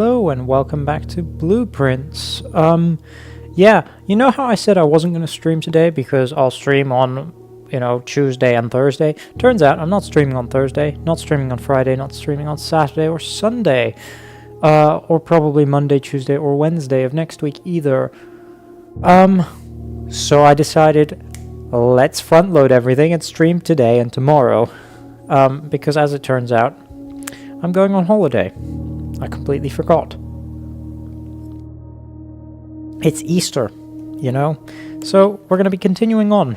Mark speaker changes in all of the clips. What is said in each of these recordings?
Speaker 1: Hello and welcome back to Blueprints. Yeah, you know how I said I wasn't going to stream today because I'll stream on, Tuesday and Thursday? Turns out I'm not streaming on Thursday, not streaming on Friday, not streaming on Saturday or Sunday, or probably Monday, Tuesday, or Wednesday of next week either. So I decided, let's front load everything and stream today and tomorrow, because as it turns out, I'm going on holiday. I completely forgot. It's Easter, So we're going to be continuing on,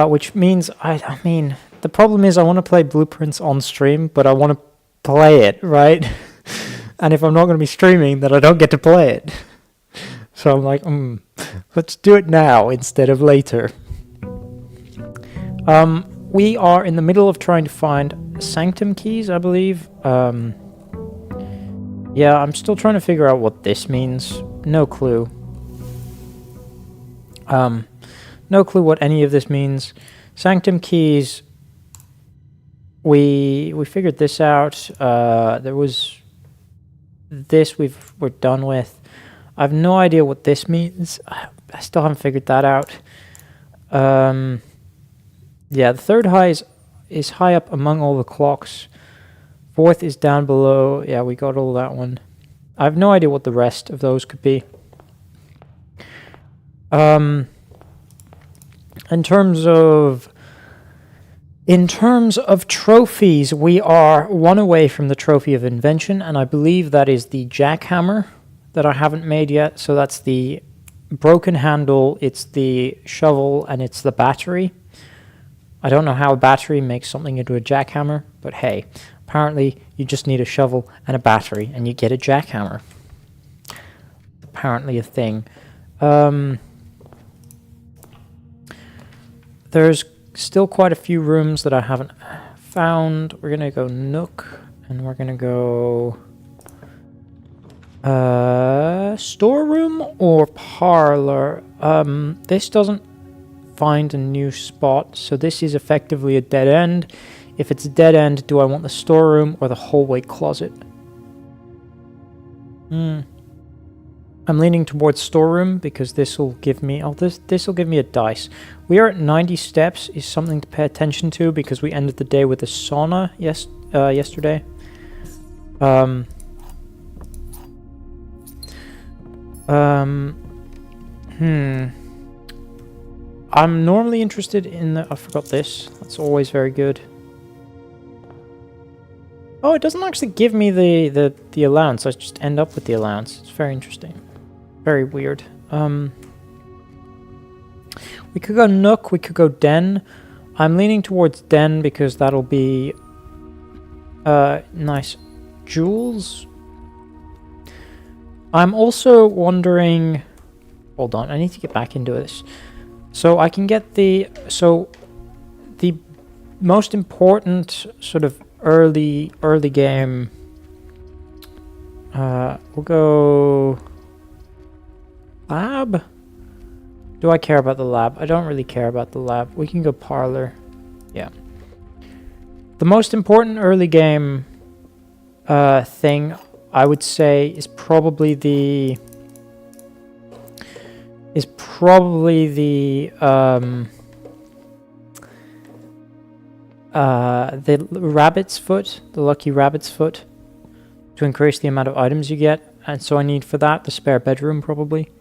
Speaker 1: which means, I mean, the problem is I want to play Blueprints on stream, but I want to play it, right? And if I'm not going to be streaming, then I don't get to play it. So I'm like, let's do it now instead of later. We are in the middle of trying to find Sanctum keys, I believe. Yeah, I'm still trying to figure out what this means. No clue. No clue what any of this means. Sanctum keys. We figured this out. There was this we're done with. I have no idea what this means. I still haven't figured that out. Yeah, the third high is high up among all the clocks. Fourth is down below. Yeah, we got all that one. I have no idea what the rest of those could be. In terms of trophies, we are one away from the trophy of invention, and I believe that is the jackhammer that I haven't made yet. So that's the broken handle, it's the shovel, and it's the battery. I don't know how a battery makes something into a jackhammer, but hey, apparently you just need a shovel and a battery and you get a jackhammer. Apparently a thing. There's still quite a few rooms that I haven't found. We're gonna go Nook, and we're gonna go storeroom or parlor. This doesn't find a new spot, so this is effectively a dead end. If it's a dead end, do I want the storeroom or the hallway closet? I'm leaning towards storeroom because this will give me this will give me a dice. We are at 90 steps is something to pay attention to because we ended the day with a sauna yesterday. I'm normally interested in the... I forgot this. That's always very good. Oh, it doesn't actually give me the allowance. I just end up with the allowance. It's very interesting. Very weird. We could go Nook. We could go Den. I'm leaning towards Den because that'll be nice jewels. I'm also wondering... Hold on. I need to get back into this. So I can get the most important sort of early game. We'll go lab. Do I care about the lab? I don't really care about the lab. We can go parlor. Yeah. The most important early game thing I would say is probably the rabbit's foot, the lucky rabbit's foot, to increase the amount of items you get. And so I need for that the spare bedroom probably.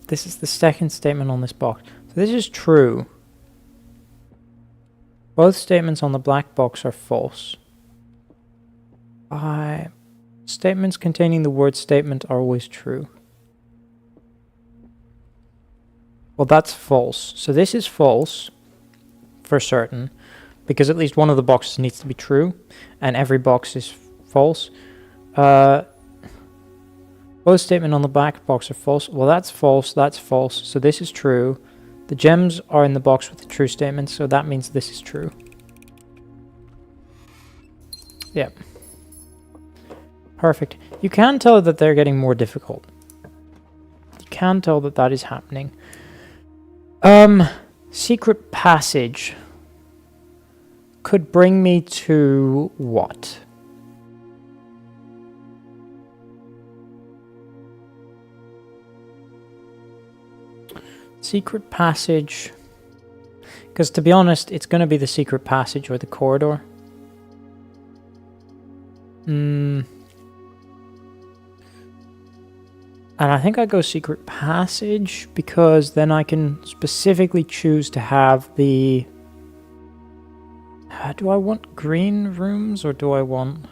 Speaker 1: This is the second statement on this box. So this is true. Both statements on the black box are false. Statements containing the word statement are always true. Well, that's false. So this is false for certain, because at least one of the boxes needs to be true, and every box is false. Both statements on the black box are false. Well, that's false, so this is true. The gems are in the box with the true statement, so that means this is true. Yep. Perfect. You can tell that they're getting more difficult. You can tell that that is happening. Secret passage. could bring me to what? Secret passage. Because to be honest, it's going to be the secret passage or the corridor. And I think I go secret passage because then I can specifically choose to have the... do I want green rooms or do I want...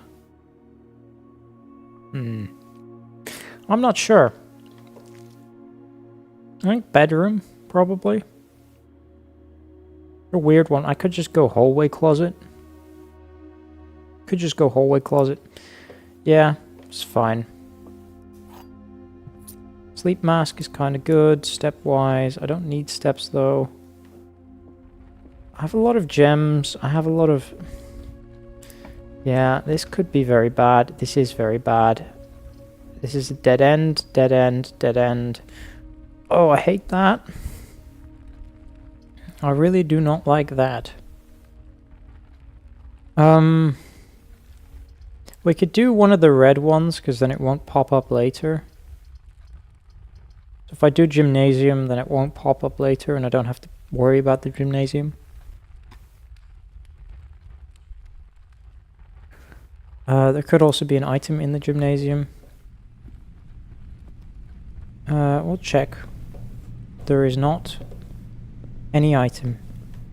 Speaker 1: I'm not sure. I think bedroom, probably. A weird one. I could just go hallway closet. Could just go hallway closet. Yeah, it's fine. Sleep mask is kind of good, stepwise. I don't need steps, though. I have a lot of gems. I have a lot of... Yeah, this could be very bad. This is very bad. This is a dead end, dead end, dead end. Oh, I hate that. I really do not like that. We could do one of the red ones, because then it won't pop up later. So if I do gymnasium, then it won't pop up later, and I don't have to worry about the gymnasium. There could also be an item in the gymnasium. We'll check. There is not any item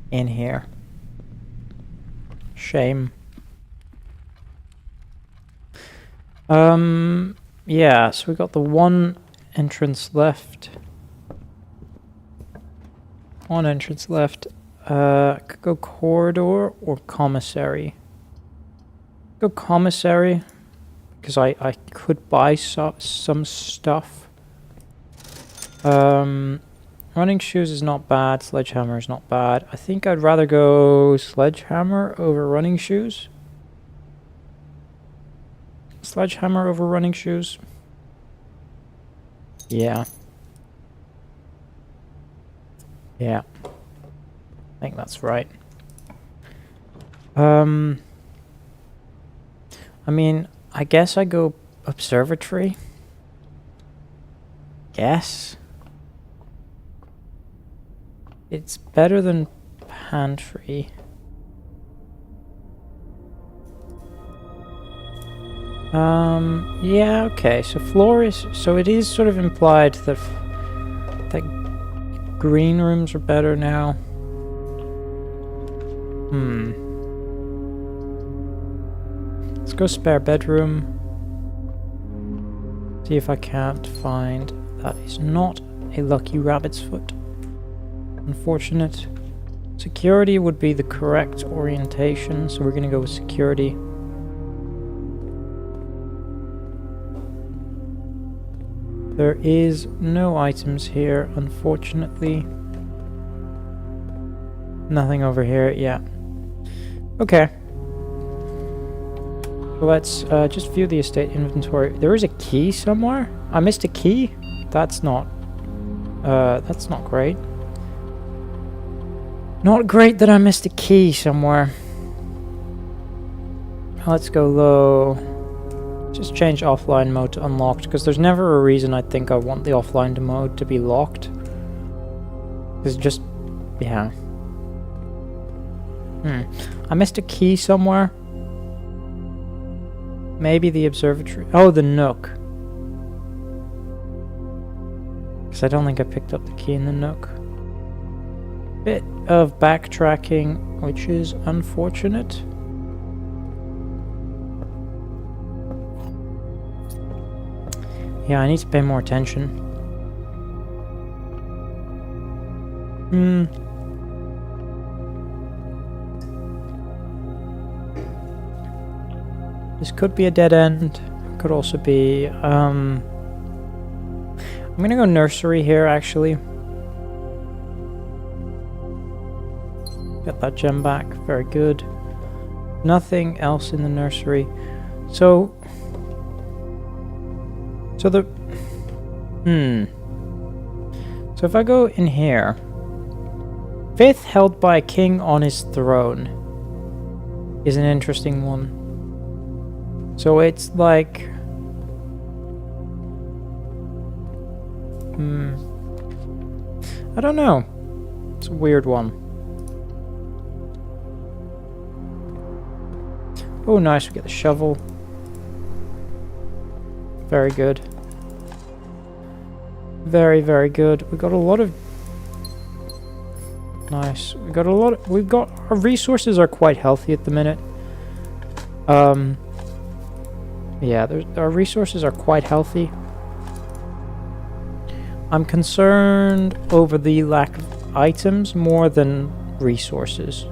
Speaker 1: in here. Shame. Yeah, so we got the one entrance left. One entrance left. Could go corridor or commissary. Go commissary because I could buy some stuff. Running shoes is not bad. Sledgehammer is not bad. I think I'd rather go sledgehammer over running shoes. Sledgehammer over running shoes. Yeah. Yeah. I think that's right. I mean, I guess I go observatory. Guess. It's better than pantry. Yeah, okay, so floor is... So it is sort of implied that green rooms are better now. Let's go spare bedroom. See if I can't find... That is not a lucky rabbit's foot. Unfortunate. Security would be the correct orientation, so we're gonna go with security. There is no items here, unfortunately. Nothing over here, yeah. Okay. So let's just view the estate inventory. There is a key somewhere? I missed a key? That's not great. Not great that I missed a key somewhere. Let's go low. Just change offline mode to unlocked, because there's never a reason I think I want the offline mode to be locked. It's just... yeah. I missed a key somewhere. Maybe the observatory. Oh, the nook. Because I don't think I picked up the key in the nook. Bit of backtracking, which is unfortunate. Yeah, I need to pay more attention. This could be a dead end. Could also be... I'm gonna go nursery here, actually. Get that gem back. Very good. Nothing else in the nursery. So the... So if I go in here... 5th held by a king on his throne. is an interesting one. So it's like... I don't know. It's a weird one. Oh, nice. We get the shovel. Very good. Very, very good. We got a lot of... Nice. We got a lot of... We've got... Our resources are quite healthy at the minute. Yeah, our resources are quite healthy. I'm concerned over the lack of items more than resources.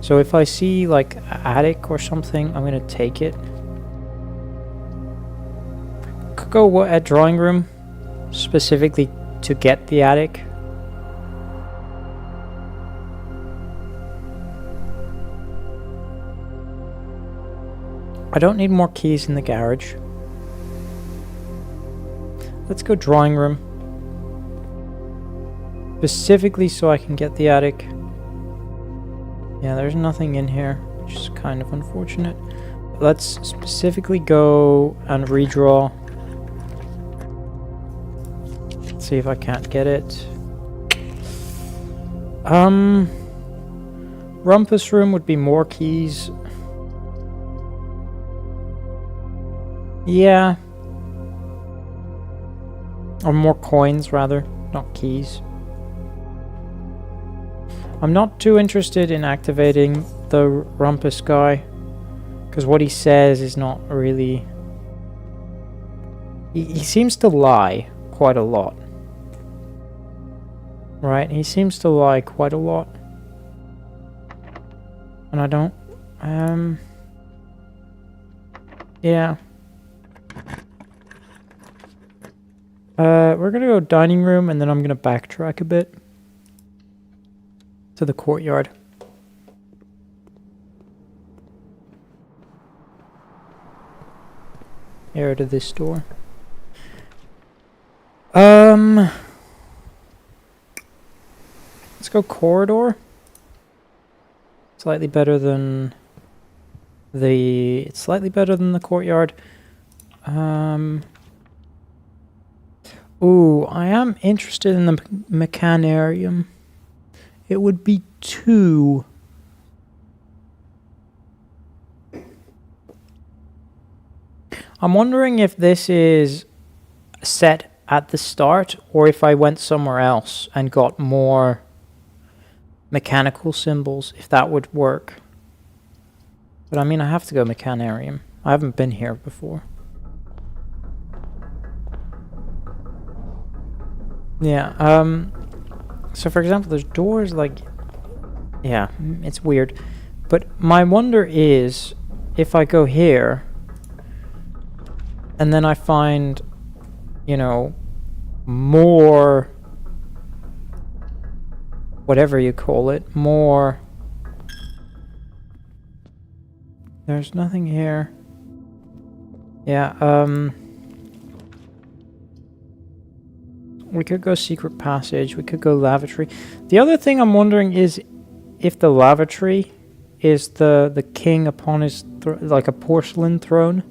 Speaker 1: So if I see like an attic or something, I'm gonna take it. Could go at drawing room specifically to get the attic. I don't need more keys in the garage. Let's go drawing room. Specifically so I can get the attic. Yeah, there's nothing in here, which is kind of unfortunate. Let's specifically go and redraw. Let's see if I can't get it. Rumpus room would be more keys. Yeah. Or more coins, rather, not keys. I'm not too interested in activating the Rumpus guy, because what he says is not really... He seems to lie quite a lot. Right? He seems to lie quite a lot. And I don't... Yeah. We're gonna go dining room, and then I'm gonna backtrack a bit to the courtyard. Here to this door. Let's go corridor. Slightly better than the... It's slightly better than the courtyard. Ooh, I am interested in the mechanarium. It would be 2. I'm wondering if this is set at the start, or if I went somewhere else and got more mechanical symbols, if that would work. But I mean, I have to go mechanarium. I haven't been here before. Yeah, so for example, there's doors like... Yeah, it's weird. But my wonder is, if I go here, and then I find, you know, more... Whatever you call it, more... There's nothing here. Yeah, we could go secret passage. We could go lavatory. The other thing I'm wondering is if the lavatory is the king upon his like a porcelain throne.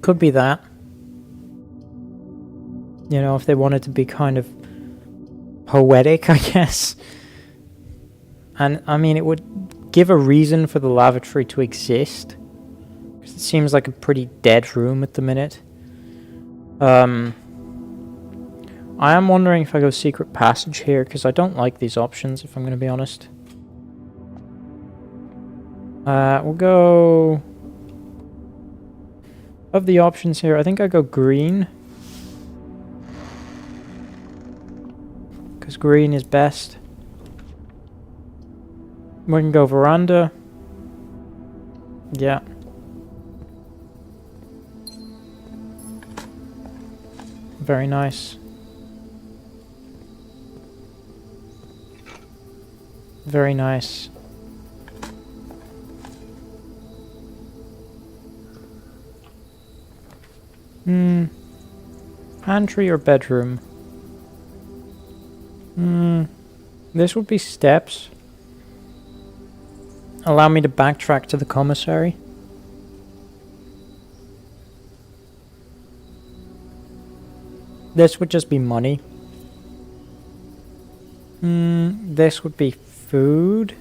Speaker 1: Could be that. You know, if they wanted to be kind of poetic, I guess. And I mean, it would give a reason for the lavatory to exist. Because it seems like a pretty dead room at the minute. I am wondering if I go secret passage here, because I don't like these options, if I'm going to be honest. We'll go... Of the options here, I think I go green. Because green is best. We can go veranda. Yeah. Very nice. Very nice. Pantry or bedroom? This would be steps. allow me to backtrack to the commissary. This would just be money. This would be food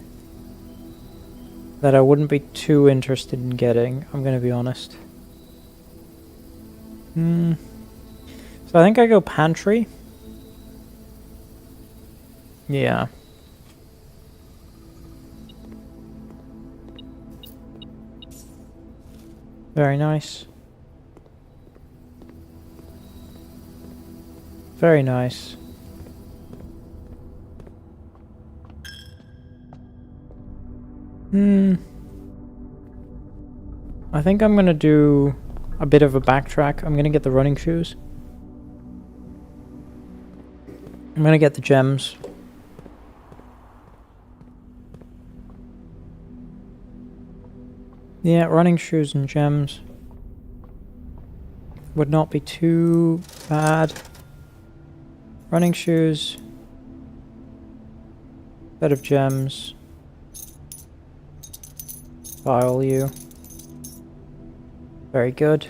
Speaker 1: that I wouldn't be too interested in getting, I'm gonna be honest. So I think I go pantry. Yeah. Very nice. Very nice. I think I'm gonna do a bit of a backtrack. I'm gonna get the running shoes. I'm gonna get the gems. Yeah, running shoes and gems would not be too bad. Running shoes, set of gems. File you. Very good.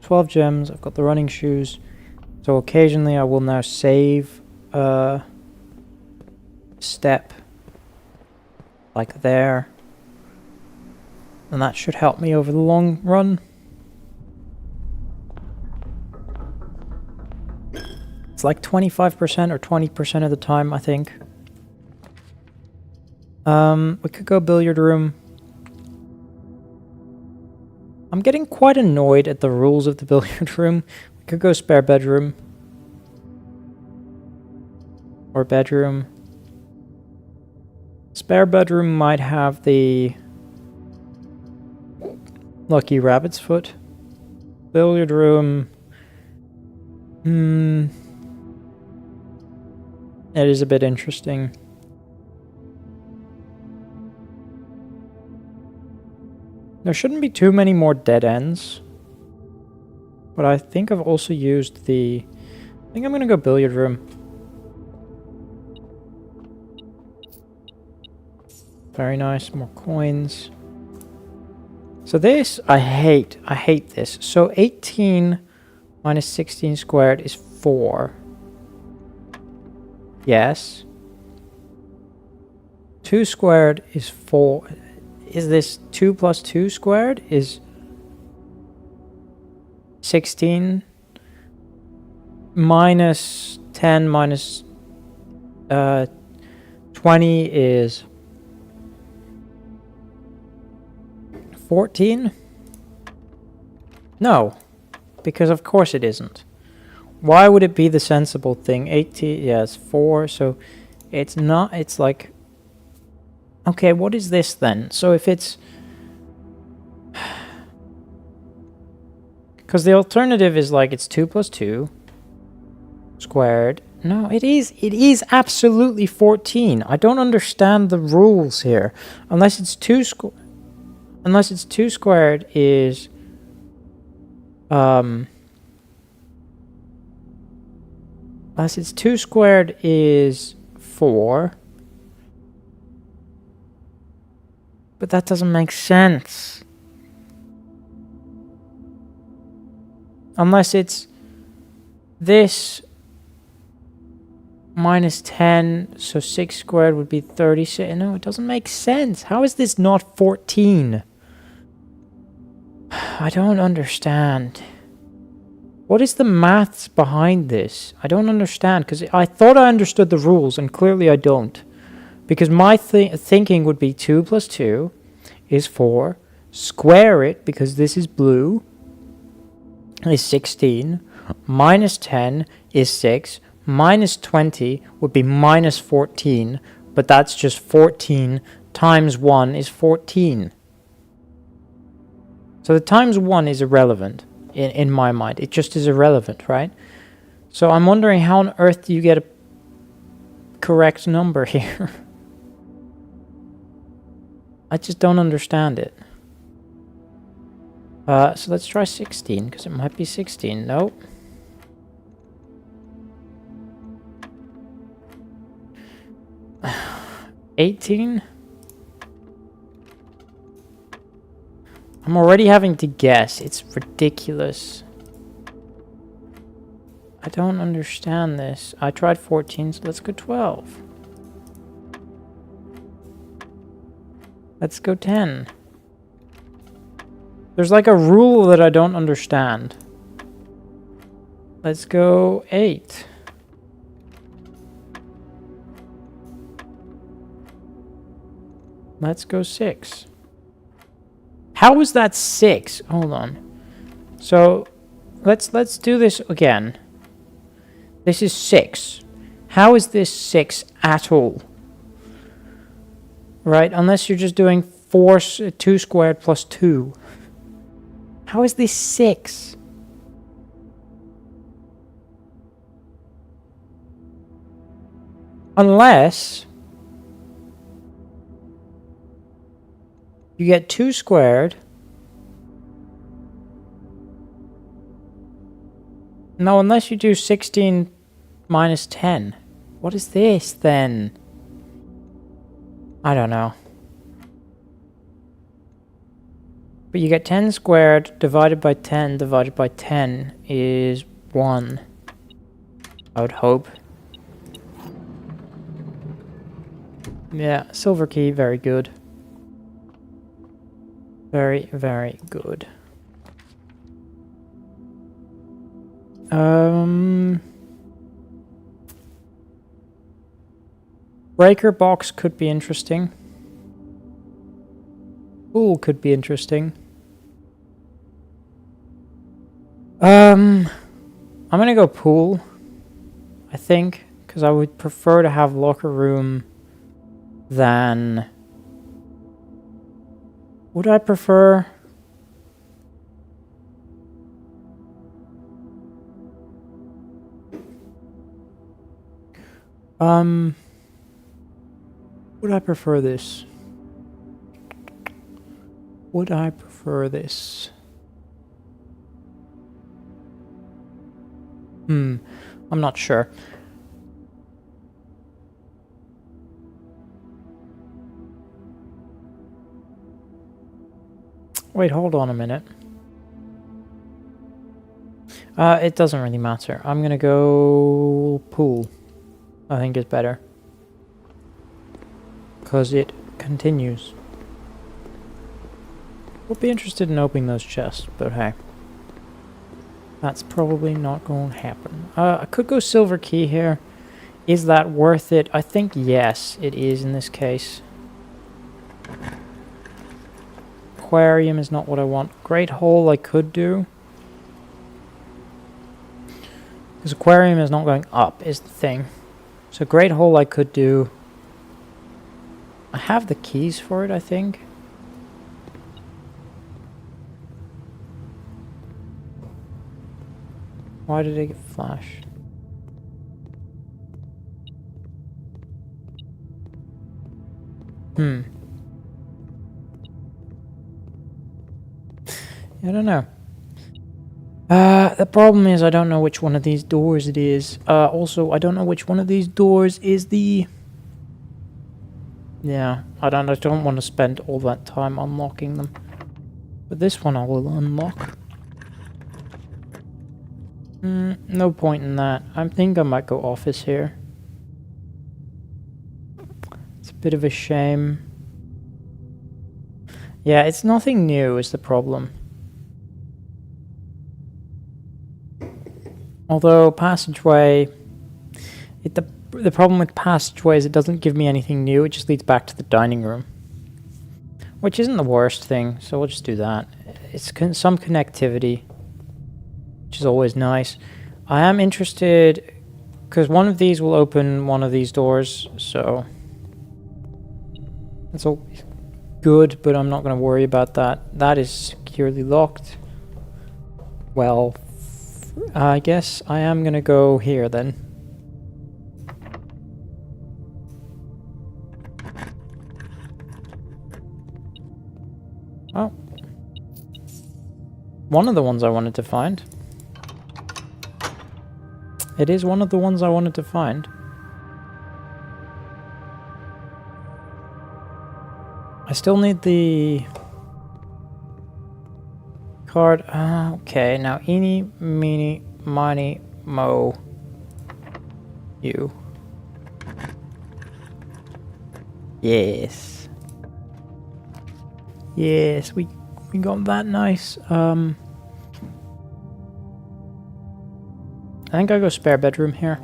Speaker 1: 12 gems, I've got the running shoes. So occasionally I will now save a step like there. And that should help me over the long run. It's like 25% or 20% of the time, I think. We could go billiard room. I'm getting quite annoyed at the rules of the billiard room. We could go spare bedroom. Or bedroom. Spare bedroom might have the lucky rabbit's foot. Billiard room. It is a bit interesting. There shouldn't be too many more dead ends. But I think I've also used the... I think I'm gonna go billiard room. Very nice, more coins. So this, I hate this. So 18 minus 16 squared is 4. Yes. 2 squared is 4. Is this 2 plus 2 squared is 16 minus 10 minus 20 is 14? No, because of course it isn't. Why would it be the sensible thing? 18, yeah, it's 4, so it's not, it's like... Okay, what is this then? So if it's... Because the alternative is like it's 2 plus 2 squared. No, it is absolutely 14. I don't understand the rules here. Unless it's 2 squared is... Unless it's 2 squared is 4. But that doesn't make sense. Unless it's this minus 10, so 6 squared would be 36. No, it doesn't make sense. How is this not 14? I don't understand. What is the maths behind this? I don't understand, because I thought I understood the rules, and clearly I don't. Because my thinking would be 2 plus 2 is 4. Square it, because this is blue, is 16. Minus 10 is 6. Minus 20 would be minus 14. But that's just 14 times 1 is 14. So the times 1 is irrelevant in my mind. It just is irrelevant, right? So I'm wondering how on earth do you get a correct number here? I just don't understand it. So let's try 16, because it might be 16. Nope. 18? I'm already having to guess. It's ridiculous. I don't understand this. I tried 14, so let's go 12. Let's go 10. There's like a rule that I don't understand. Let's go 8. Let's go 6. How is that 6? Hold on. So let's do this again. This is 6. How is this 6 at all? Right, unless you're just doing 2 squared plus 2. How is this 6? Unless you get 2 squared. No, unless you do 16 minus 10. What is this then? I don't know. But you get 10 squared divided by 10 divided by 10 is 1. I would hope. Yeah, silver key, very good. Very, very good. Breaker box could be interesting. Pool could be interesting. I'm gonna go pool, I think, because I would prefer to have locker room than... Would I prefer... Would I prefer this? Would I prefer this? I'm not sure. Wait, hold on a minute. It doesn't really matter. I'm gonna go pool. I think it's better. Because it continues. Would be interested in opening those chests, but hey. That's probably not going to happen. I could go silver key here. Is that worth it? I think yes, it is in this case. Aquarium is not what I want. Great hole I could do. Because aquarium is not going up, is the thing. So great hole I could do. I have the keys for it, I think. Why did it get flash? I don't know. The problem is I don't know which one of these doors it is. Also, I don't know which one of these doors is the... Yeah, I don't want to spend all that time unlocking them. But this one I will unlock. No point in that. I think I might go office here. It's a bit of a shame. Yeah, it's nothing new is the problem. Although passageway... The problem with passageway is it doesn't give me anything new. It just leads back to the dining room. Which isn't the worst thing, so we'll just do that. It's some connectivity. Which is always nice. I am interested because one of these will open one of these doors, so that's all good, but I'm not going to worry about that. That is securely locked. Well, I guess I am going to go here then. Oh. One of the ones I wanted to find. It is one of the ones I wanted to find. I still need the card. Okay, now eeny, meeny, miny, mo. You. Yes. Yes, we got that nice. I think I go spare bedroom here.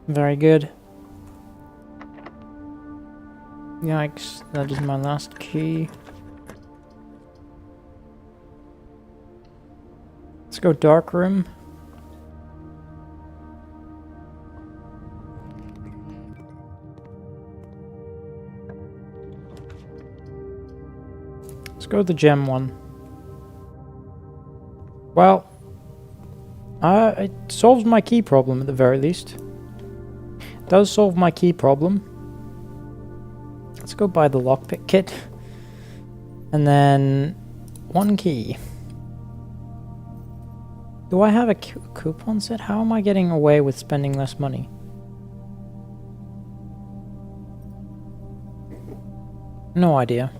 Speaker 1: Very good. Yikes, that is my last key. Let's go dark room. Let's go with the gem one. Well, it solves my key problem at the very least. It does solve my key problem. Let's go buy the lockpick kit. And then one key. Do I have a coupon set? How am I getting away with spending less money? No idea.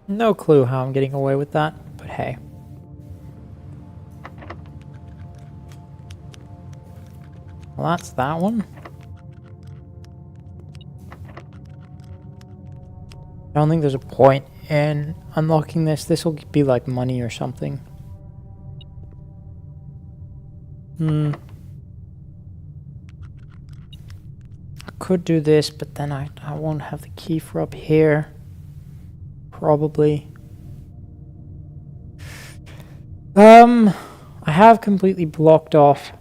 Speaker 1: No clue how I'm getting away with that, but hey. Well, that's that one. I don't think there's a point in unlocking this. This will be like money or something. I could do this, but then I won't have the key for up here. Probably. I have completely blocked off.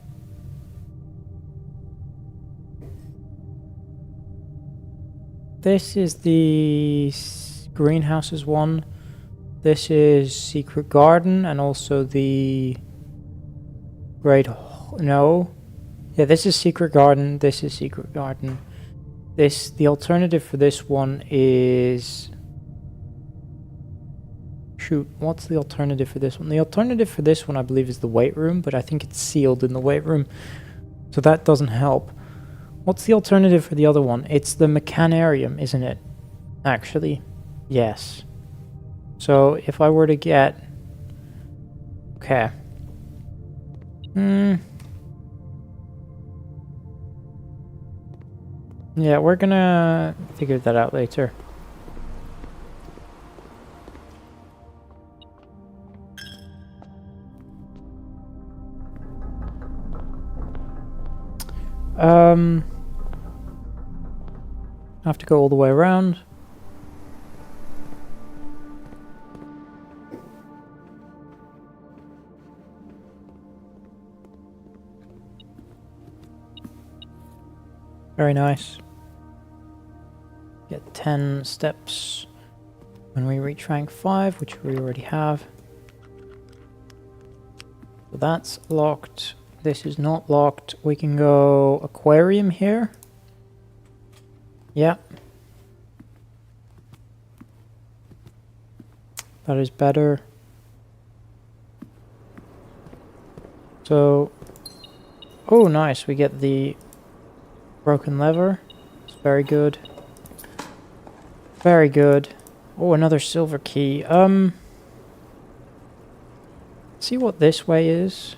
Speaker 1: This is the greenhouses one. This is secret garden and also the great no. Yeah, this is secret garden. This is secret garden. The alternative for this one is shoot, what's the alternative for this one? The alternative for this one I believe is the weight room, but I think it's sealed in the weight room. So that doesn't help. What's the alternative for the other one? It's the mechanarium, isn't it? Actually, yes. So if I were to get... Okay. Yeah, we're gonna figure that out later. I have to go all the way around. Very nice. Get 10 steps when we reach rank 5, which we already have. So that's locked. This is not locked. We can go aquarium here. Yeah. That is better. So, oh nice, we get the broken lever. It's very good. Very good. Oh, another silver key. See what this way is.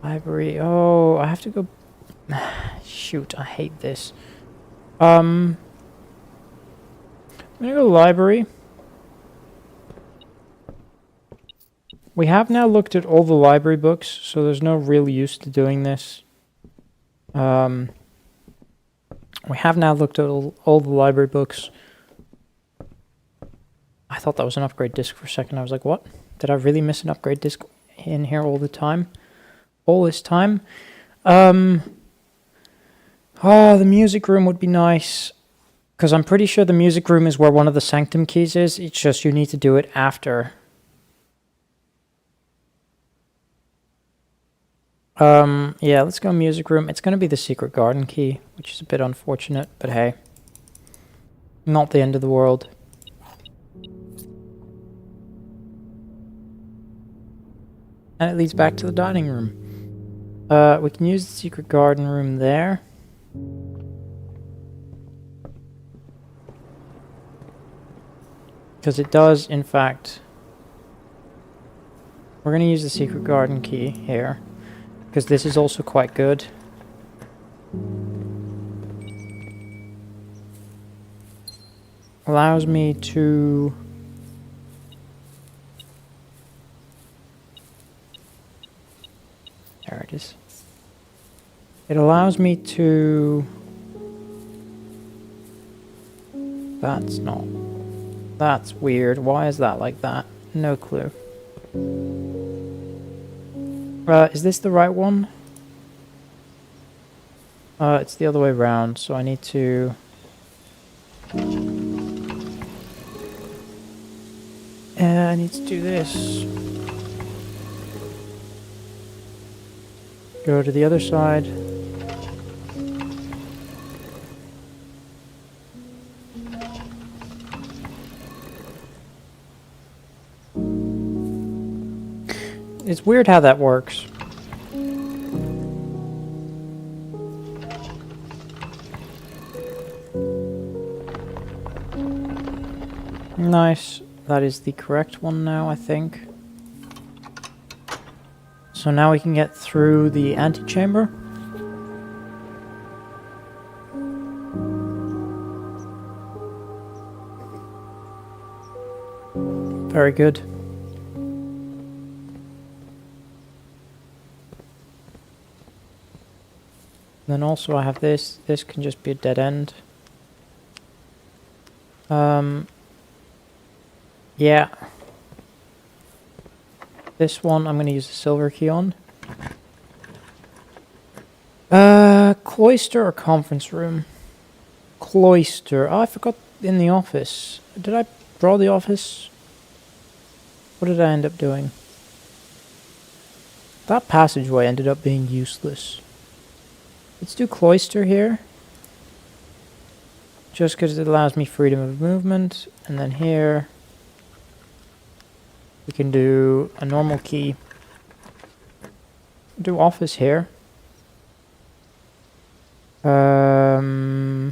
Speaker 1: Library. Oh, I have to go. Shoot, I hate this. I'm gonna go library. We have now looked at all the library books, so there's no real use to doing this. We have now looked at all the library books. I thought that was an upgrade disc for a second. I was like, what? Did I really miss an upgrade disc in here all the time? All this time? Oh, the music room would be nice. Because I'm pretty sure the music room is where one of the Sanctum keys is. It's just you need to do it after. Yeah, let's go music room. It's going to be the secret garden key, which is a bit unfortunate, but hey. Not the end of the world. And it leads back to the dining room. We can use the secret garden room there. Because it does, in fact... We're going to use the secret garden key here. Because this is also quite good. Allows me to... There it is. It allows me to... That's not... That's weird. Why is that like that? No clue. Is this the right one? It's the other way around, so I need to... I need to do this. Go to the other side. It's weird how that works. Nice. That is the correct one now, I think. So now we can get through the antechamber. Very good. Then also I have this. This can just be a dead end. Yeah. This one I'm going to use the silver key on. Cloister or conference room? Cloister. Oh, I forgot in the office. Did I draw the office? What did I end up doing? That passageway ended up being useless. Let's do cloister here. Just because it allows me freedom of movement. And then here... we can do a normal key. Do office here. I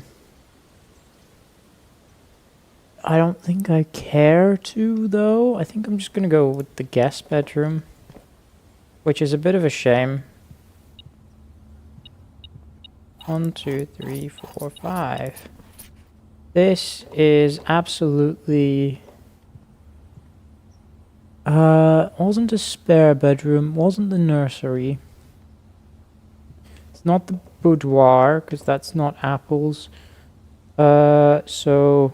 Speaker 1: don't think I care to, though. I think I'm just going to go with the guest bedroom. Which is a bit of a shame. 1, 2, 3, 4, 5. This is absolutely... wasn't a spare bedroom, wasn't the nursery. It's not the boudoir, because that's not apples. So...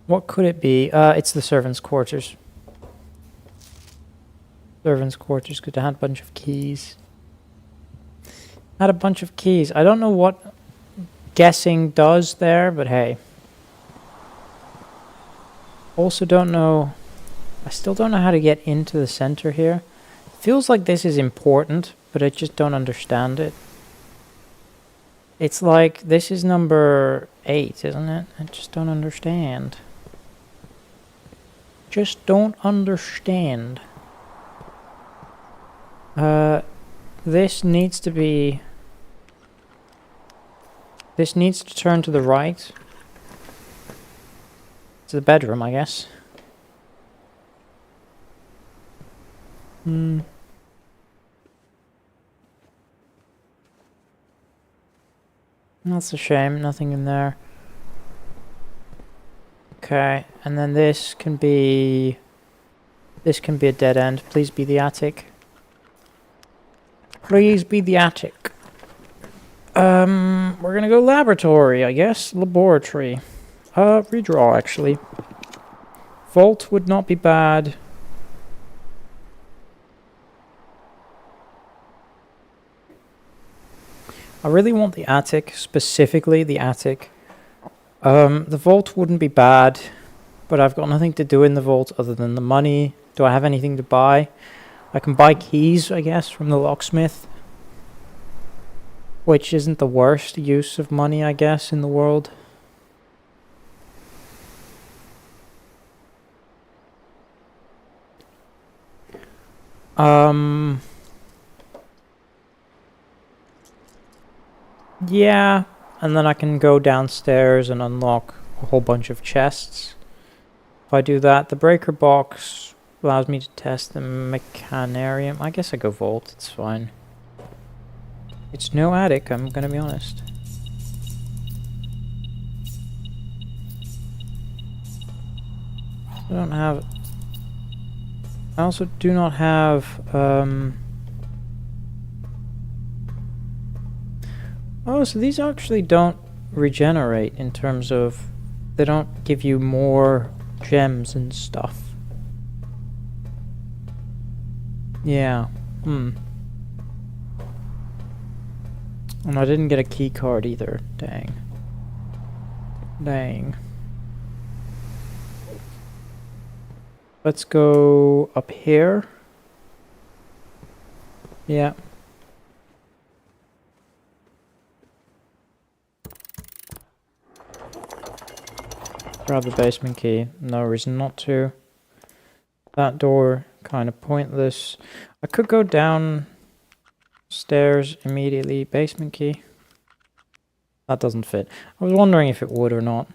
Speaker 1: what could it be? It's the servants' quarters. Servants' quarters, because I had a bunch of keys. Had a bunch of keys. I don't know what guessing does there, but hey. Also don't know... I still don't know how to get into the center here. Feels like this is important, but I just don't understand it. It's like, this is number 8, isn't it? I just don't understand. Just don't understand. This needs to be... this needs to turn to the right. To the bedroom, I guess. That's a shame, nothing in there. Okay, and then this can be a dead end. Please be the attic. Please be the attic. We're gonna go laboratory, I guess. Laboratory. Redraw, actually. Vault would not be bad. I really want the attic, specifically the attic. The vault wouldn't be bad, but I've got nothing to do in the vault other than the money. Do I have anything to buy? I can buy keys, I guess, from the locksmith. Which isn't the worst use of money, I guess, in the world. Yeah, and then I can go downstairs and unlock a whole bunch of chests. If I do that, the breaker box allows me to test the mechanarium. I guess I go vault, it's fine. It's no attic, I'm gonna be honest. I don't have... I also do not have, oh, so these actually don't regenerate in terms of... They don't give you more gems and stuff. Yeah, And I didn't get a key card either. Dang. Dang. Let's go up here. Yeah. Grab the basement key. No reason not to. That door, kind of pointless. I could go downstairs immediately. Basement key. That doesn't fit. I was wondering if it would or not.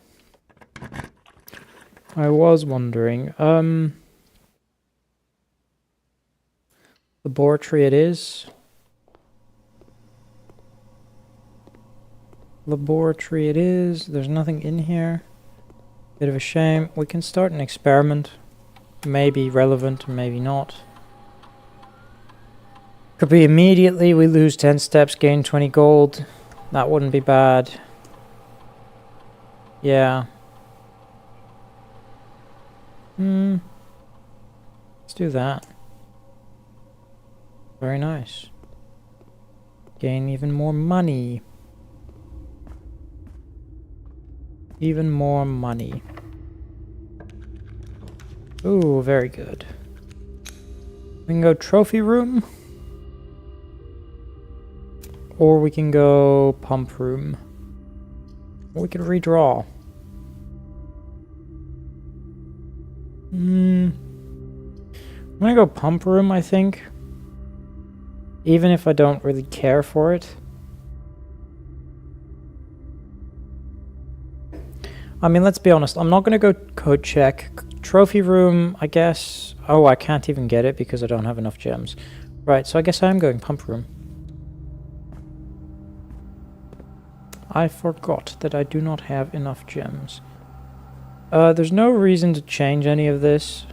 Speaker 1: I was wondering. Laboratory it is. Laboratory it is. There's nothing in here. Bit of a shame. We can start an experiment. Maybe relevant, maybe not. Could be immediately. We lose 10 steps, gain 20 gold. That wouldn't be bad. Yeah. Let's do that. Very nice. Gain even more money. Even more money. Ooh, very good. We can go trophy room. Or we can go pump room. Or we could redraw. I'm gonna go pump room, I think. Even if I don't really care for it. I mean, let's be honest. I'm not gonna go code check. Trophy room, I guess. Oh, I can't even get it because I don't have enough gems. Right, so I guess I am going pump room. I forgot that I do not have enough gems. There's no reason to change any of this.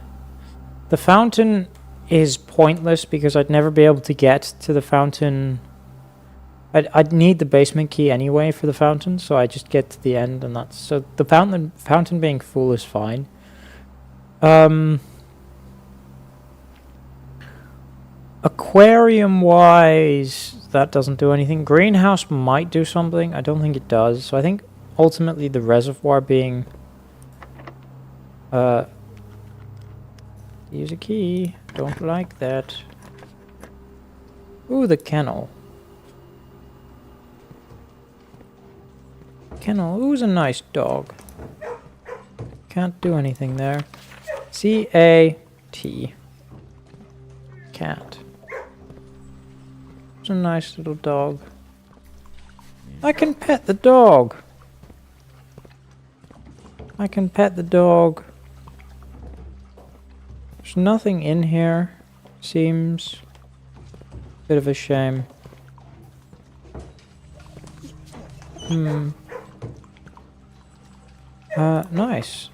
Speaker 1: The fountain is pointless because I'd never be able to get to the fountain. I'd need the basement key anyway for the fountain, so I just get to the end and that's... So the fountain being full is fine. Aquarium-wise, that doesn't do anything. Greenhouse might do something. I don't think it does. So I think ultimately the reservoir being... use a key. Don't like that. Ooh, the kennel. Kennel. Ooh's a nice dog. Can't do anything there. C-A-T. Cat. It's a nice little dog. I can pet the dog. I can pet the dog. There's nothing in here. Seems a bit of a shame. Nice.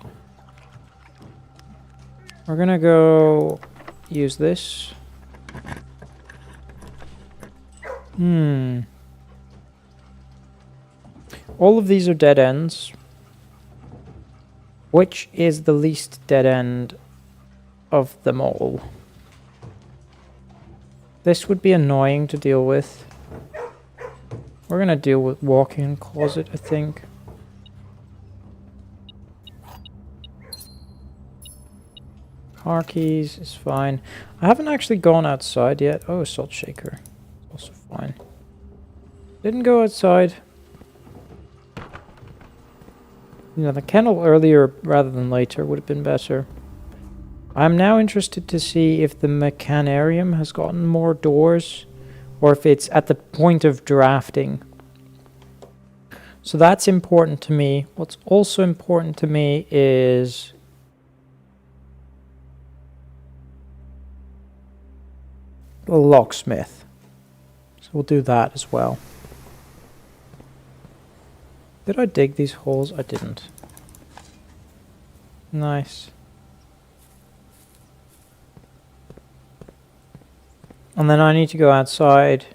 Speaker 1: We're gonna go use this. All of these are dead ends. Which is the least dead end of them all? This would be annoying to deal with. We're gonna deal with walk-in closet, I think. Car keys is fine. I haven't actually gone outside yet. Oh, salt shaker. Also fine. Didn't go outside. You know, the kennel earlier rather than later would have been better. I'm now interested to see if the Mechanarium has gotten more doors, or if it's at the point of drafting. So that's important to me. What's also important to me is the locksmith. So we'll do that as well. Did I dig these holes? I didn't. Nice. And then I need to go outside.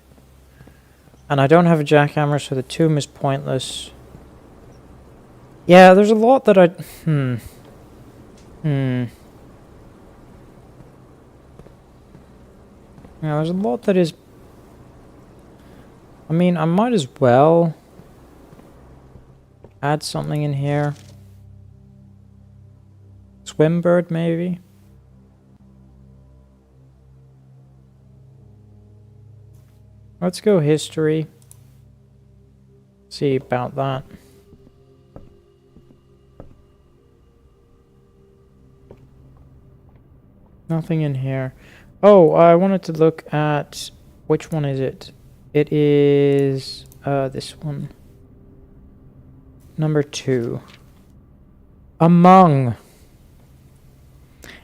Speaker 1: And I don't have a jackhammer, so the tomb is pointless. Yeah, there's a lot that I... Yeah, there's a lot that is... I mean, I might as well add something in here. Swimbird, maybe? Let's go history. See about that. Nothing in here. Oh, I wanted to look at... Which one is it? It is... this one. Number 2. Among.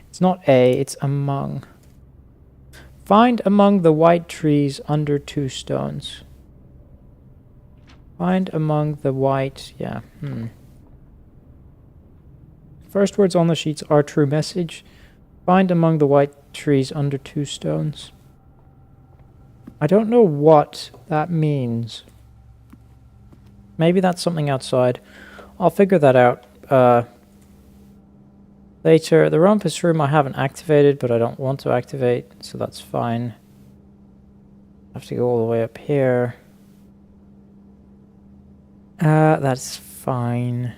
Speaker 1: It's not A, it's among. Find among the white trees under 2 stones. Find among the white... Yeah, First words on the sheets are true message. Find among the white trees under 2 stones. I don't know what that means. Maybe that's something outside. I'll figure that out later. The rumpus room I haven't activated, but I don't want to activate, so that's fine. I have to go all the way up here. That's fine.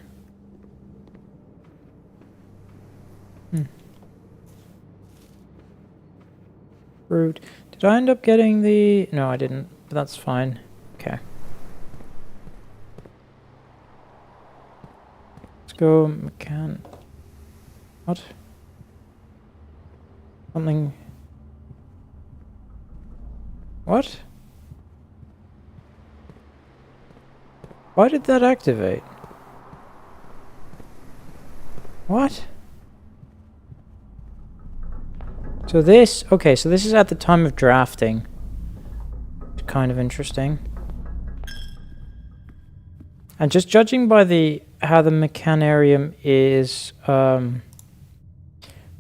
Speaker 1: Fruit. Did I end up getting the... No, I didn't, but that's fine. Okay. Let's go What? Something... What? Why did that activate? What? So this... Okay, so this is at the time of drafting. It's kind of interesting. And just judging by the... how the Mechanarium is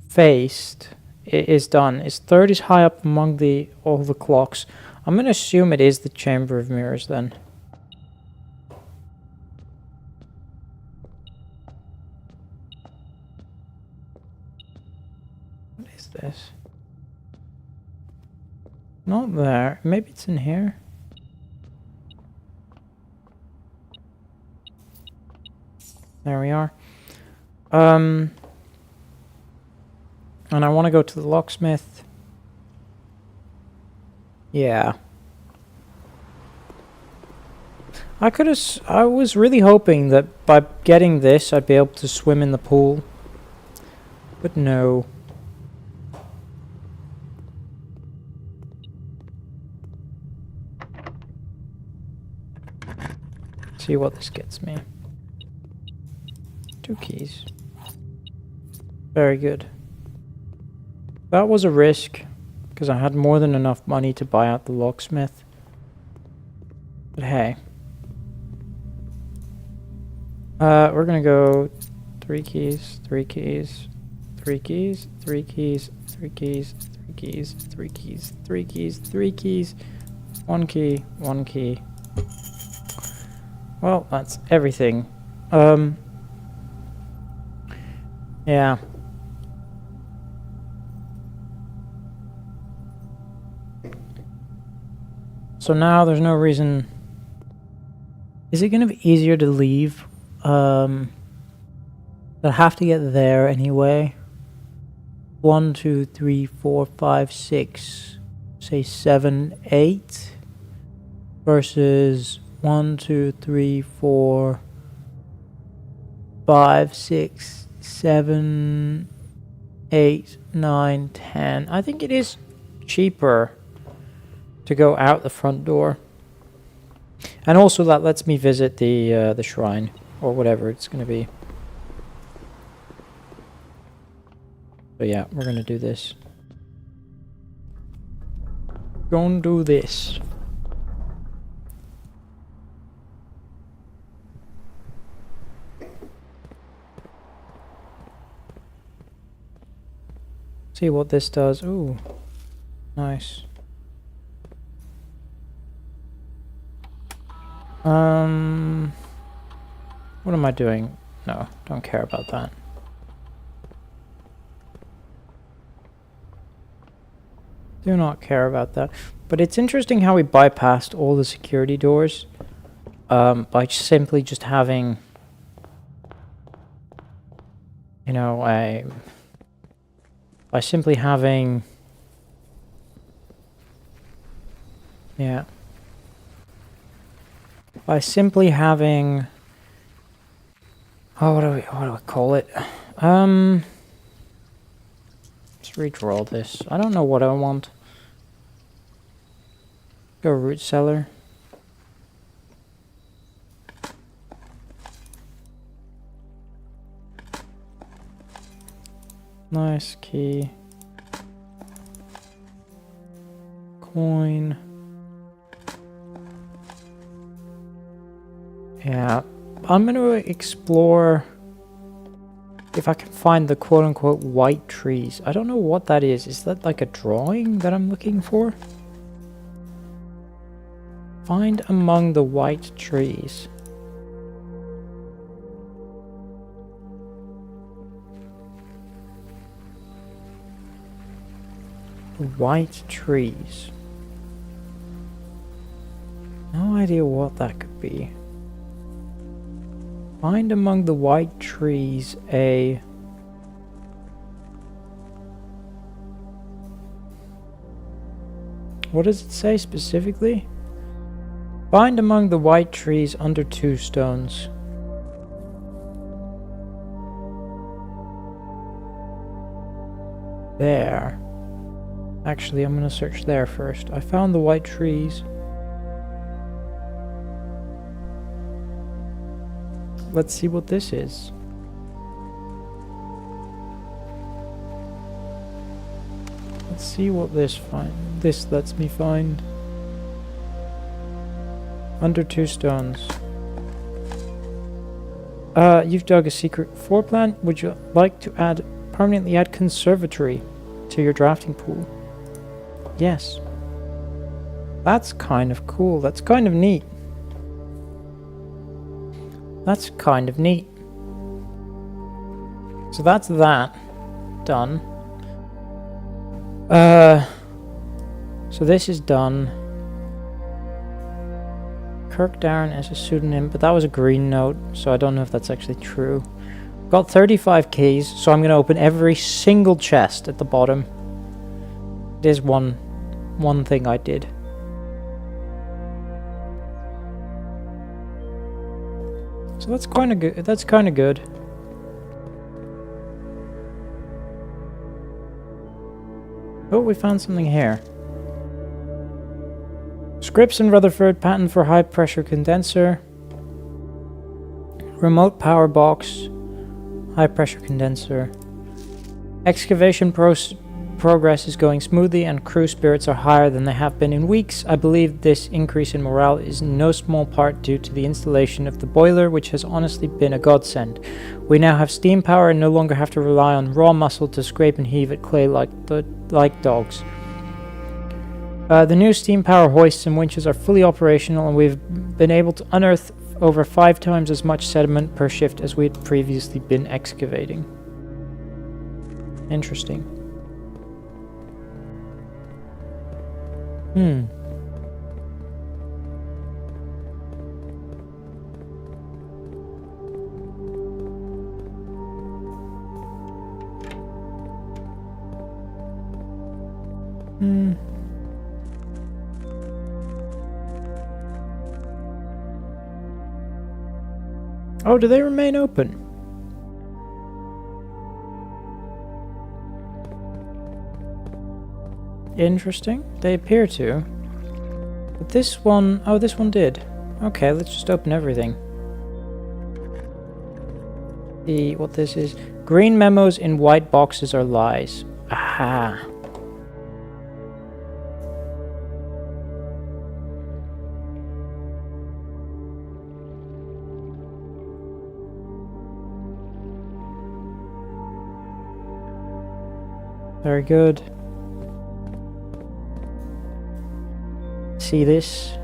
Speaker 1: faced, it is done. Its third is high up among all the clocks. I'm going to assume it is the Chamber of Mirrors then. What is this? Not there. Maybe it's in here. There we are. And I want to go to the locksmith. Yeah. I was really hoping that by getting this, I'd be able to swim in the pool. But no. See what this gets me. 2 keys. Very good. That was a risk, because I had more than enough money to buy out the locksmith. But hey. We're gonna go 3 keys, 3 keys, 3 keys, 3 keys, 3 keys, 3 keys, 3 keys, 3 keys, 3 keys, 1 key, 1 key. Well, that's everything. Yeah. So now there's no reason... Is it going to be easier to leave? I have to get there anyway. 1, 2, 3, 4, 5, 6. Say 7, 8. Versus 1, 2, 3, 4, 5, 6, 7, 8, 9, 10. I think it is cheaper to go out the front door. And also that lets me visit the shrine, or whatever it's going to be. So yeah, we're going to do this. Gonna do this. See what this does. Ooh, nice. What am I doing? No, don't care about that. Do not care about that. But it's interesting how we bypassed all the security doors by simply just having, you know, by simply having, yeah, by simply having, oh, what do we call it? Let's redraw this. I don't know what I want. Go root cellar. Nice key. Coin. Yeah, I'm going to explore if I can find the quote-unquote white trees. I don't know what that is. Is that like a drawing that I'm looking for? Find among the white trees. White trees. No idea what that could be. Find among the white trees a... What does it say specifically? Find among the white trees under 2 stones. There. Actually, I'm gonna search there first. I found the white trees. Let's see what this is. Let's see what this lets me find. Under 2 stones. You've dug a secret floor plan. Would you like to permanently add conservatory to your drafting pool? Yes. That's kind of cool. That's kind of neat. That's kind of neat. So that's that. Done. So this is done. Kirk Darren as a pseudonym, but that was a green note, so I don't know if that's actually true. Got 35 keys, so I'm going to open every single chest at the bottom. There's one thing I did. So that's kind of good. That's kind of good. Oh, we found something here. Scripps and Rutherford patent for high pressure condenser. Remote power box. High pressure condenser. Excavation progress is going smoothly and crew spirits are higher than they have been in weeks. I believe this increase in morale is in no small part due to the installation of the boiler, which has honestly been a godsend. We now have steam power and no longer have to rely on raw muscle to scrape and heave at clay like dogs. The new steam power hoists and winches are fully operational, and we've been able to unearth over 5 times as much sediment per shift as we had previously been excavating. Interesting. Oh, do they remain open? interesting. They appear to. But this one... Oh, this one did. Okay, let's just open everything. See what this is. Green memos in white boxes are lies. Aha. Very good. See this?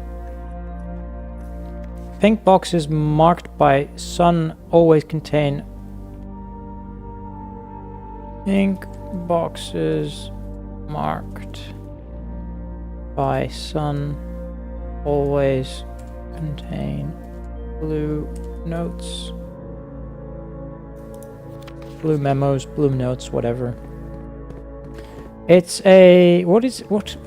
Speaker 1: Pink boxes marked by sun always contain... Pink boxes marked by sun always contain blue notes. Blue memos, blue notes, whatever. It's a... What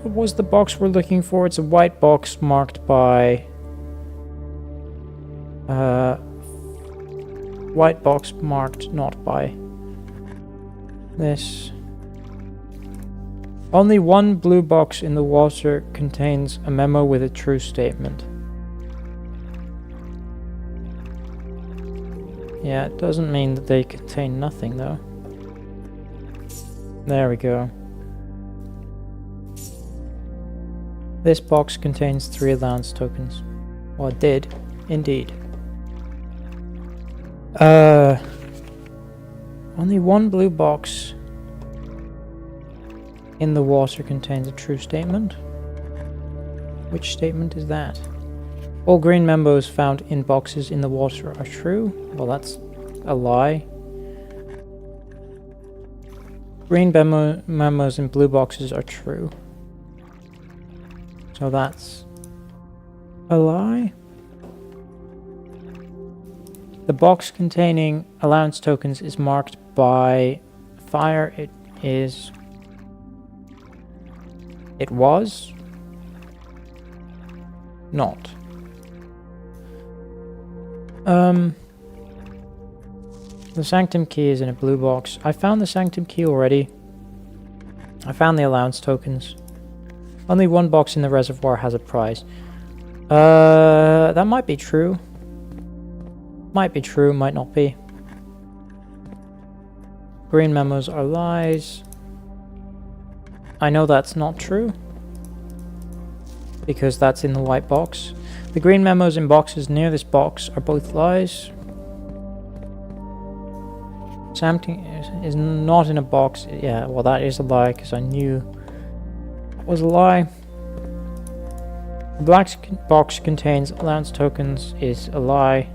Speaker 1: was the box we're looking for? It's a white box marked by... white box marked not by... This. Only one blue box in the water contains a memo with a true statement. Yeah, it doesn't mean that they contain nothing though. There we go. This box contains 3 allowance tokens. Well, it did, indeed. Only one blue box in the water contains a true statement. Which statement is that? All green memos found in boxes in the water are true. Well, that's a lie. Green memos in blue boxes are true. So that's a lie. The box containing allowance tokens is marked by fire. It is... It was... not. The Sanctum key is in a blue box. I found the Sanctum key already. I found the allowance tokens. Only one box in the reservoir has a prize. That might be true. Might be true, might not be. Green memos are lies. I know that's not true, because that's in the white box. The green memos in boxes near this box are both lies. Sanctum is not in a box. Yeah, well that is a lie, because I knew it was a lie. The black box contains allowance tokens is a lie.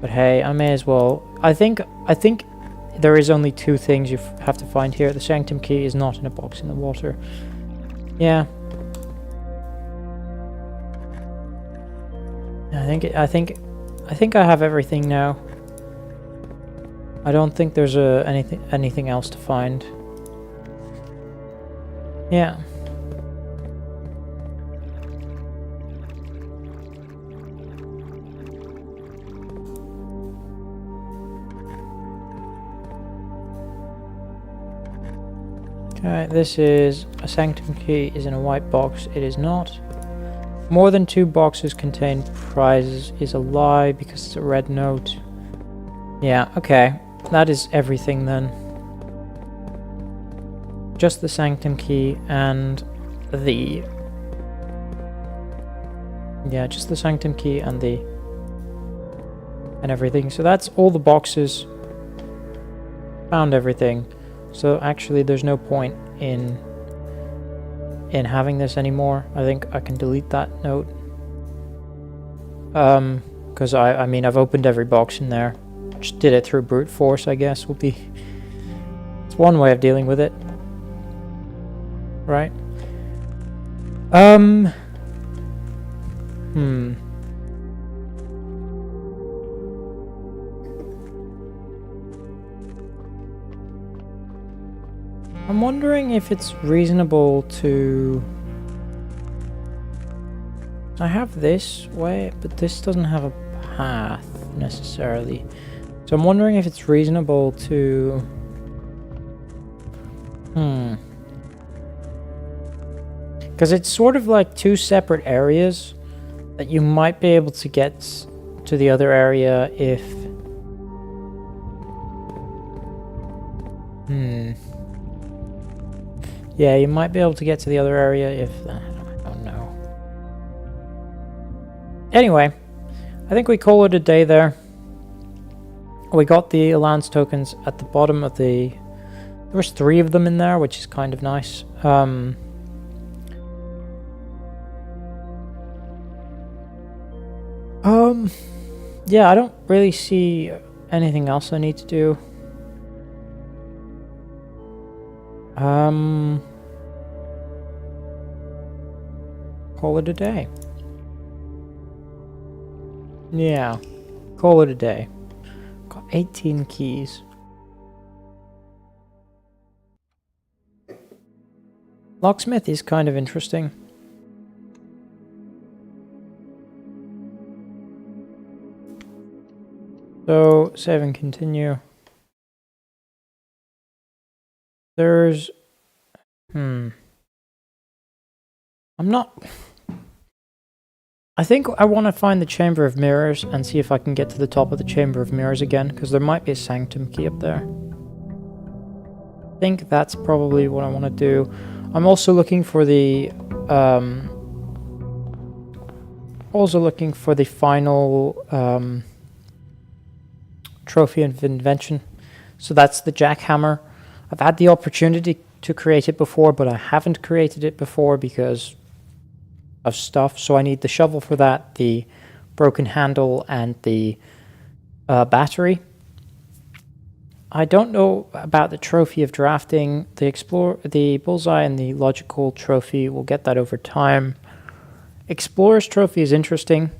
Speaker 1: But hey, I may as well. I think there is only 2 things you have to find here. The Sanctum key is not in a box in the water. Yeah. I think I have everything now. I don't think there's anything else to find. Yeah. Alright, this is a Sanctum key is in a white box. It is not. More than 2 boxes contain prizes is a lie because it's a red note. Yeah, okay. That is everything then. Just the Sanctum key and the... Yeah, just the Sanctum key and the... and everything. So that's all the boxes. Found everything. So actually there's no point in having this anymore. I think I can delete that note. Because I mean I've opened every box in there. Just did it through brute force, I guess, will be... It's one way of dealing with it. Right? I'm wondering if it's reasonable to... I have this way, but this doesn't have a path necessarily. So I'm wondering if it's reasonable to... Because it's sort of like two separate areas that you might be able to get to the other area if... Yeah, you might be able to get to the other area if... I don't know. Anyway, I think we call it a day there. We got the allowance tokens at the bottom of the... There was 3 of them in there, which is kind of nice. Yeah, I don't really see anything else I need to do. Call it a day. Yeah, call it a day. Got 18 keys. Locksmith is kind of interesting. So, save and continue. There's... I'm not... I think I want to find the Chamber of Mirrors and see if I can get to the top of the Chamber of Mirrors again, because there might be a Sanctum key up there. I think that's probably what I want to do. I'm also looking for the... final... Trophy of Invention. So that's the jackhammer. I've had the opportunity to create it before, but I haven't created it before because of stuff. So I need the shovel for that, the broken handle, and the battery. I don't know about the trophy of drafting. The bullseye and the logical trophy, we'll get that over time. Explorer's trophy is interesting.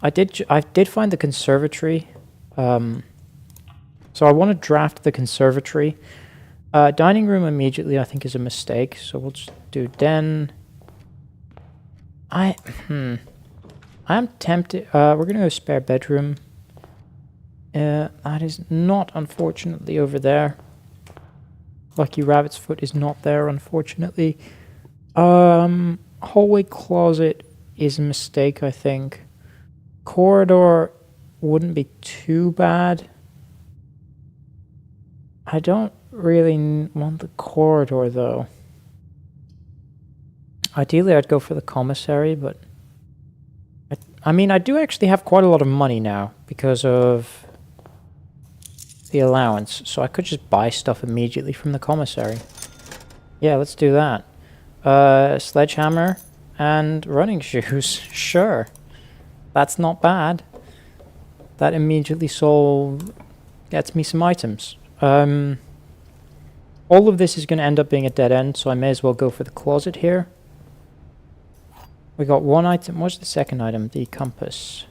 Speaker 1: I did find the conservatory. So I want to draft the conservatory. Dining room immediately I think is a mistake, so we'll just do den. I am tempted. We're going to go spare bedroom. That is not, unfortunately, over there. Lucky Rabbit's Foot is not there, unfortunately. Hallway closet is a mistake, I think. Corridor wouldn't be too bad. I don't really want the corridor, though. Ideally, I'd go for the commissary, but... I mean, I do actually have quite a lot of money now because of the allowance, so I could just buy stuff immediately from the commissary. Yeah, let's do that. Sledgehammer and running shoes. Sure. That's not bad. That immediately gets me some items. All of this is going to end up being a dead end, so I may as well go for the closet here. We got one item. What's the second item? The compass.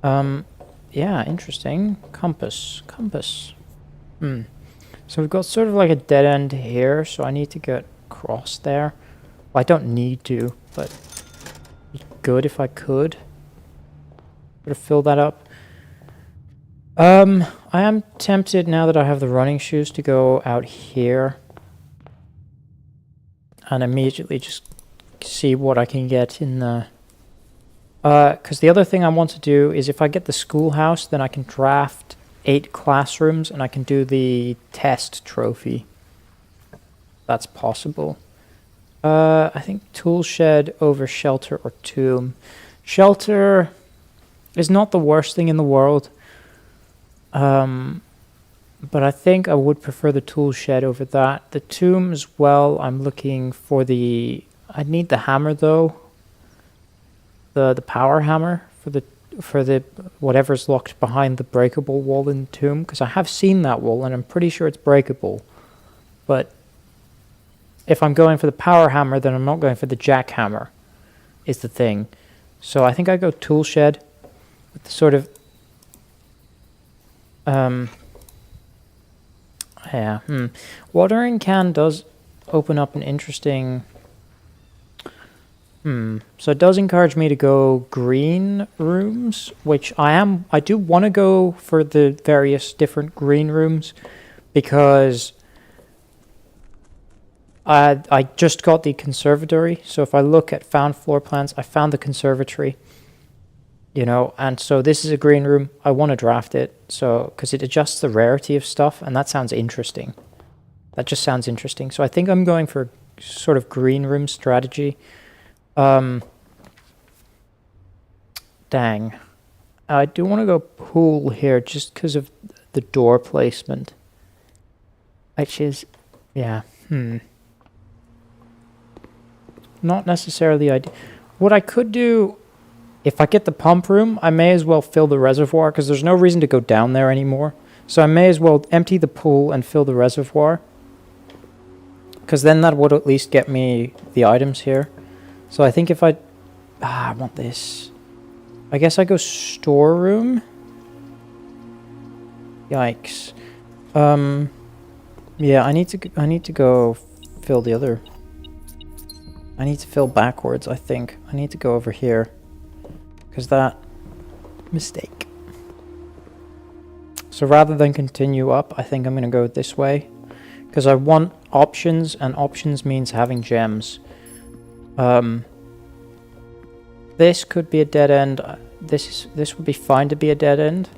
Speaker 1: Yeah, interesting. Compass. So we've got sort of like a dead end here, so I need to get across there. Well, I don't need to, but it'd be good if I could. Sort of fill that up. I am tempted now that I have the running shoes to go out here and immediately just see what I can get in the... Because the other thing I want to do is if I get the schoolhouse, then I can draft 8 classrooms and I can do the test trophy. That's possible. I think tool shed over shelter or tomb. Shelter is not the worst thing in the world. But I think I would prefer the tool shed over that. The tomb as well, I'm looking for the... I need the hammer though. The power hammer for the whatever's locked behind the breakable wall in the tomb, because I have seen that wall and I'm pretty sure it's breakable. But if I'm going for the power hammer, then I'm not going for the jackhammer, is the thing. So I think I go tool shed with the sort of watering can does open up an interesting so it does encourage me to go green rooms, which I do want to go for the various different green rooms, because I just got the conservatory, so if I look at found floor plans, I found the conservatory. You know, and so this is a green room. I want to draft it, so because it adjusts the rarity of stuff, and that sounds interesting. That just sounds interesting. So I think I'm going for sort of green room strategy. Dang. I do want to go pool here just because of the door placement. Which is, yeah, not necessarily ideal. What I could do, if I get the pump room, I may as well fill the reservoir because there's no reason to go down there anymore. So I may as well empty the pool and fill the reservoir. Because then that would at least get me the items here. So I think if I want this. I guess I go storeroom. Yikes. Yeah, I need to go fill the other. I need to fill backwards, I think. I need to go over here. Because that mistake. So rather than continue up, I think I'm going to go this way. Because I want options, and options means having gems. This could be a dead end. This would be fine to be a dead end.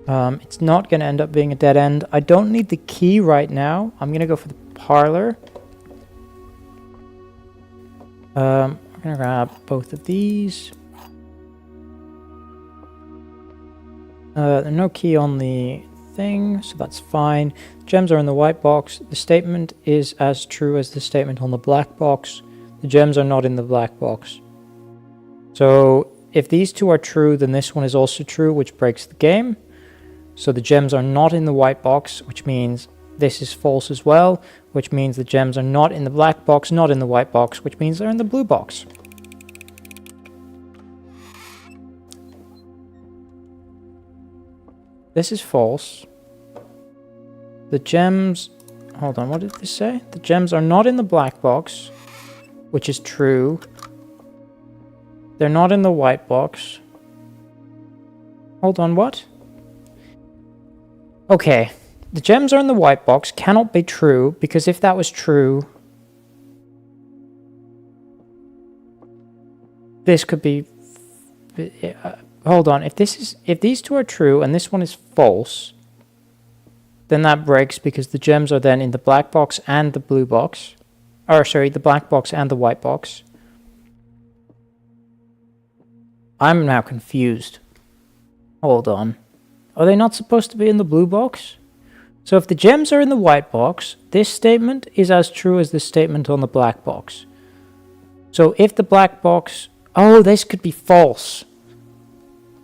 Speaker 1: It's not going to end up being a dead end. I don't need the key right now. I'm going to go for the parlor. I'm going to grab both of these. There's no key on the thing, so that's fine. Gems are in the white box. The statement is as true as the statement on the black box. The gems are not in the black box. So if these two are true, then this one is also true, which breaks the game. So the gems are not in the white box, which means this is false as well, which means the gems are not in the black box, not in the white box, which means they're in the blue box. This is false. The gems... Hold on, what did this say? The gems are not in the black box, which is true. They're not in the white box. Hold on, what? Okay. The gems are in the white box cannot be true, because if that was true... This could be... hold on, if these two are true and this one is false, then that breaks because the gems are then in the black box and the blue box. Or sorry, the black box and the white box. I'm now confused. Hold on. Are they not supposed to be in the blue box? So if the gems are in the white box, this statement is as true as the statement on the black box. So if the black box... Oh, this could be false.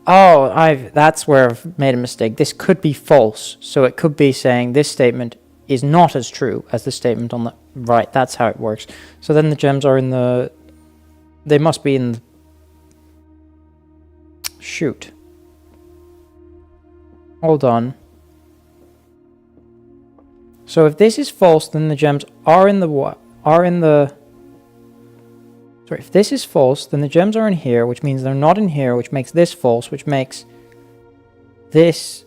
Speaker 1: Oh, that's where I've made a mistake. This could be false. So it could be saying this statement is not as true as the statement on the... Right, that's how it works. So then the gems are in the... They must be in... Shoot. Hold on. So if this is false, then the gems are in the... Sorry, if this is false, then the gems are in here, which means they're not in here, which makes this false, which makes this...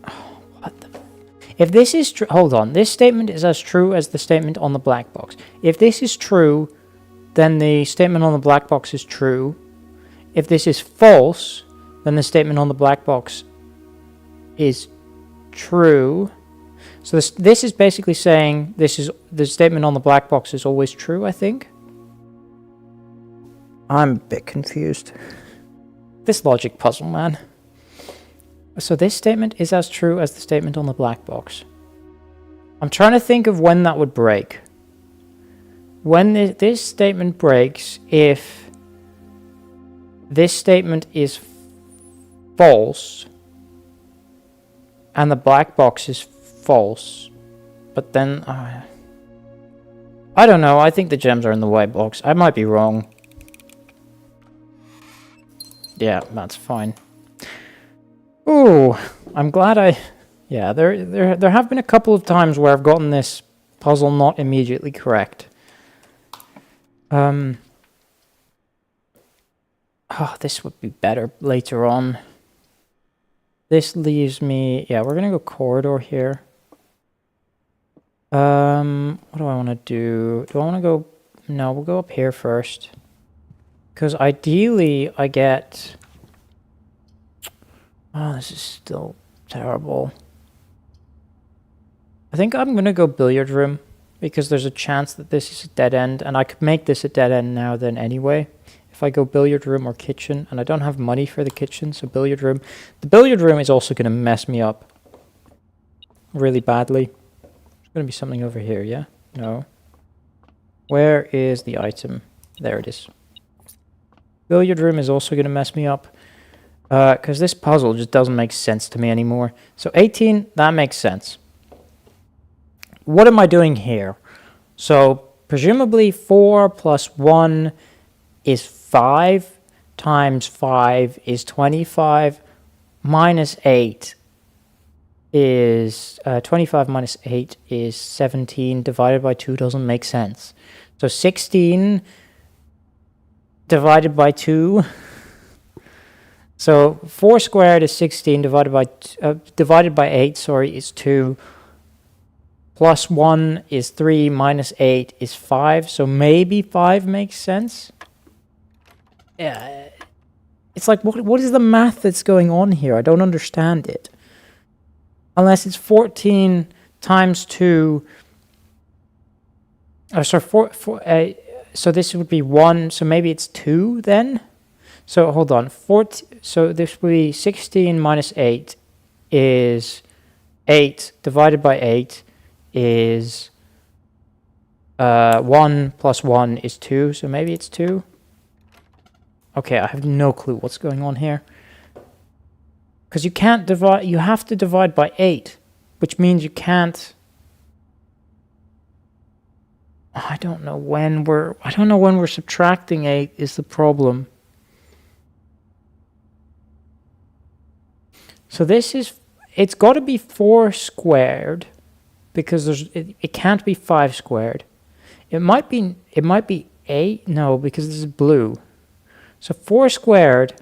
Speaker 1: Oh, what the... If this is true... Hold on. This statement is as true as the statement on the black box. If this is true, then the statement on the black box is true. If this is false, then the statement on the black box is true. So this is basically saying the statement on the black box is always true, I think. I'm a bit confused. This logic puzzle, man. So this statement is as true as the statement on the black box. I'm trying to think of when that would break. When this statement breaks, if this statement is false and the black box is false, but then... I don't know, I think the gems are in the white box. I might be wrong. Yeah, that's fine. Ooh, I'm glad I... Yeah, there have been a couple of times where I've gotten this puzzle not immediately correct. Oh, this would be better later on. This leaves me... Yeah, we're going to go corridor here. What do I want to do? Do I want to go... No, we'll go up here first. Because ideally, I get... Oh, this is still terrible. I think I'm going to go billiard room, because there's a chance that this is a dead end, and I could make this a dead end now then anyway. If I go billiard room or kitchen, and I don't have money for the kitchen, so billiard room. The billiard room is also going to mess me up really badly. There's going to be something over here, yeah? No. Where is the item? There it is. Billiard room is also going to mess me up, because this puzzle just doesn't make sense to me anymore. So 18, that makes sense. What am I doing here? So presumably 4 plus 1 is 5 times 5 is 25 minus 8 is 25 minus 8 is 17 divided by 2 doesn't make sense. So 16 divided by 2. So 4 squared is 16 divided by 8, sorry, is 2. Plus 1 is 3 minus 8 is 5. So maybe 5 makes sense. Yeah. It's like, what is the math that's going on here? I don't understand it. Unless it's 14 times 2. Oh, sorry, so this would be 1. So maybe it's 2 then? So hold on. So this would be 16 minus 8 is 8 divided by 8 is 1 plus 1 is 2. So maybe it's 2. Okay, I have no clue what's going on here. Because you can't divide, you have to divide by 8, which means you can't. I don't know when we're subtracting 8 is the problem. So this is, it's got to be 4 squared, because it can't be 5 squared. It might be 8, no, because this is blue. So 4 squared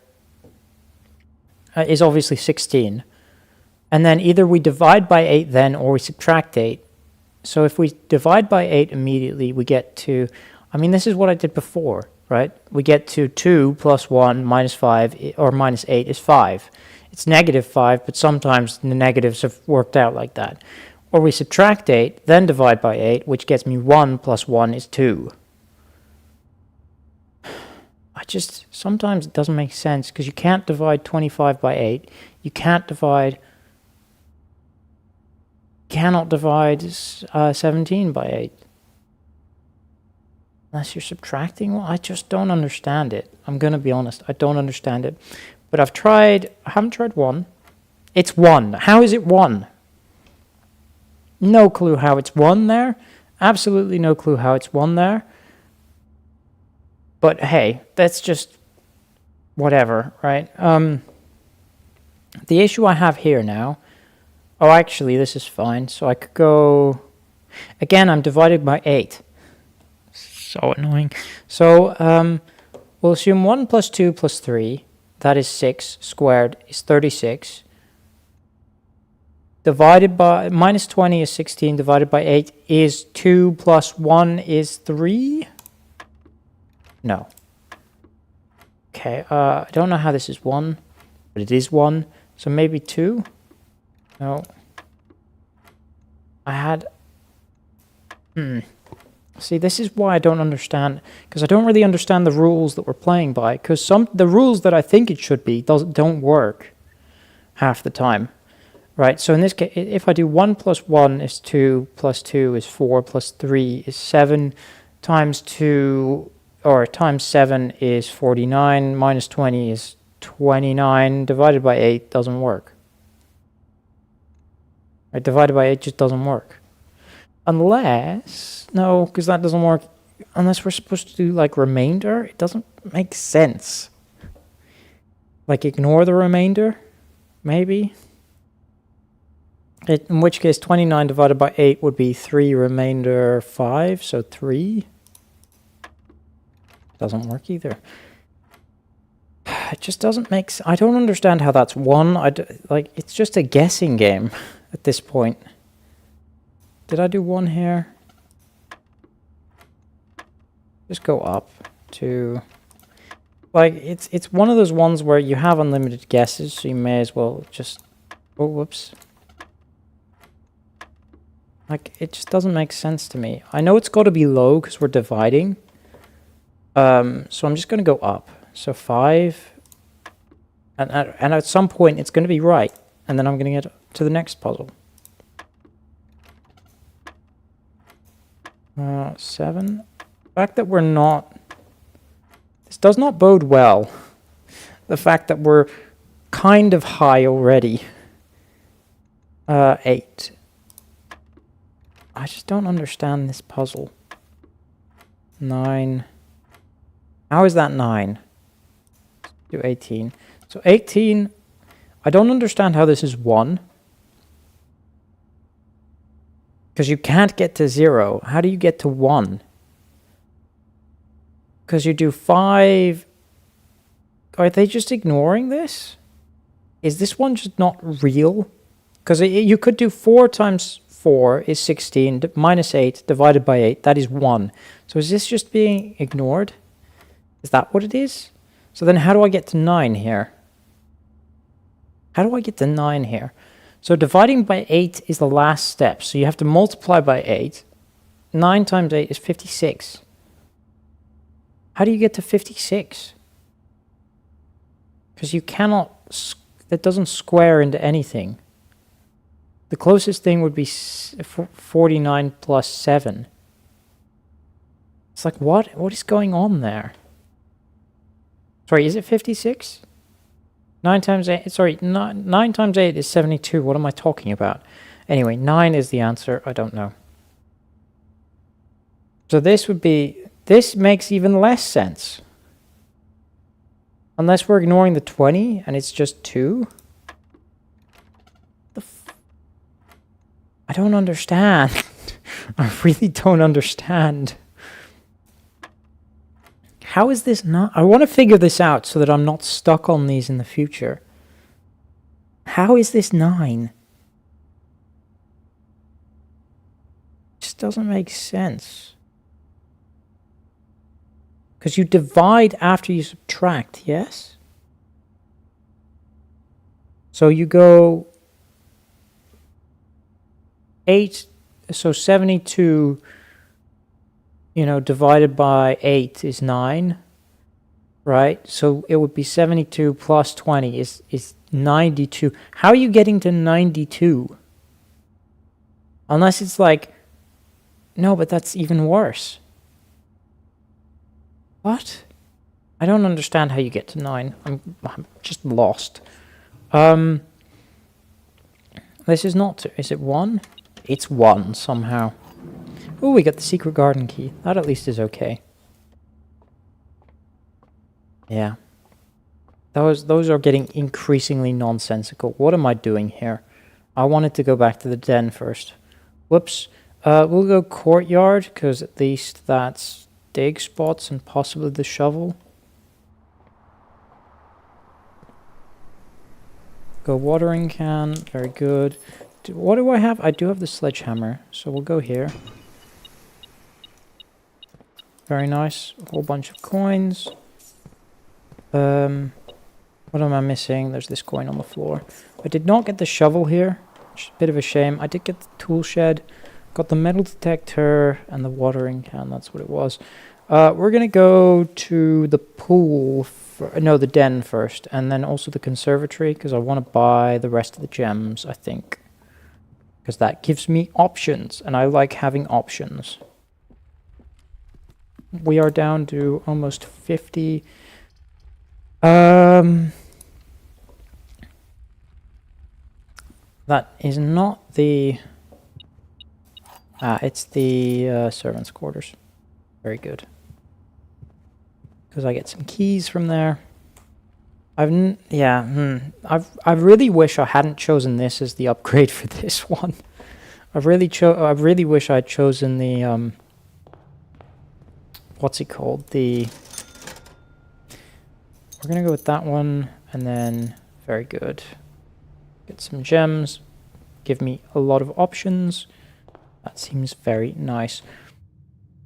Speaker 1: is obviously 16. And then either we divide by 8 then, or we subtract 8. So if we divide by 8 immediately, we get to, I mean, this is what I did before, right? We get to 2 plus 1 minus 5, or minus 8 is 5. It's negative 5, but sometimes the negatives have worked out like that. Or we subtract 8, then divide by 8, which gets me 1 plus 1 is 2. Sometimes it doesn't make sense, because you can't divide 25 by 8. You cannot divide 17 by 8. Unless you're subtracting. Well, I just don't understand it. I'm going to be honest. I don't understand it. But I haven't tried 1. It's 1. How is it 1? No clue how it's 1 there. Absolutely no clue how it's 1 there. But hey, that's just whatever, right? The issue I have here now... Oh, actually, this is fine. So I could go... Again, I'm divided by 8. So annoying. So we'll assume 1 plus 2 plus 3. That is 6 squared is 36. Divided by... Minus 20 is 16. Divided by 8 is 2 plus 1 is 3. No. Okay, I don't know how this is 1, but it is 1. So maybe 2? No. I had... See, this is why I don't understand, because I don't really understand the rules that we're playing by, because the rules that I think it should be don't work half the time. Right, so in this case, if I do 1 plus 1 is 2, plus 2 is 4, plus 3 is 7, times 2... or times 7 is 49, minus 20 is 29, divided by 8 doesn't work. Right, divided by 8 just doesn't work. Unless, no, because that doesn't work. Unless we're supposed to do like remainder, it doesn't make sense. Like ignore the remainder, maybe. In which case 29 divided by 8 would be 3 remainder 5, so 3. Doesn't work either. It just doesn't make sense. I don't understand how that's 1. Like, it's just a guessing game at this point. Did I do one here? Just go up to... Like, it's one of those ones where you have unlimited guesses, so you may as well just... Oh, whoops. Like, it just doesn't make sense to me. I know it's got to be low because we're dividing. So I'm just going to go up. So 5. And at some point, it's going to be right. And then I'm going to get to the next puzzle. 7. The fact that we're not... This does not bode well. The fact that we're kind of high already. 8. I just don't understand this puzzle. 9. How is that 9? Do 18. So 18, I don't understand how this is 1. Because you can't get to 0. How do you get to 1? Because you do 5... Are they just ignoring this? Is this one just not real? Because you could do 4 times 4 is 16, minus 8 divided by 8, that is 1. So is this just being ignored? Is that what it is? So then how do I get to 9 here? How do I get to 9 here? So dividing by 8 is the last step. So you have to multiply by 8. 9 times 8 is 56. How do you get to 56? Because you cannot... That doesn't square into anything. The closest thing would be 49 plus 7. It's like, what? What is going on there? Sorry, is it 56? 9 times 8, sorry, 9 times 8 is 72. What am I talking about? Anyway, 9 is the answer. I don't know. So this would be, this makes even less sense. Unless we're ignoring the 20 and it's just 2. I don't understand. I really don't understand. How is this not... I want to figure this out so that I'm not stuck on these in the future. How is this 9? It just doesn't make sense. Because you divide after you subtract, yes? So you go... 8, so 72... You know, divided by 8 is 9, right? So it would be 72 plus 20 is 92. How are you getting to 92? Unless it's like, no, but that's even worse. What? I don't understand how you get to 9. I'm just lost. This is not, is it 1? It's 1 somehow. Oh, we got the secret garden key. That at least is okay. Yeah. Those are getting increasingly nonsensical. What am I doing here? I wanted to go back to the den first. Whoops. We'll go courtyard, because at least that's dig spots and possibly the shovel. Go watering can. Very good. What do I have? I do have the sledgehammer, so we'll go here. Very nice. A whole bunch of coins. What am I missing? There's this coin on the floor. I did not get the shovel here, which is a bit of a shame. I did get the tool shed. Got the metal detector and the watering can. That's what it was. We're going to go to the pool. No, the den first. And then also the conservatory, because I want to buy the rest of the gems, I think. Because that gives me options, and I like having options. We are down to almost 50. That is not the... it's the servants' quarters. Very good. Because I get some keys from there. I really wish I hadn't chosen this as the upgrade for this one. I really wish I'd chosen the what's it called? We're gonna go with that one, and then very good. Get some gems. Give me a lot of options. That seems very nice.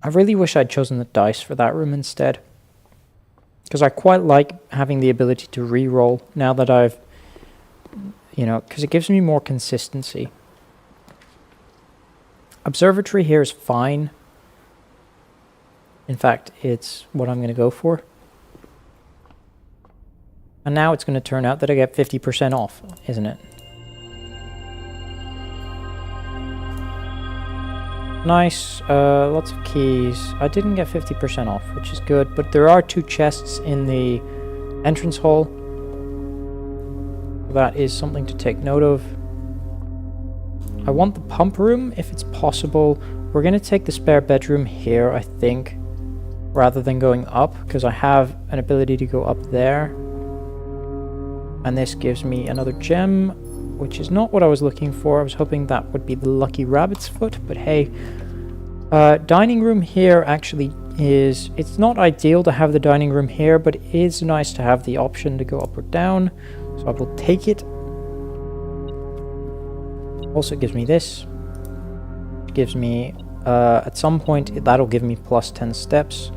Speaker 1: I really wish I'd chosen the dice for that room instead, because I quite like having the ability to re-roll now that I've, you know, because it gives me more consistency. Observatory here is fine. In fact, it's what I'm going to go for. And now it's going to turn out that I get 50% off, isn't it? Nice, lots of keys. I didn't get 50% off, which is good, but there are 2 chests in the entrance hall. That is something to take note of. I want the pump room, if it's possible. We're going to take the spare bedroom here, I think, rather than going up, because I have an ability to go up there. And this gives me another gem, which is not what I was looking for. I was hoping that would be the lucky rabbit's foot, but hey. Dining room here actually is... It's not ideal to have the dining room here, but it is nice to have the option to go up or down. So I will take it. Also it gives me this. It gives me... at some point, that'll give me plus 10 steps.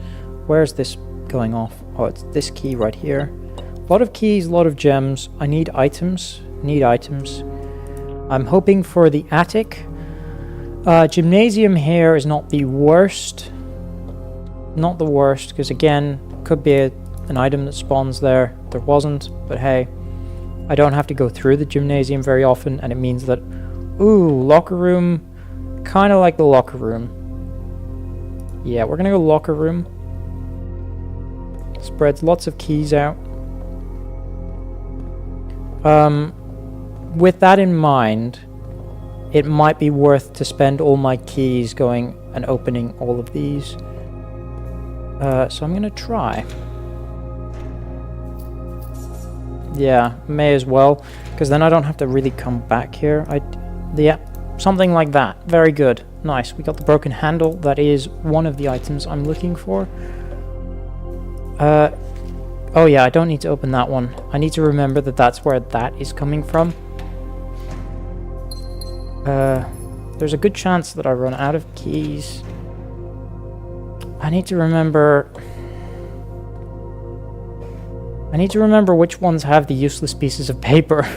Speaker 1: Where's this going off? Oh, it's this key right here. A lot of keys, a lot of gems. I need items. Need items. I'm hoping for the attic. Gymnasium here is not the worst. Not the worst, because again, could be an item that spawns there. There wasn't, but hey, I don't have to go through the gymnasium very often, and it means that, ooh, locker room, kind of like the locker room. Yeah, we're gonna go locker room. Spreads lots of keys out. With that in mind, it might be worth to spend all my keys going and opening all of these. So I'm going to try. Yeah, may as well, because then I don't have to really come back here. Yeah, something like that. Very good. Nice. We got the broken handle. That is one of the items I'm looking for. Oh yeah, I don't need to open that one. I need to remember that that's where that is coming from. There's a good chance that I run out of keys. I need to remember which ones have the useless pieces of paper.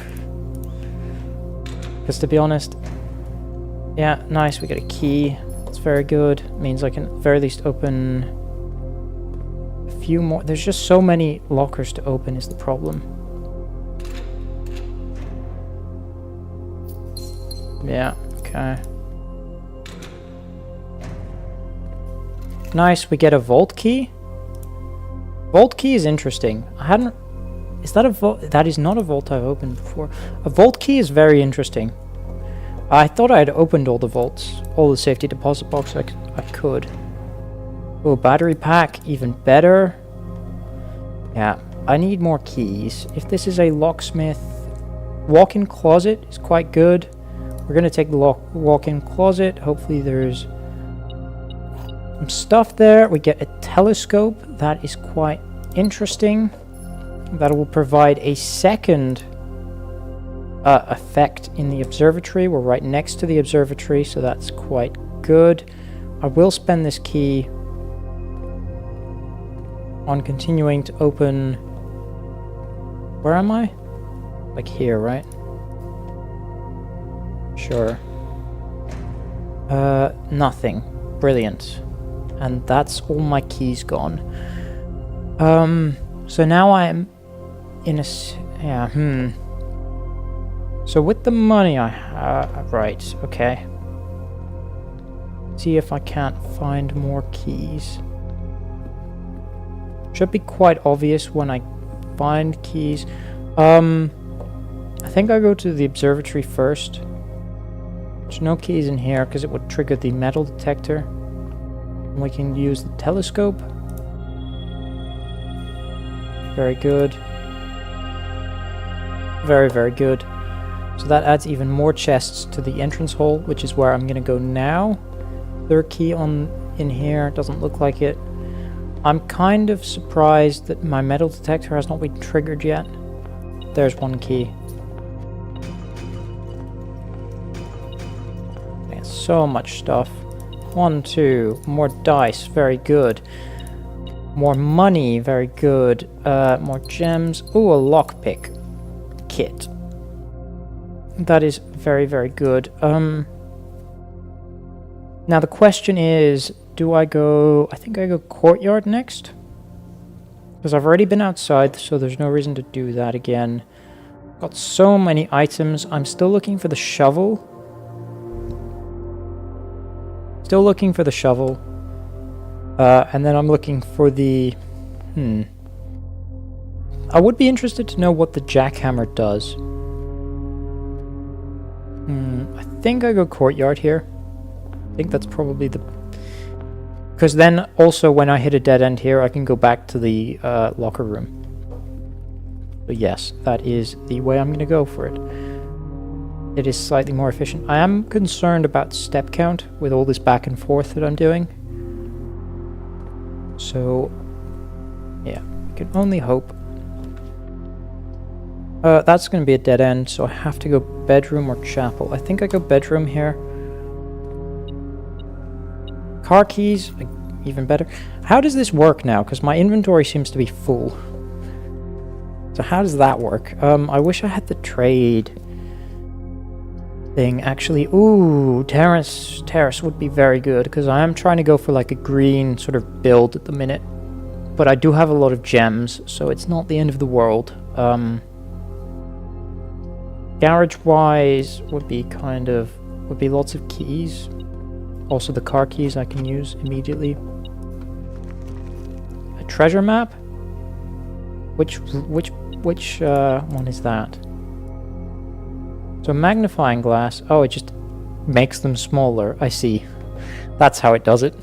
Speaker 1: Because to be honest... Yeah, nice, we got a key. That's very good. It means I can at the very least open a few more. There's just so many lockers to open is the problem. Yeah, okay. Nice, we get a vault key. Vault key is interesting. I hadn't... Is that a vault? That is not a vault I've opened before. A vault key is very interesting. I thought I had opened all the vaults. All the safety deposit boxes I could. Oh, battery pack, even better. Yeah, I need more keys. If this is a locksmith... Walk-in closet is quite good. We're going to take the walk-in closet. Hopefully there's some stuff there. We get a telescope. That is quite interesting. That will provide a second effect in the observatory. We're right next to the observatory, so that's quite good. I will spend this key on continuing to open... Where am I? Like here, right? Sure. Nothing. Brilliant. And that's all my keys gone. So now I am in a... Yeah, So with the money I have... Right, okay. See if I can't find more keys. Should be quite obvious when I find keys. I think I go to the observatory first. There's no keys in here because it would trigger the metal detector. And we can use the telescope. Very good. Very, very good. So that adds even more chests to the entrance hall, which is where I'm going to go now. Third key in here. Doesn't look like it. I'm kind of surprised that my metal detector has not been triggered yet. There's one key. so much stuff. 1, 2, more dice, very good. More money, very good. More gems. Ooh, a lockpick kit. That is very, very good. Now the question is, do I go... I think I go courtyard next. Because I've already been outside, so there's no reason to do that again. Got so many items. I'm still looking for the shovel. Still looking for the shovel. And then I'm looking for the... I would be interested to know what the jackhammer does. I think I go courtyard here. I think that's probably the... Because then also when I hit a dead end here, I can go back to the locker room. So yes, that is the way I'm going to go for it. It is slightly more efficient. I am concerned about step count with all this back and forth that I'm doing. So, yeah, I can only hope. That's going to be a dead end, so I have to go bedroom or chapel. I think I go bedroom here. Car keys, even better. How does this work now? Because my inventory seems to be full. So how does that work? I wish I had the trade thing. Actually, ooh, terrace would be very good, because I am trying to go for like a green sort of build at the minute. But I do have a lot of gems, so it's not the end of the world. Garage-wise would be lots of keys. Also the car keys I can use immediately. A treasure map? Which one is that? So magnifying glass. Oh, it just makes them smaller. I see. That's how it does it.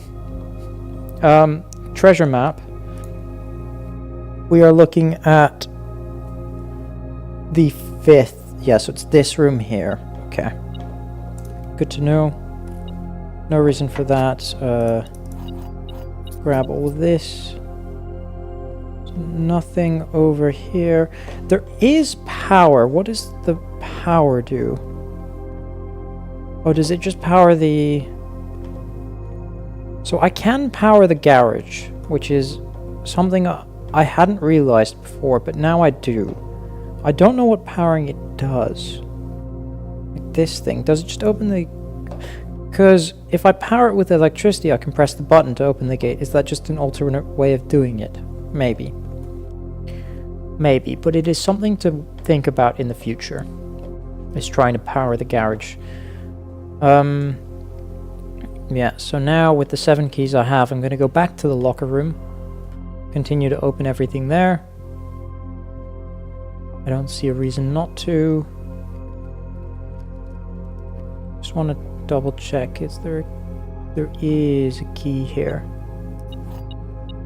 Speaker 1: Treasure map. We are looking at the 5th. Yeah, so it's this room here. Okay. Good to know. No reason for that. Grab all of this. Nothing over here. There is power. What does the power do? Oh, does it just power the... So I can power the garage, which is something I hadn't realized before, but now I do. I don't know what powering it does. Like this thing. Does it just open the... Because if I power it with electricity, I can press the button to open the gate. Is that just an alternate way of doing it? Maybe. Maybe, but it is something to think about in the future. Is trying to power the garage. Yeah, so now with the 7 keys I have, I'm going to go back to the locker room. Continue to open everything there. I don't see a reason not to. Just want to double check. Is there is a key here.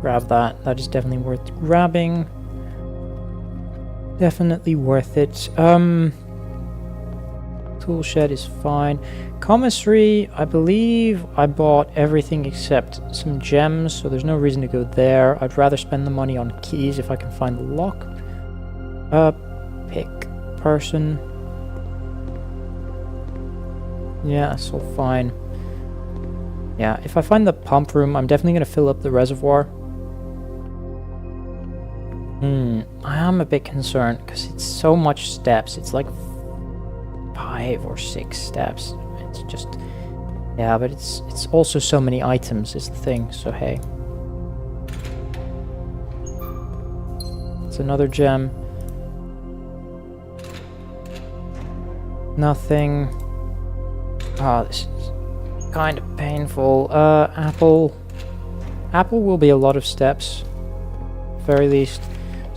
Speaker 1: Grab that. That is definitely worth grabbing. Definitely worth it. Tool shed is fine. Commissary, I believe I bought everything except some gems, so there's no reason to go there. I'd rather spend the money on keys if I can find the lock. Pick person. Yeah, that's all fine. Yeah, if I find the pump room, I'm definitely going to fill up the reservoir. I am a bit concerned because it's so much steps. It's like 5 or 6 steps. It's just... Yeah, but it's also so many items is the thing, so hey. It's another gem. Nothing. Oh, this is kind of painful. Apple. Apple will be a lot of steps. Very least.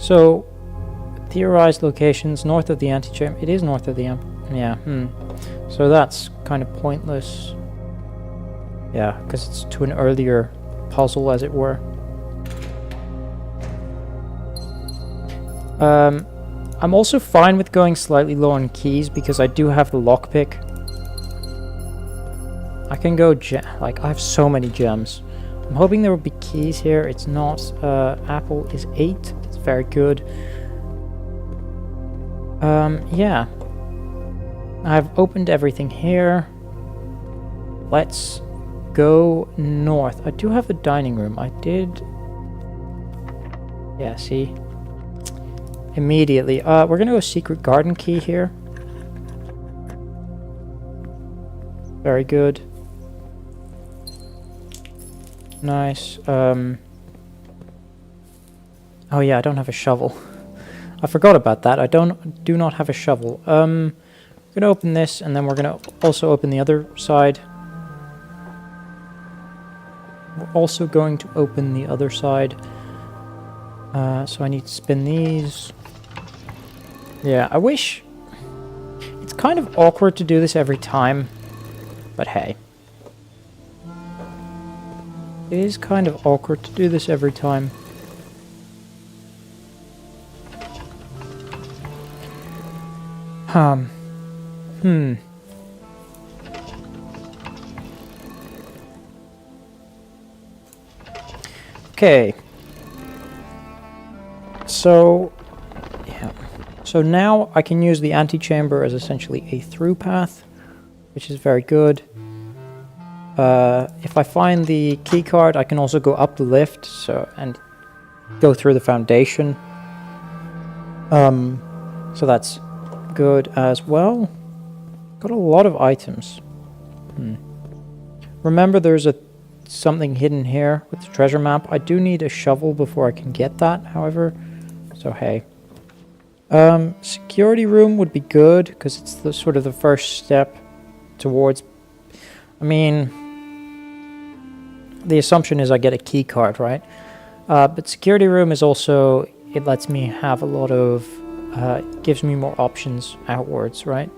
Speaker 1: So, theorized locations north of the antechamber. It is north of the yeah, So that's kind of pointless. Yeah, because it's to an earlier puzzle, as it were. I'm also fine with going slightly low on keys because I do have the lockpick. I can go like, I have so many gems. I'm hoping there will be keys here. It's not. Apple is 8. That's very good. Yeah. I've opened everything here. Let's go north. I do have a dining room. I did... Yeah, see? Immediately. We're going to go secret garden key here. Very good. Nice. Oh yeah, I don't have a shovel. I forgot about that. I do not have a shovel. We're gonna open this, and then we're gonna also open the other side. We're also going to open the other side. So I need to spin these. Yeah, I wish... It's kind of awkward to do this every time, but hey. It is kind of awkward to do this every time. Okay. So, yeah. So now I can use the antechamber as essentially a through path, which is very good. If I find the key card, I can also go up the lift, and go through the foundation. So that's good as well. Got a lot of items. Remember, there's something hidden here with the treasure map. I do need a shovel before I can get that, however. So hey. Security room would be good, because it's the sort of the first step towards... I mean... The assumption is I get a key card, right? But security room is also... It lets me have a lot of... gives me more options outwards, right?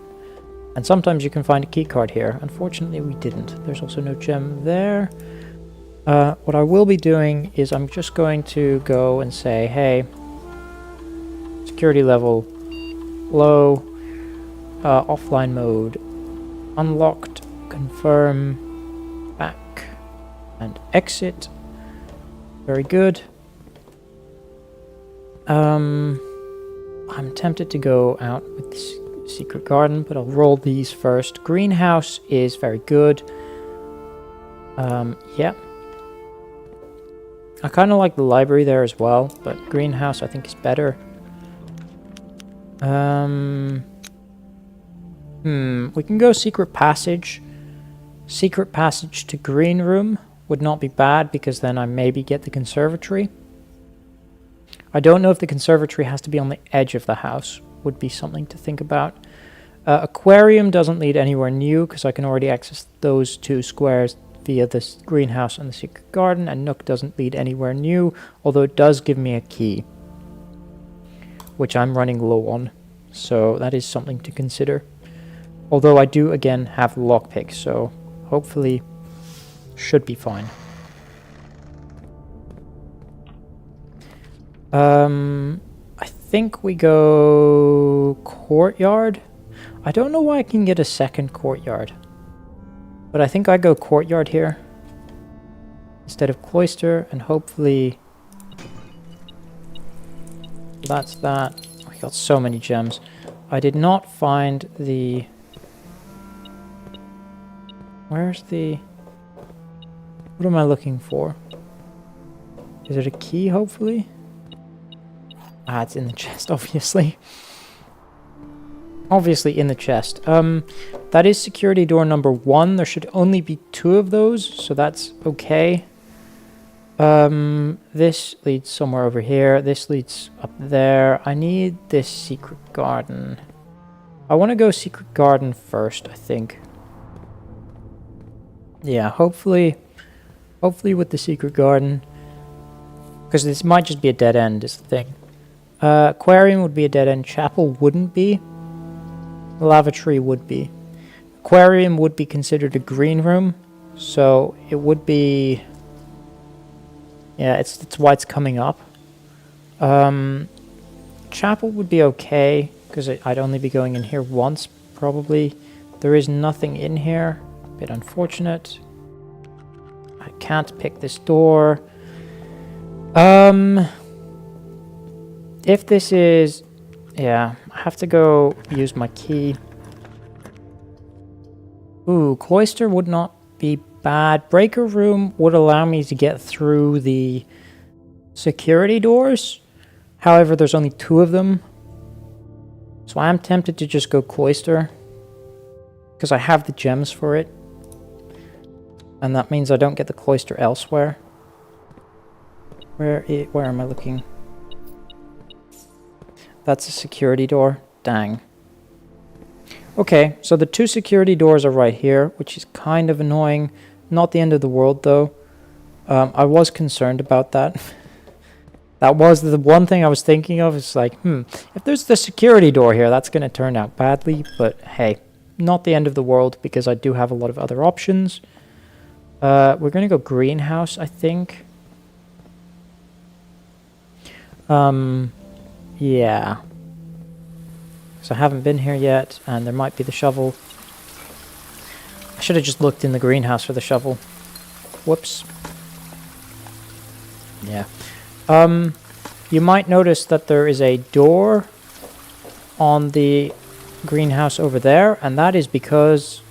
Speaker 1: And sometimes you can find a key card here. Unfortunately, we didn't. There's also no gem there. What I will be doing is I'm just going to go and say, hey, security level low, offline mode unlocked, confirm, back, and exit. Very good. I'm tempted to go out with this secret garden, but I'll roll these first. Greenhouse is very good. Yeah. I kind of like the library there as well, but greenhouse I think is better. We can go secret passage. Secret passage to green room would not be bad, because then I maybe get the conservatory. I don't know if the conservatory has to be on the edge of the house. Would be something to think about. Aquarium doesn't lead anywhere new, because I can already access those two squares via this greenhouse and the secret garden, and Nook doesn't lead anywhere new, although it does give me a key, which I'm running low on, so that is something to consider. Although I do again have lockpick, so hopefully should be fine. I think we go courtyard. I don't know why I can get a second courtyard, but I think I go courtyard here instead of cloister, and hopefully that's that. We got so many gems. I did not find the... Where's the... What am I looking for? Is it a key, hopefully? Ah, it's in the chest, obviously. Obviously in the chest. That is security door number 1. There should only be 2 of those, so that's okay. This leads somewhere over here. This leads up there. I need this secret garden. I want to go secret garden first, I think. Yeah, hopefully with the secret garden. Because this might just be a dead end, is the thing. Aquarium would be a dead end. Chapel wouldn't be. Lavatory would be. Aquarium would be considered a green room, so it would be... Yeah, it's why it's coming up. Chapel would be okay, because I'd only be going in here once, probably. There is nothing in here. A bit unfortunate. I can't pick this door. If this is... Yeah, I have to go use my key. Ooh, cloister would not be bad. Breaker room would allow me to get through the security doors. However, there's only 2 of them. So I am tempted to just go cloister. Because I have the gems for it. And that means I don't get the cloister elsewhere. Where am I looking? That's a security door. Dang. Okay, so the 2 security doors are right here, which is kind of annoying. Not the end of the world, though. I was concerned about that. That was the one thing I was thinking of. It's like, if there's the security door here, that's going to turn out badly. But hey, not the end of the world, because I do have a lot of other options. We're going to go greenhouse, I think. Yeah. So I haven't been here yet, and there might be the shovel. I should have just looked in the greenhouse for the shovel. Whoops. Yeah. You might notice that there is a door on the greenhouse over there, and that is because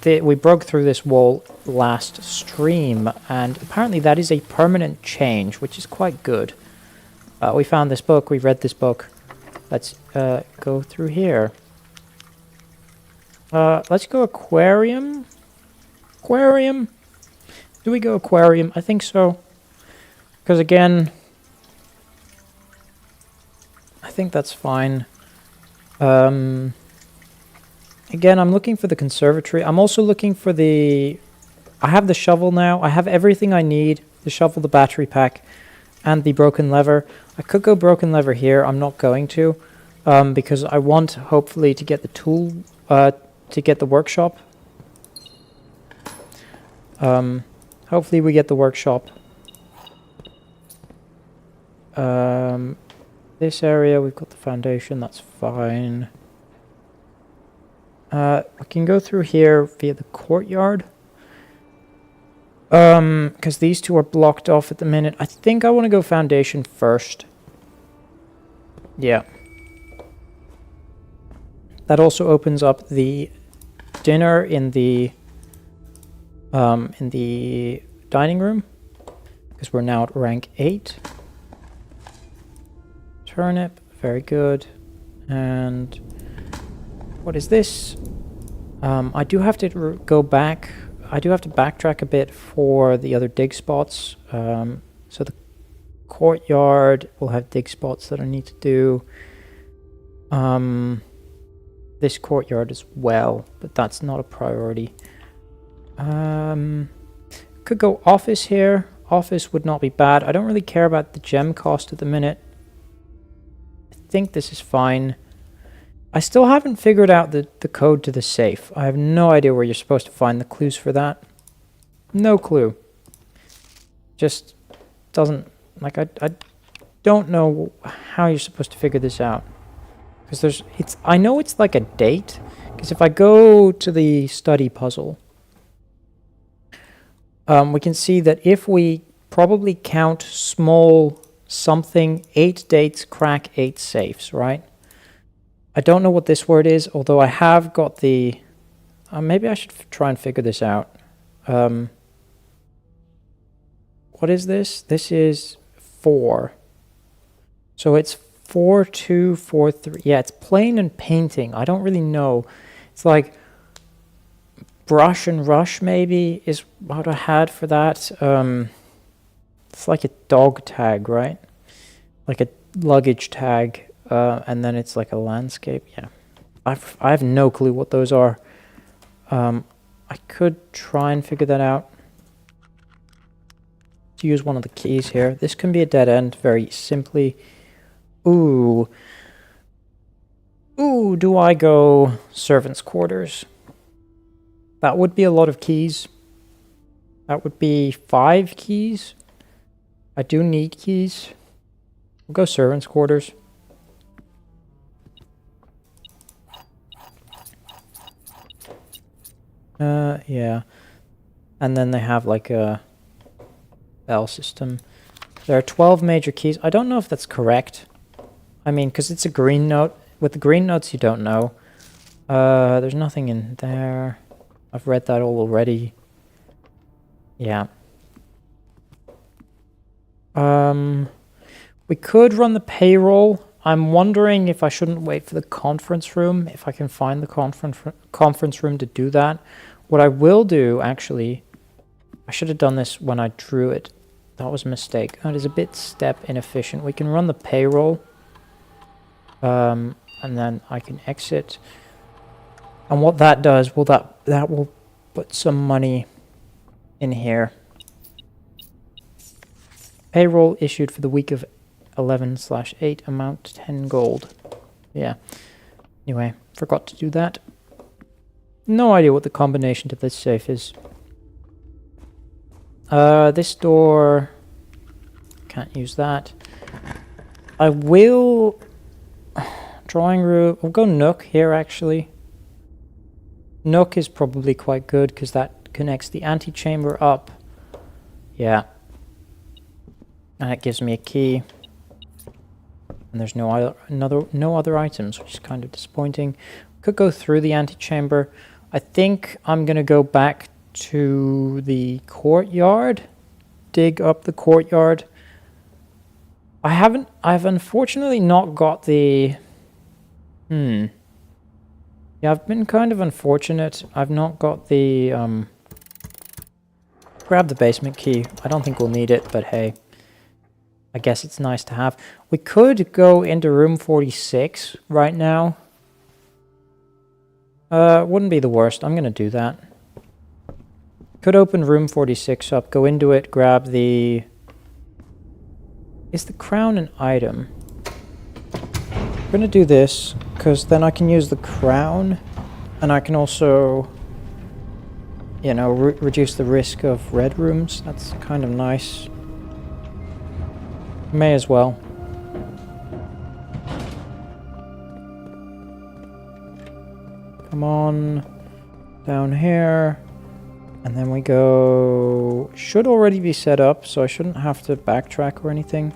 Speaker 1: we broke through this wall last stream, and apparently that is a permanent change, which is quite good. We found this book, we read this book. Let's go through here. Let's go aquarium. Aquarium? Do we go aquarium? I think so. Because again, I think that's fine. Again, I'm looking for the conservatory. I'm also looking for the... I have the shovel now. I have everything I need. The shovel, the battery pack, and the broken lever. I could go broken lever here. I'm not going to. Because I want, hopefully, to get the tool... to get the workshop. Hopefully we get the workshop. This area, we've got the foundation. That's fine. We can go through here via the courtyard. Because these 2 are blocked off at the minute. I think I want to go foundation first. Yeah. That also opens up the dinner in the dining room. Because we're now at rank 8. Turnip, very good. And what is this? I do have to go back. I do have to backtrack a bit for the other dig spots. So the courtyard will have dig spots that I need to do. This courtyard as well, but that's not a priority. Could go office here. Office would not be bad. I don't really care about the gem cost at the minute. I think this is fine. I still haven't figured out the code to the safe. I have no idea where you're supposed to find the clues for that. No clue. Just doesn't... Like, I don't know how you're supposed to figure this out. Because there's... I know it's like a date. Because if I go to the study puzzle... we can see that if we probably count small something, 8 dates crack 8 safes, right? I don't know what this word is, although I have got the... maybe I should try and figure this out. What is this? This is 4. So it's 4, 2, 4, 3. Yeah, it's plain and painting. I don't really know. It's like... brush and rush, maybe, is what I had for that. It's like a dog tag, right? Like a luggage tag. And then it's like a landscape. Yeah, I have no clue what those are. I could try and figure that out. To use one of the keys here. This can be a dead end very simply. Ooh. Ooh, do I go servants' quarters? That would be a lot of keys. That would be 5 keys. I do need keys. We'll go servants' quarters. Yeah. And then they have like a bell system. There are 12 major keys. I don't know if that's correct. I mean, because it's a green note. With the green notes, you don't know. There's nothing in there. I've read that all already. Yeah. We could run the payroll. I'm wondering if I shouldn't wait for the conference room, if I can find the conference room to do that. What I will do, actually, I should have done this when I drew it. That was a mistake. That is a bit step inefficient. We can run the payroll, and then I can exit. And what that does, well, that will put some money in here. Payroll issued for the week of 11/8, amount 10 gold. Yeah. Anyway, forgot to do that. No idea what the combination to this safe is. This door... Can't use that. I will... Drawing room... We'll go Nook here, actually. Nook is probably quite good, because that connects the antechamber up. Yeah. And it gives me a key. And there's no other items, which is kind of disappointing. Could go through the antechamber. I think I'm going to go back to the courtyard. Dig up the courtyard. I've unfortunately not got the... Yeah, I've been kind of unfortunate. I've not got the... Grab the basement key. I don't think we'll need it, but hey. I guess it's nice to have. We could go into room 46 right now. Wouldn't be the worst. I'm going to do that. Could open room 46 up, go into it, grab the... Is the crown an item? I'm going to do this, because then I can use the crown, and I can also, you know, reduce the risk of red rooms. That's kind of nice. May as well. Come on. Down here. And then we go... Should already be set up, so I shouldn't have to backtrack or anything.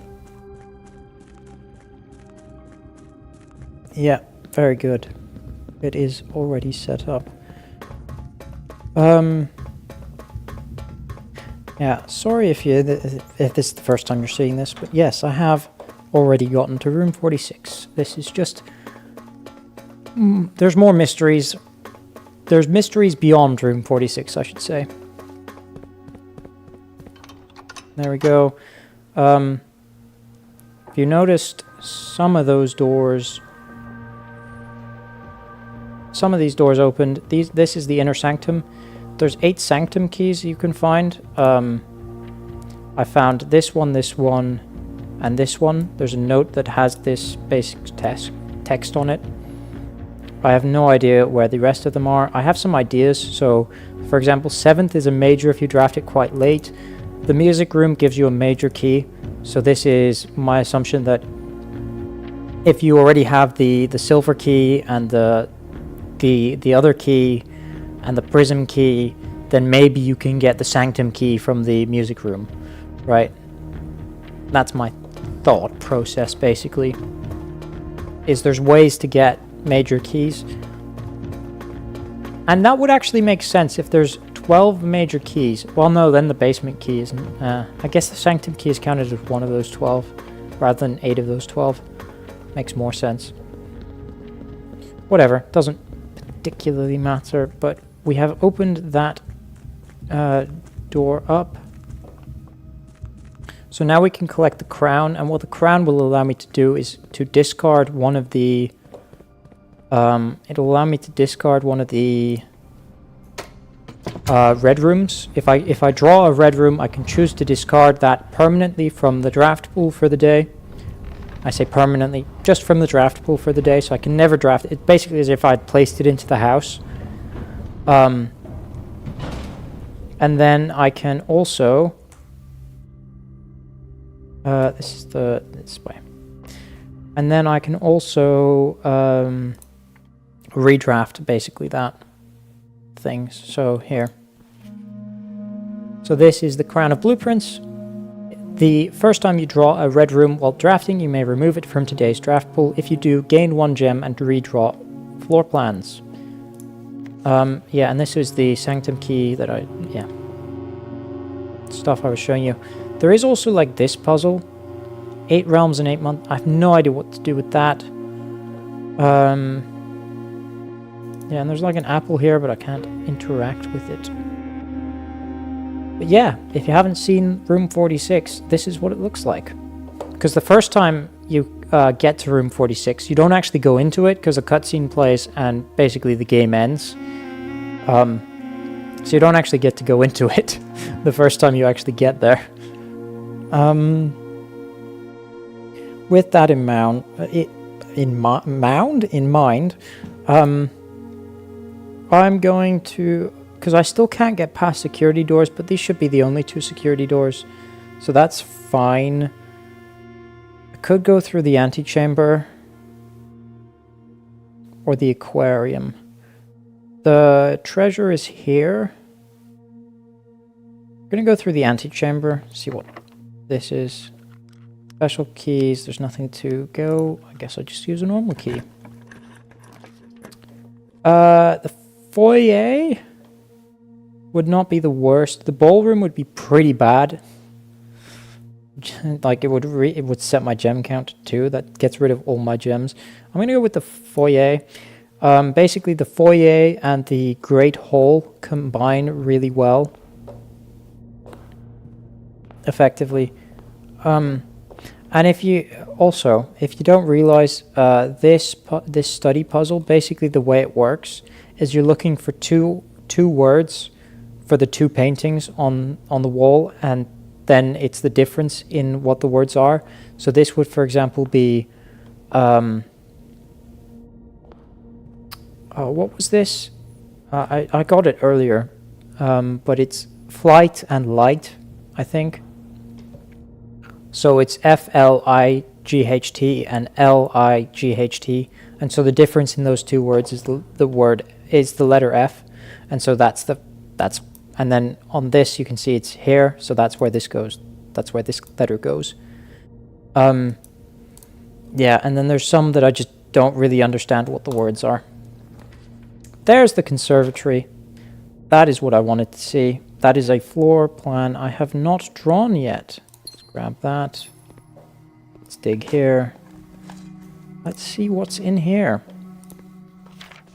Speaker 1: Yeah, very good. It is already set up. Yeah, sorry if this is the first time you're seeing this, but yes, I have already gotten to room 46. This is just... there's more mysteries. There's mysteries beyond room 46, I should say. There we go. If you noticed, some of those doors... Some of these doors opened. This is the inner sanctum. There's 8 sanctum keys you can find. I found this one, and this one. There's a note that has this basic text on it. I have no idea where the rest of them are. I have some ideas. So, for example, 7th is a major if you draft it quite late. The music room gives you a major key. So this is my assumption that if you already have the silver key and the other key and the prism key, then maybe you can get the sanctum key from the music room, right? That's my thought process, basically. Is there's ways to get major keys. And that would actually make sense if there's 12 major keys. Well, no, then the basement key isn't. I guess the sanctum key is counted as one of those 12, rather than 8 of those 12. Makes more sense. Whatever, doesn't particularly matter, but we have opened that door up. So now we can collect the crown, and what the crown will allow me to do is to discard one of the... it'll allow me to discard one of the red rooms. If I draw a red room, I can choose to discard that permanently from the draft pool for the day. I say permanently, just from the draft pool for the day, so I can never draft it. It's basically as if I'd placed it into the house. And then I can also... this way. And then I can also redraft basically that things. So here. So this is the Crown of Blueprints. The first time you draw a red room while drafting, you may remove it from today's draft pool. If you do, gain 1 gem and redraw floor plans. Yeah, and this is the Sanctum key that stuff I was showing you. There is also like this puzzle, 8 realms in 8 months. I have no idea what to do with that. Yeah, and there's like an apple here, but I can't interact with it. But yeah, if you haven't seen room 46, this is what it looks like. Because the first time you get to room 46, you don't actually go into it because a cutscene plays and basically the game ends. So you don't actually get to go into it the first time you actually get there. With that in mind, I'm going to, because I still can't get past security doors, but these should be the only 2 security doors, so that's fine. I could go through the antechamber or the aquarium. The treasure is here. I'm gonna go through the antechamber, see what this is. Special keys, there's nothing to go. I guess I'll just use a normal key. The foyer would not be the worst. The ballroom would be pretty bad. Like it would set my gem count to 2. That gets rid of all my gems. I'm gonna go with the foyer. Basically the foyer and the great hall combine really well. Effectively. And if you don't realize this study puzzle, basically the way it works is you're looking for two words for the 2 paintings on the wall, and then it's the difference in what the words are. So this would, for example, be what was this? I got it earlier, but it's flight and light, I think. So it's F-L-I-G-H-T and L-I-G-H-T, and so the difference in those 2 words is the letter F, and so that's and then on this you can see it's here, so that's where this goes. That's where this letter goes. Yeah, and then there's some that I just don't really understand what the words are. There's the conservatory. That is what I wanted to see. That is a floor plan I have not drawn yet. Let's grab that. Let's dig here. Let's see what's in here.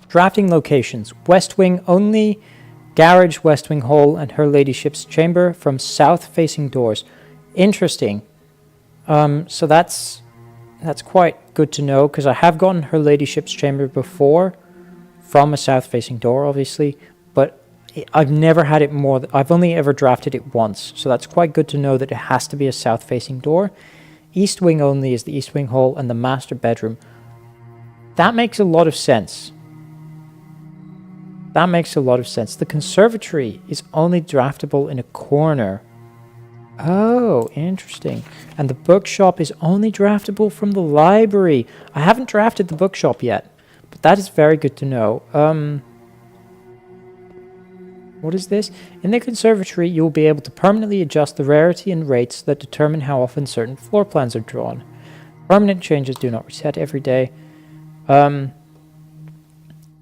Speaker 1: Drafting locations. West Wing only. Garage, West Wing Hall, and Her Ladyship's chamber from south-facing doors. Interesting. So that's quite good to know, because I have gotten Her Ladyship's chamber before from a south-facing door, obviously, but I've never had it I've only ever drafted it once, so that's quite good to know that it has to be a south-facing door. East Wing only is the East Wing Hall and the master bedroom. That makes a lot of sense. That makes a lot of sense. The conservatory is only draftable in a corner. Oh, interesting. And the bookshop is only draftable from the library. I haven't drafted the bookshop yet, but that is very good to know. What is this? In the conservatory, you will be able to permanently adjust the rarity and rates that determine how often certain floor plans are drawn. Permanent changes do not reset every day.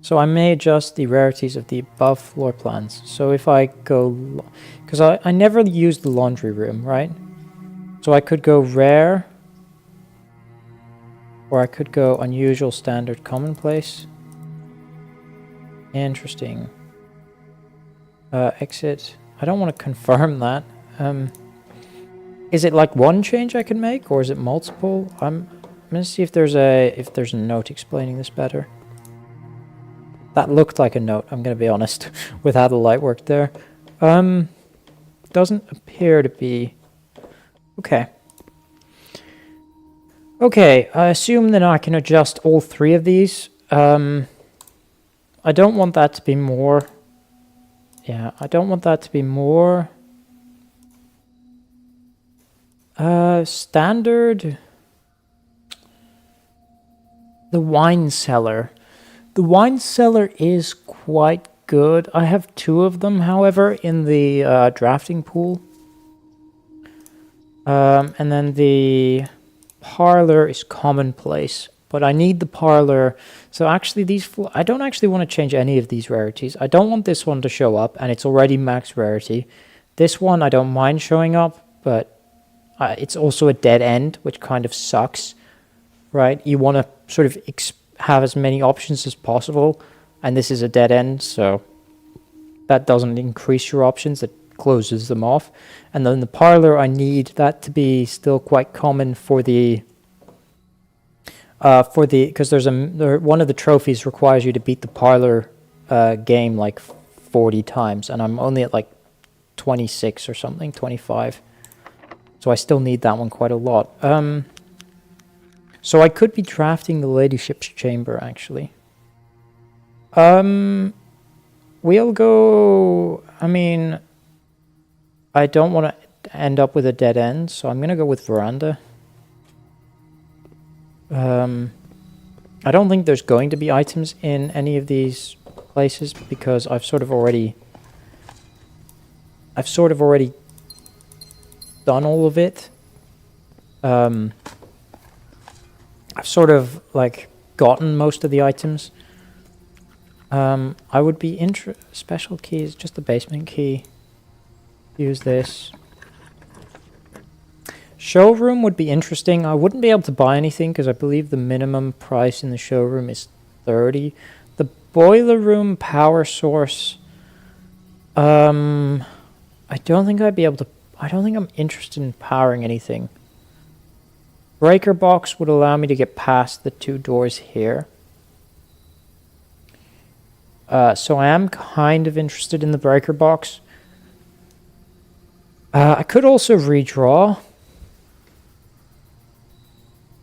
Speaker 1: So I may adjust the rarities of the above floor plans. So if I go... Because I never used the laundry room, right? So I could go rare. Or I could go unusual, standard, commonplace. Interesting. Exit. I don't want to confirm that. Is it like one change I can make? Or is it multiple? I'm going to see if there's a note explaining this better. That looked like a note, I'm going to be honest, with how the light worked there. Doesn't appear to be... Okay. Okay, I assume that I can adjust all 3 of these. I don't want that to be more... Yeah, I don't want that to be more... Standard... The wine cellar. The wine cellar is quite good. I have 2 of them, however, in the drafting pool. And then the parlor is commonplace, but I need the parlor. So actually I don't actually want to change any of these rarities. I don't want this one to show up, and it's already max rarity. This one I don't mind showing up, but it's also a dead end, which kind of sucks, right? You want to sort of have as many options as possible, and this is a dead end, so that doesn't increase your options, it closes them off. And then the parlor, I need that to be still quite common for the because one of the trophies requires you to beat the parlor game like 40 times, and I'm only at like 26 or something, 25. So I still need that one quite a lot. So I could be drafting the ladyship's chamber, actually. We'll go... I mean, I don't want to end up with a dead end, so I'm going to go with veranda. I don't think there's going to be items in any of these places because I've sort of already done all of it. I've sort of like gotten most of the items. I would be special keys, just the basement key. Use this. Showroom would be interesting. I wouldn't be able to buy anything because I believe the minimum price in the showroom is 30. The boiler room power source. I don't think I'd be able to. I don't think I'm interested in powering anything. Breaker box would allow me to get past the 2 doors here. So I am kind of interested in the breaker box. I could also redraw.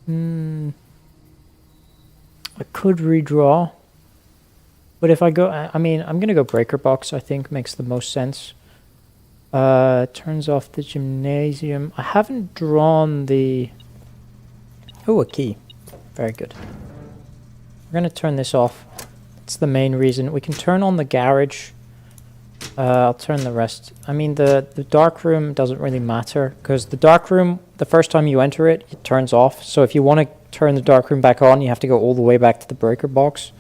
Speaker 1: I could redraw. But if I go... I mean, I'm going to go breaker box, I think, makes the most sense. Turns off the gymnasium. I haven't drawn the... Oh, a key. Very good. We're going to turn this off. That's the main reason. We can turn on the garage. I'll turn the rest. I mean, the dark room doesn't really matter because the dark room, the first time you enter it, it turns off. So if you want to turn the dark room back on, you have to go all the way back to the breaker box,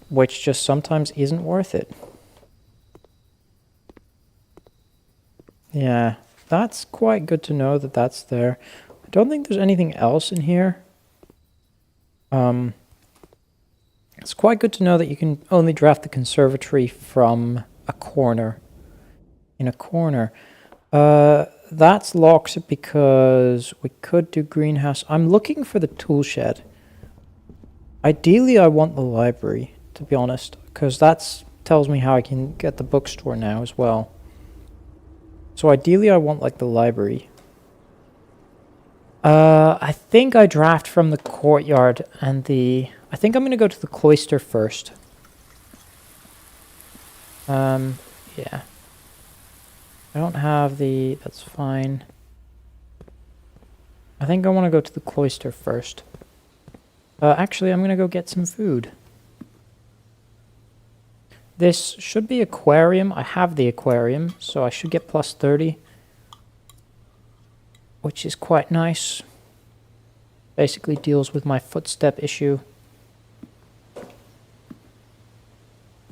Speaker 1: which just sometimes isn't worth it. Yeah, that's quite good to know that that's there. I don't think there's anything else in here. It's quite good to know that you can only draft the conservatory from a corner. In a corner. That's locked because we could do greenhouse. I'm looking for the tool shed. Ideally, I want the library, to be honest, because that tells me how I can get the bookstore now as well. So ideally, I want like the library. I think I draft from the courtyard and the... I think I'm going to go to the cloister first. Yeah. I don't have the... That's fine. I think I want to go to the cloister first. Actually, I'm going to go get some food. This should be aquarium. I have the aquarium, so I should get plus 30. Which is quite nice. Basically deals with my footstep issue.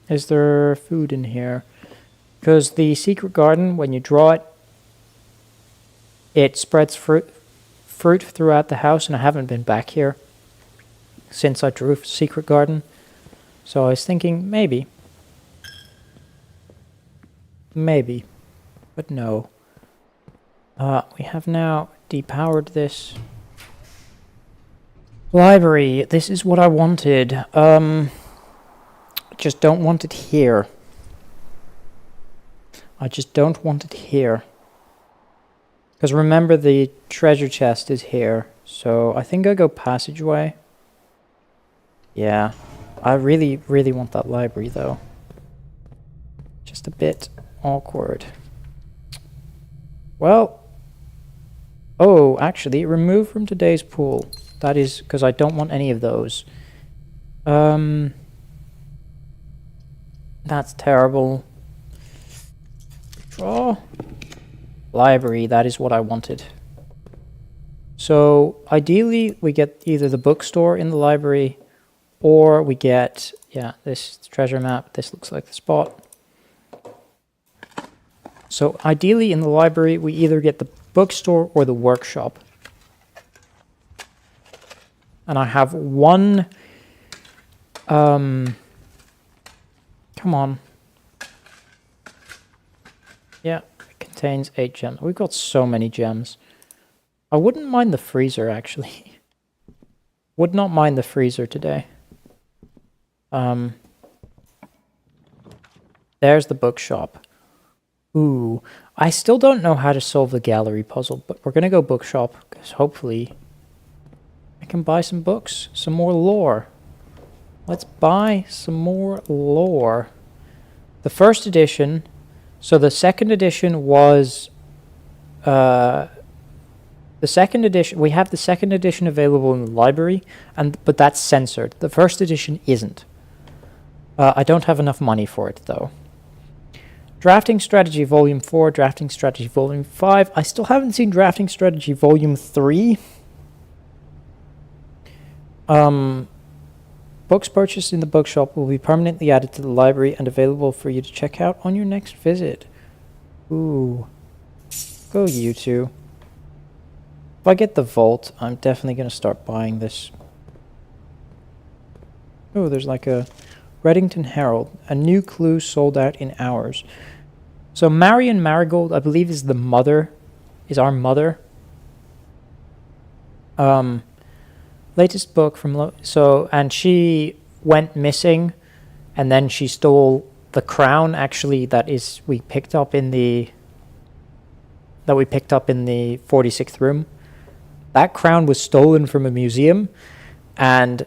Speaker 1: Is there food in here? Because the secret garden, when you draw it, it spreads fruit throughout the house, and I haven't been back here since I drew secret garden. So I was thinking maybe, but no. We have now depowered this library. This is what I wanted. Just don't want it here. I just don't want it here. Because remember, the treasure chest is here. So I think I'll go passageway. Yeah. I really, really want that library, though. Just a bit awkward. Well. Oh, actually, remove from today's pool. That is because I don't want any of those. That's terrible. Draw. Library, that is what I wanted. So, ideally, we get either the bookstore in the library, or we get, yeah, this treasure map. This looks like the spot. So ideally in the library, we either get the bookstore or the workshop. And I have one... come on. Yeah, it contains 8 gems. We've got so many gems. I wouldn't mind the freezer, actually. Would not mind the freezer today. There's the bookshop. Ooh, I still don't know how to solve the gallery puzzle, but we're going to go bookshop, because hopefully I can buy some books, some more lore. Let's buy some more lore. The first edition, so the second edition was... the second edition, we have the second edition available in the library, but that's censored. The first edition isn't. I don't have enough money for it, though. Drafting Strategy Volume 4, Drafting Strategy Volume 5. I still haven't seen Drafting Strategy Volume 3. Books purchased in the bookshop will be permanently added to the library and available for you to check out on your next visit. Ooh. Go you two. If I get the vault, I'm definitely going to start buying this. Oh, there's like a Reddington Herald. A new clue sold out in hours. So Marion Marigold, I believe, is the mother. Is our mother. Latest book from... and she went missing. And then she stole the crown, actually, we picked up in the 46th room. That crown was stolen from a museum, and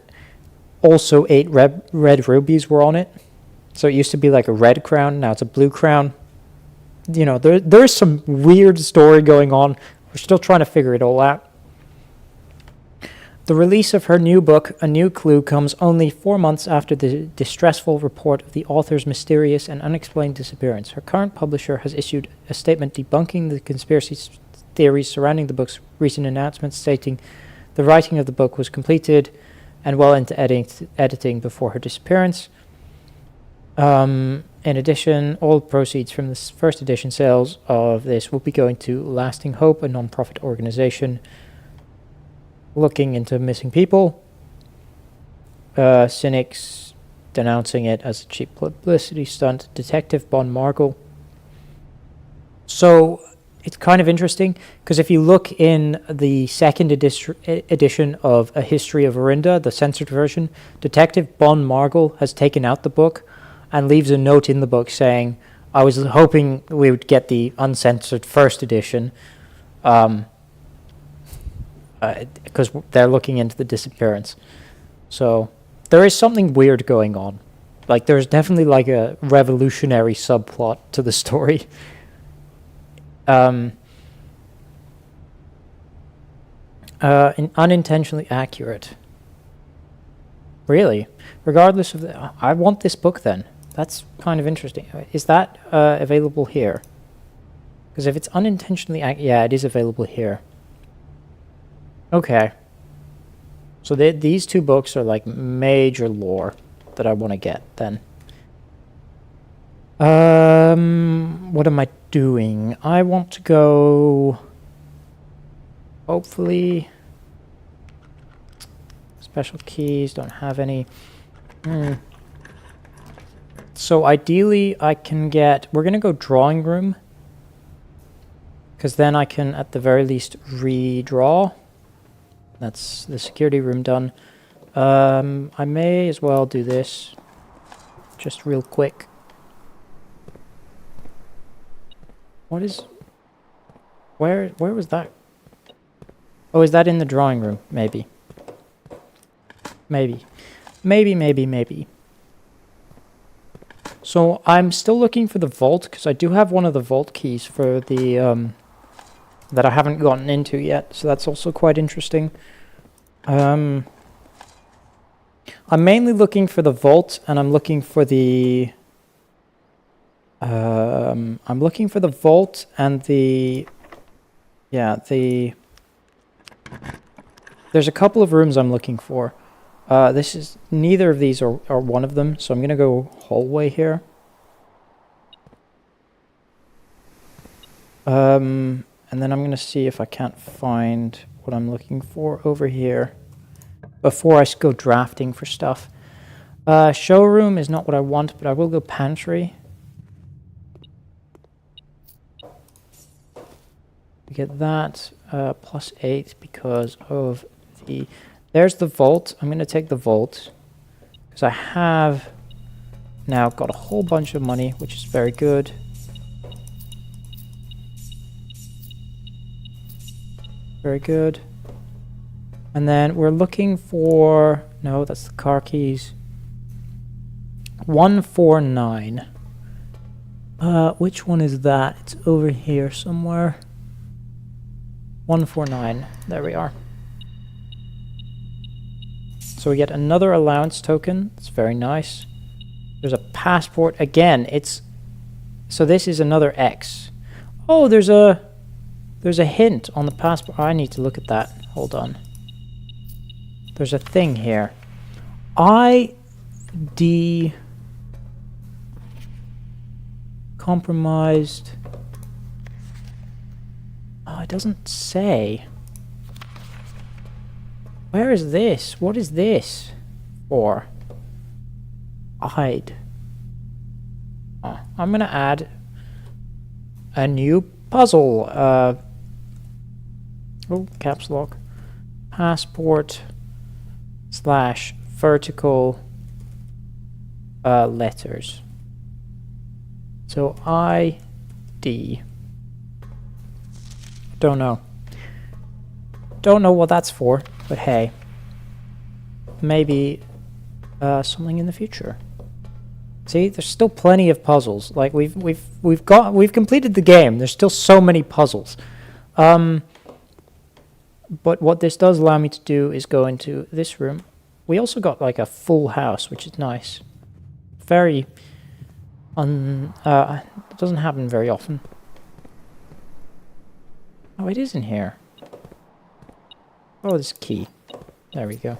Speaker 1: also 8 red rubies were on it. So it used to be like a red crown, now it's a blue crown. You know, there's some weird story going on. We're still trying to figure it all out. The release of her new book, A New Clue, comes only 4 months after the distressful report of the author's mysterious and unexplained disappearance. Her current publisher has issued a statement debunking the conspiracy theories surrounding the book's recent announcements, stating the writing of the book was completed and well into editing before her disappearance. In addition, all proceeds from the first edition sales of this will be going to Lasting Hope, a non-profit organization looking into missing people. Cynics denouncing it as a cheap publicity stunt. Detective Bon Margle. So it's kind of interesting, because if you look in the second edition of A History of Orinda, the censored version, Detective Bon Margle has taken out the book and leaves a note in the book saying, I was hoping we would get the uncensored first edition, because they're looking into the disappearance. So there is something weird going on. Like, there's definitely like a revolutionary subplot to the story. Unintentionally accurate. Really? Regardless of the... I want this book then. That's kind of interesting. Is that available here? Because if it's unintentionally... yeah, it is available here. Okay. So these 2 books are like major lore that I want to get then. What am I doing? I want to go... Hopefully... Special keys, don't have any. So ideally I can get... We're going to go drawing room, because then I can at the very least redraw. That's the security room done. I may as well do this just real quick. What is... Where was that? Oh, is that in the drawing room? Maybe. Maybe. Maybe. So I'm still looking for the vault, because I do have one of the vault keys for the... that I haven't gotten into yet, so that's also quite interesting. I'm mainly looking for the vault, and I'm looking for the... I'm looking for the vault and the... Yeah, the... There's a couple of rooms I'm looking for. This is... Neither of these are one of them, so I'm going to go hallway here. And then I'm going to see if I can't find what I'm looking for over here before I go drafting for stuff. Showroom is not what I want, but I will go pantry. We get that +8 because of the... There's the vault. I'm going to take the vault because I have now got a whole bunch of money, which is very good. Very good. And then we're looking for... No, that's the car keys. 149. Which one is that? It's over here somewhere. 149. There we are. So we get another allowance token. It's very nice. There's a passport. Again, it's... So this is another X. Oh, there's a hint on the passport. I need to look at that. Hold on. There's a thing here. ID... Compromised... Oh, it doesn't say. Where is this? What is this for? Hide. Oh, I'm gonna add a new puzzle. Oh, caps lock. Passport / vertical letters. So ID. Don't know. Don't know what that's for, but hey, maybe something in the future. See, there's still plenty of puzzles. Like we've completed the game. There's still so many puzzles. But what this does allow me to do is go into this room. We also got like a full house, which is nice. Very it doesn't happen very often. Oh, it is in here. Oh, this key. There we go.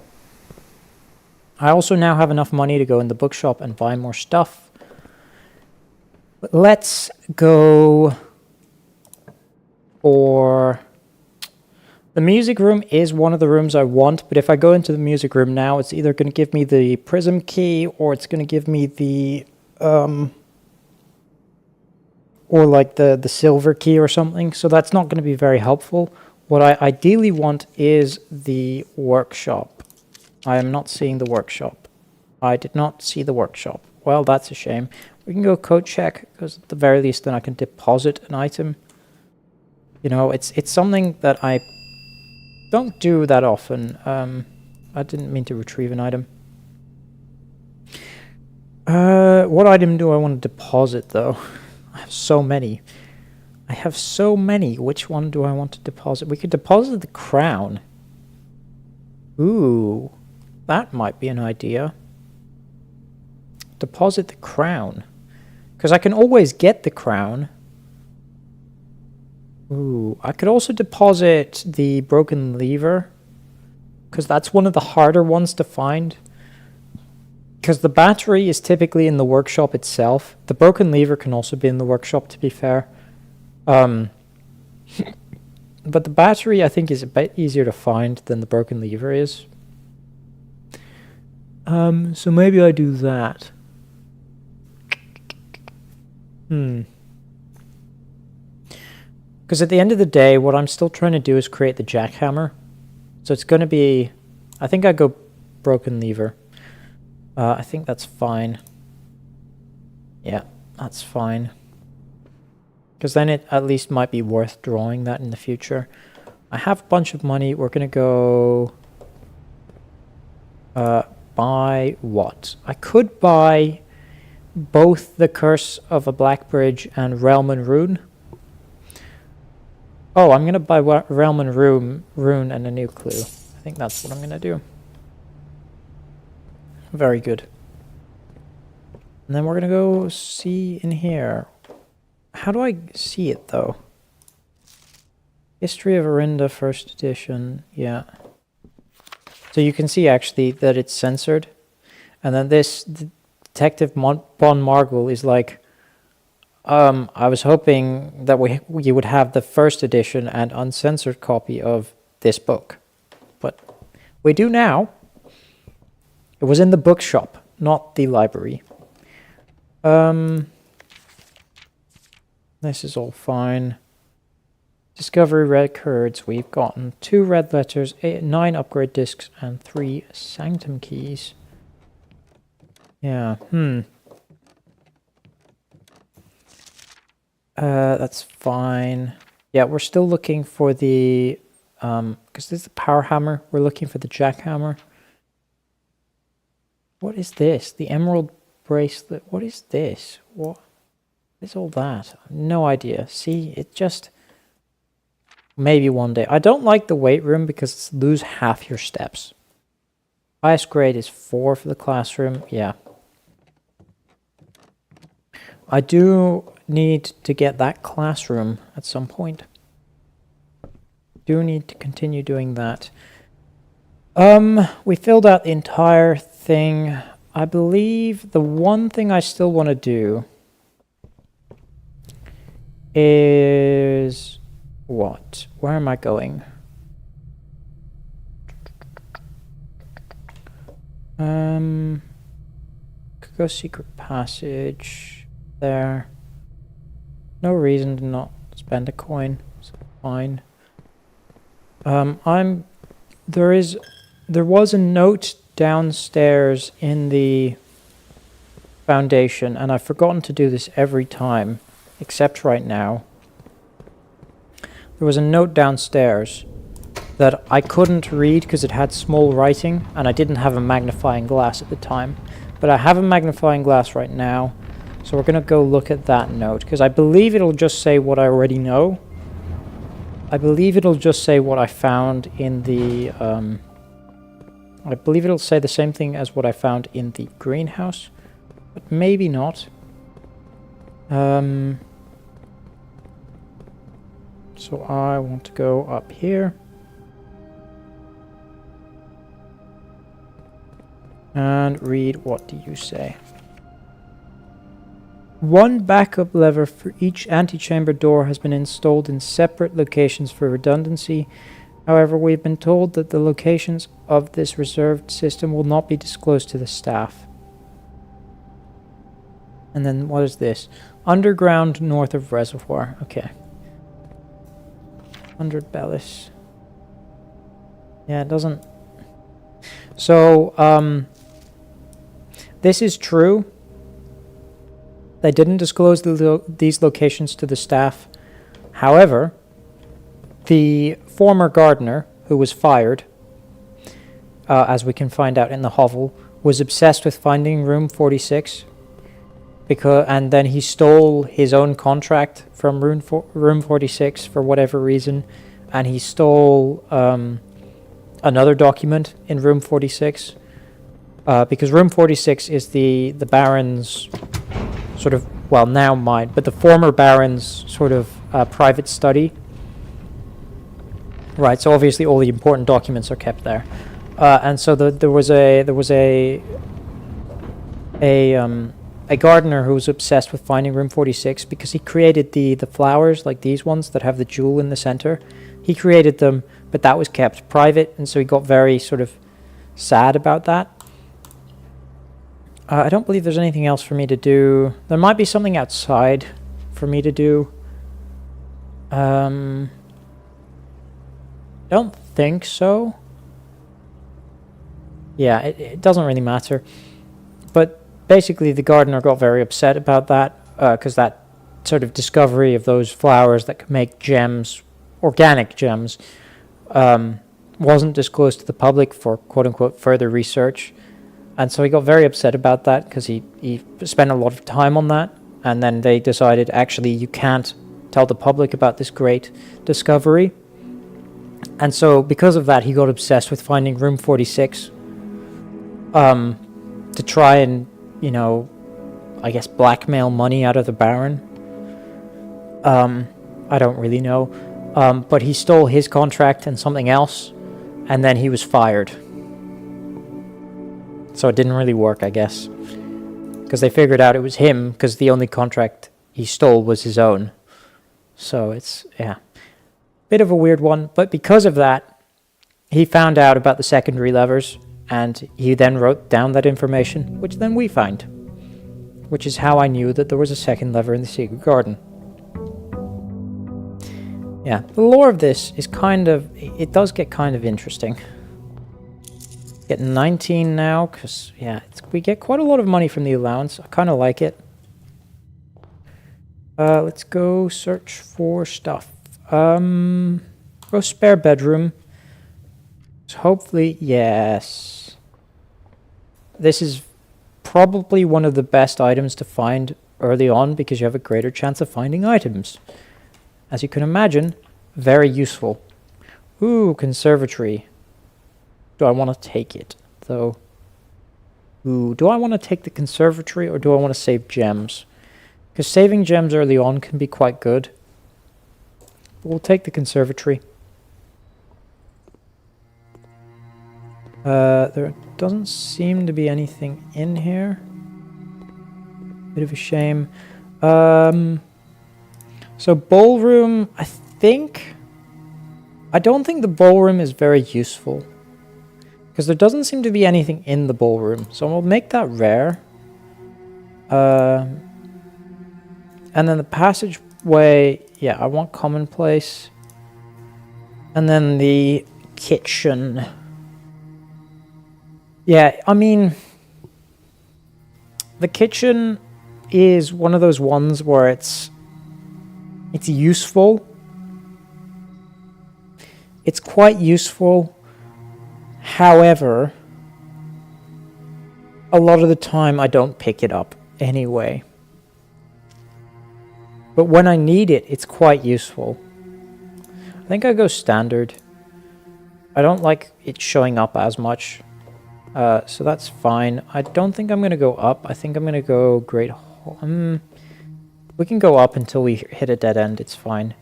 Speaker 1: I also now have enough money to go in the bookshop and buy more stuff. But let's go for... The music room is one of the rooms I want, but if I go into the music room now, it's either going to give me the prism key, or it's going to give me the... or like the silver key or something, so that's not going to be very helpful. What I ideally want is the workshop. I am not seeing the workshop. I did not see the workshop. Well, that's a shame. We can go code check, because at the very least then I can deposit an item. You know, it's something that I don't do that often. I didn't mean to retrieve an item. What item do I want to deposit, though? I have so many. I have so many. Which one do I want to deposit? We could deposit the crown. Ooh, that might be an idea. Deposit the crown. Because I can always get the crown. Ooh, I could also deposit the broken lever. Because that's one of the harder ones to find. Because the battery is typically in the workshop itself. The broken lever can also be in the workshop, to be fair. But the battery, I think, is a bit easier to find than the broken lever is. So maybe I do that. Because at the end of the day, what I'm still trying to do is create the jackhammer. So it's going to be... I think I go broken lever. I think that's fine. Yeah, that's fine. Because then it at least might be worth drawing that in the future. I have a bunch of money. We're going to go... buy what? I could buy both the Curse of a Black Bridge and Realm and Rune. Oh, I'm going to buy Realm and Rune and a new clue. I think that's what I'm going to do. Very good. And then we're going to go see in here. How do I see it, though? History of Arinda, first edition. Yeah. So you can see, actually, that it's censored. And then this Detective Bon Margle is like I was hoping that you would have the first edition and uncensored copy of this book, but we do now. It was in the bookshop, not the library. This is all fine. Discovery records. We've gotten 2 red letters, 9 upgrade discs, and 3 Sanctum keys. Yeah. That's fine. Yeah, we're still looking for the because this is the power hammer. We're looking for the jackhammer. What is this? The emerald bracelet. What is this? What is all that? No idea. See, it just maybe one day. I don't like the weight room because it's lose half your steps. Highest grade is 4 for the classroom. Yeah. I do need to get that classroom at some point. Do need to continue doing that. We filled out the entire thing. I believe the one thing I still want to do is what? Where am I going? Could go secret passage there. No reason to not spend a coin. So fine. There was a note downstairs in the foundation, and I've forgotten to do this every time, except right now. There was a note downstairs that I couldn't read because it had small writing, and I didn't have a magnifying glass at the time. But I have a magnifying glass right now, so we're going to go look at that note, because I believe it'll just say what I already know. I believe it'll just say what I found in the... I believe it'll say the same thing as what I found in the greenhouse, but maybe not. So I want to go up here. And read, what do you say? 1 backup lever for each antechamber door has been installed in separate locations for redundancy. However, we've been told that the locations of this reserved system will not be disclosed to the staff. And then what is this? Underground north of reservoir. Okay. 100 bellis. Yeah, it doesn't... So, this is true. They didn't disclose these locations to the staff. However, the former gardener, who was fired, as we can find out in the hovel, was obsessed with finding room 46, and then he stole his own contract from room 46 for whatever reason, and he stole another document in room 46, because room 46 is the Baron's sort of, well, now mine, but the former Baron's sort of private study. Right, so obviously all the important documents are kept there, and so there was a gardener who was obsessed with finding room 46 because he created the flowers like these ones that have the jewel in the center. He created them, but that was kept private, and so he got very sort of sad about that. I don't believe there's anything else for me to do. There might be something outside for me to do. Don't think so. Yeah, it doesn't really matter. But basically the gardener got very upset about that, because that sort of discovery of those flowers that could make gems, organic gems, wasn't disclosed to the public for quote-unquote further research. And so he got very upset about that because he spent a lot of time on that, and then they decided, actually, you can't tell the public about this great discovery. And so because of that, he got obsessed with finding room 46 to try and, you know, I guess blackmail money out of the Baron. I don't really know. But he stole his contract and something else, and then he was fired. So it didn't really work, I guess, because they figured out it was him, because the only contract he stole was his own. So it's, yeah, bit of a weird one. But because of that, he found out about the secondary levers, and he then wrote down that information, which then we find. Which is how I knew that there was a second lever in the secret garden. Yeah, the lore of this is kind of, it does get kind of interesting. Get 19 now, because, yeah, we get quite a lot of money from the allowance. I kind of like it. Let's go search for stuff. Go spare bedroom. So hopefully, yes. This is probably one of the best items to find early on, because you have a greater chance of finding items. As you can imagine, very useful. Ooh, conservatory. Do I want to take it, though? Ooh, do I want to take the conservatory, or do I want to save gems? Because saving gems early on can be quite good. But we'll take the conservatory. There doesn't seem to be anything in here. Bit of a shame. So ballroom, I don't think the ballroom is very useful, because there doesn't seem to be anything in the ballroom. So we'll make that rare. And then the passageway, yeah, I want commonplace. And then the kitchen. Yeah, I mean, the kitchen is one of those ones where it's useful. It's quite useful. However, a lot of the time I don't pick it up anyway. But when I need it, it's quite useful. I think I go standard. I don't like it showing up as much. So that's fine. I don't think I'm going to go up. I think I'm going to go Great Hall. We can go up until we hit a dead end. It's fine.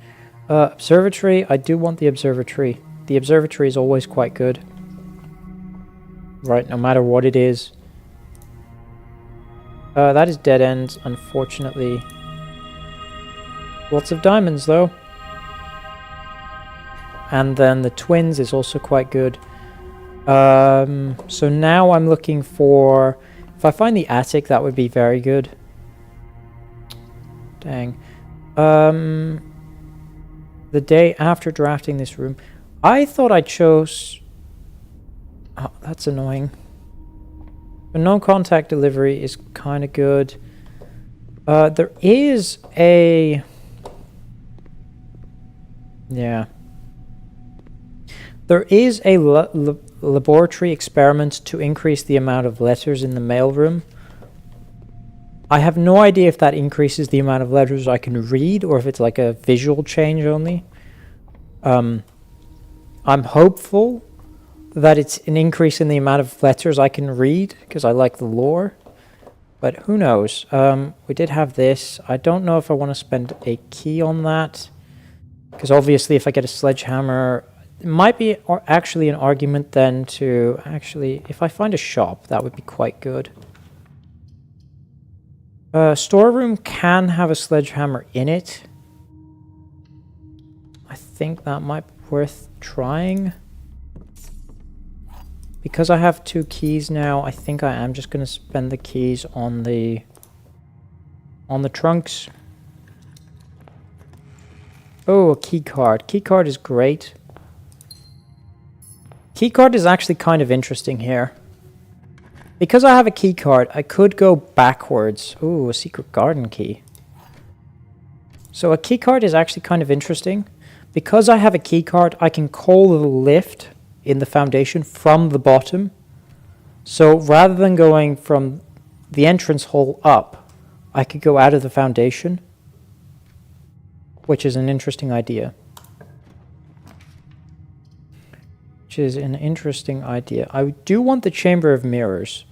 Speaker 1: Observatory. I do want the observatory. The observatory is always quite good. Right, no matter what it is. That is dead end, unfortunately. Lots of diamonds, though. And then the twins is also quite good. So now I'm looking for... If I find the attic, that would be very good. Dang. The day after drafting this room, I thought I chose... Oh, that's annoying. The no-contact delivery is kind of good. There is a... Yeah. There is a laboratory experiment to increase the amount of letters in the mailroom. I have no idea if that increases the amount of letters I can read, or if it's like a visual change only. I'm hopeful that it's an increase in the amount of letters I can read, because I like the lore. But who knows? We did have this. I don't know if I want to spend a key on that, because obviously if I get a sledgehammer... It might be actually an argument then to actually, if I find a shop, that would be quite good. Storeroom can have a sledgehammer in it. I think that might be worth trying. Because I have 2 keys now, I think I am just going to spend the keys on the trunks. Oh, a key card. Key card is great. Keycard is actually kind of interesting here. Because I have a keycard, I could go backwards. Ooh, a secret garden key. So a keycard is actually kind of interesting. Because I have a keycard, I can call the lift in the foundation from the bottom. So rather than going from the entrance hole up, I could go out of the foundation. Which is an interesting idea. Is an interesting idea. I do want the Chamber of Mirrors.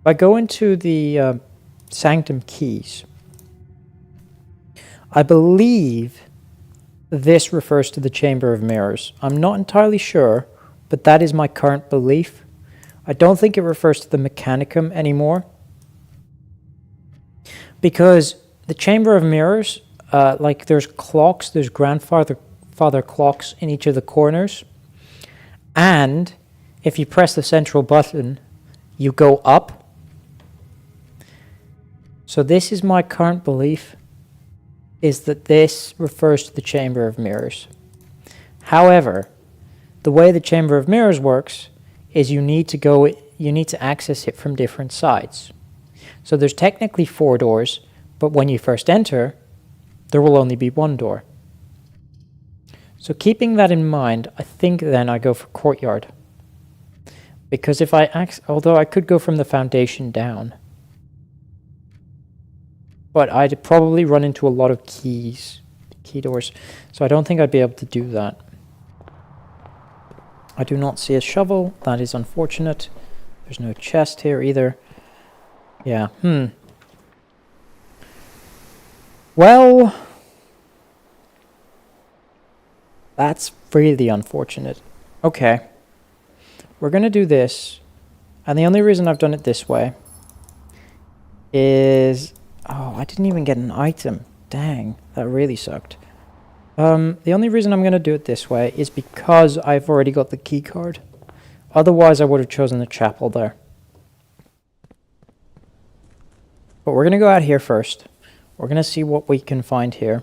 Speaker 1: If I go into the Sanctum keys, I believe this refers to the Chamber of Mirrors. I'm not entirely sure, but that is my current belief. I don't think it refers to the Mechanicum anymore, because the Chamber of Mirrors, like there's clocks, there's grandfather clocks in each of the corners. And if you press the central button, you go up. So this is my current belief, is that this refers to the Chamber of Mirrors. However, the way the Chamber of Mirrors works is you need to access it from different sides. So there's technically 4 doors, but when you first enter, there will only be 1 door. So keeping that in mind, I think then I go for Courtyard. Because if although I could go from the foundation down, but I'd probably run into a lot of key doors, so I don't think I'd be able to do that. I do not see a shovel. That is unfortunate. There's no chest here either. Yeah, Well, that's really unfortunate. Okay. We're going to do this. And the only reason I've done it this way is... Oh, I didn't even get an item. Dang, that really sucked. The only reason I'm going to do it this way is because I've already got the key card. Otherwise, I would have chosen the chapel there. But we're going to go out here first. We're going to see what we can find here.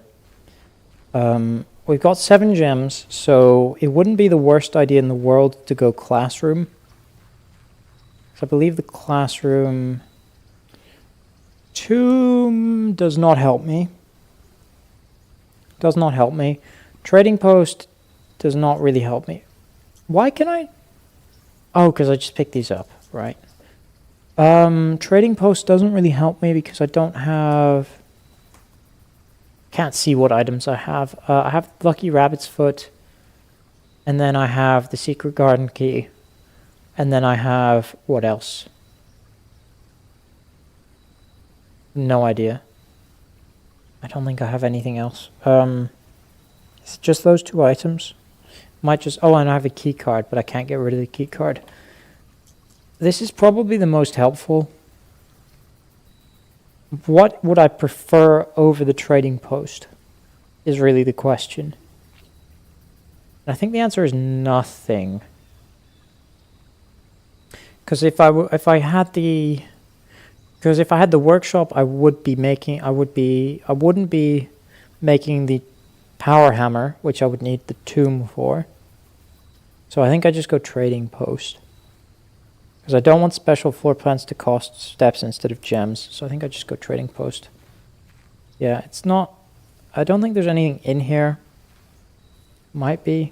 Speaker 1: We've got 7 gems, so it wouldn't be the worst idea in the world to go classroom. So I believe the classroom... Tomb does not help me. Does not help me. Trading post does not really help me. Why can I... Oh, because I just picked these up, right. Trading post doesn't really help me because I don't have... Can't see what items I have. I have Lucky Rabbit's Foot. And then I have the Secret Garden Key. And then I have... What else? No idea. I don't think I have anything else. It's just those 2 items. Might just... Oh, and I have a key card, but I can't get rid of the key card. This is probably the most helpful. What would I prefer over the trading post is really the question. And I think the answer is nothing. Because if I had the workshop, I wouldn't be making the power hammer, which I would need the tomb for. So I think I just go trading post. Because I don't want special floor plans to cost steps instead of gems. So I think I just go trading post. Yeah, it's not... I don't think there's anything in here. Might be.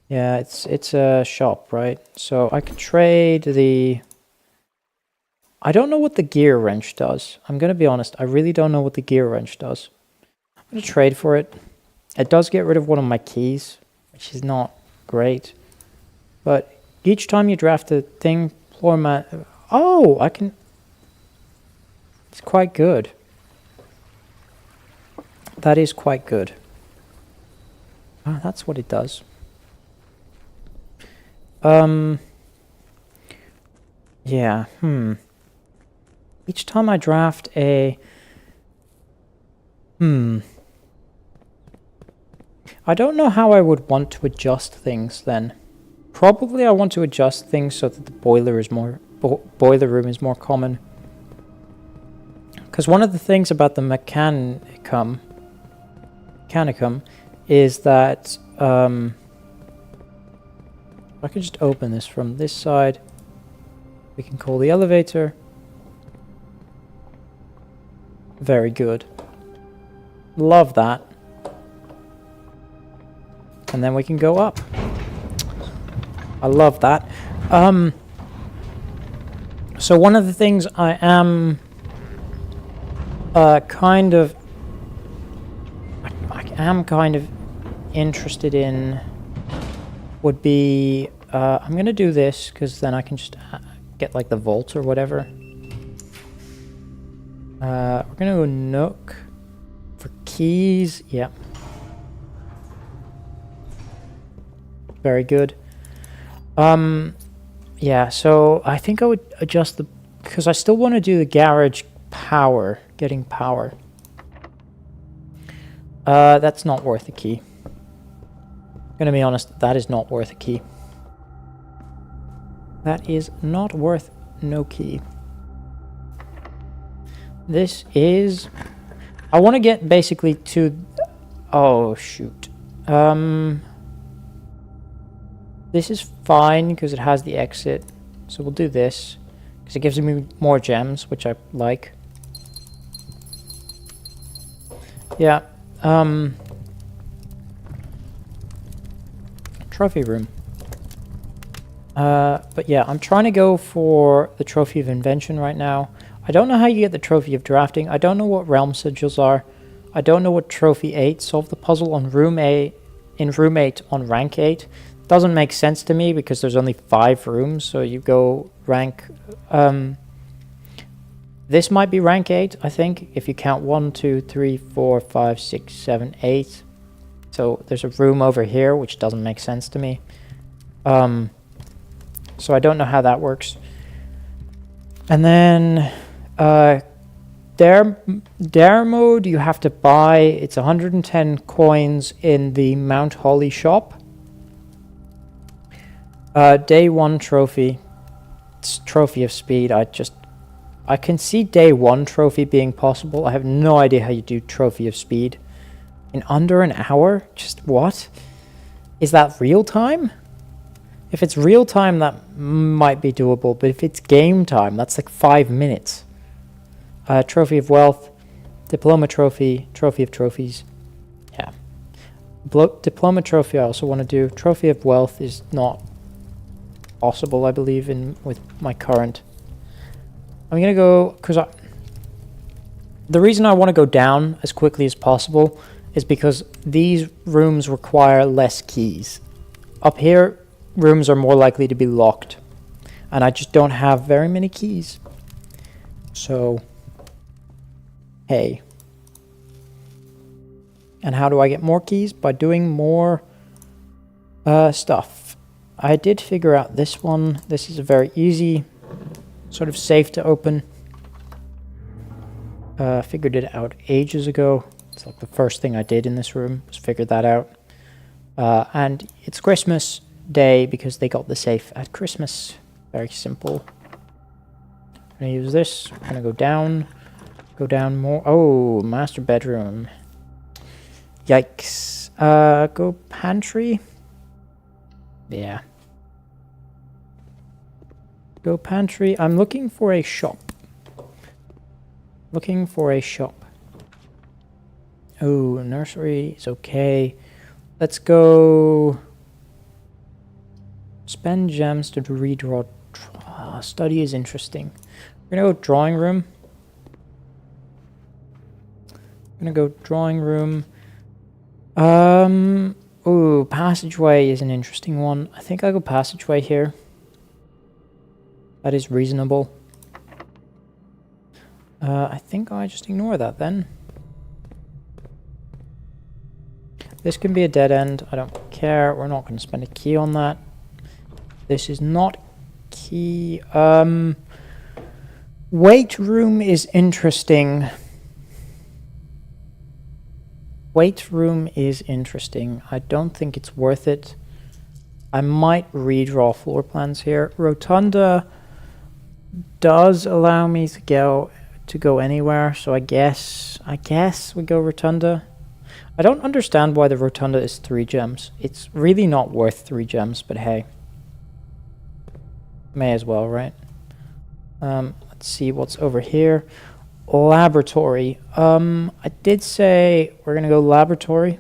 Speaker 1: Yeah, it's a shop, right? So I could trade the... I don't know what the gear wrench does. I'm going to be honest. I really don't know what the gear wrench does. I'm going to trade for it. It does get rid of one of my keys, which is not great. But each time you draft a thing, floor mat... Oh, I can... It's quite good. That is quite good. Ah, that's what it does. Yeah, Each time I draft a... I don't know how I would want to adjust things then. Probably I want to adjust things so that the boiler room is more common. Because one of the things about the Mechanicum is that I could just open this from this side. We can call the elevator. Very good. Love that. And then we can go up. I love that. So one of the things I am kind of interested in would be I'm going to do this because then I can just get like the vault or whatever. We're going to go Nook for keys. Yeah. Very good. Yeah, so I think I would adjust because I still want to do the garage power. Getting power. That's not worth a key. I'm gonna be honest, that is not worth a key. That is not worth no key. This is... I want to get basically to... Oh, shoot. This is fine because it has the exit. So we'll do this. Because it gives me more gems, which I like. Yeah. Trophy room. But yeah, I'm trying to go for the Trophy of Invention right now. I don't know how you get the Trophy of Drafting. I don't know what Realm Sigils are. I don't know what Trophy 8. Solve the puzzle on Room 8 on Rank 8. Doesn't make sense to me because there's only 5 rooms. So you go rank... this might be Rank 8, I think. If you count 1, 2, 3, 4, 5, 6, 7, 8. So there's a room over here, which doesn't make sense to me. So I don't know how that works. And then Dare mode you have to buy. It's 110 coins in the Mount Holly shop. Day 1 trophy. It's Trophy of Speed. I can see day 1 trophy being possible. I have no idea how you do Trophy of Speed. In under an hour? Just what? Is that real time? If it's real time, that might be doable. But if it's game time, that's like 5 minutes. Trophy of Wealth. Diploma Trophy. Trophy of Trophies. Yeah. Diploma Trophy I also want to do. Trophy of Wealth is not possible, I believe, with my current. I'm going to go... because the reason I want to go down as quickly as possible is because these rooms require less keys. Up here, rooms are more likely to be locked. And I just don't have very many keys. So, hey. And how do I get more keys? By doing more stuff. I did figure out this one. This is a very easy, sort of safe to open. Figured it out ages ago. It's like the first thing I did in this room was figure that out. And it's Christmas Day because they got the safe at Christmas. Very simple. I'm gonna use this. I'm gonna go down more. Oh, master bedroom. Yikes. Go pantry. Yeah. Go pantry. I'm looking for a shop. Looking for a shop. Oh, nursery is okay. Let's go... Spend gems to redraw. Study is interesting. We're gonna go drawing room. I'm gonna go drawing room. Oh, passageway is an interesting one. I think I'll go passageway here. That is reasonable. I think I just ignore that then. This can be a dead end. I don't care. We're not going to spend a key on that. This is not key. Weight room is interesting. Weight room is interesting. I don't think it's worth it. I might redraw floor plans here. Rotunda does allow me to go anywhere, so I guess we go Rotunda. I don't understand why the Rotunda is 3 gems. It's really not worth 3 gems, but hey. May as well, right? Let's see what's over here. Laboratory. I did say we're gonna go laboratory.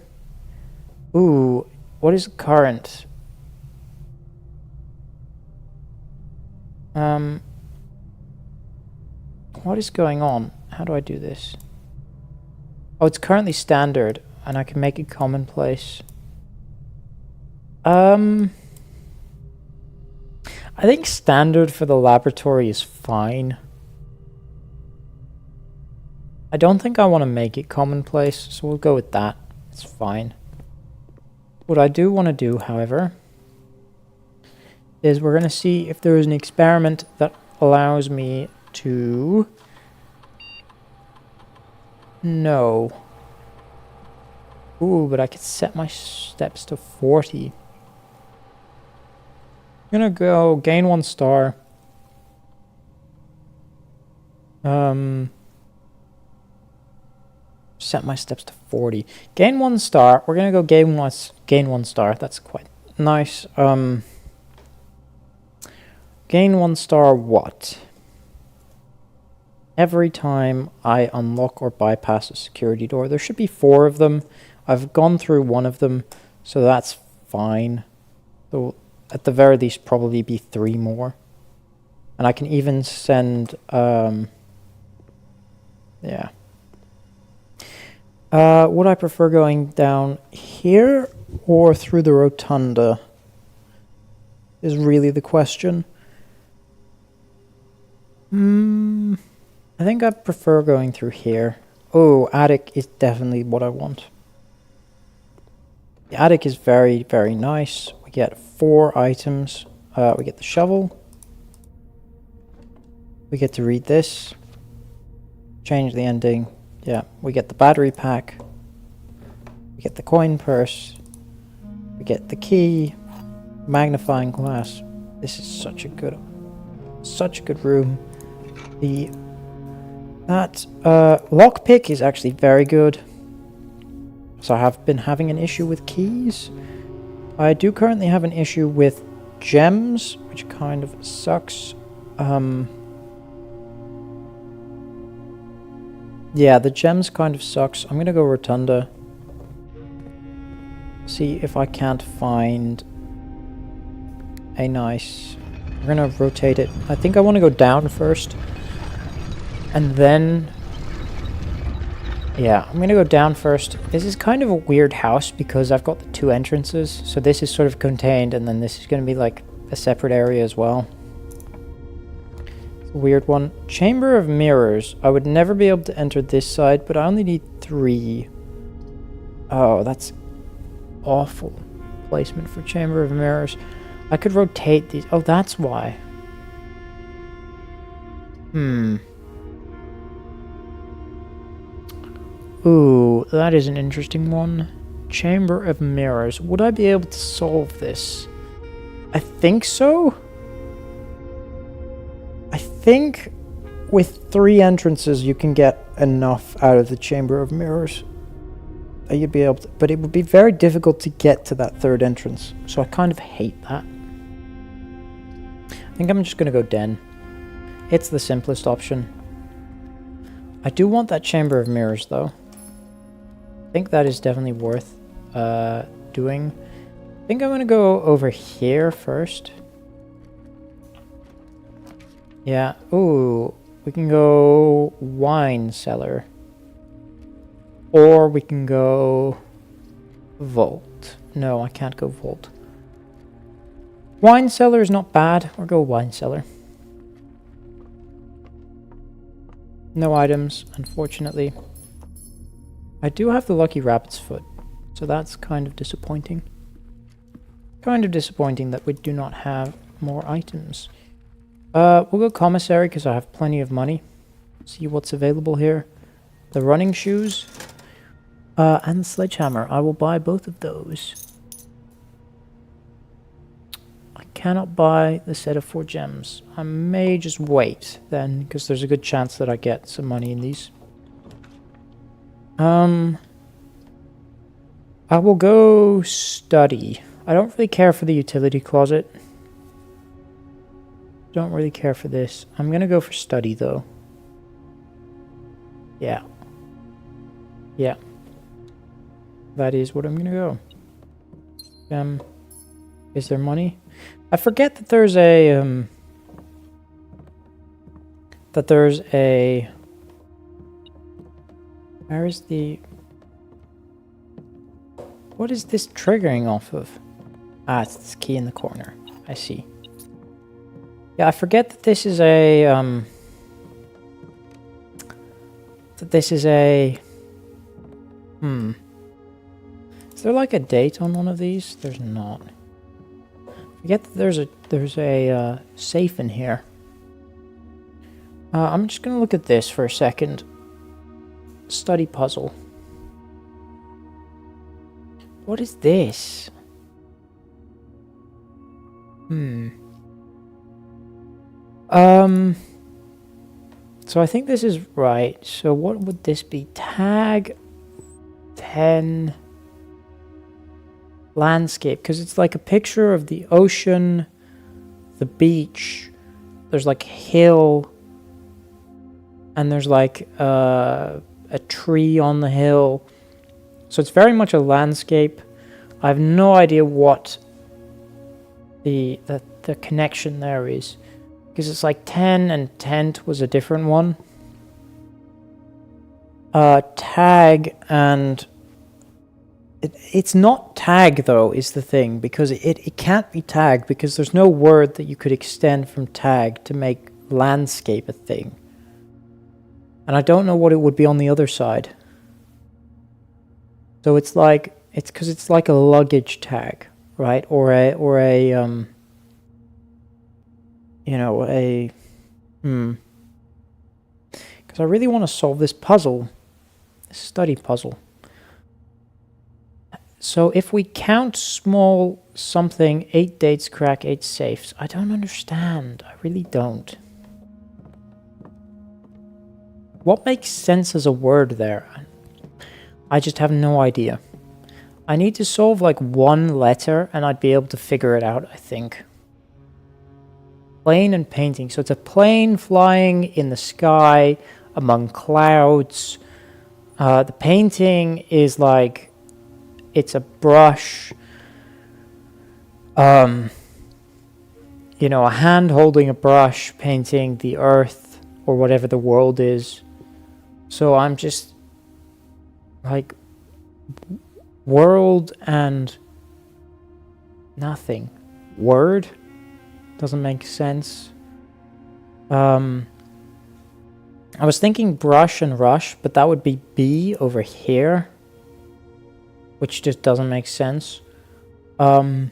Speaker 1: Ooh, what is current? What is going on? How do I do this? Oh, it's currently standard, and I can make it commonplace. I think standard for the laboratory is fine. I don't think I want to make it commonplace, so we'll go with that. It's fine. What I do want to do, however, is we're going to see if there is an experiment that allows me to No. Ooh, but I could set my steps to 40. I'm gonna go gain 1 star. Set my steps to 40. Gain 1 star. We're gonna go gain 1 star. That's quite nice. Gain 1 star what? Every time I unlock or bypass a security door. There should be 4 of them. I've gone through 1 of them, so that's fine. So at the very least, probably be 3 more. And I can even send, yeah. Would I prefer going down here or through the rotunda? Is really the question. I think I prefer going through here. Oh, attic is definitely what I want. The attic is very, very nice. We get 4 items. We get the shovel. We get to read this. Change the ending. Yeah, we get the battery pack. We get the coin purse. We get the key. Magnifying glass. This is such a good room. That lockpick is actually very good. So I have been having an issue with keys. I do currently have an issue with gems, which kind of sucks. Yeah, the gems kind of sucks. I'm gonna go rotunda. See if I can't find a nice... We're gonna rotate it. I think I want to go down first. And then... Yeah, I'm gonna go down first. This is kind of a weird house because I've got the 2 entrances. So this is sort of contained, and then this is gonna be like a separate area as well. It's a weird one. Chamber of Mirrors. I would never be able to enter this side, but I only need 3. Oh, that's awful placement for Chamber of Mirrors. I could rotate these. Oh, that's why. Ooh, that is an interesting one. Chamber of Mirrors. Would I be able to solve this? I think so. I think with 3 entrances you can get enough out of the Chamber of Mirrors. You'd be able to, but it would be very difficult to get to that 3rd entrance. So I kind of hate that. I think I'm just going to go Den. It's the simplest option. I do want that Chamber of Mirrors though. I think that is definitely worth doing. I think I'm going to go over here first. Yeah. Ooh, we can go wine cellar. Or we can go vault. No, I can't go vault. Wine cellar is not bad. Or go wine cellar. No items, unfortunately. I do have the lucky rabbit's foot, so that's kind of disappointing. Kind of disappointing that we do not have more items. We'll go commissary because I have plenty of money. See what's available here. The running shoes. And the sledgehammer. I will buy both of those. I cannot buy the set of 4 gems. I may just wait then, because there's a good chance that I get some money in these. I will go study. I don't really care for the utility closet. Don't really care for this. I'm gonna go for study though. Yeah. Yeah. That is what I'm gonna go. Is there money? I forget that there's a where is the... What is this triggering off of? Ah, it's this key in the corner. I see. Yeah, I forget that this is a Is there like a date on one of these? There's not. Forget that there's a safe in here. I'm just gonna look at this for a second. Study puzzle. What is this? So I think this is right. So what would this be? Tag 10 landscape, because it's like a picture of the ocean, the beach, there's like a hill, and there's like a tree on the hill. So it's very much a landscape. I have no idea what the connection there is, because it's like 10 and tent was a different one. Tag and it's not tag though is the thing, because it can't be tagged, because there's no word that you could extend from tag to make landscape a thing. And I don't know what it would be on the other side. So it's like, it's because it's like a luggage tag, right? Or a you know, because I really want to solve this puzzle, this study puzzle. So if we count small something, 8 dates crack, 8 safes. I don't understand. I really don't. What makes sense as a word there? I just have no idea. I need to solve like one letter and I'd be able to figure it out, I think. Plane and painting. So it's a plane flying in the sky among clouds. The painting is like, it's a brush. You know, a hand holding a brush painting the earth or whatever the world is. So I'm just like world and nothing. Word doesn't make sense. I was thinking brush and rush, but that would be B over here, which just doesn't make sense. And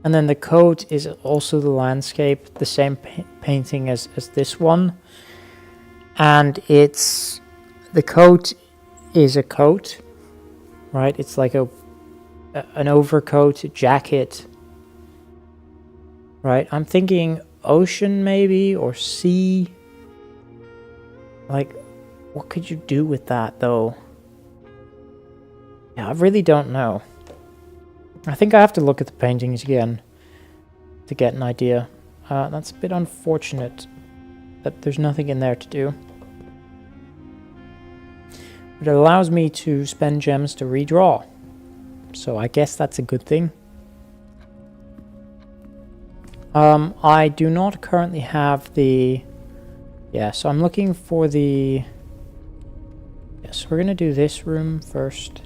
Speaker 1: then the coat is also the landscape, the same painting as this one. And it's, the coat is a coat, right? It's like an overcoat, a jacket, right? I'm thinking ocean maybe, or sea. Like, what could you do with that though? Yeah, I really don't know. I think I have to look at the paintings again to get an idea. That's a bit unfortunate that there's nothing in there to do. But it allows me to spend gems to redraw. So I guess that's a good thing. I do not currently have the... Yeah, so I'm looking for the... Yes, we're going to do this room first.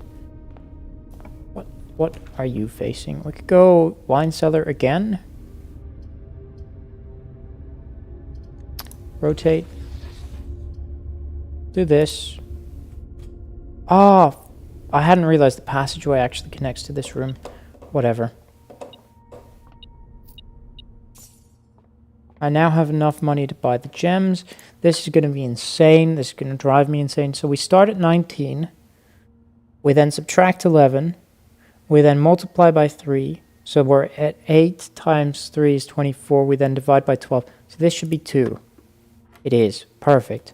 Speaker 1: What are you facing? We could go wine cellar again. Rotate. Do this. Ah, I hadn't realized the passageway actually connects to this room. Whatever. I now have enough money to buy the gems. This is going to be insane. This is going to drive me insane. So we start at 19. We then subtract 11. We then multiply by 3. So we're at 8 times 3 is 24. We then divide by 12. So this should be 2. It is. Perfect.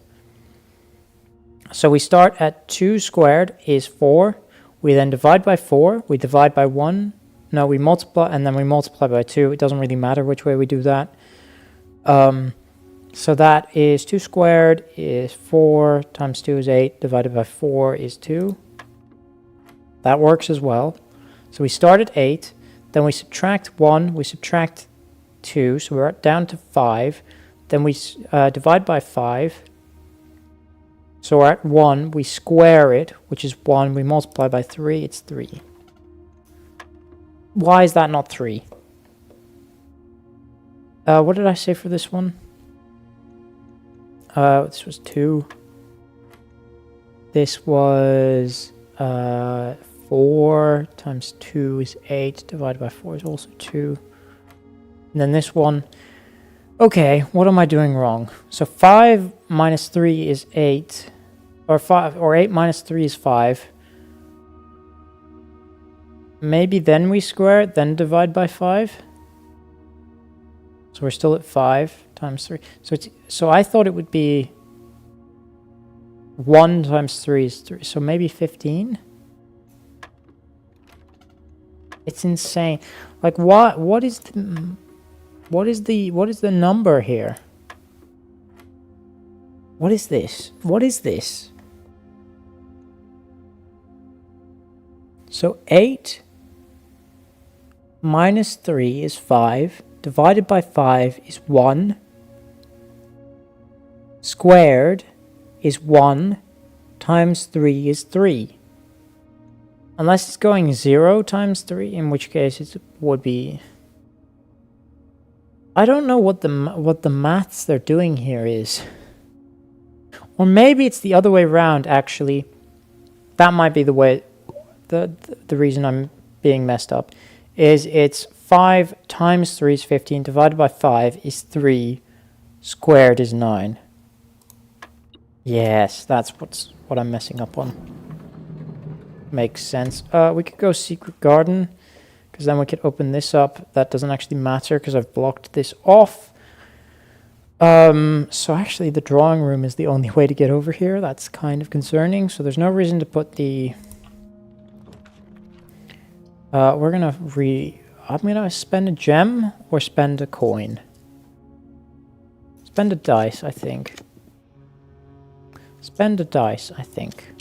Speaker 1: So we start at 2 squared is 4. We then divide by 4. We divide by 1. No, we multiply, and then we multiply by 2. It doesn't really matter which way we do that. So that is 2 squared is 4 times 2 is 8. Divided by 4 is 2. That works as well. So we start at 8, then we subtract 1, we subtract 2, so we're down to 5. Then we divide by 5. So we're at 1, we square it, which is 1, we multiply by 3, it's 3. Why is that not 3? What did I say for this one? This was 2. This was 4 times 2 is 8, divided by 4 is also 2. And then this one, okay, what am I doing wrong? So 5 minus 3 is 8. Or 5, or 8 minus 3 is 5. Maybe then we square it, then divide by 5. So we're still at 5 times 3. So I thought it would be 1 times 3 is 3. So maybe 15? It's insane. Like what is the number here? What is this? What is this? So 8 minus 3 is 5. Divided by 5 is 1. Squared is 1. Times 3 is 3. Unless it's going 0 times 3, in which case it would be... I don't know what the maths they're doing here is. Or maybe it's the other way around, actually. That might be the way... The reason I'm being messed up is it's 5 times 3 is 15, divided by 5 is 3, squared is 9. Yes, that's what I'm messing up on. Makes sense. We could go secret garden, because then we could open this up. That doesn't actually matter, because I've blocked this off. So actually the drawing room is the only way to get over here. That's kind of concerning, so there's no reason to put the... I'm gonna spend a gem or spend a coin. Spend a dice, I think. Spend a dice, I think.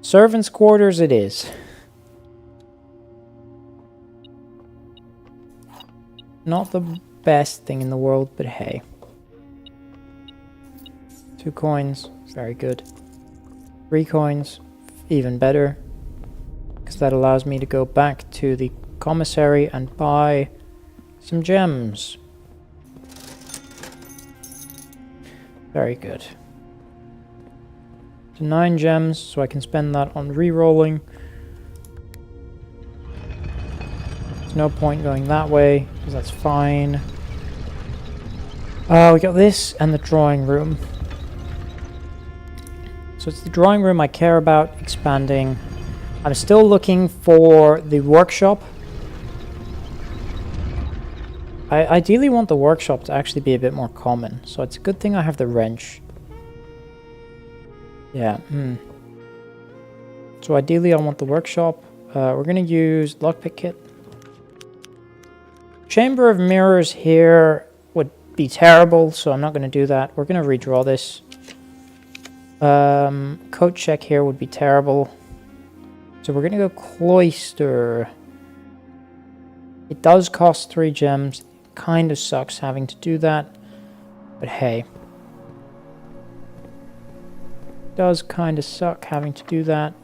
Speaker 1: Servants' quarters it is. Not the best thing in the world, but hey. 2 coins, very good. 3 coins, even better. Because that allows me to go back to the commissary and buy some gems. Very good. So 9 gems, so I can spend that on re-rolling. There's no point going that way, because that's fine. We got this and the drawing room. So it's the drawing room I care about expanding. I'm still looking for the workshop. I ideally want the workshop to actually be a bit more common, so it's a good thing I have the wrench. Yeah, So ideally I want the workshop. We're going to use lockpick kit. Chamber of Mirrors here would be terrible, so I'm not going to do that. We're going to redraw this. Coat check here would be terrible. So we're going to go Cloister. It does cost 3 gems. Kind of sucks having to do that. But hey. Does kind of suck having to do that.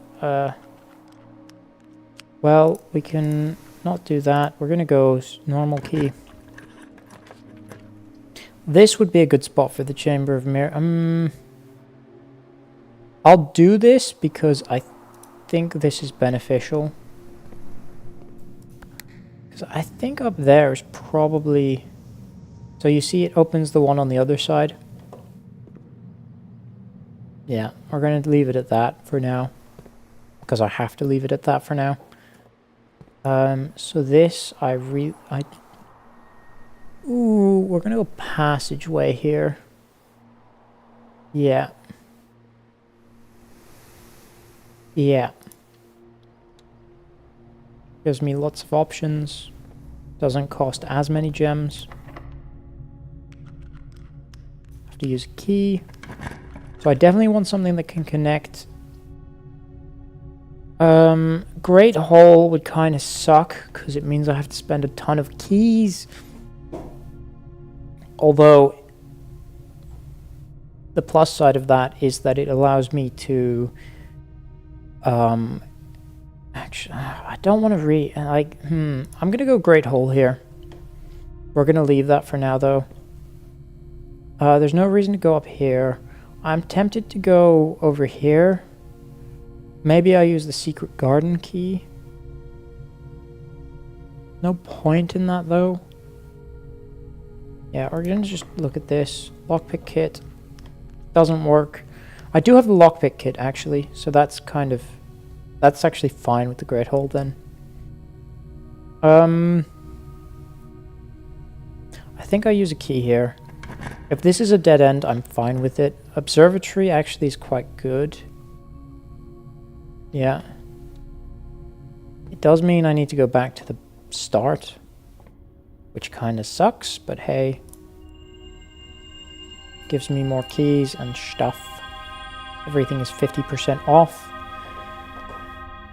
Speaker 1: Well, we can not do that. We're going to go normal key. This would be a good spot for the Chamber of Mirror. I'll do this because I think this is beneficial. Because I think up there is probably... So you see it opens the one on the other side. Yeah, we're going to leave it at that for now. Because I have to leave it at that for now. So this, Ooh, we're going to go passageway here. Yeah. Yeah. Gives me lots of options. Doesn't cost as many gems. Have to use a key. So I definitely want something that can connect. Great Hall would kind of suck because it means I have to spend a ton of keys. Although the plus side of that is that it allows me to actually I don't want to I'm gonna go Great Hole here. We're gonna leave that for now though. There's no reason to go up here. I'm tempted to go over here. Maybe I use the secret garden key. No point in that though. Yeah, we're gonna just look at this. Lockpick kit. doesn't work. I do have the lockpick kit, actually, so that's actually fine with the Great Hole, then. I think I use a key here. If this is a dead end, I'm fine with it. Observatory actually is quite good. Yeah. It does mean I need to go back to the start, which kind of sucks, but hey. Gives me more keys and stuff. Everything is 50% off.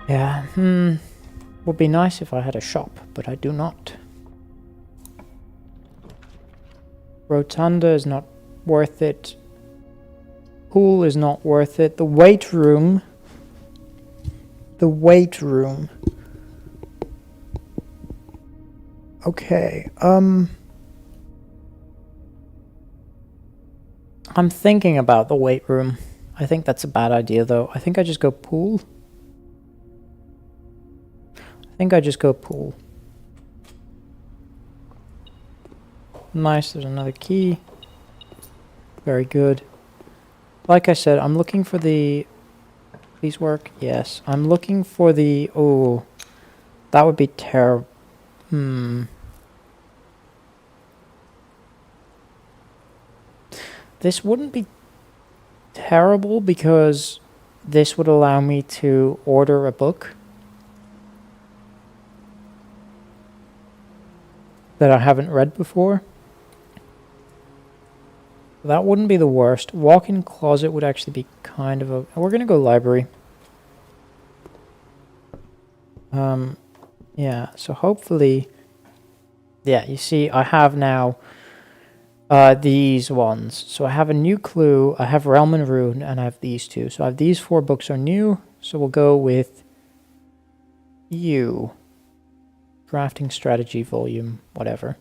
Speaker 1: Yeah, would be nice if I had a shop, but I do not. Rotunda is not worth it. Pool is not worth it. The weight room. The weight room. Okay, I'm thinking about the weight room. I think that's a bad idea, though. I think I just go pool. Nice, there's another key. Very good. Like I said, I'm looking for the... Please work? Yes. I'm looking for the... Oh, that would be terrible. This wouldn't be terrible because this would allow me to order a book that I haven't read before. That wouldn't be the worst. Walk-in closet would actually be kind of a... We're going to go library. Yeah, so hopefully... Yeah, you see, I have now these ones. So I have a new clue, I have Realm and Rune, and I have these two. So I have these 4 books are new, so we'll go with you. Drafting strategy volume, whatever.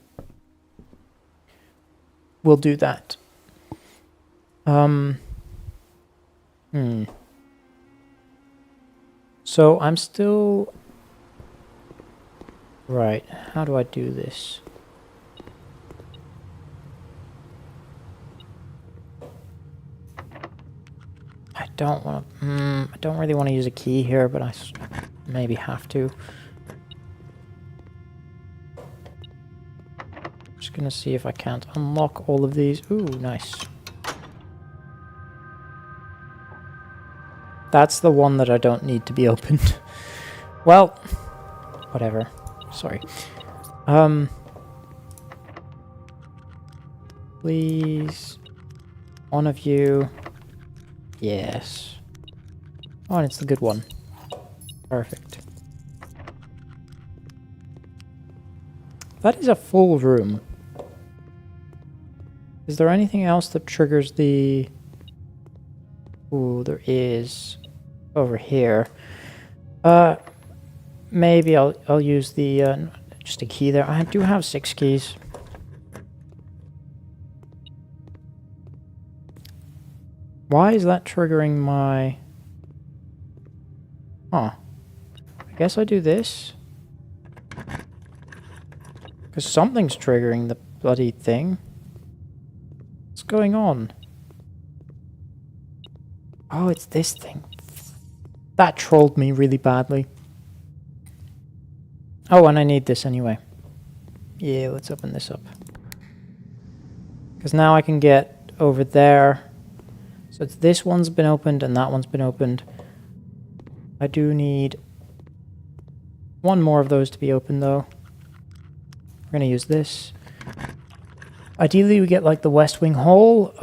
Speaker 1: We'll do that. So I'm still... Right, how do I do this? I don't want to... I don't really want to use a key here, but I maybe have to. Just gonna see if I can't unlock all of these. Ooh, nice. That's the one that I don't need to be opened. Well, whatever. Sorry. Please. One of you. Yes. Oh, and it's the good one. Perfect. That is a full room. Is there anything else that triggers the... Ooh, there is. Over here. Maybe I'll use the just a key there. I do have 6 keys. Why is that triggering my... Huh. I guess I do this. Because something's triggering the bloody thing. What's going on? Oh, it's this thing. That trolled me really badly. Oh, and I need this anyway. Yeah, let's open this up. Because now I can get over there. So it's this one's been opened and that one's been opened. I do need one more of those to be opened, though. We're going to use this. Ideally, we get like the West Wing hole.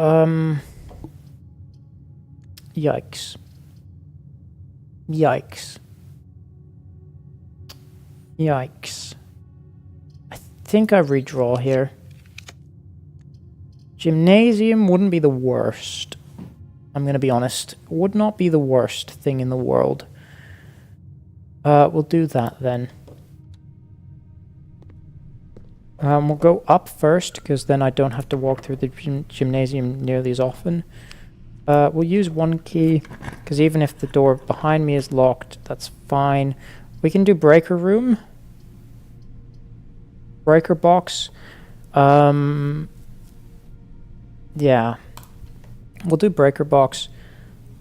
Speaker 1: Yikes. Yikes. Yikes. I think I redraw here. Gymnasium wouldn't be the worst. I'm going to be honest. Would not be the worst thing in the world. We'll do that then. We'll go up first, because then I don't have to walk through the gymnasium nearly as often. We'll use 1 key, because even if the door behind me is locked, that's fine. We can do breaker room. Breaker box. Yeah. We'll do breaker box.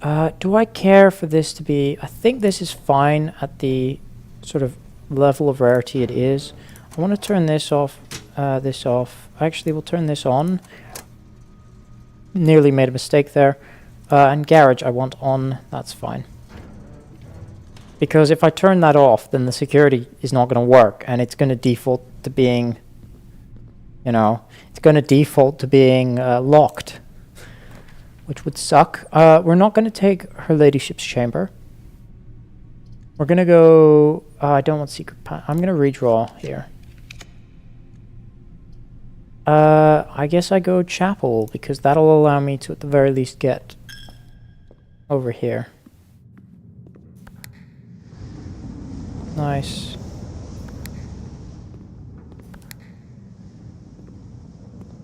Speaker 1: Do I care for this to be... I think this is fine at the sort of level of rarity it is. I want to turn this off, this off. Actually, we'll turn this on. Nearly made a mistake there. And garage I want on. That's fine. Because if I turn that off, then the security is not going to work. And it's going to default to being... You know, it's going to default to being locked. Which would suck. We're not going to take Her Ladyship's chamber. We're going to go... I don't want secret... I'm going to redraw here. I guess I go chapel, because that'll allow me to, at the very least, get over here. Nice.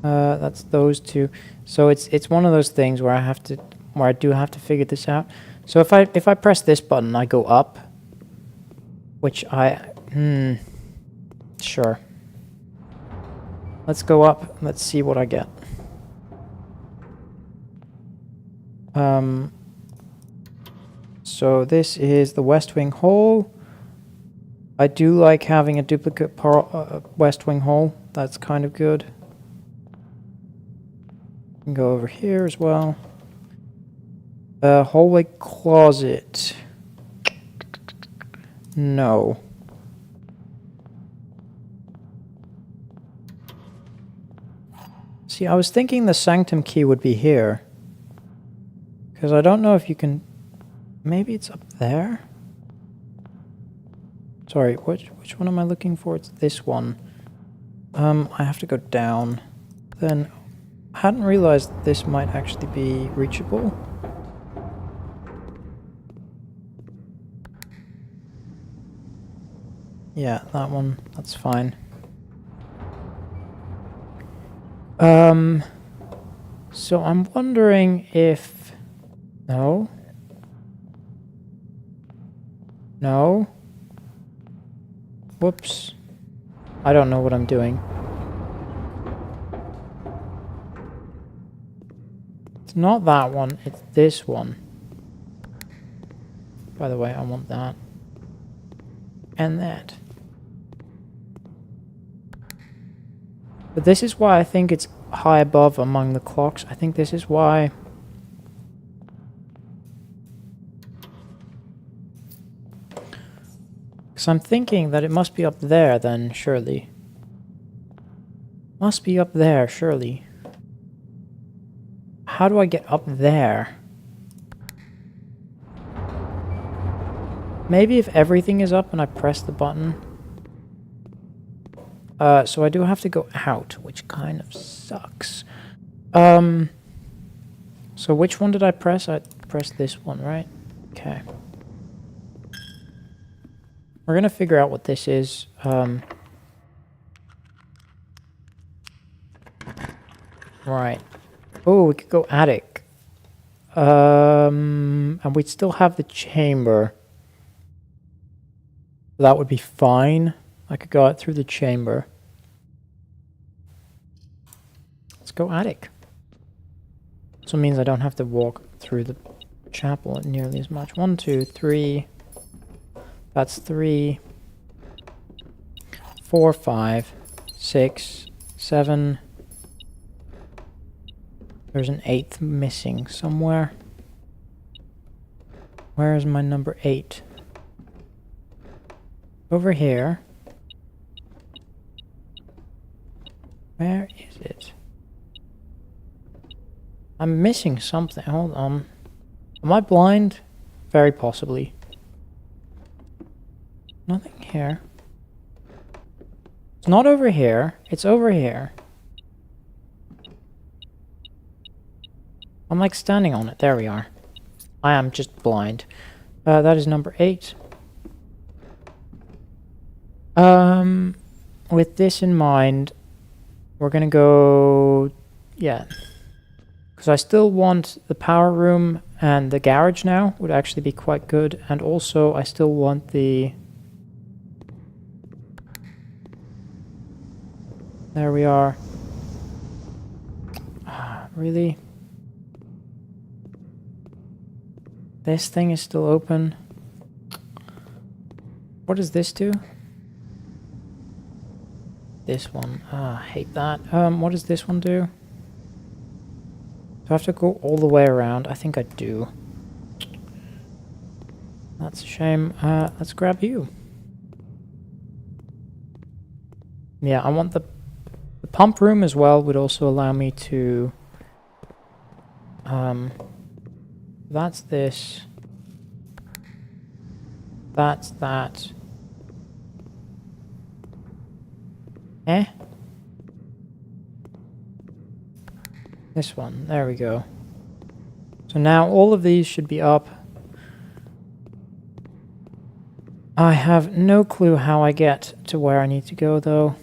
Speaker 1: That's those two. So it's one of those things where I do have to figure this out. So if I press this button, I go up, which sure. Let's go up. Let's see what I get. So this is the West Wing hole. I do like having a duplicate West Wing hole. That's kind of good. Go over here as well. Hallway closet. No. See, I was thinking the Sanctum key would be here. Because I don't know if you can... Maybe it's up there? Sorry, which one am I looking for? It's this one. I have to go down. Then... I hadn't realized that this might actually be reachable. Yeah, that one, that's fine. So I'm wondering if... No? No? Whoops. I don't know what I'm doing. Not that one, it's this one. By the way, I want that. And that. But this is why I think it's high above among the clocks. I think this is why... Because I'm thinking that it must be up there then, surely. Must be up there, surely. How do I get up there? Maybe if everything is up and I press the button. So I do have to go out, which kind of sucks. So which one did I press? I pressed this one, right? Okay. We're gonna figure out what this is. Right. Oh, we could go attic. And we'd still have the chamber. That would be fine. I could go out through the chamber. Let's go attic. So it means I don't have to walk through the chapel nearly as much. 1, 2, 3. That's 3. 4, 5, 6, 7. There's an 8th missing somewhere. Where is my number 8? Over here. Where is it? I'm missing something. Hold on. Am I blind? Very possibly. Nothing here. It's not over here. It's over here. I'm like standing on it. There we are. I am just blind. That is number 8. With this in mind, we're gonna go... Yeah. Because I still want the power room and the garage now. Would actually be quite good. And also, I still want the... There we are. Really? This thing is still open. What does this do? This one. Ah, I hate that. What does this one do? Do I have to go all the way around? I think I do. That's a shame. Let's grab you. Yeah, I want the pump room as well would also allow me to... that's this. That's that. Eh? This one. There we go. So now all of these should be up. I have no clue how I get to where I need to go, though.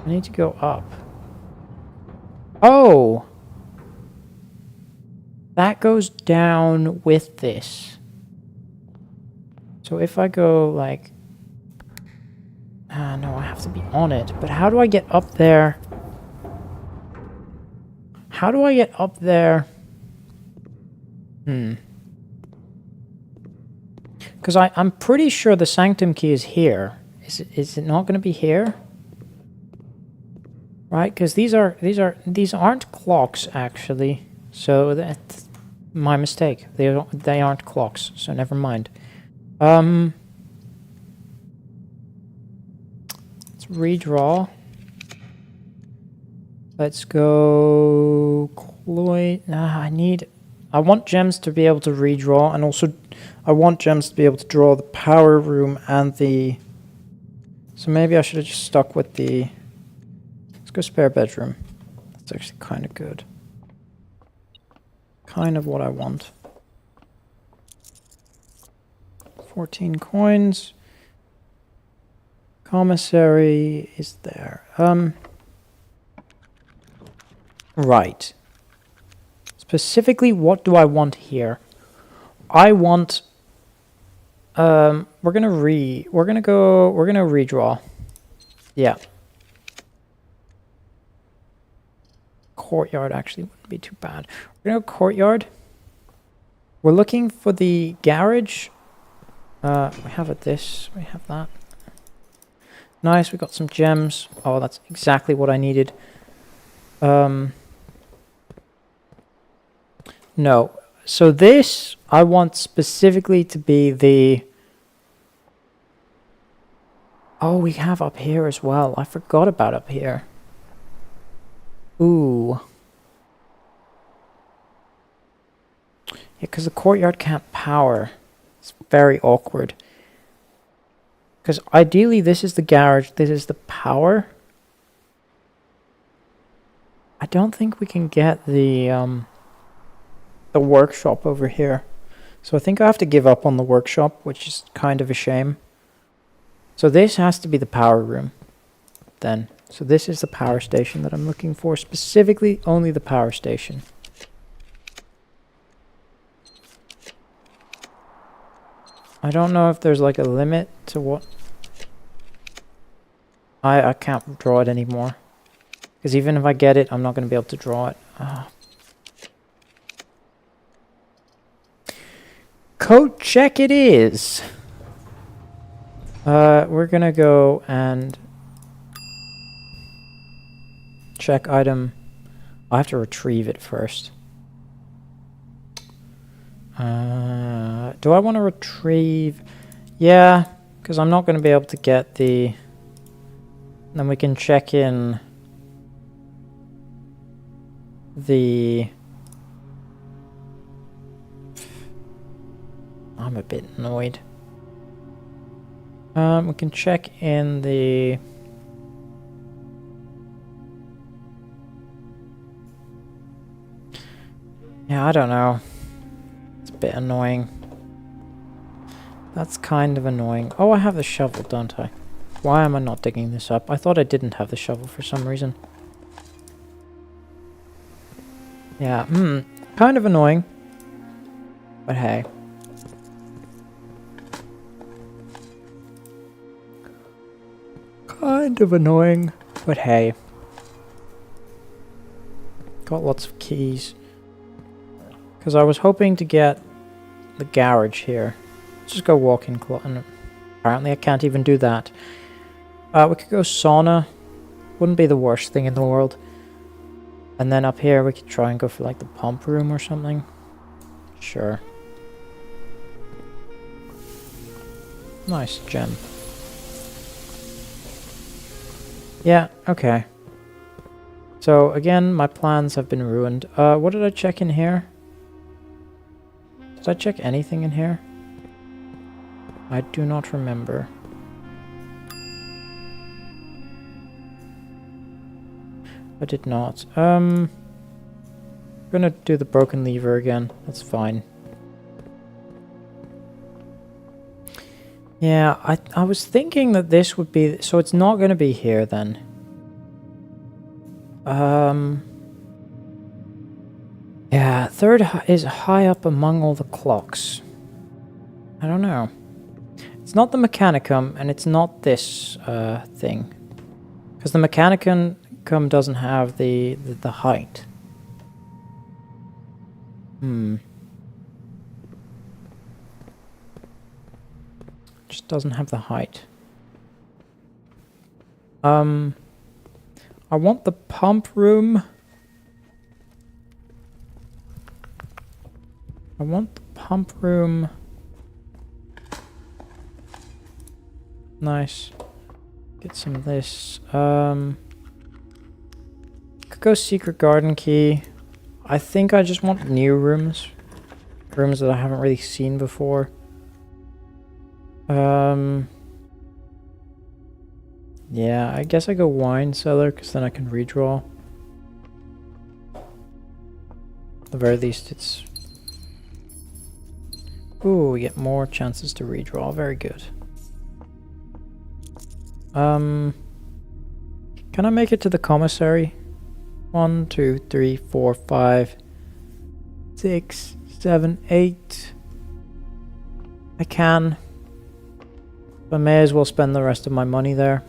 Speaker 1: I need to go up. Oh! That goes down with this. So if I go, like... no, I have to be on it. But how do I get up there? How do I get up there? Because I'm pretty sure the Sanctum key is here. Is it not going to be here? Right, because these aren't clocks actually. So that's my mistake. They aren't clocks. So never mind. Let's redraw. Let's go. I want gems to be able to redraw, and also I want gems to be able to draw the power room and the... So maybe I should have just stuck with the... Let's go spare bedroom. That's actually kind of good. Kind of what I want. 14 coins. Commissary is there. Right. Specifically, what do I want here? I want... we're gonna redraw. Yeah. Courtyard actually wouldn't be too bad. We're gonna go courtyard. We're looking for the garage. We have this. We have that. Nice, we got some gems. Oh, that's exactly what I needed. No. So this, I want specifically to be the... Oh, we have up here as well. I forgot about up here. Ooh. Yeah, because the courtyard can't power. It's very awkward. Because ideally this is the garage, this is the power. I don't think we can get the workshop over here. So I think I have to give up on the workshop, which is kind of a shame. So this has to be the power room then. So this is the power station that I'm looking for, specifically only the power station. I don't know if there's like a limit to what... I can't draw it anymore. Because even if I get it, I'm not going to be able to draw it. Oh. Code check it is! We're going to go and... check item. I have to retrieve it first. Do I want to retrieve? Yeah, because I'm not going to be able to get the... Then we can check in the... I'm a bit annoyed. We can check in the... Yeah, I don't know. It's a bit annoying. That's kind of annoying. Oh, I have the shovel, don't I? Why am I not digging this up? I thought I didn't have the shovel for some reason. Yeah, kind of annoying. But hey. Kind of annoying, but hey. got lots of keys. Because I was hoping to get the garage here. Let's just go walk-in closet. Apparently I can't even do that. We could go sauna. Wouldn't be the worst thing in the world. And then up here we could try and go for like the pump room or something. Sure. Nice gem. Yeah, okay. So again, my plans have been ruined. What did I check in here? Did I check anything in here? I do not remember. I did not. I'm gonna do the broken lever again. That's fine. Yeah, I was thinking that this would be... So it's not gonna be here then. Yeah, third is high up among all the clocks. I don't know. It's not the Mechanicum, and it's not this thing. Because the Mechanicum doesn't have the height. Just doesn't have the height. I want the pump room. I want the pump room. Nice. Get some of this. Could go secret garden key. I think I just want new rooms. Rooms that I haven't really seen before. Yeah, I guess I go wine cellar because then I can redraw. At the very least it's... Ooh, we get more chances to redraw. Very good. Can I make it to the commissary? 1, 2, 3, 4, 5, 6, 7, 8. I can. I may as well spend the rest of my money there.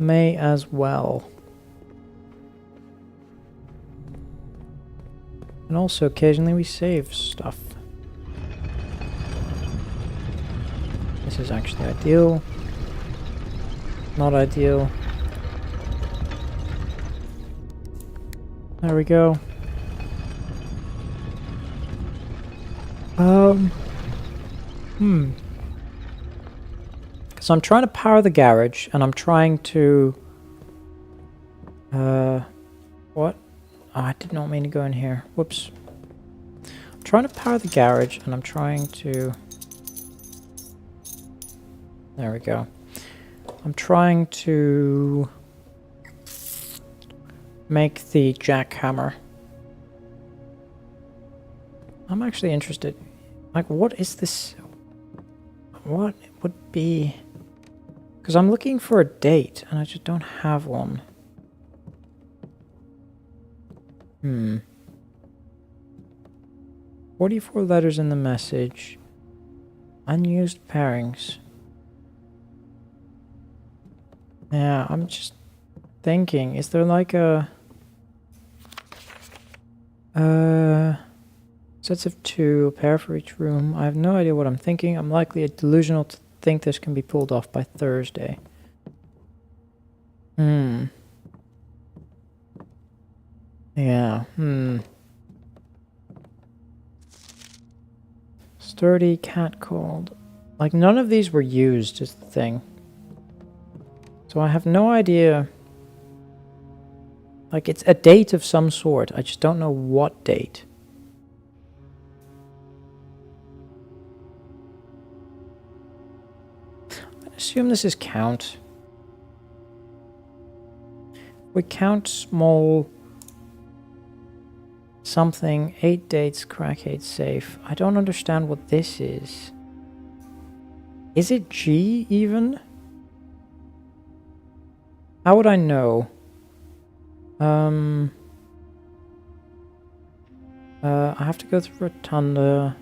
Speaker 1: May as well. And also occasionally we save stuff. This is actually ideal. Not ideal. There we go. So I'm trying to power the garage, and I'm trying to... What? Oh, I did not mean to go in here. Whoops. I'm trying to power the garage, and I'm trying to... There we go. I'm trying to... make the jackhammer. I'm actually interested. Like, what is this? What would be... Because I'm looking for a date, and I just don't have one. 44 letters in the message. Unused pairings. Yeah, I'm just thinking, is there like a... Sets of 2, a pair for each room. I have no idea what I'm thinking. I'm likely delusional to think this can be pulled off by Thursday. Yeah, Sturdy, catcalled. Like, none of these were used is the thing. So I have no idea. Like, it's a date of some sort. I just don't know what date. I assume this is count. We count small something, 8 dates, crack 8 safe. I don't understand what this is. Is it G even? How would I know? I have to go through Rotunda.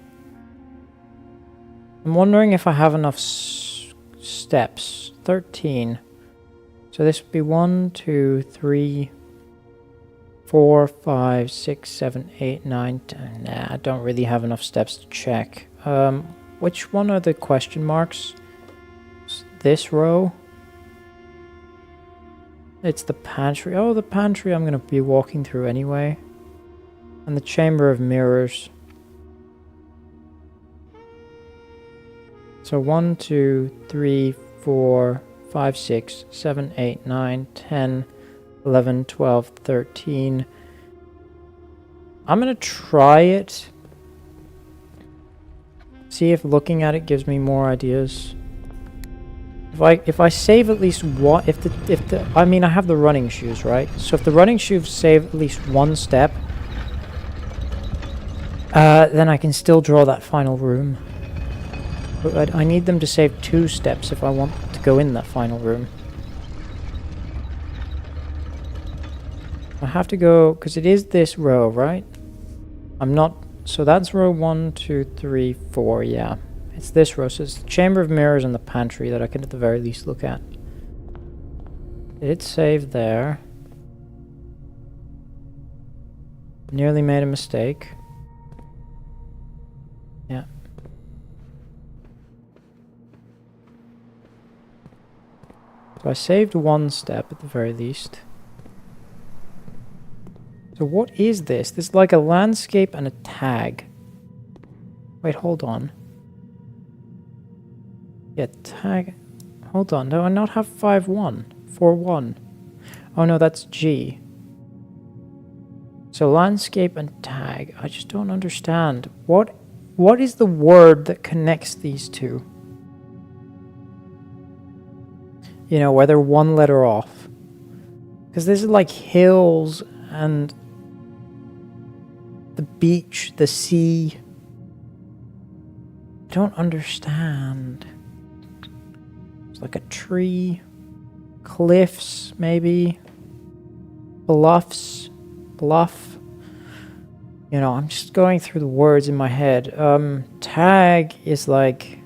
Speaker 1: I'm wondering if I have enough steps. 13. So this would be 1, 2, 3, 4, 5, 6, 7, 8, 9, 10. Nah, I don't really have enough steps to check. Which one are the question marks? This row? It's the pantry. Oh, the pantry I'm going to be walking through anyway. And the chamber of mirrors. So 1, 2, 3, 4, 5, 6, 7, 8, 9, 10, 11, 12, 13. I'm going to try it. See if looking at it gives me more ideas. If I save at least one, I mean I have the running shoes, right? So if the running shoes save at least one step, then I can still draw that final room. But I need them to save 2 steps if I want to go in that final room. I have to go, because it is this row, right? I'm not, so that's row 1, 2, 3, 4, yeah. It's this row, so it's the chamber of mirrors and the pantry that I can at the very least look at. Did it save there? Nearly made a mistake. Yeah. So I saved 1 step at the very least. So what is this? This is like a landscape and a tag. Wait, hold on. Yeah, tag. Hold on, do I not have 5-1? 4-1? Oh no, that's G. So landscape and tag. I just don't understand. What is the word that connects these two? You know, where they're 1 letter off. Because this is like hills and the beach, the sea. I don't understand. It's like a tree, cliffs, maybe, bluffs, bluff. You know, I'm just going through the words in my head. Tag is like,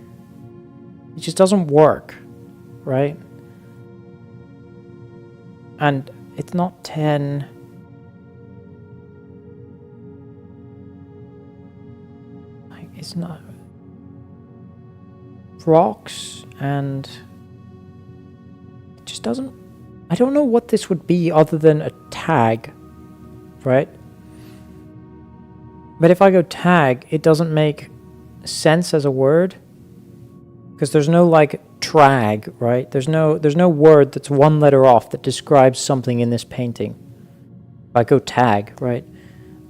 Speaker 1: it just doesn't work, right? And it's not 10. Like, it's not. Rocks and it just doesn't. I don't know what this would be other than a tag, right? But if I go tag, it doesn't make sense as a word because there's no like trag, right? There's no word that's 1 letter off that describes something in this painting. If I go tag, right?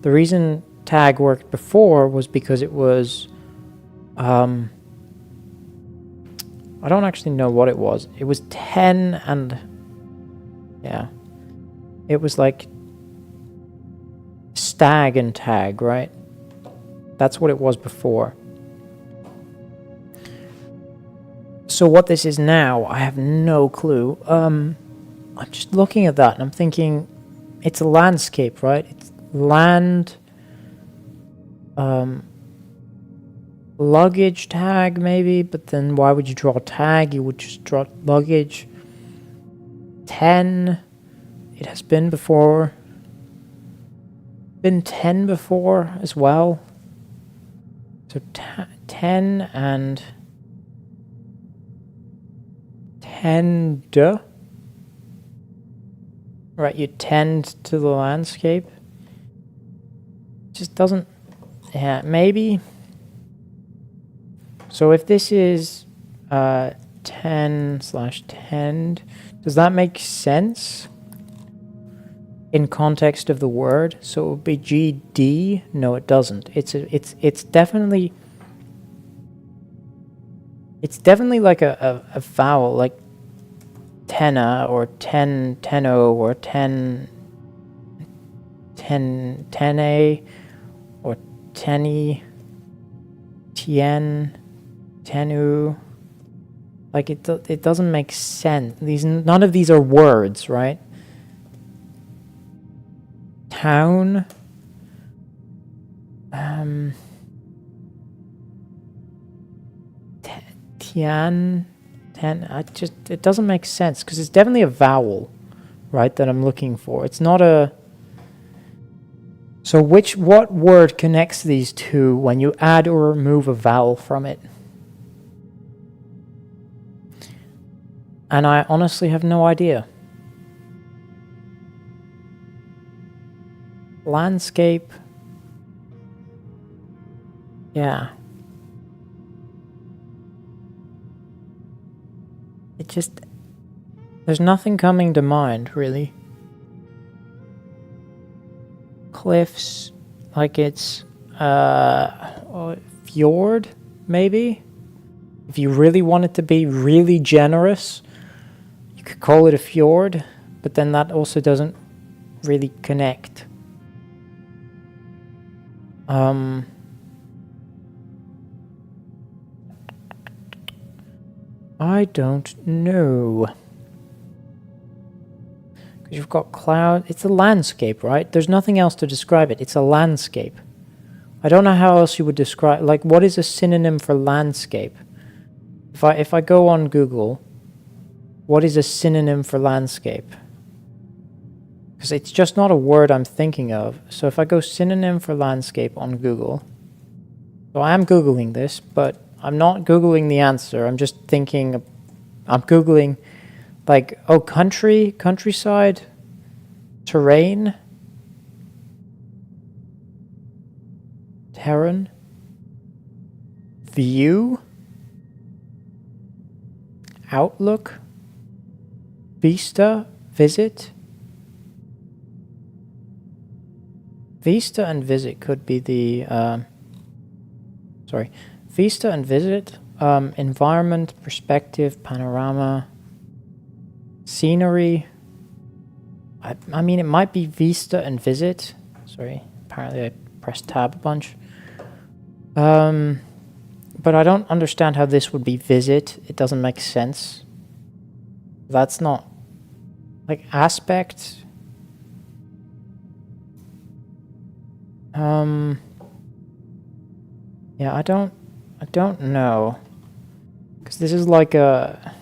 Speaker 1: The reason tag worked before was because it was I don't actually know what it was. It was 10 and yeah. It was like stag and tag, right? That's what it was before. So what this is now, I have no clue. I'm just looking at that and I'm thinking it's a landscape, right? It's land, luggage tag maybe, but then why would you draw a tag? You would just draw luggage. 10. It has been before. Been 10 before as well. So 10 and tend. Right, you tend to the landscape. Just doesn't. Yeah, maybe. So if this is 10/tend, does that make sense in context of the word? So it would be GD? No, it doesn't. It's definitely like a vowel, like tenna or tenno or tenne or tenny, tien, tenu. Like it doesn't make sense. None of these are words, right? Town. Tian. 10, it doesn't make sense, because it's definitely a vowel, right, that I'm looking for. It's not a... So what word connects these two when you add or remove a vowel from it? And I honestly have no idea. Landscape. Yeah. It just... There's nothing coming to mind, really. Cliffs, like it's fjord, maybe? If you really want it to be really generous, you could call it a fjord, but then that also doesn't really connect. I don't know. Because you've got cloud. It's a landscape, right? There's nothing else to describe it. It's a landscape. I don't know how else you would describe... Like, what is a synonym for landscape? If I go on Google, what is a synonym for landscape? Because it's just not a word I'm thinking of. So if I go synonym for landscape on Google... So I am Googling this, but I'm not Googling the answer. I'm just thinking... I'm Googling, like, oh, countryside, terrain, terrain, view, outlook, vista, visit. Vista and visit could be the... Vista and visit, environment, perspective, panorama, scenery. I mean, it might be vista and visit. Sorry, apparently I pressed tab a bunch. But I don't understand how this would be visit. It doesn't make sense. That's not... Like, aspect... Yeah, I don't know. Because this is like a...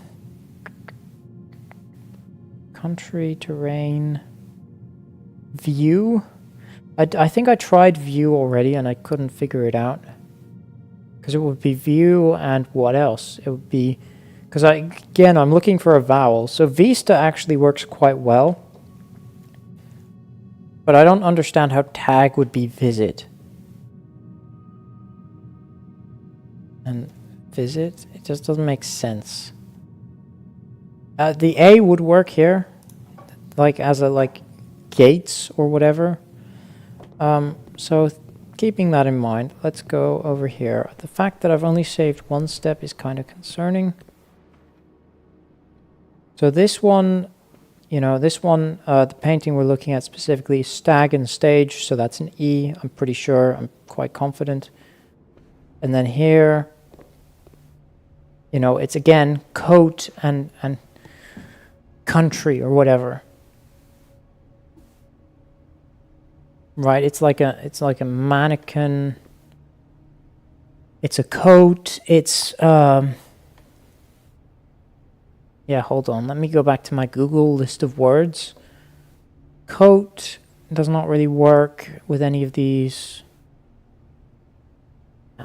Speaker 1: Country, terrain... View? I think I tried view already and I couldn't figure it out. Because it would be view and what else? It would be... Because again, I'm looking for a vowel. So vista actually works quite well. But I don't understand how tag would be visit. And visit, it just doesn't make sense. The A would work here, like as a like gates or whatever. So keeping that in mind, let's go over here. The fact that I've only saved one step is kind of concerning. So this one, you know, this one, the painting we're looking at specifically is stag and stage, so that's an E, I'm pretty sure, I'm quite confident. And then here, you know, it's again coat and country or whatever. Right, it's like a mannequin. It's a coat. It's yeah, hold on. Let me go back to my Google list of words. Coat does not really work with any of these.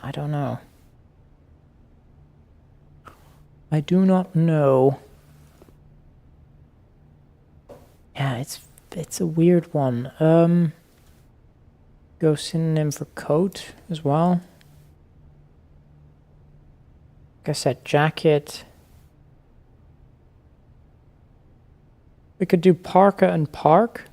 Speaker 1: I don't know. I do not know. Yeah, it's a weird one. Go synonym for coat as well. Like I said, jacket. We could do parka and park.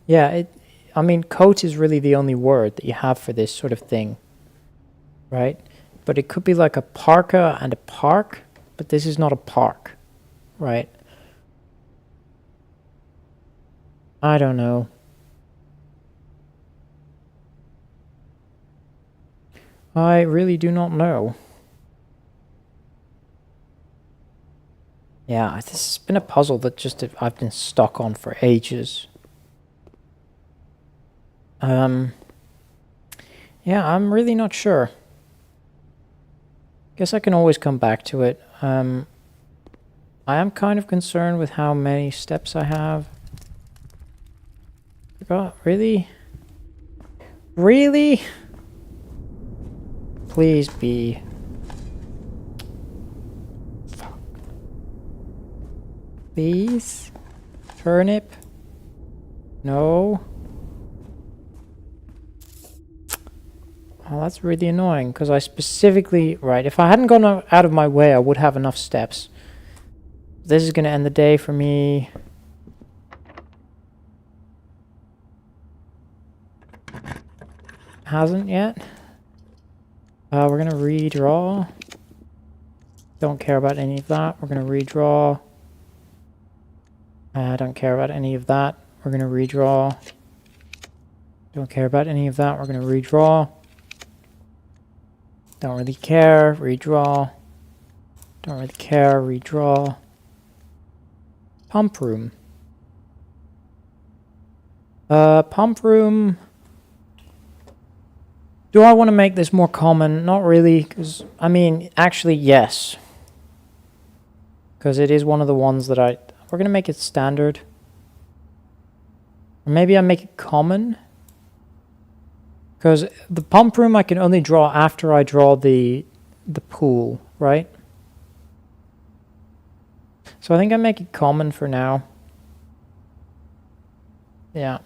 Speaker 1: Yeah, I mean, coat is really the only word that you have for this sort of thing, right? But it could be like a parka and a park, but this is not a park, right? I don't know. I really do not know. Yeah, this has been a puzzle that just I've been stuck on for ages. Yeah, I'm really not sure. Guess I can always come back to it. I am kind of concerned with how many steps I have. God, really? Really? Please be. Fuck. Please? Turnip? No. Oh, that's really annoying, because I specifically... Right, if I hadn't gone out of my way, I would have enough steps. This is going to end the day for me. Hasn't yet. We're going to redraw. Don't care about any of that. We're going to redraw. I don't care about any of that. We're going to redraw. Don't care about any of that. We're going to redraw. Don't really care. Redraw. Don't really care. Redraw. Pump room. Pump room. Do I want to make this more common? Not really, because, I mean, actually, yes. Because it is one of the ones that we're going to make it standard. Or maybe I make it common. Because the pump room I can only draw after I draw the pool, right? So I think I make it common for now. Yeah.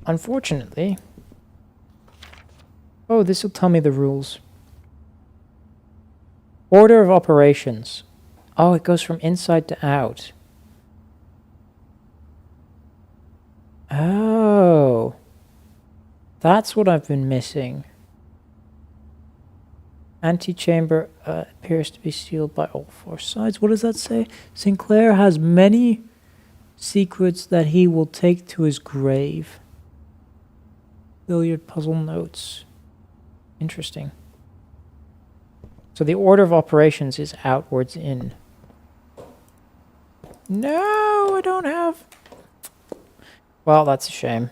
Speaker 1: Unfortunately... Oh, this will tell me the rules. Order of operations. Oh, it goes from inside to out. Oh. That's what I've been missing. Antechamber appears to be sealed by all four sides. What does that say? Sinclair has many secrets that he will take to his grave. Billiard puzzle notes. Interesting. So the order of operations is outwards in. No, I don't have... Well, that's a shame.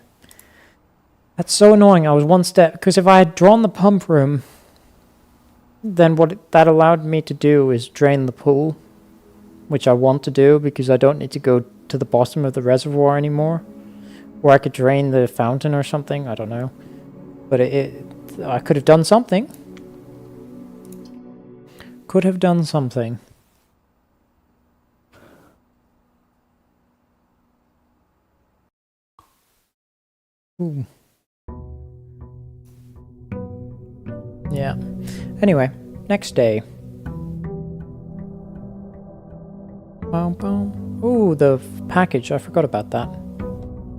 Speaker 1: That's so annoying. I was one step... Because if I had drawn the pump room, then what that allowed me to do is drain the pool, which I want to do because I don't need to go to the bottom of the reservoir anymore. Or I could drain the fountain or something. I don't know. But I could have done something. Could have done something. Ooh. Yeah. Anyway, next day. Ooh, the package. I forgot about that.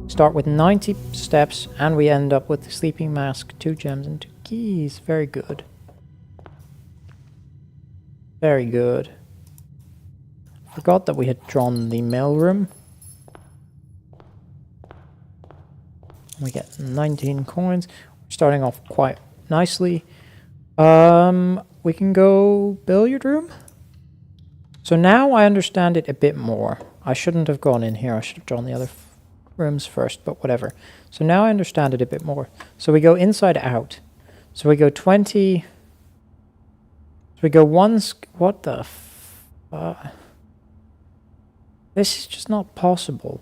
Speaker 1: Start with 90 steps, and we end up with the sleeping mask, 2 gems, and 2 keys. Very good. Very good. Forgot that we had drawn the mail room. We get 19 coins. We're starting off quite nicely. We can go billiard room. So now I understand it a bit more. I shouldn't have gone in here. I should have drawn the other rooms first, but whatever. So now I understand it a bit more. So we go inside out. So we go 20. So we go what the this is just not possible.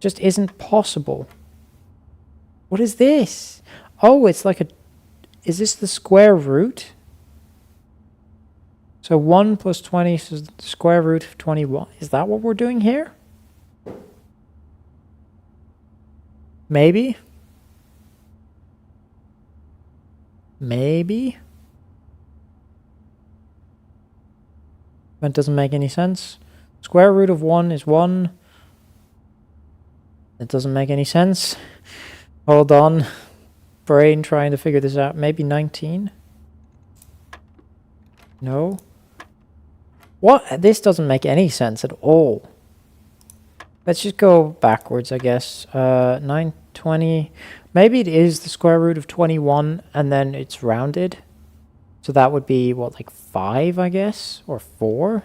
Speaker 1: Just isn't possible. What is this? Oh, it's like is this the square root? So 1 plus 20 is the square root of 21. Is that what we're doing here? Maybe. Maybe. That doesn't make any sense. Square root of 1 is 1. It doesn't make any sense. Hold on. Brain trying to figure this out. Maybe 19? No. What? This doesn't make any sense at all. Let's just go backwards, I guess. 920. Maybe it is the square root of 21 and then it's rounded. So that would be, what, like 5, I guess? Or 4?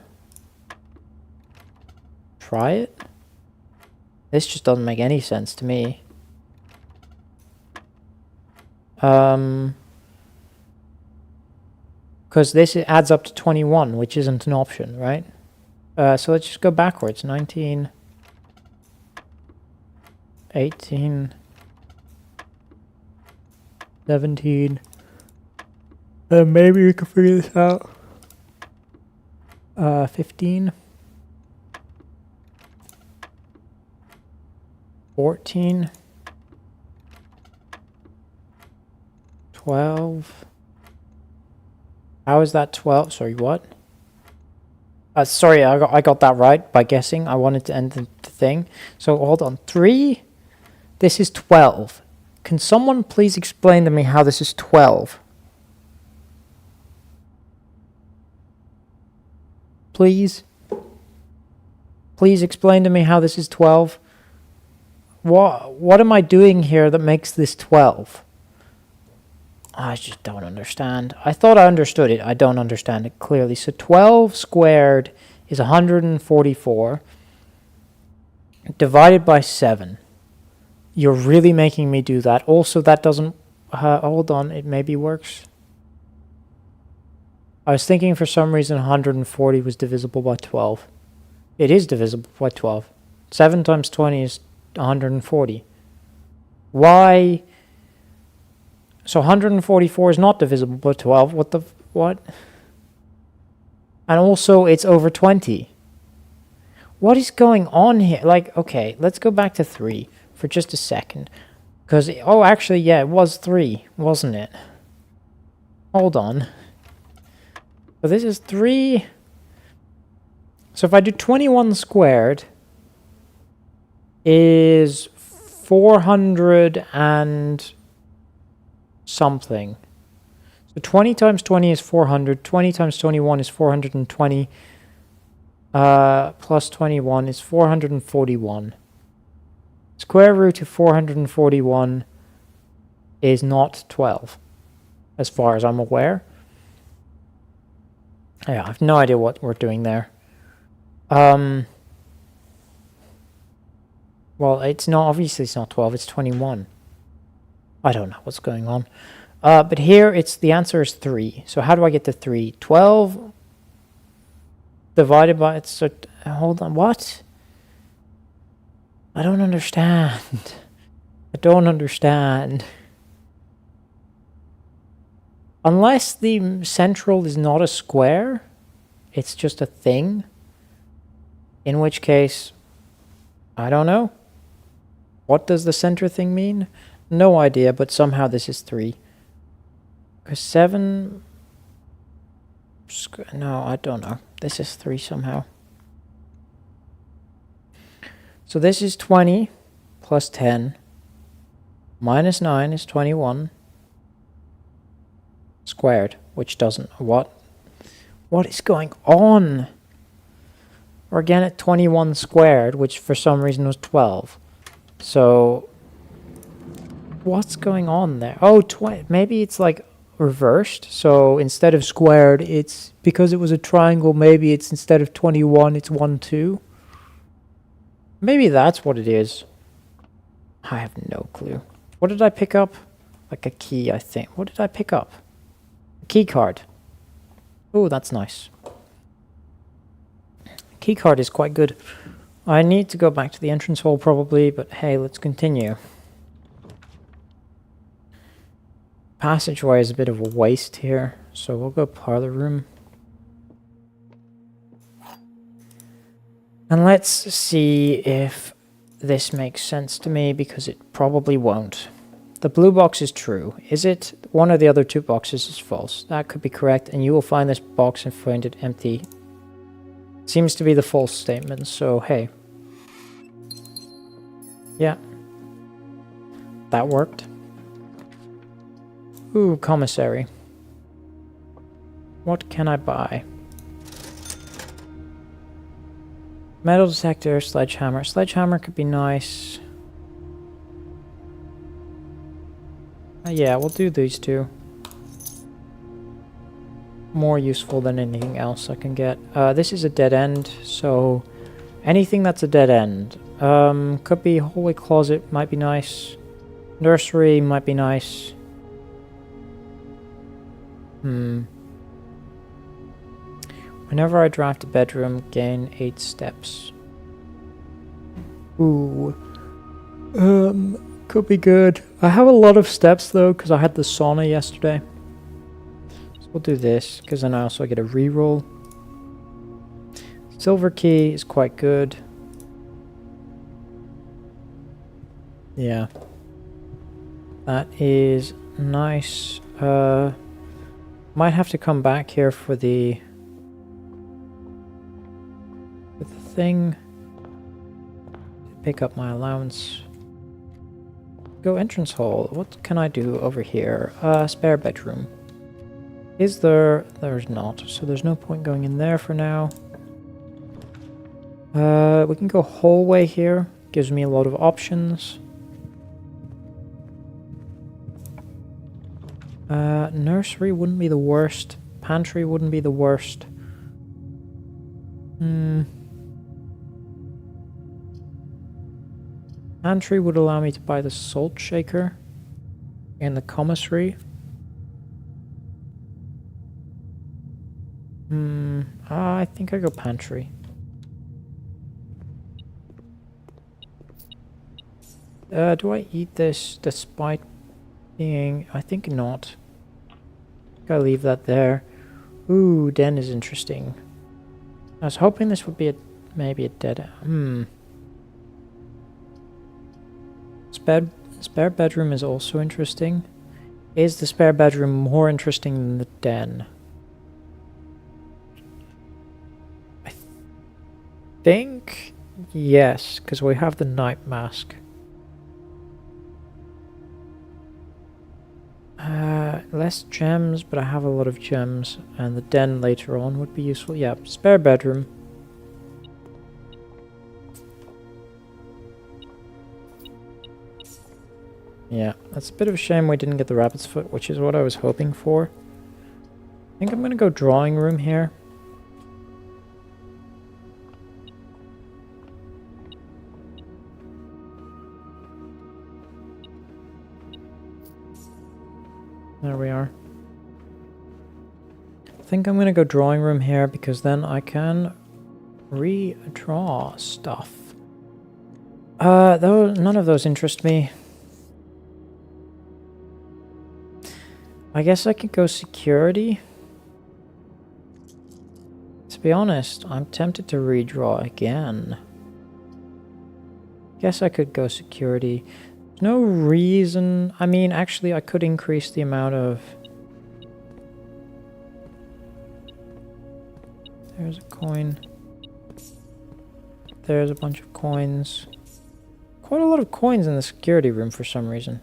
Speaker 1: Try it. This just doesn't make any sense to me. Because this adds up to 21, which isn't an option, right? So let's just go backwards. 19, 18, 17. Maybe we can figure this out. 15. 14. 12. How is that 12? Sorry, what? Sorry, I got that right by guessing. I wanted to end the thing. So hold on. 3. This is 12. Can someone please explain to me how this is 12? Please? Please explain to me how this is 12. What am I doing here that makes this 12? I just don't understand. I thought I understood it. I don't understand it clearly. So 12 squared is 144 divided by 7. You're really making me do that. Also, that doesn't... hold on. It maybe works. I was thinking for some reason 140 was divisible by 12. It is divisible by 12. 7 times 20 is 140. Why... So 144 is not divisible by 12. What? And also, it's over 20. What is going on here? Like, okay, let's go back to 3 for just a second. Because, oh, actually, yeah, it was 3, wasn't it? Hold on. So this is 3. So if I do 21 squared is 400 and... something. So 20 times 20 is 400. 20 times 21 is 420. Plus 21 is 441. Square root of 441 is not 12, as far as I'm aware. Yeah, I have no idea what we're doing there. Well, it's not, obviously it's not 12, it's 21. I don't know what's going on. But here, the answer is 3. So how do I get to 3? 12 divided by... So, hold on, what? I don't understand. I don't understand. Unless the central is not a square, it's just a thing. In which case, I don't know. What does the center thing mean? No idea, but somehow this is 3. Because 7... No, I don't know. This is 3 somehow. So this is 20 plus 10. Minus 9 is 21. Squared, which doesn't... What? What is going on? We're again at 21 squared, which for some reason was 12. So... what's going on there? Oh, maybe it's like reversed. So instead of squared, it's because it was a triangle. Maybe it's instead of 21, it's 1, 2. Maybe that's what it is. I have no clue. What did I pick up? Like a key, I think. What did I pick up? A key card. Oh, that's nice. Key card is quite good. I need to go back to the entrance hall probably, but hey, let's continue. Passageway is a bit of a waste here, so we'll go parlor room. And let's see if this makes sense to me, because it probably won't. The blue box is true. Is it? One of the other 2 boxes is false. That could be correct, and you will find this box and find it empty. Seems to be the false statement, so hey. Yeah. That worked. Ooh, commissary. What can I buy? Metal detector, sledgehammer. Sledgehammer could be nice. Yeah, we'll do these 2. More useful than anything else I can get. This is a dead end, so anything that's a dead end Could be hallway closet, might be nice. Nursery might be nice. Whenever I draft a bedroom, gain 8 steps. Ooh. Could be good. I have a lot of steps though, because I had the sauna yesterday. So we'll do this, because then I also get a reroll. Silver key is quite good. Yeah. That is nice. Might have to come back here for the thing. Pick up my allowance. Go entrance hall. What can I do over here? Spare bedroom. Is there? There's not. So there's no point going in there for now. We can go hallway here. Gives me a lot of options. Nursery wouldn't be the worst. Pantry wouldn't be the worst. Pantry would allow me to buy the salt shaker in the commissary. I think I go pantry. Do I eat this despite being... I think not. Gotta leave that there. Ooh, den is interesting. I was hoping this would be maybe a dead... Spare bedroom is also interesting. Is the spare bedroom more interesting than the den? I think yes, because we have the night mask. Less gems, but I have a lot of gems, and the den later on would be useful. Yeah, spare bedroom. Yeah, that's a bit of a shame we didn't get the rabbit's foot, which is what I was hoping for. I think I'm gonna go drawing room here. There we are. I think I'm gonna go drawing room here because then I can redraw stuff. None of those interest me. I guess I could go security. To be honest, I'm tempted to redraw again. Guess I could go security. There's no reason... I mean, actually, I could increase the amount of... There's a coin. There's a bunch of coins. Quite a lot of coins in the security room for some reason.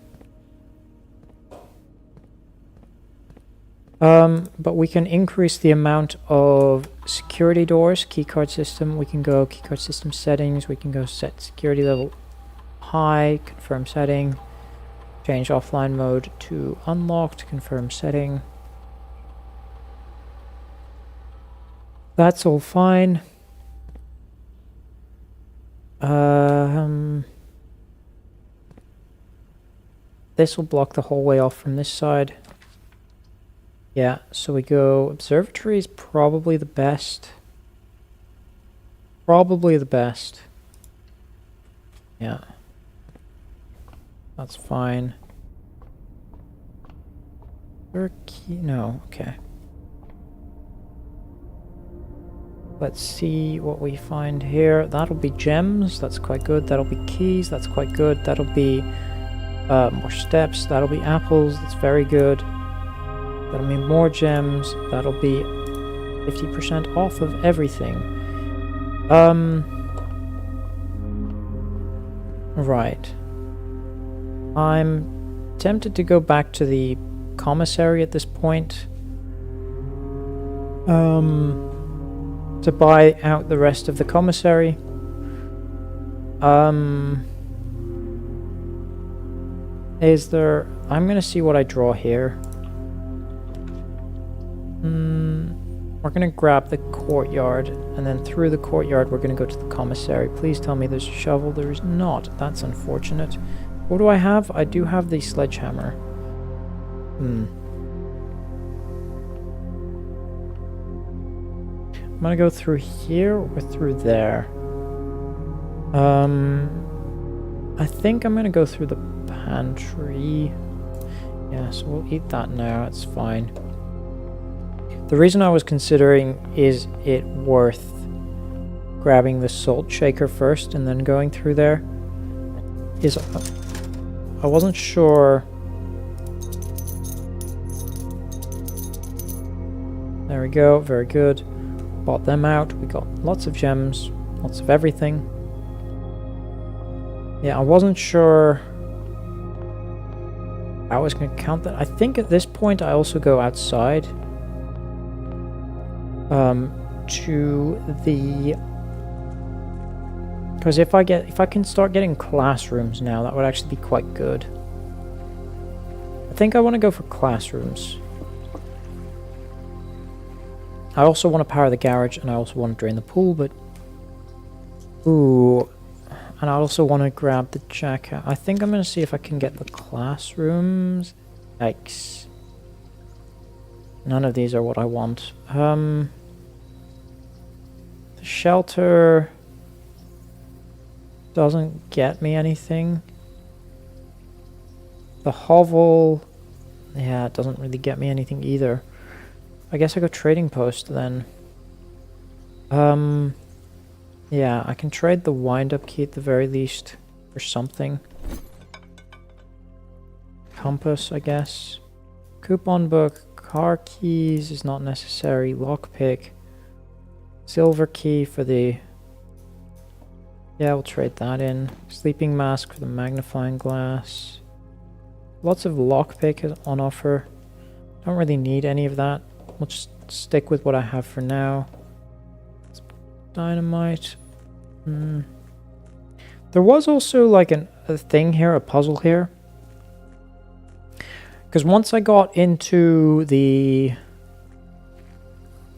Speaker 1: But we can increase the amount of security doors, keycard system. We can go keycard system settings. We can go set security level high, confirm setting. Change offline mode to unlocked, confirm setting. That's all fine. This will block the hallway off from this side. Yeah, so we go... Observatory is probably the best. Probably the best. Yeah. That's fine. There a key? No, okay. Let's see what we find here. That'll be gems, that's quite good. That'll be keys, that's quite good. That'll be more steps, that'll be apples, that's very good. That'll be more gems, that'll be 50% off of everything. Right. I'm tempted to go back to the commissary at this point. To buy out the rest of the commissary. Is there... I'm gonna see what I draw here. We're going to grab the courtyard, and then through the courtyard we're going to go to the commissary. Please tell me there's a shovel. There is not. That's unfortunate. What do I have? I do have the sledgehammer. I'm going to go through here or through there. I think I'm going to go through the pantry. Yeah, so we'll eat that now. It's fine. The reason I was considering, is it worth grabbing the salt shaker first and then going through there, is I wasn't sure. There we go, very good. Bought them out. We got lots of gems, lots of everything. Yeah, I wasn't sure I was going to count that. I think at this point I also go outside to the, because if I can start getting classrooms now, that would actually be quite good. I think I want to go for classrooms. I also want to power the garage, and I also want to drain the pool, but ooh, and I also want to grab the jacket. I think I'm going to see if I can get the classrooms. Yikes. None of these are what I want. The shelter doesn't get me anything. The hovel, yeah, it doesn't really get me anything either. I guess I go trading post then. Yeah, I can trade the wind-up key at the very least for something. Compass, I guess. Coupon book. Car keys is not necessary. Lockpick. Silver key for the... Yeah, we'll trade that in. Sleeping mask for the magnifying glass. Lots of lockpick is on offer. Don't really need any of that. We'll just stick with what I have for now. Dynamite. There was also like a thing here, a puzzle here. Because once I got into the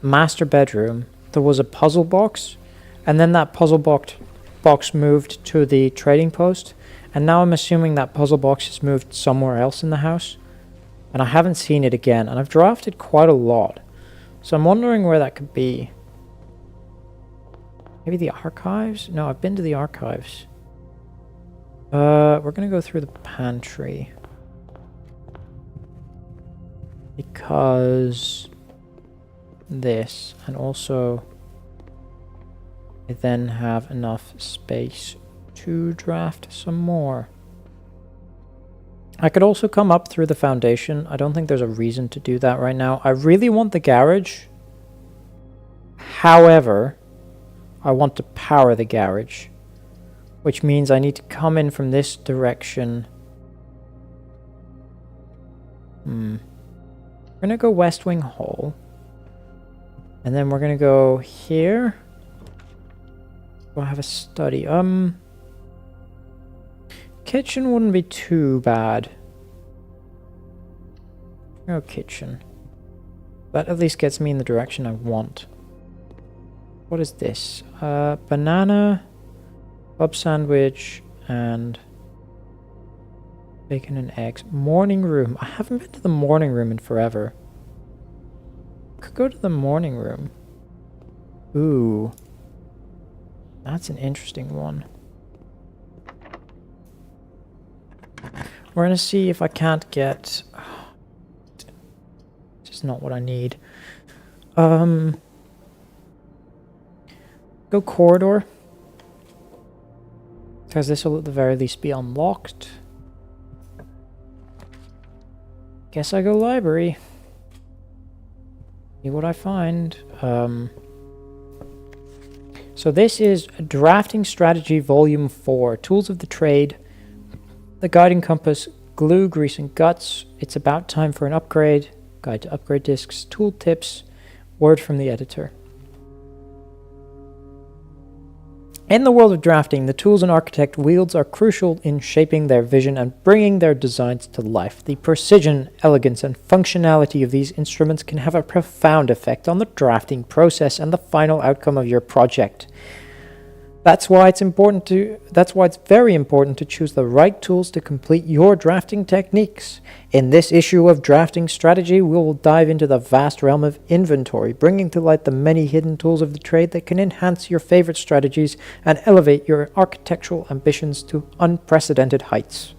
Speaker 1: master bedroom, there was a puzzle box. And then that puzzle box moved to the trading post. And now I'm assuming that puzzle box has moved somewhere else in the house. And I haven't seen it again. And I've drafted quite a lot. So I'm wondering where that could be. Maybe the archives? No, I've been to the archives. We're going to go through the pantry. Because this, and also I then have enough space to draft some more. I could also come up through the foundation. I don't think there's a reason to do that right now. I really want the garage. However, I want to power the garage, which means I need to come in from this direction. We're going to go West Wing Hall. And then we're going to go here. We'll have a study. Kitchen wouldn't be too bad. No kitchen. That at least gets me in the direction I want. What is this? Banana, club sandwich, and bacon and eggs. Morning room. I haven't been to the morning room in forever. Could go to the morning room. Ooh. That's an interesting one. We're going to see if I can't get... This is not what I need. Go corridor. Because this will at the very least be unlocked. Guess I go library. See what I find. So this is Drafting Strategy Volume 4. Tools of the Trade. The Guiding Compass. Glue, Grease, and Guts. It's about time for an upgrade. Guide to upgrade discs. Tool tips. Word from the editor. In the world of drafting, the tools an architect wields are crucial in shaping their vision and bringing their designs to life. The precision, elegance, and functionality of these instruments can have a profound effect on the drafting process and the final outcome of your project. That's why it's very important to choose the right tools to complete your drafting techniques. In this issue of Drafting Strategy, we will dive into the vast realm of inventory, bringing to light the many hidden tools of the trade that can enhance your favorite strategies and elevate your architectural ambitions to unprecedented heights.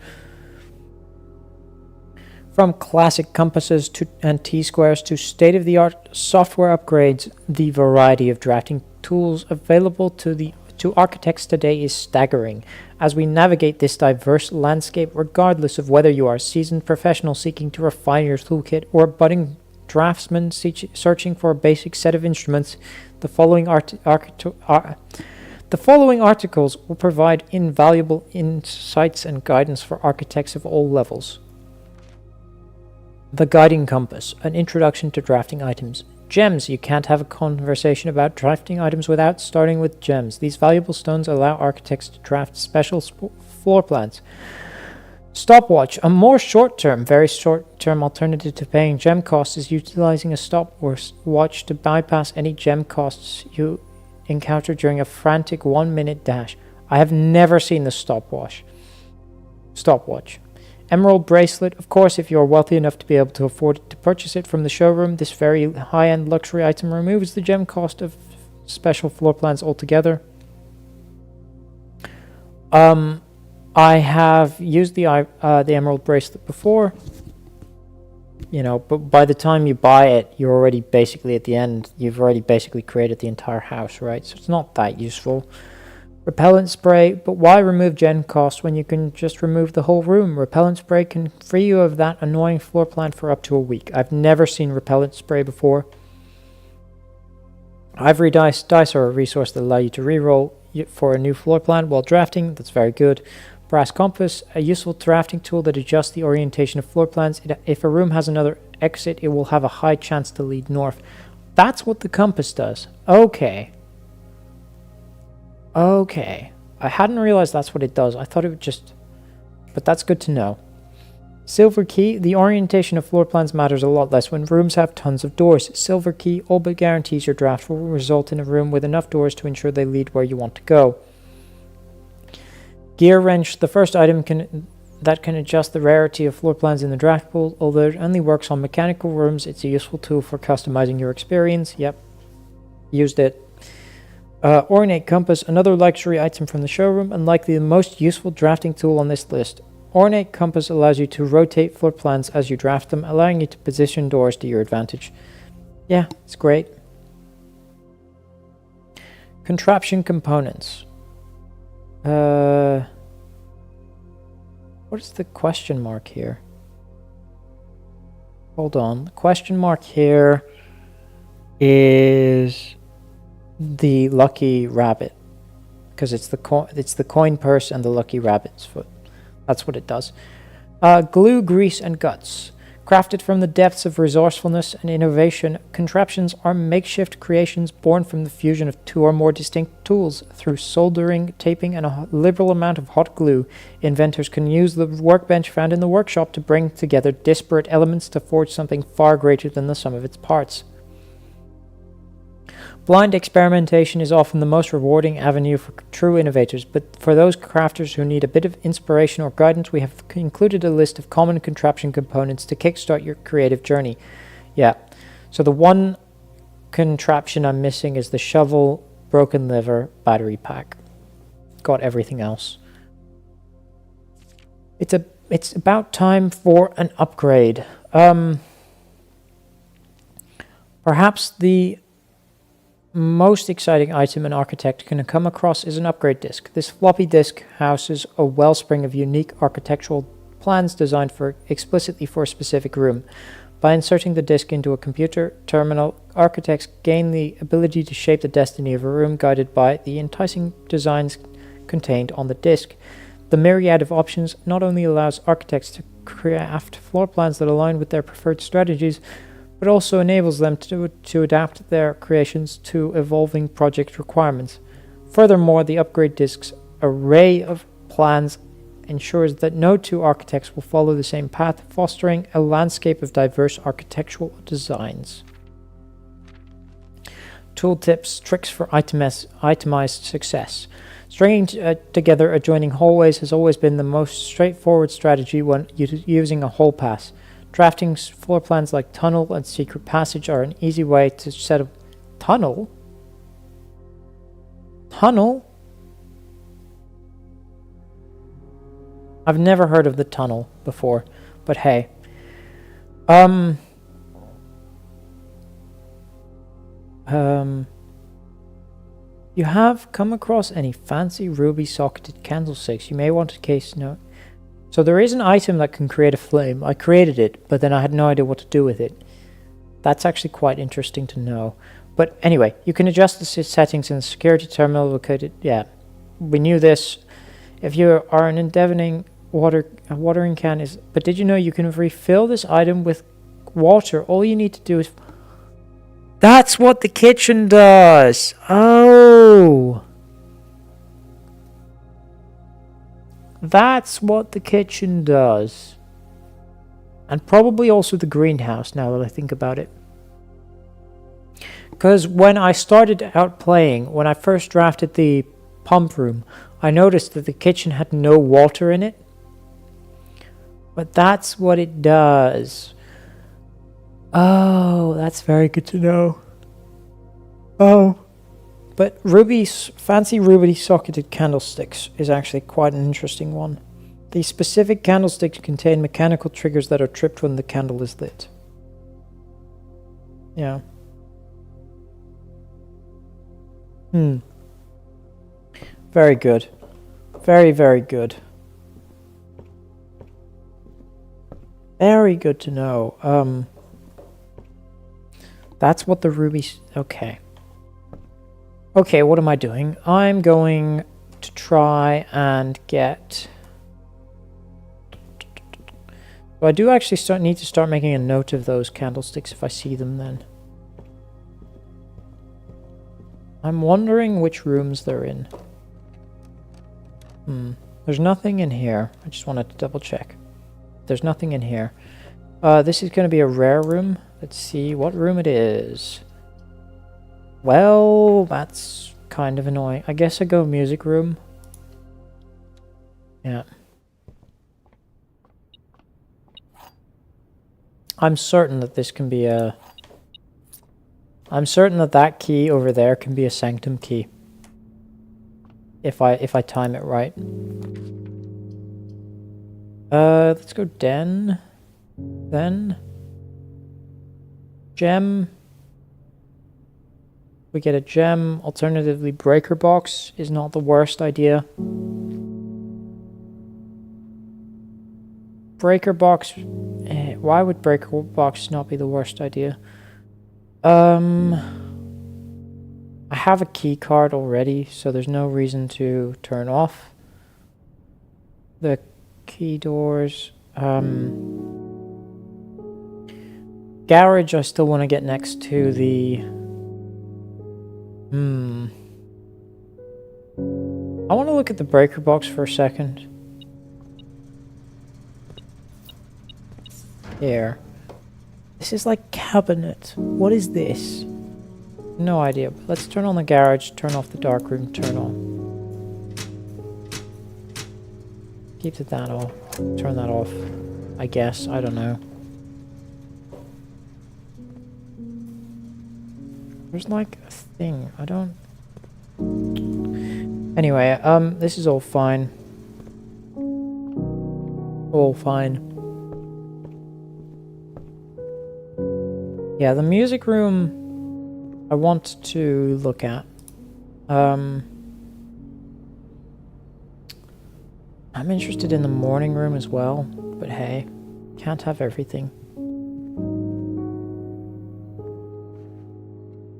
Speaker 1: From classic compasses and T-squares to state-of-the-art software upgrades, the variety of drafting tools available to architects today is staggering. As we navigate this diverse landscape, regardless of whether you are a seasoned professional seeking to refine your toolkit or a budding draftsman searching for a basic set of instruments, the following articles will provide invaluable insights and guidance for architects of all levels. The Guiding Compass, an introduction to drafting items. Gems. You can't have a conversation about drafting items without starting with gems. These valuable stones allow architects to draft special floor plans. Stopwatch. A more very short-term alternative to paying gem costs is utilizing a stopwatch to bypass any gem costs you encounter during a frantic 1-minute dash. I have never seen the stopwatch. Emerald bracelet. Of course, if you are wealthy enough to be able to afford to purchase it from the showroom, this very high-end luxury item removes the gem cost of special floor plans altogether. I have used the emerald bracelet before, but by the time you buy it, you're already basically at the end. You've already basically created the entire house, right? So it's not that useful. Repellent spray, but why remove gem cost when you can just remove the whole room? Repellent spray can free you of that annoying floor plan for up to a week. I've never seen repellent spray before. Ivory dice. Dice are a resource that allow you to reroll for a new floor plan while drafting. That's very good. Brass compass, a useful drafting tool that adjusts the orientation of floor plans. If a room has another exit, it will have a high chance to lead north. That's what the compass does. Okay. I hadn't realized that's what it does. I thought it would just... But that's good to know. Silver key. The orientation of floor plans matters a lot less when rooms have tons of doors. Silver key all but guarantees your draft will result in a room with enough doors to ensure they lead where you want to go. Gear wrench. The first item that can adjust the rarity of floor plans in the draft pool. Although it only works on mechanical rooms, it's a useful tool for customizing your experience. Yep. Used it. Ornate compass, another luxury item from the showroom, and likely the most useful drafting tool on this list. Ornate compass allows you to rotate floor plans as you draft them, allowing you to position doors to your advantage. Yeah, it's great. Contraption components. What is the question mark here? Hold on. The question mark here is the lucky rabbit, because it's the coin purse and the lucky rabbit's foot. That's what it does. Glue, grease, and guts. Crafted from the depths of resourcefulness and innovation, contraptions are makeshift creations born from the fusion of two or more distinct tools. Through soldering, taping, and a liberal amount of hot glue, inventors can use the workbench found in the workshop to bring together disparate elements to forge something far greater than the sum of its parts. Blind experimentation is often the most rewarding avenue for true innovators, but for those crafters who need a bit of inspiration or guidance, we have included a list of common contraption components to kickstart your creative journey. Yeah, so the one contraption I'm missing is the shovel, broken liver, battery pack. Got everything else. It's about time for an upgrade. Perhaps the most exciting item an architect can come across is an upgrade disk. This floppy disk houses a wellspring of unique architectural plans designed explicitly for a specific room. By inserting the disk into a computer terminal, architects gain the ability to shape the destiny of a room guided by the enticing designs contained on the disk. The myriad of options not only allows architects to craft floor plans that align with their preferred strategies, but also enables them to adapt their creations to evolving project requirements. Furthermore, the upgrade disk's array of plans ensures that no two architects will follow the same path, fostering a landscape of diverse architectural designs. Tooltips, tricks for itemized success. Stringing together adjoining hallways has always been the most straightforward strategy when using a hall pass. Drafting floor plans like tunnel and secret passage are an easy way to set up... Tunnel? Tunnel? I've never heard of the tunnel before, but hey. You have come across any fancy ruby socketed candlesticks? You may want to case note. So there is an item that can create a flame. I created it, but then I had no idea what to do with it. That's actually quite interesting to know. But anyway, you can adjust the settings in the security terminal located... Yeah, we knew this. If you are an endeavoring a watering can is... But did you know you can refill this item with water? All you need to do is... That's what the kitchen does! Oh! That's what the kitchen does. And probably also the greenhouse, now that I think about it. Because when I started out playing, when I first drafted the pump room, I noticed that the kitchen had no water in it. But that's what it does. Oh, that's very good to know. Oh. But fancy ruby socketed candlesticks is actually quite an interesting one. These specific candlesticks contain mechanical triggers that are tripped when the candle is lit. Yeah. Very good. Very, very good. Very good to know. That's what the rubies... Okay. Okay, what am I doing? I'm going to try and get... So I do actually need to start making a note of those candlesticks if I see them then. I'm wondering which rooms they're in. There's nothing in here. I just wanted to double check. There's nothing in here. This is going to be a rare room. Let's see what room it is. Well, that's kind of annoying. I guess I go music room. Yeah. I'm certain that this can be a... I'm certain that that key over there can be a Sanctum key. If I time it right. Let's go den. Then. Gem. We get a gem. Alternatively, breaker box is not the worst idea. Breaker box. Why would breaker box not be the worst idea? I have a key card already, so there's no reason to turn off the key doors. Garage I still want to get next to the... I want to look at the breaker box for a second. Here. This is like cabinet. What is this? No idea. But let's turn on the garage, turn off the dark room, turn on. Keep that off. Turn that off. I guess. I don't know. There's like a thing. I don't... Anyway, this is all fine. All fine. Yeah, the music room I want to look at. I'm interested in the morning room as well, but hey, can't have everything.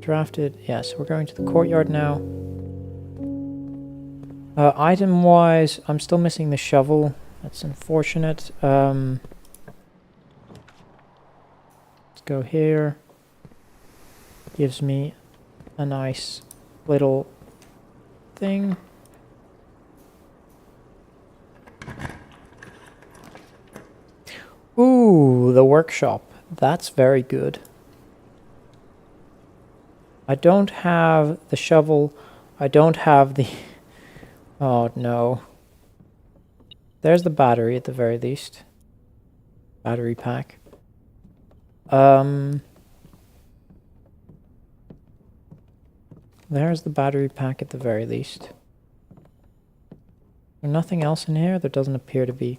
Speaker 1: Drafted, yes, we're going to the courtyard now. Item-wise, I'm still missing the shovel. That's unfortunate. Let's go here. Gives me a nice little thing. Ooh, the workshop. That's very good. I don't have the shovel. I don't have the... Oh, no. There's the battery at the very least. Battery pack. There's the battery pack at the very least. There's nothing else in here? There doesn't appear to be.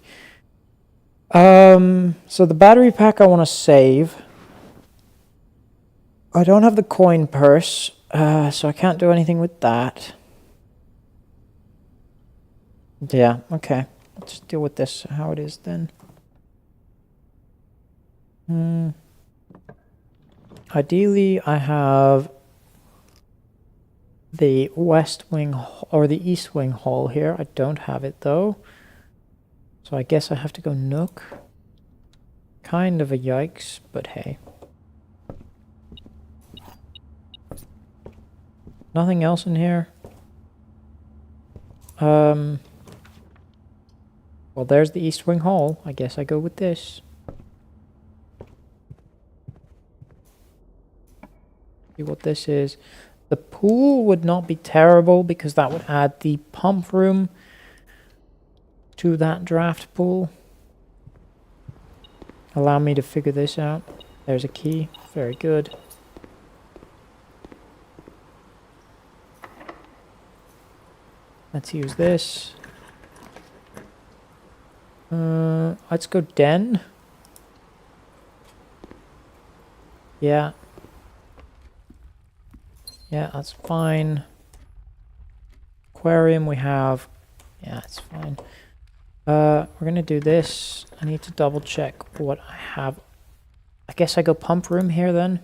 Speaker 1: So the battery pack I want to save. I don't have the coin purse, so I can't do anything with that. Yeah, okay. Let's deal with this how it is then. Ideally, I have the west wing or the east wing hall here. I don't have it though. So I guess I have to go nook. Kind of a yikes, but hey. Nothing else in here. Well, there's the east wing hall. I guess I go with this. See what this is. The pool would not be terrible because that would add the pump room to that draft pool. Allow me to figure this out. There's a key. Very good. Let's use this. Let's go den. Yeah. Yeah, that's fine. Aquarium we have. Yeah, it's fine. We're gonna do this. I need to double check what I have. I guess I go pump room here then.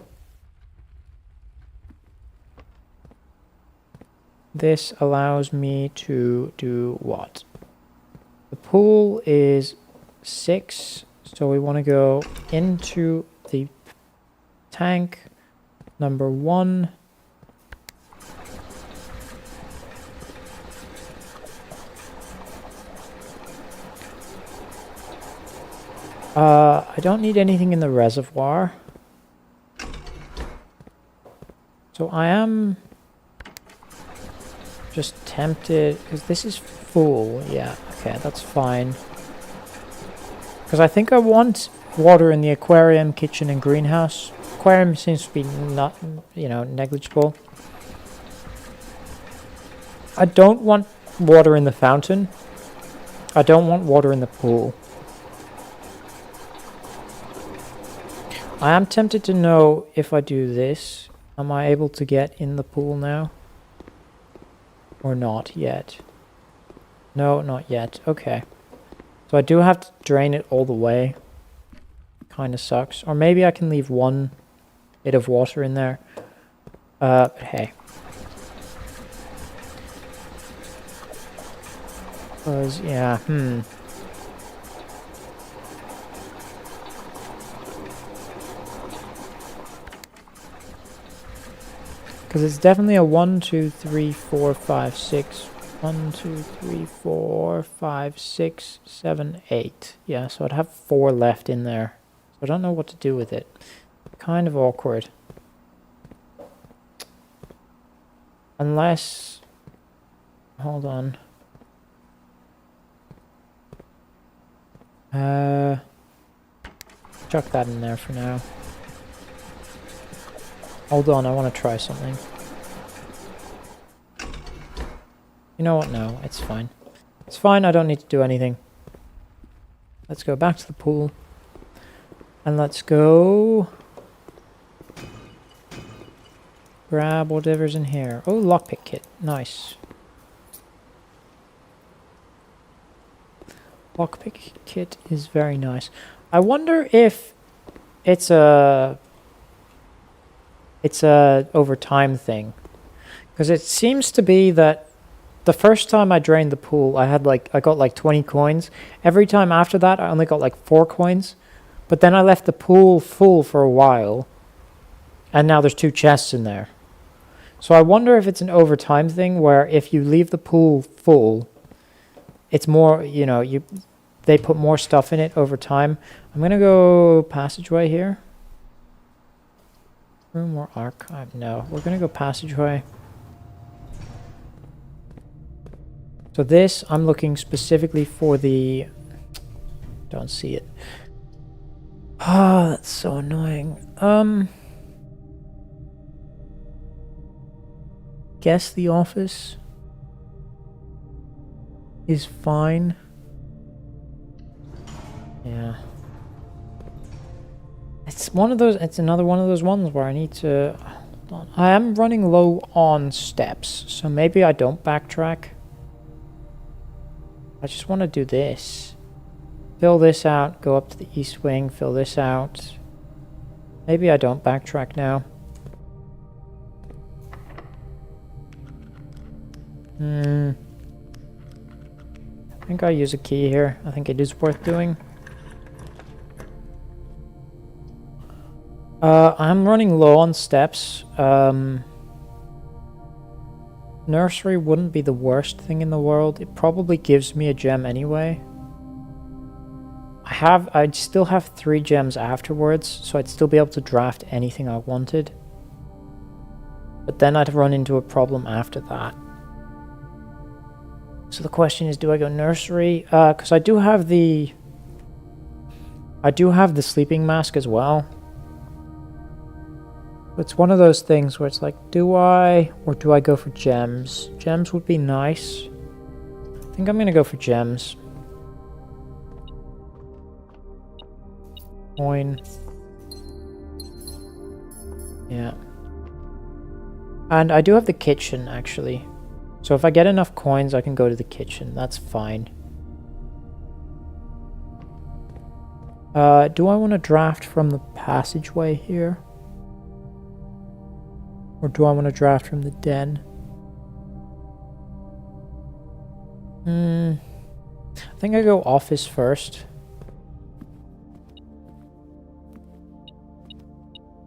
Speaker 1: This allows me to do what? The pool is 6, so we want to go into the tank number 1. I don't need anything in the reservoir. So I am just tempted, because this is full. Yeah, okay, that's fine. Because I think I want water in the aquarium, kitchen, and greenhouse. Aquarium seems to be not, negligible. I don't want water in the fountain. I don't want water in the pool. I am tempted to know if I do this, am I able to get in the pool now? Or not yet? No, not yet. Okay. So I do have to drain it all the way. Kind of sucks. Or maybe I can leave one bit of water in there. But hey. Because, yeah, Because it's definitely a 1, 2, 3, 4, 5, 6. 1, 2, 3, 4, 5, 6, 7, 8. Yeah, so I'd have 4 left in there. So I don't know what to do with it. Kind of awkward. Unless... Hold on. Chuck that in there for now. Hold on, I want to try something. You know what? No, it's fine. It's fine, I don't need to do anything. Let's go back to the pool. And let's go... grab whatever's in here. Oh, lockpick kit. Nice. Lockpick kit is very nice. I wonder if it's a over time thing, because it seems to be that the first time I drained the pool, I got like 20 coins. Every time after that, I only got like 4 coins. But then I left the pool full for a while, and now there's 2 chests in there. So I wonder if it's an overtime thing where if you leave the pool full, it's more, you know, they put more stuff in it over time. I'm going to go passageway here. Room or archive? No, we're going to go passageway. So this, I'm looking specifically for the... Don't see it. Ah, that's so annoying. Guess the office is fine. Yeah. It's one of those, it's another one of those ones where I need to... Hold on. I am running low on steps, so maybe I don't backtrack. I just want to do this. Fill this out, go up to the east wing, fill this out. Maybe I don't backtrack now. I think I'll use a key here. I think it is worth doing. I'm running low on steps. Nursery wouldn't be the worst thing in the world. It probably gives me a gem anyway. I'd still have 3 gems afterwards, so I'd still be able to draft anything I wanted. But then I'd run into a problem after that. So the question is, do I go nursery? Because I do have the sleeping mask as well. It's one of those things where it's like, do I or do I go for gems? Gems would be nice. I think I'm gonna go for gems. Coin. Yeah. And I do have the kitchen, actually. So if I get enough coins, I can go to the kitchen. That's fine. Do I want to draft from the passageway here? Or do I want to draft from the den? I think I go office first.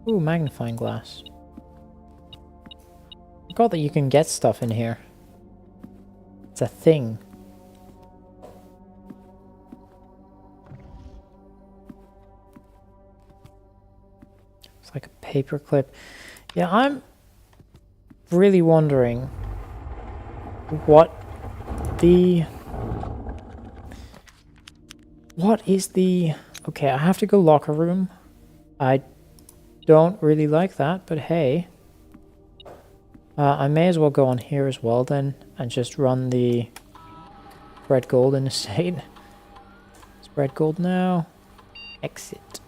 Speaker 1: Ooh, magnifying glass. I forgot that you can get stuff in here. It's a thing. It's like a paper clip. Yeah, I'm really wondering what is the... Okay, I have to go locker room. I don't really like that, but hey. I may as well go on here as well then, and just run the red gold in the state. It's red gold now. Exit.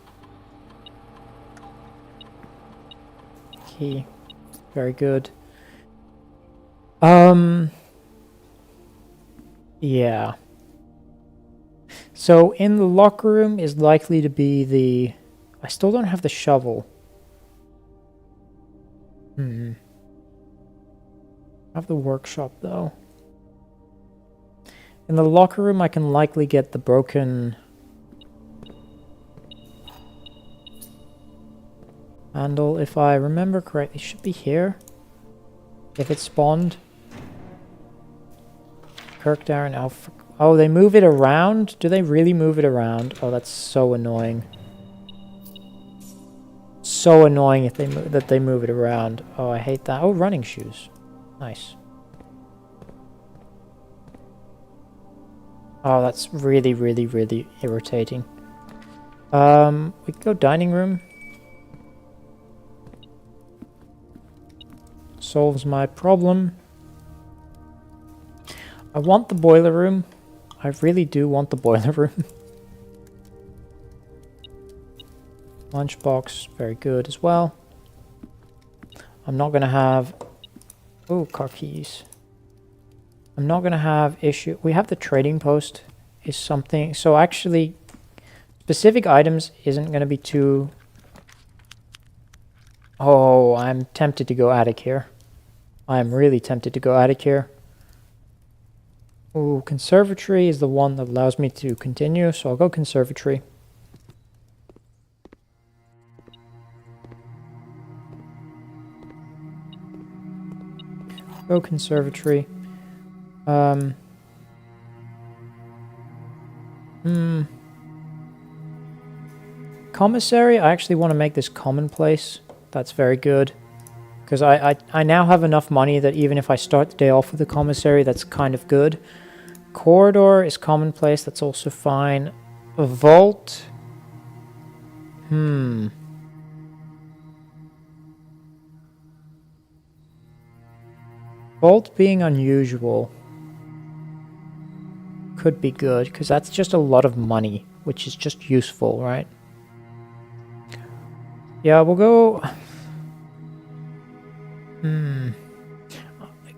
Speaker 1: Key. Very good. Yeah. So in the locker room is likely to be the... I still don't have the shovel. I have the workshop though. In the locker room I can likely get the broken handle. If I remember correctly, it should be here. If it spawned. Kirkdarren Alpha. Oh, they move it around? Do they really move it around? Oh, that's so annoying. So annoying if they move it around. Oh, I hate that. Oh, running shoes. Nice. Oh, that's really, really, really irritating. We can go dining room. Solves my problem. I want the boiler room. I really do want the boiler room. Lunchbox, very good as well. I'm not going to have... Oh, car keys. I'm not going to have issue... We have the trading post is something... So actually, specific items isn't going to be too... Oh, I'm tempted to go attic here. I'm really tempted to go attic here. Oh, conservatory is the one that allows me to continue, so I'll go conservatory. Go conservatory. Commissary, I actually want to make this commonplace. That's very good. Because I now have enough money that even if I start the day off with a commissary, that's kind of good. Corridor is commonplace, that's also fine. A vault. Vault being unusual could be good, because that's just a lot of money, which is just useful, right? Yeah, we'll go...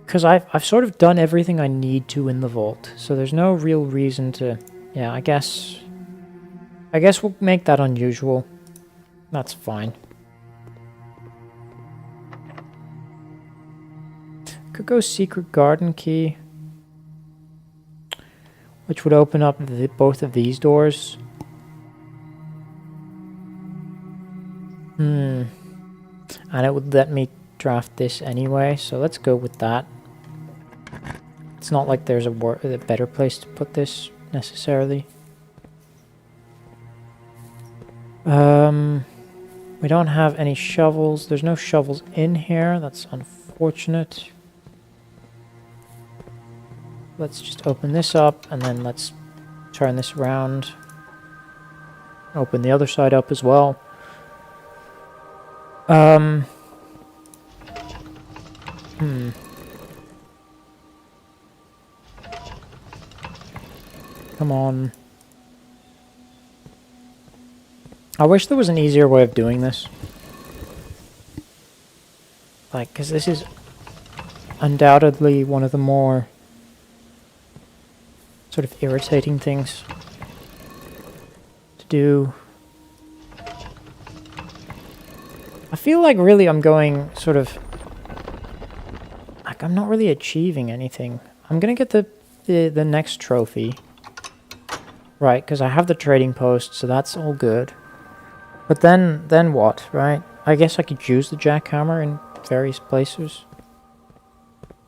Speaker 1: Because I've sort of done everything I need to in the vault, so there's no real reason to... Yeah, I guess we'll make that unusual. That's fine. Could go secret garden key, which would open up both of these doors. And it would let me draft this anyway, so let's go with that. It's not like there's a better place to put this, necessarily. We don't have any shovels. There's no shovels in here. That's unfortunate. Let's just open this up, and then let's turn this around. Open the other side up as well. Come on. I wish there was an easier way of doing this. Like, because this is undoubtedly one of the more sort of irritating things to do. I feel like really I'm going sort of... Like, I'm not really achieving anything. I'm gonna get the next trophy. Right, because I have the trading post, so that's all good. But then what, right? I guess I could use the jackhammer in various places.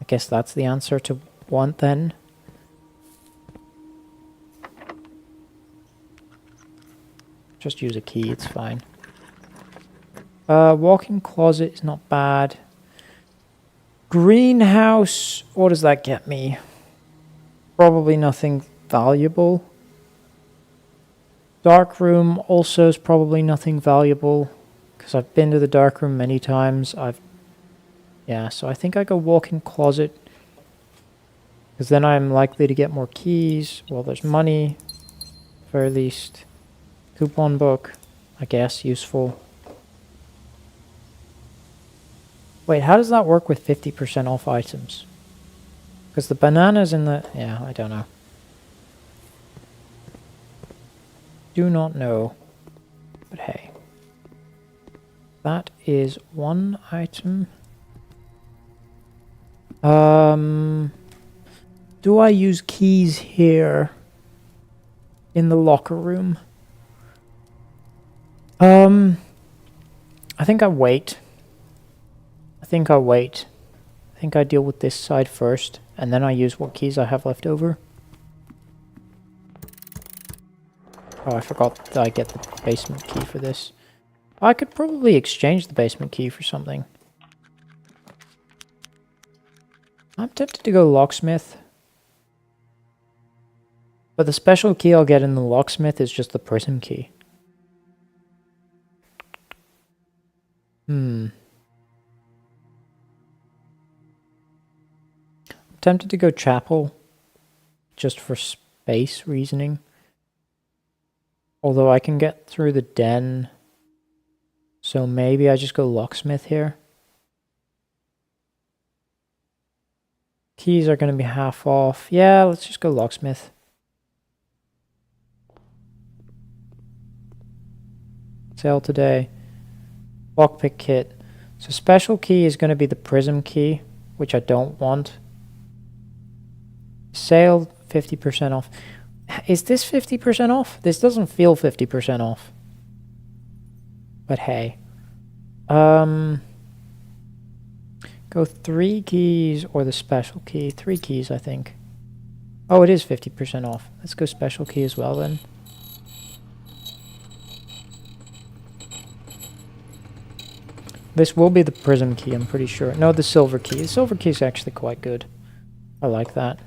Speaker 1: I guess that's the answer to want then. Just use a key, it's fine. Walk-in closet is not bad. Greenhouse, what does that get me? Probably nothing valuable. Dark room also is probably nothing valuable, because I've been to the dark room many times. Yeah, so I think I go walk-in closet, because then I'm likely to get more keys. Well, there's money, at the very least. Coupon book, I guess, useful. Wait, how does that work with 50% off items? Because the banana's in the... Yeah, I don't know. Do not know. But hey. That is one item. Do I use keys here in the locker room? I think I wait. I think I deal with this side first, and then I use what keys I have left over. Oh, I forgot that I get the basement key for this. I could probably exchange the basement key for something. I'm tempted to go locksmith. But the special key I'll get in the locksmith is just the prism key. I'm tempted to go chapel, just for space reasoning. Although I can get through the den, so maybe I just go locksmith here. Keys are going to be half off. Yeah, let's just go locksmith. Sale today. Lockpick kit. So special key is going to be the prism key, which I don't want. Sale 50% off. Is this 50% off? This doesn't feel 50% off. But hey. Because Go 3 keys or the special key. 3 keys, I think. Oh, it is 50% off. Let's go special key as well then. This will be the prism key, I'm pretty sure. No, the silver key. The silver key is actually quite good. I like that.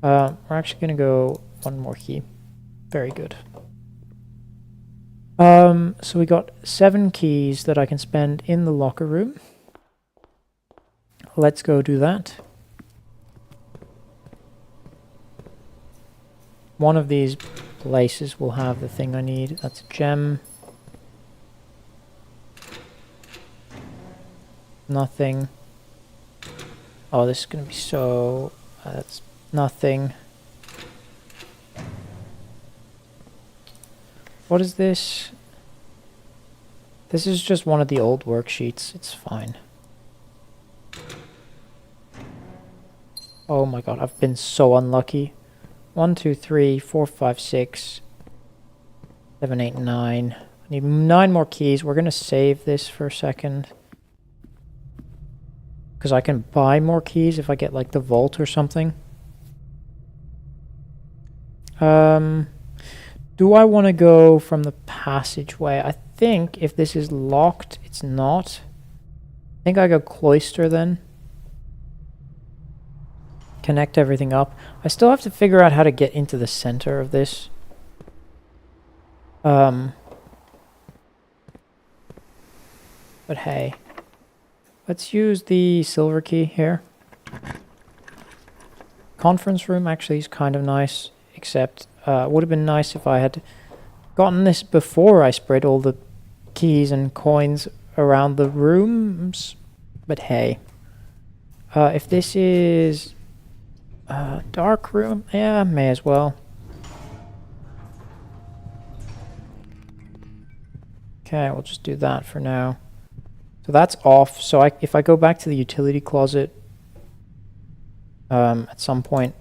Speaker 1: We're actually going to go 1 more key. Very good. So we got 7 keys that I can spend in the locker room. Let's go do that. One of these places will have the thing I need. That's a gem. Nothing. Oh, this is going to be so... that's nothing. What is this? This is just one of the old worksheets. It's fine. Oh my god, I've been so unlucky. 1, 2, 3, 4, 5, 6, 7, 8, 9. I need 9 more keys. We're going to save this for a second. Because I can buy more keys if I get like the vault or something. Do I want to go from the passageway? I think if this is locked, it's not. I think I go cloister then. Connect everything up. I still have to figure out how to get into the center of this. But hey. Let's use the silver key here. Conference room actually is kind of nice, except it would have been nice if I had gotten this before I spread all the keys and coins around the rooms. But hey. If this is a dark room, yeah, may as well. Okay, we'll just do that for now. So that's off. So if I go back to the utility closet at some point,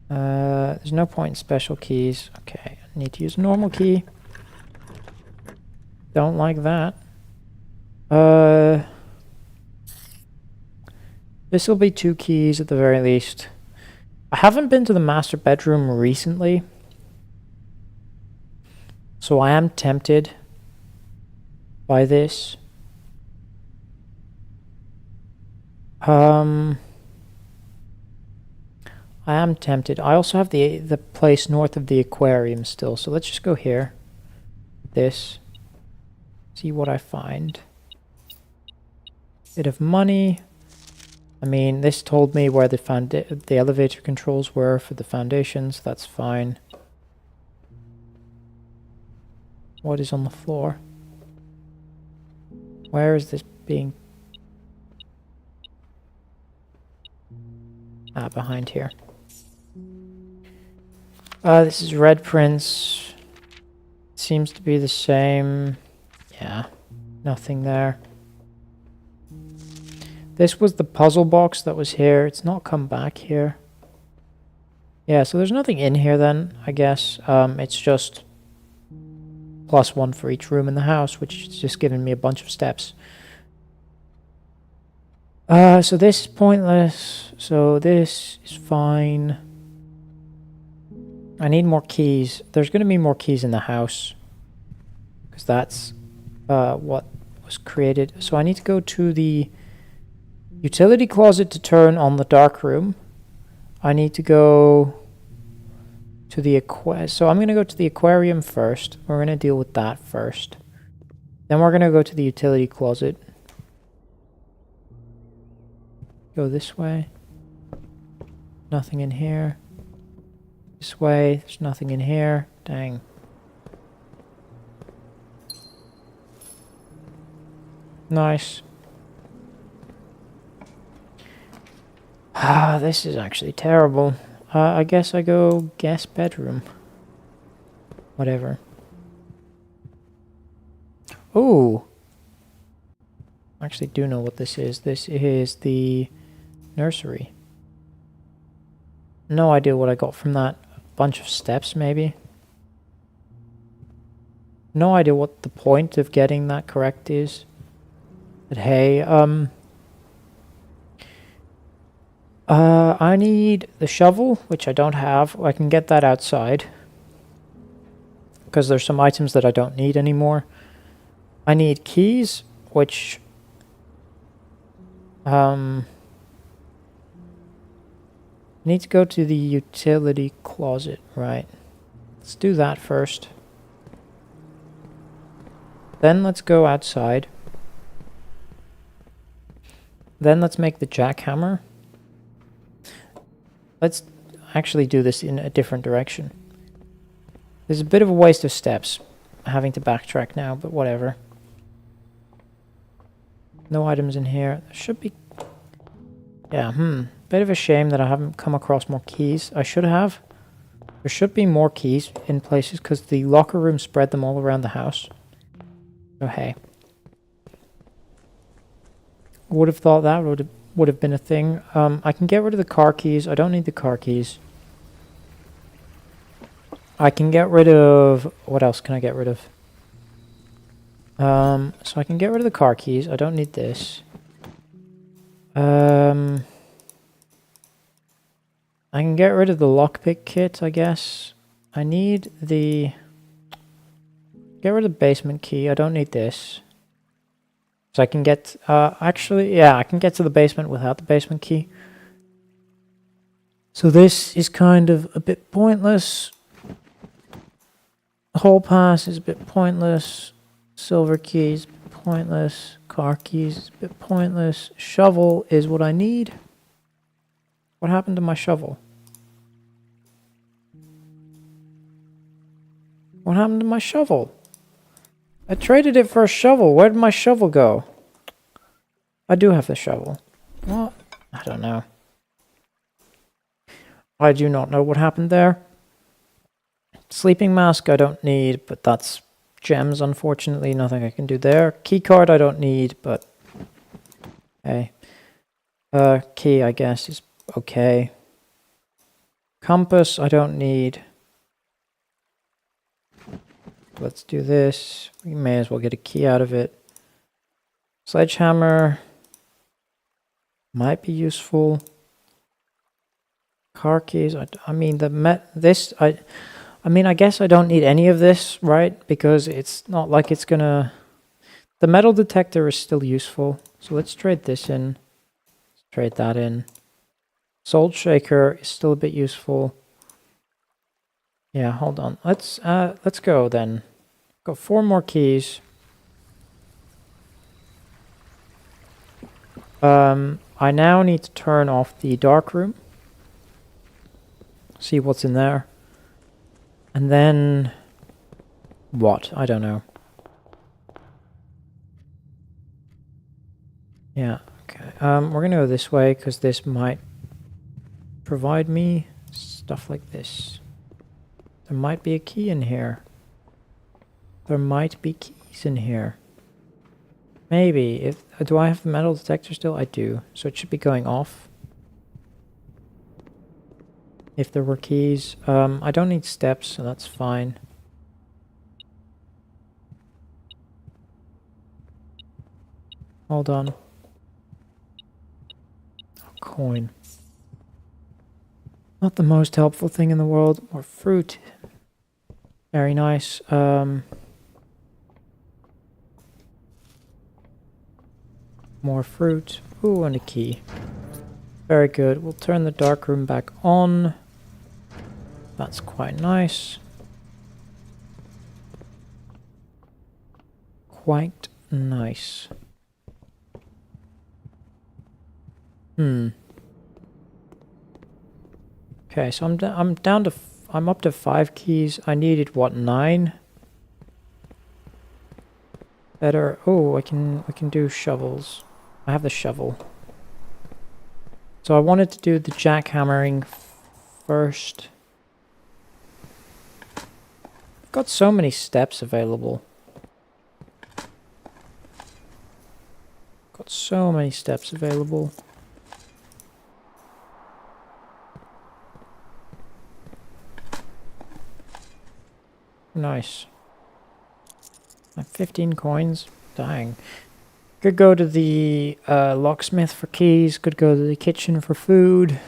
Speaker 1: there's no point in special keys. Okay, I need to use normal key. Don't like that. This will be 2 keys at the very least. I haven't been to the master bedroom recently, so I am tempted by this. I am tempted. I also have the place north of the aquarium still, so let's just go here. This. See what I find. Bit of money. I mean, this told me where the elevator controls were for the foundations. That's fine. What is on the floor? Where is this being? Ah, behind here. This is red prints. Seems to be the same. Yeah, nothing there. This was the puzzle box that was here. It's not come back here. Yeah, so there's nothing in here then, I guess. It's just +1 for each room in the house, which is just giving me a bunch of steps. So this is pointless. So this is fine. I need more keys. There's going to be more keys in the house, because that's what was created. So I need to go to the utility closet to turn on the dark room. I need to go to the so I'm going to go to the aquarium first. We're going to deal with that first. Then we're going to go to the utility closet. Go this way. Nothing in here. This way. There's nothing in here. Dang. Nice. Ah, this is actually terrible. I guess I go guest bedroom. Whatever. Oh! I actually do know what this is. This is the nursery. No idea what I got from that. A bunch of steps, maybe? No idea what the point of getting that correct is. But hey, I need the shovel, which I don't have. I can get that outside. Because there's some items that I don't need anymore. I need keys, which... need to go to the utility closet, right? Let's do that first. Then let's go outside. Then let's make the jackhammer. Let's actually do this in a different direction. There's a bit of a waste of steps having to backtrack now, but whatever. No items in here. There should be... Yeah, bit of a shame that I haven't come across more keys. I should have. There should be more keys in places because the locker room spread them all around the house. So hey. Would have thought that would have been a thing. I can get rid of the car keys. I don't need the car keys. I can get rid of... What else can I get rid of? So I can get rid of the car keys. I don't need this. I can get rid of the lockpick kit, I guess. I need the... Get rid of the basement key. I don't need this. So I can get... actually, yeah, I can get to the basement without the basement key. So this is kind of a bit pointless. Hall pass is a bit pointless. Silver keys, pointless. Car keys, a bit pointless. Shovel is what I need. What happened to my shovel? What happened to my shovel? I traded it for a shovel. Where did my shovel go? I do have the shovel. What? I don't know. I do not know what happened there. Sleeping mask I don't need, but that's gems, unfortunately. Nothing I can do there. Keycard I don't need, but... Hey. Key, I guess, is okay. Compass I don't need. Let's do this. We may as well get a key out of it. Sledgehammer might be useful. Car keys. I mean, I mean, I guess I don't need any of this, right? Because it's not like it's gonna... The metal detector is still useful. So let's trade this in. Let's trade that in. Salt shaker is still a bit useful. Yeah, hold on. Let's go then. Got 4 more keys. I now need to turn off the dark room. See what's in there. And then... What? I don't know. Yeah, okay. We're gonna go this way, because this might provide me stuff like this. There might be a key in here. There might be keys in here. Maybe. Do I have the metal detector still? I do. So it should be going off. If there were keys. I don't need steps, so that's fine. Hold on. Oh, coin. Not the most helpful thing in the world. More fruit. Very nice. More fruit. Ooh, and a key. Very good. We'll turn the dark room back on. That's quite nice. Quite nice. Okay, so I'm down to I'm up to 5 keys. I needed what, 9? Better. Oh, we can do shovels. I have the shovel. So I wanted to do the jackhammering first. I've got so many steps available. Got so many steps available. Nice. 15 coins. Dang. Could go to the locksmith for keys. Could go to the kitchen for food.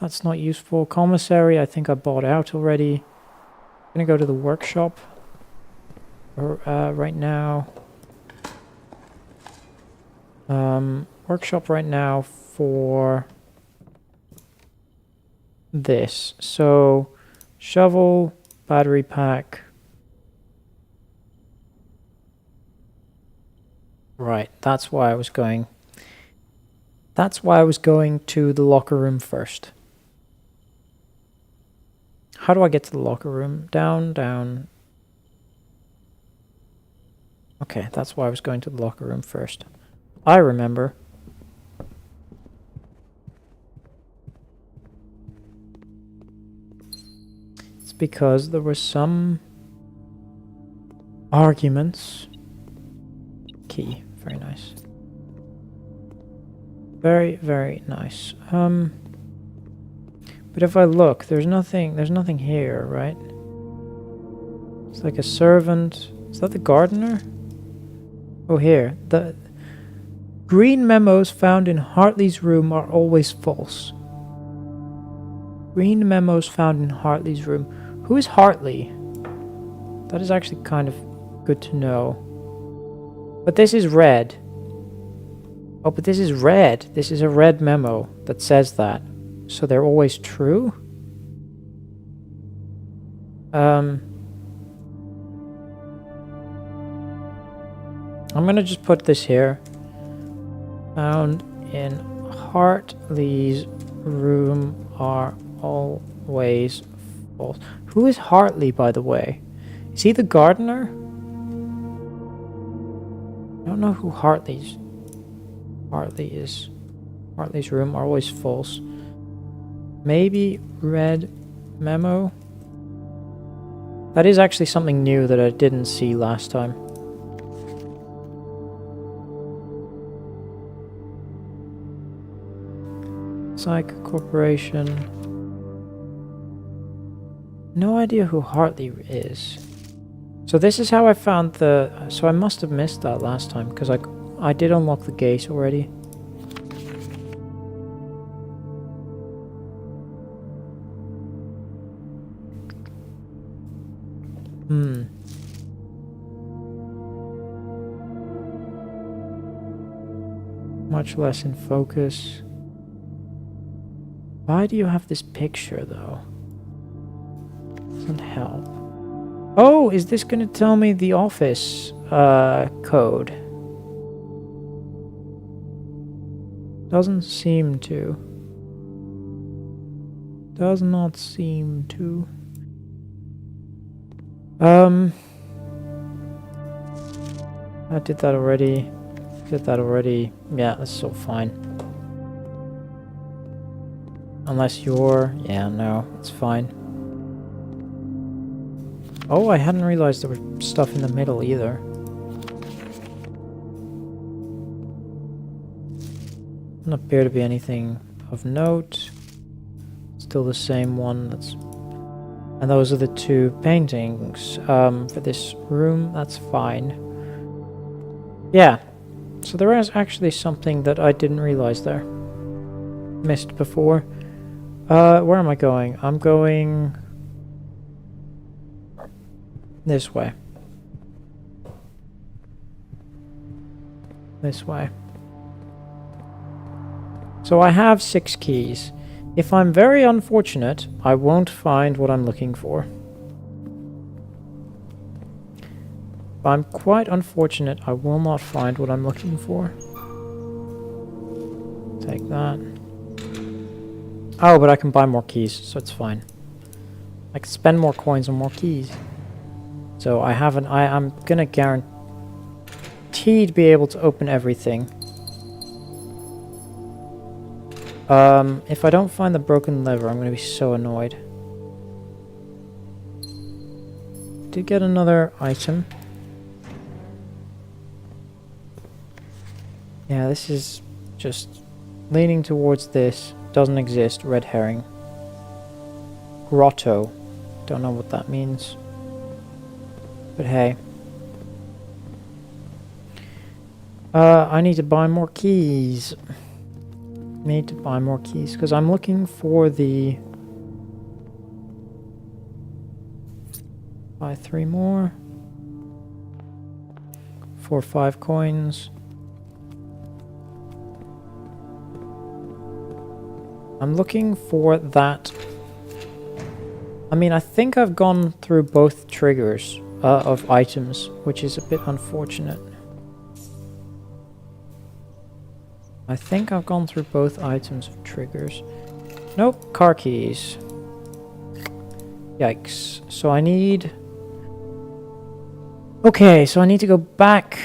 Speaker 1: That's not useful. Commissary, I think I bought out already. I'm gonna go to the workshop right now. Workshop right now for this. So, shovel, battery pack. Right, that's why I was going. That's why I was going to the locker room first. How do I get to the locker room? Down, down. Okay, that's why I was going to the locker room first. I remember. It's because there were some arguments. Key, very nice. Very, very nice. But if I look, there's nothing here, right? It's like a servant. Is that the gardener? Oh, here. The green memos found in Hartley's room are always false. Green memos found in Hartley's room. Who is Hartley? That is actually kind of good to know. But this is red. Oh, but this is red. This is a red memo that says that. So they're always true? I'm gonna just put this here. Found in Hartley's room are always false. Who is Hartley, by the way? Is he the gardener? I don't know who Hartley is. Hartley's room are always false. Maybe red memo? That is actually something new that I didn't see last time. Psych Corporation. No idea who Hartley is. So this is how I found the... So I must have missed that last time, because I did unlock the gate already. Much less in focus. Why do you have this picture, though? Doesn't help. Oh, is this going to tell me the office code? Doesn't seem to. Does not seem to. I did that already. Yeah, that's so fine. Unless you're... Yeah, no, it's fine. Oh, I hadn't realized there was stuff in the middle either. Doesn't appear to be anything of note. Still the same one. And those are the two paintings for this room. That's fine. Yeah. So there is actually something that I didn't realize there. Missed before. Where am I going? I'm going this way. This way. So I have 6 keys. If I'm very unfortunate, I won't find what I'm looking for. If I'm quite unfortunate, I will not find what I'm looking for. Take that. Oh, but I can buy more keys, so it's fine. I can spend more coins on more keys. So I'm gonna guaranteed be able to open everything. If I don't find the broken lever, I'm gonna be so annoyed. Did get another item. Yeah, this is just leaning towards this. Doesn't exist. Red herring. Grotto. Don't know what that means. But hey. I need to buy more keys. Need to buy more keys because I'm looking for the... Buy 3 more. For 5 coins. I'm looking for that. I mean, I think I've gone through both triggers of items, which is a bit unfortunate. I think I've gone through both items of triggers. Nope, car keys. Yikes. So I need... Okay, so I need to go back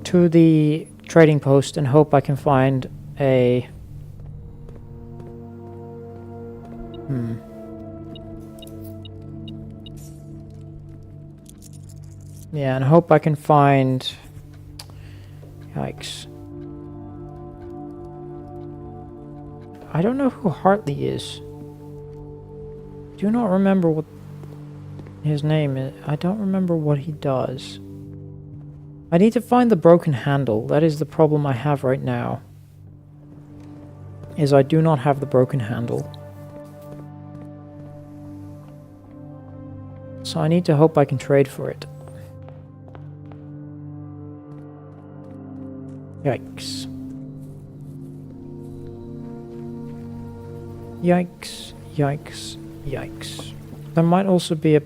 Speaker 1: to the trading post and hope I can find a... Yeah, and hope I can find... Yikes. I don't know who Hartley is. Do not remember what his name is. I don't remember what he does. I need to find the broken handle. That is the problem I have right now. Is I do not have the broken handle. So I need to hope I can trade for it. Yikes. Yikes, yikes, yikes. There might also be a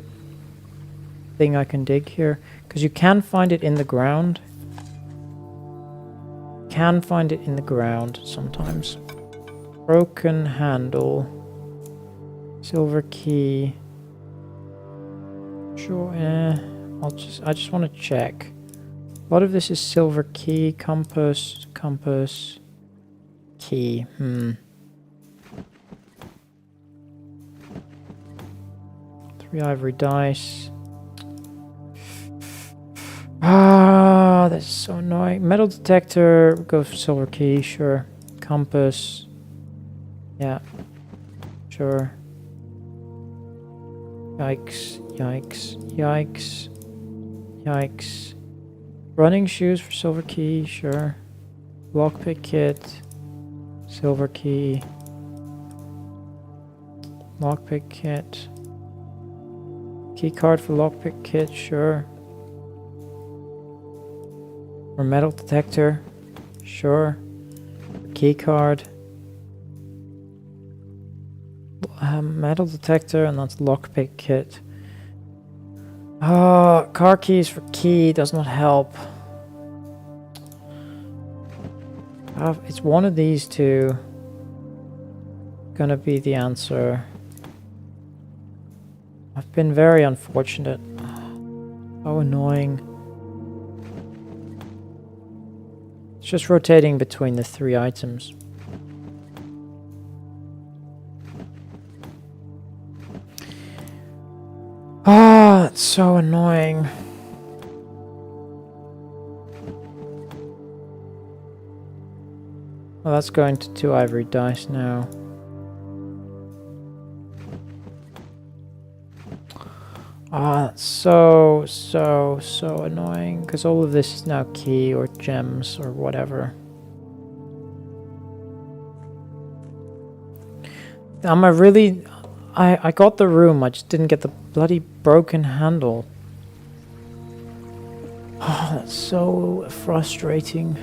Speaker 1: thing I can dig here, because you can find it in the ground. Can find it in the ground sometimes. Broken handle. Silver key. Sure, I just want to check. A lot of this is silver key, compass, key. 3 ivory dice. Ah, that's so annoying. Metal detector, go for silver key, sure. Compass. Yeah. Sure. Yikes, yikes, yikes, yikes. Running shoes for silver key, sure. Lockpick kit. Silver key. Lockpick kit. Key card for lockpick kit, sure. Or metal detector, sure. Key card. Metal detector, and that's lockpick kit. Car keys for key does not help. It's one of these two gonna be the answer. I've been very unfortunate. So annoying. It's just rotating between the 3 items. Ah, that's so annoying. Well, that's going to 2 ivory dice now. Ah, that's so annoying, because all of this is now key or gems or whatever. Am I really... I got the room, I just didn't get the bloody broken handle. Oh, that's so frustrating.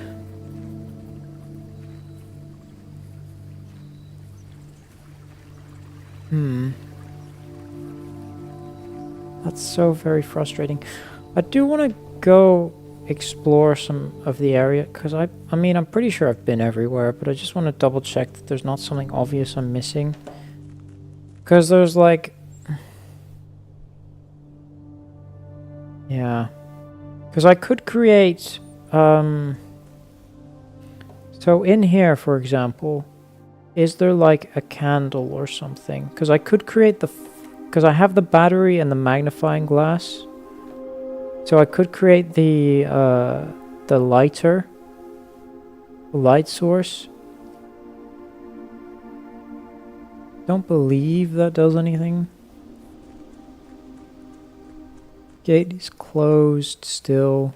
Speaker 1: That's so very frustrating. I do want to go explore some of the area, because I mean, I'm pretty sure I've been everywhere, but I just want to double check that there's not something obvious I'm missing. Because there's like... Yeah. Because I could create... So in here, for example, is there like a candle or something? Because I could create the... Because I have the battery and the magnifying glass. So I could create the lighter. The light source. Don't believe that does anything. Gate is closed still.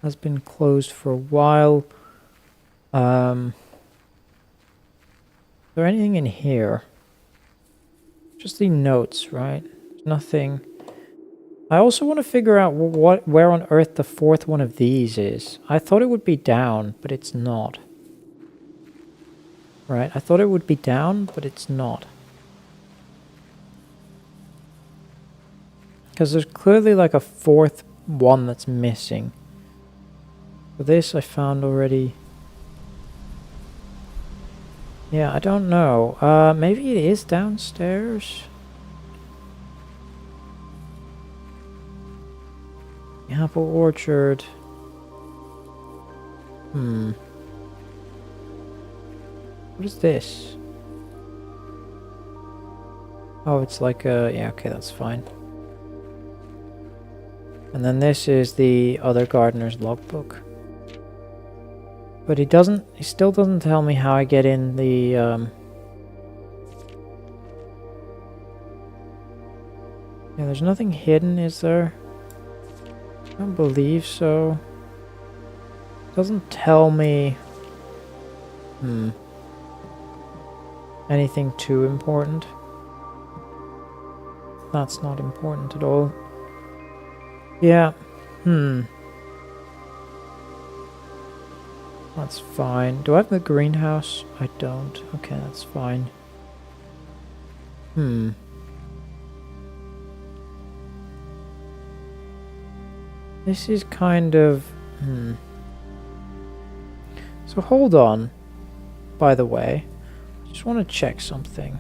Speaker 1: has been closed for a while. Is there anything in here? Just the notes, right? Nothing. I also want to figure out where on earth the fourth one of these is. I thought it would be down, but it's not. Right, I thought it would be down, but it's not. Because there's clearly like a fourth one that's missing. So this I found already. Yeah, I don't know. Maybe it is downstairs. Apple orchard. What is this? Oh, it's like a... Yeah, okay, that's fine. And then this is the other gardener's logbook. But he still doesn't tell me how I get in the... Yeah, there's nothing hidden, is there? I don't believe so. Doesn't tell me... anything too important. That's not important at all. Yeah. That's fine. Do I have the greenhouse? I don't. Okay, that's fine. This is kind of... So hold on, by the way. I just want to check something.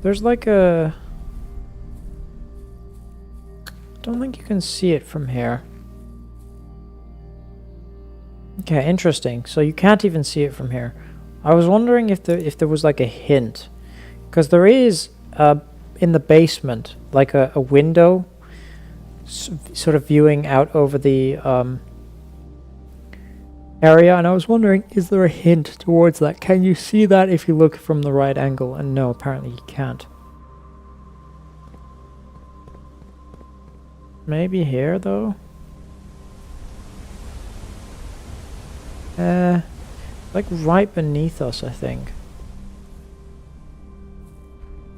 Speaker 1: There's like a... I don't think you can see it from here. Okay, interesting. So you can't even see it from here. I was wondering if there was like a hint. Because there is, in the basement, like a window sort of viewing out over the area, and I was wondering, is there a hint towards that? Can you see that if you look from the right angle? And no, apparently you can't. Maybe here, though? Like right beneath us, I think.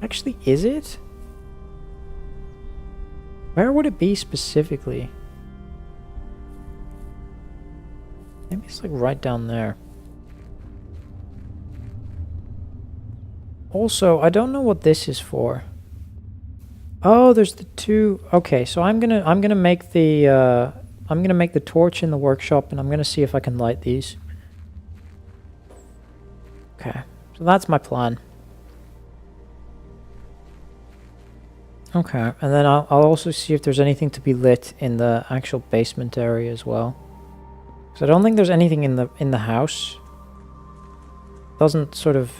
Speaker 1: Actually, is it? Where would it be specifically? Maybe it's like right down there. Also, I don't know what this is for. Oh, there's the two. Okay, so I'm gonna make the torch in the workshop, and I'm gonna see if I can light these. Okay, so that's my plan. Okay, and then I'll also see if there's anything to be lit in the actual basement area as well. Because I don't think there's anything in the house. Doesn't sort of...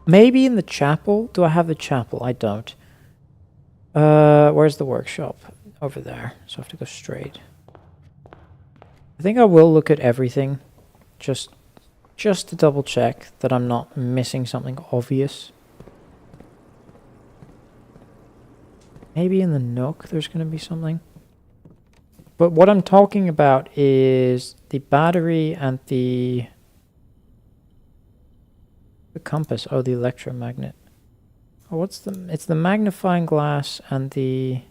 Speaker 1: Maybe in the chapel? Do I have the chapel? I don't. Where's the workshop? Over there. So I have to go straight. I think I will look at everything. Just to double check that I'm not missing something obvious. Maybe in the nook there's going to be something. But what I'm talking about is the battery and the compass. Oh, the electromagnet. Oh, what's the... It's the magnifying glass and the...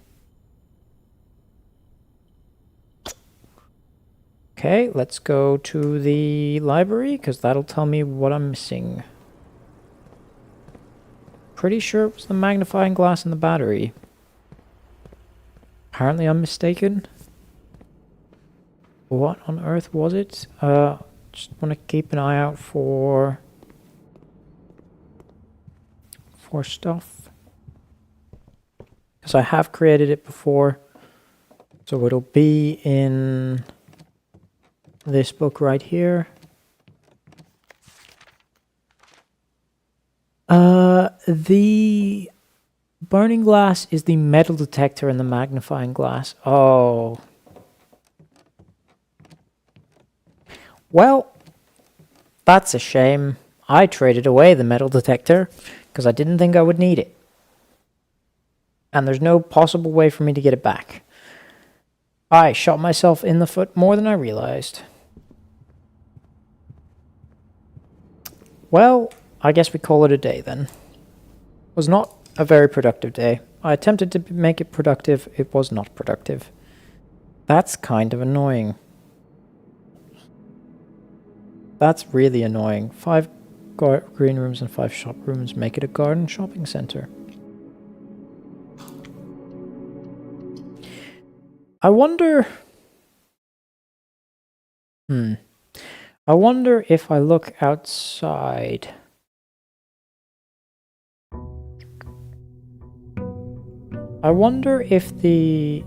Speaker 1: Okay, let's go to the library, because that'll tell me what I'm missing. Pretty sure it was the magnifying glass and the battery. Apparently I'm mistaken. What on earth was it? Just want to keep an eye out for stuff. Because I have created it before. So it'll be in this book right here. The burning glass is the metal detector and the magnifying glass. Oh. Well, that's a shame. I traded away the metal detector because I didn't think I would need it. And there's no possible way for me to get it back. I shot myself in the foot more than I realized. Well, I guess we call it a day then. It was not a very productive day. I attempted to make it productive. It was not productive. That's kind of annoying. That's really annoying. 5 green rooms and 5 shop rooms make it a garden shopping center. I wonder... I wonder if I look outside. I wonder if the...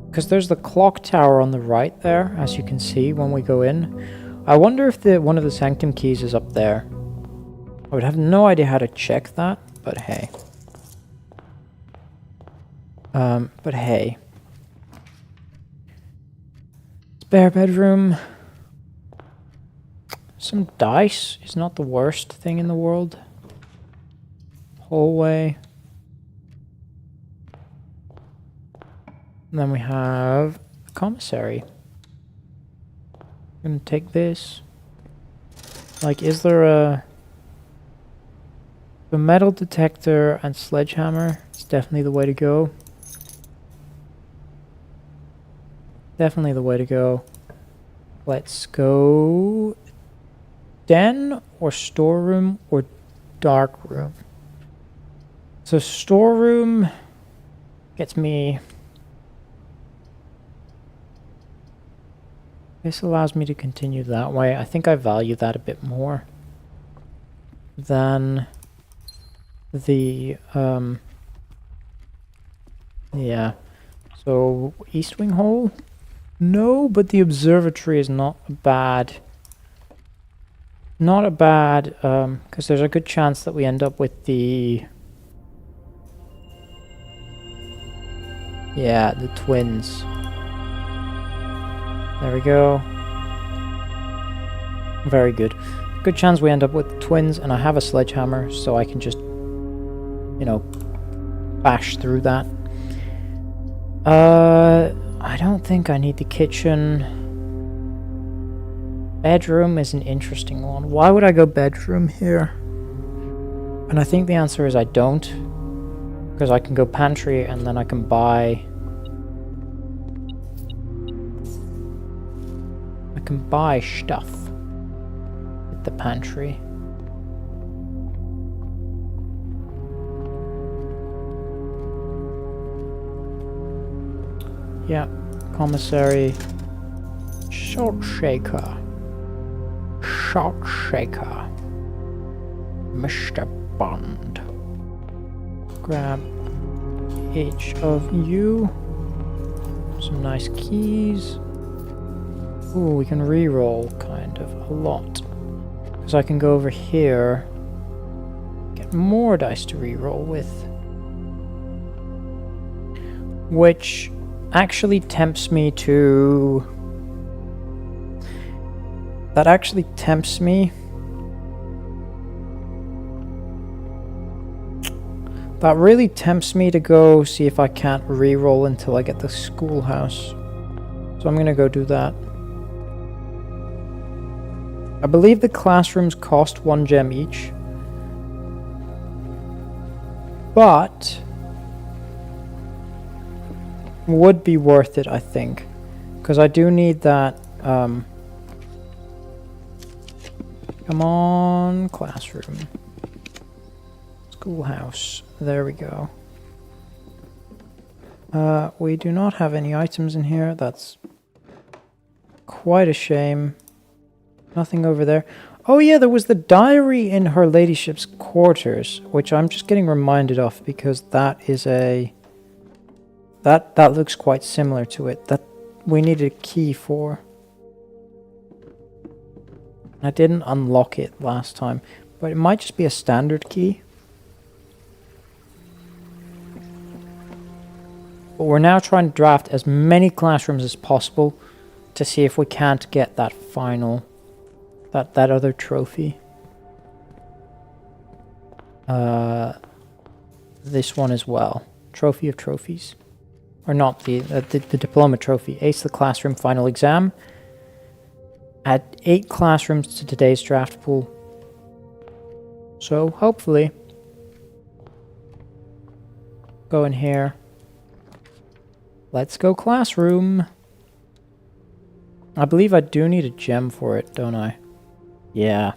Speaker 1: Because there's the clock tower on the right there, as you can see when we go in. I wonder if one of the Sanctum keys is up there. I would have no idea how to check that, but hey. But hey. Spare bedroom. Some dice is not the worst thing in the world. Hallway. And then we have a commissary. I'm gonna take this. Like, is there a metal detector and sledgehammer? It's definitely the way to go. Definitely the way to go. Let's go den or storeroom or dark room. So storeroom gets me... This allows me to continue that way. I think I value that a bit more than the yeah. So east wing hole? No, but the observatory is not bad. Not a bad, because there's a good chance that we end up with the... Yeah, the twins. There we go. Very good. Good chance we end up with the twins, and I have a sledgehammer, so I can just, you know, bash through that. I don't think I need the kitchen. Bedroom is an interesting one. Why would I go bedroom here? And I think the answer is I don't. Because I can go pantry and then I can buy... I can buy stuff at the pantry. Yeah, commissary. Salt shaker. Salt shaker. Mr. Bond. Grab each of you. Some nice keys. Ooh, we can re-roll kind of a lot. Because I can go over here. Get more dice to re-roll with. Which actually tempts me to... That actually tempts me. That really tempts me to go see if I can't re-roll until I get the schoolhouse. So I'm gonna go do that. I believe the classrooms cost 1 gem each. But... would be worth it, I think. Because I do need that... come on, classroom. Schoolhouse. There we go. We do not have any items in here. That's quite a shame. Nothing over there. Oh yeah, there was the diary in her ladyship's quarters, which I'm just getting reminded of because that is a... That looks quite similar to it. That we needed a key for. I didn't unlock it last time, but it might just be a standard key. But we're now trying to draft as many classrooms as possible to see if we can't get that final, that other trophy. This one as well. Trophy of trophies. or not the diploma trophy. Ace the classroom final exam. Add 8 classrooms to today's draft pool. So hopefully, go in here. Let's go classroom. I believe I do need a gem for it, don't I? Yeah,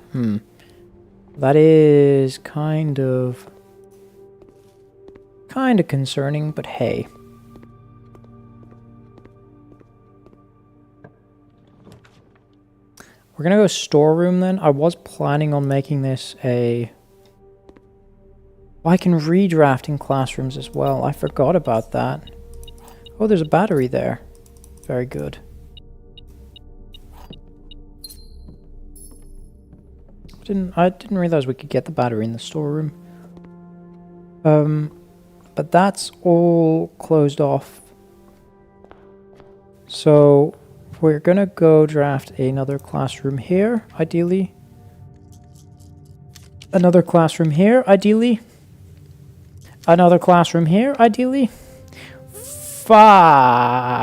Speaker 1: That is kind of concerning, but hey. We're gonna go storeroom then. I was planning on making this a... Oh, I can redraft in classrooms as well. I forgot about that. Oh, there's a battery there. Very good. I didn't realize we could get the battery in the storeroom. But that's all closed off. So we're gonna go draft another classroom here, ideally. Another classroom here, ideally. Another classroom here, ideally. I've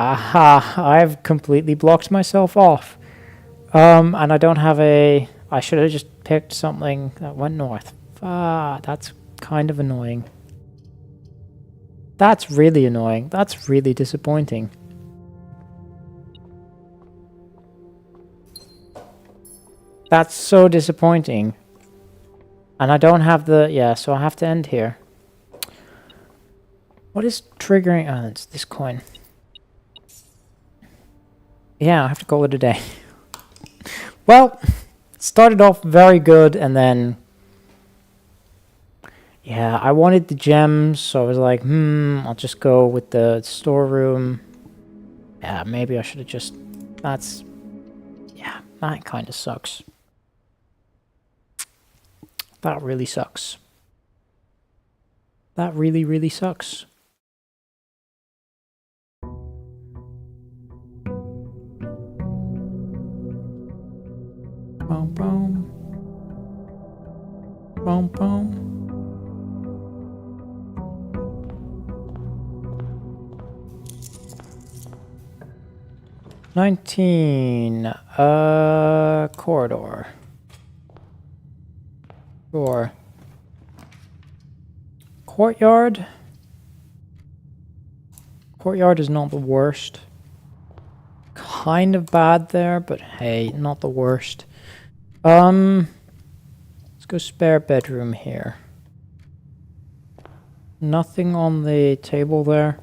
Speaker 1: completely blocked myself off. And I don't have a... I should have just picked something that went north. That's kind of annoying. That's really annoying. That's really disappointing. That's so disappointing. And I don't have the... Yeah, so I have to end here. What is triggering... Oh, it's this coin. Yeah, I have to call it a day. Well... Started off very good, and then... Yeah, I wanted the gems, so I was like, I'll just go with the storeroom. Yeah, maybe I should have just... That's... Yeah, that kind of sucks. That really sucks. That really, really sucks. Boom, boom. Boom, boom. Corridor. Sure. Courtyard. Courtyard is not the worst. Kind of bad there, but hey, not the worst. Let's go spare bedroom here. Nothing on the table there.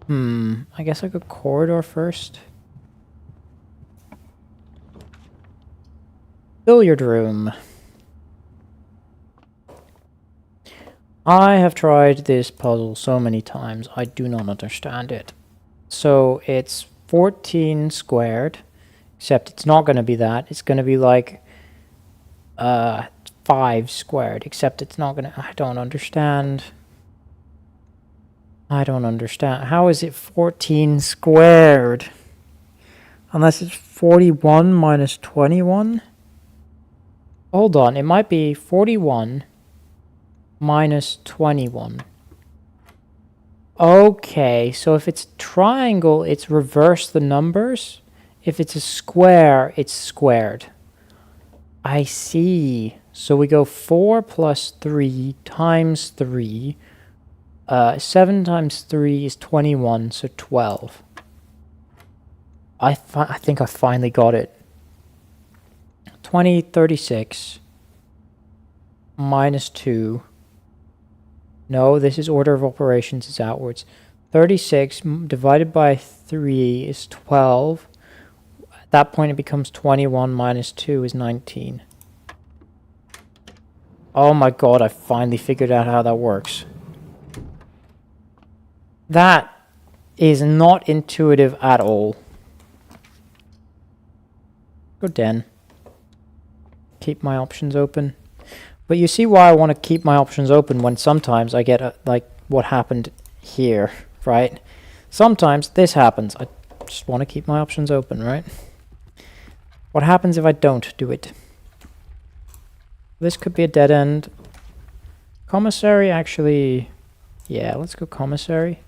Speaker 1: I guess I go corridor first. Billiard room. I have tried this puzzle so many times, I do not understand it. So it's 14 squared, except it's not going to be that. It's going to be like 5 squared, except it's not going to... I don't understand. I don't understand. How is it 14 squared? Unless it's 41 minus 21? Hold on, it might be 41 minus 21. Okay, so if it's triangle, it's reverse the numbers. If it's a square, it's squared. I see. So we go 4 plus 3 times 3. 7 times 3 is 21, so 12. I think I finally got it. 36 minus 2. No, this is order of operations, it's outwards. 36 divided by 3 is 12. At that point it becomes 21 minus 2 is 19. Oh my god, I finally figured out how that works. That is not intuitive at all. Go den. Keep my options open. But you see why I want to keep my options open when sometimes I get like what happened here, right? Sometimes this happens. I just want to keep my options open, right? What happens if I don't do it? This could be a dead end. Commissary actually... Yeah, let's go commissary.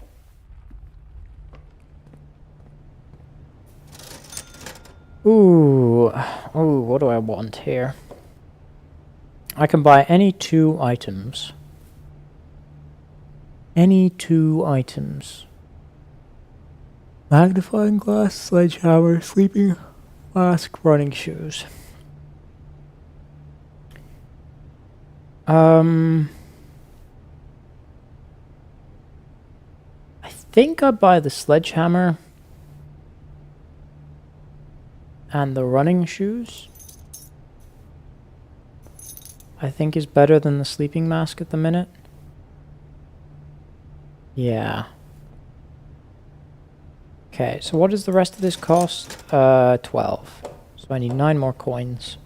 Speaker 1: Ooh. Ooh, what do I want here? I can buy any 2 items. Any 2 items. Magnifying glass, sledgehammer, sleeping mask, running shoes. I think I buy the sledgehammer and the running shoes. I think is better than the sleeping mask at the minute. Yeah. Okay, so what does the rest of this cost? 12. So I need 9 more coins.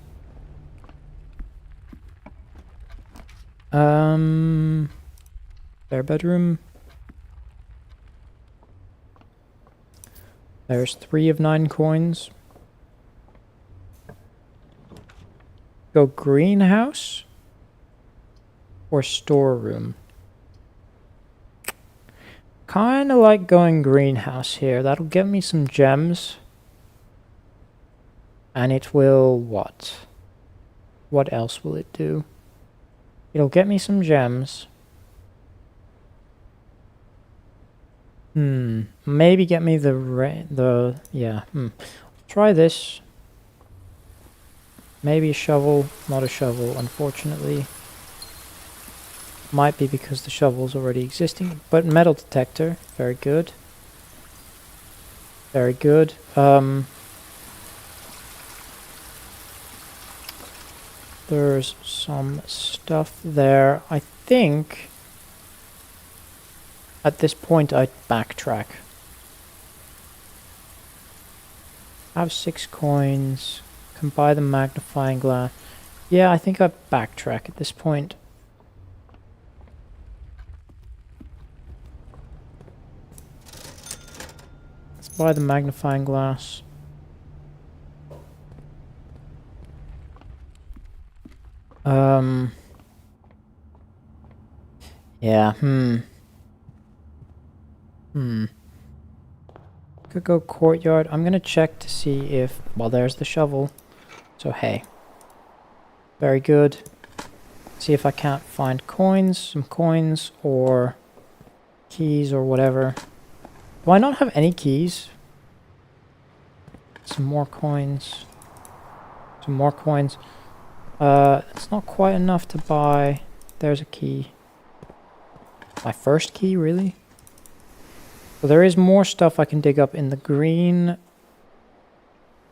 Speaker 1: Spare bedroom. There's 3 of 9 coins. Go greenhouse or storeroom. Kinda like going greenhouse here. That'll get me some gems. And it will what? What else will it do? It'll get me some gems. Maybe get me Try this. Maybe a shovel, not a shovel, unfortunately. Might be because the shovel's already existing, but metal detector, very good. Very good. There's some stuff there. I think at this point I'd backtrack. I have 6 coins. Can buy the magnifying glass. Yeah, I think I'd backtrack at this point. Let's buy the magnifying glass. Yeah, Could go courtyard. I'm gonna check to see if... Well, there's the shovel. So, hey. Very good. See if I can't find coins, some coins, or keys, or whatever. Do I not have any keys? Some more coins. Some more coins. It's not quite enough to buy... There's a key. My first key, really? So there is more stuff I can dig up in the green...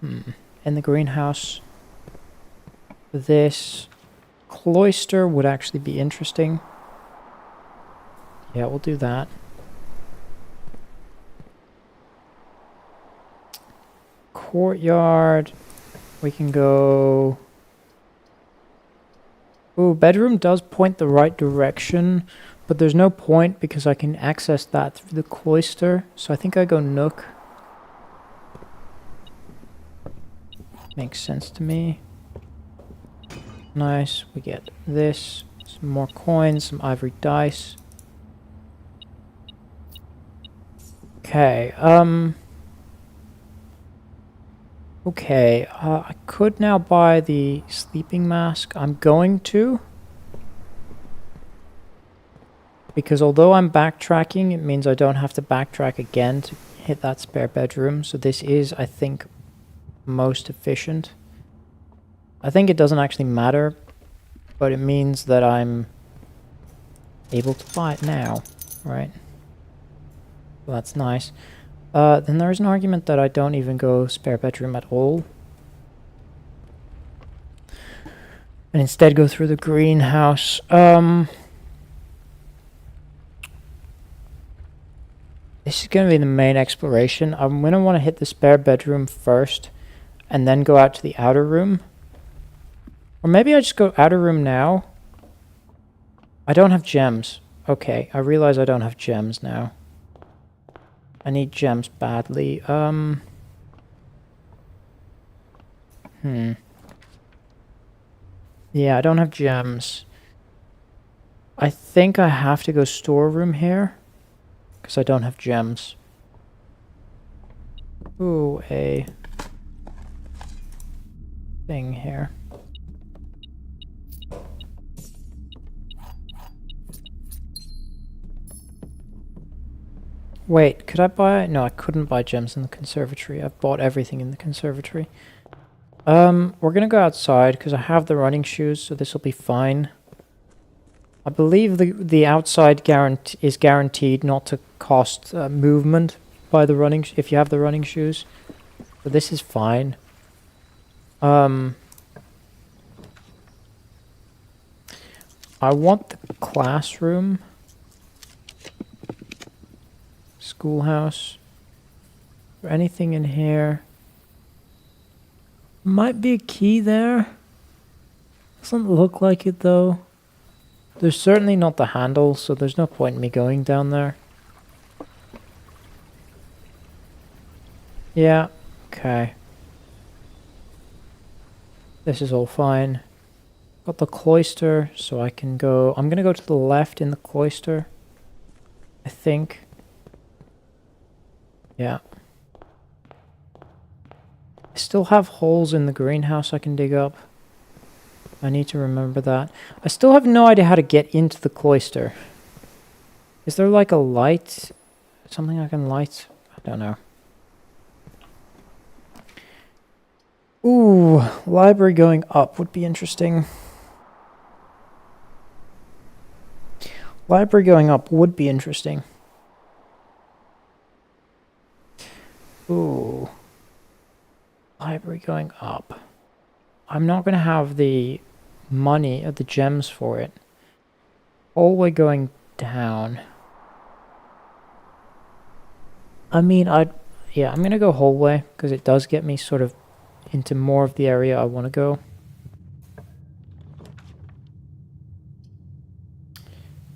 Speaker 1: In the greenhouse. This cloister would actually be interesting. Yeah, we'll do that. Courtyard. We can go... Ooh, bedroom does point the right direction, but there's no point because I can access that through the cloister. So I think I go nook. Makes sense to me. Nice. We get this. Some more coins, some ivory dice. Okay, okay, I could now buy the sleeping mask. I'm going to. Because although I'm backtracking, it means I don't have to backtrack again to hit that spare bedroom. So this is, I think, most efficient. I think it doesn't actually matter, but it means that I'm able to buy it now, right? Well, that's nice. Then there's an argument that I don't even go spare bedroom at all. And instead go through the greenhouse. This is going to be the main exploration. I'm going to want to hit the spare bedroom first, and then go out to the outer room. Or maybe I just go outer room now. I don't have gems. Okay, I realize I don't have gems now. I need gems badly. Yeah, I don't have gems. I think I have to go storeroom here, because I don't have gems. Ooh, a thing here. Wait, could I buy... No, I couldn't buy gems in the conservatory. I've bought everything in the conservatory. We're gonna go outside because I have the running shoes, so this will be fine. I believe the outside is guaranteed not to cost movement by the running if you have the running shoes. So this is fine. I want the classroom. Schoolhouse. Is there anything in here? Might be a key there. Doesn't look like it though. There's certainly not the handle, so there's no point in me going down there. Yeah, okay. This is all fine. Got the cloister, so I can go... I'm gonna go to the left in the cloister, I think. Yeah. I still have holes in the greenhouse I can dig up. I need to remember that. I still have no idea how to get into the cloister. Is there like a light? Something I can light? I don't know. Ooh, library going up would be interesting. Library going up would be interesting. Ooh. Library going up. I'm not going to have the money or the gems for it. Hallway going down. I mean, yeah, I'm going to go hallway because it does get me sort of into more of the area I want to go.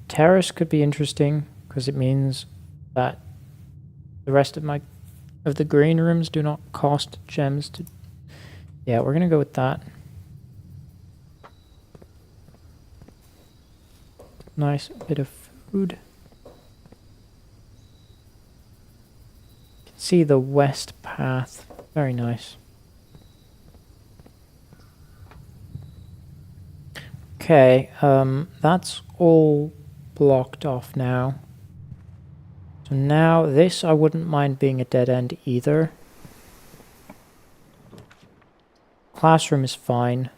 Speaker 1: Terrace could be interesting because it means that the rest of the green rooms do not cost gems to... Yeah, we're gonna go with that. Nice bit of food. You can see the west path. Very nice. Okay, that's all blocked off now. So now this I wouldn't mind being a dead end either. Classroom is fine.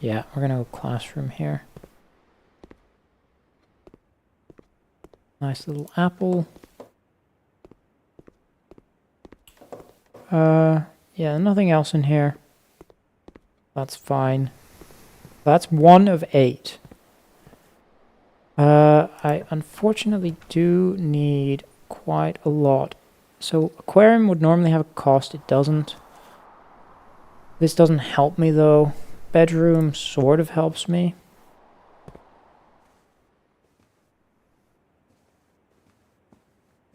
Speaker 1: Yeah, we're gonna go classroom here. Nice little apple. Yeah, nothing else in here. That's fine. That's 1 of 8. I unfortunately do need quite a lot. So aquarium would normally have a cost, it doesn't. This doesn't help me though. Bedroom sort of helps me.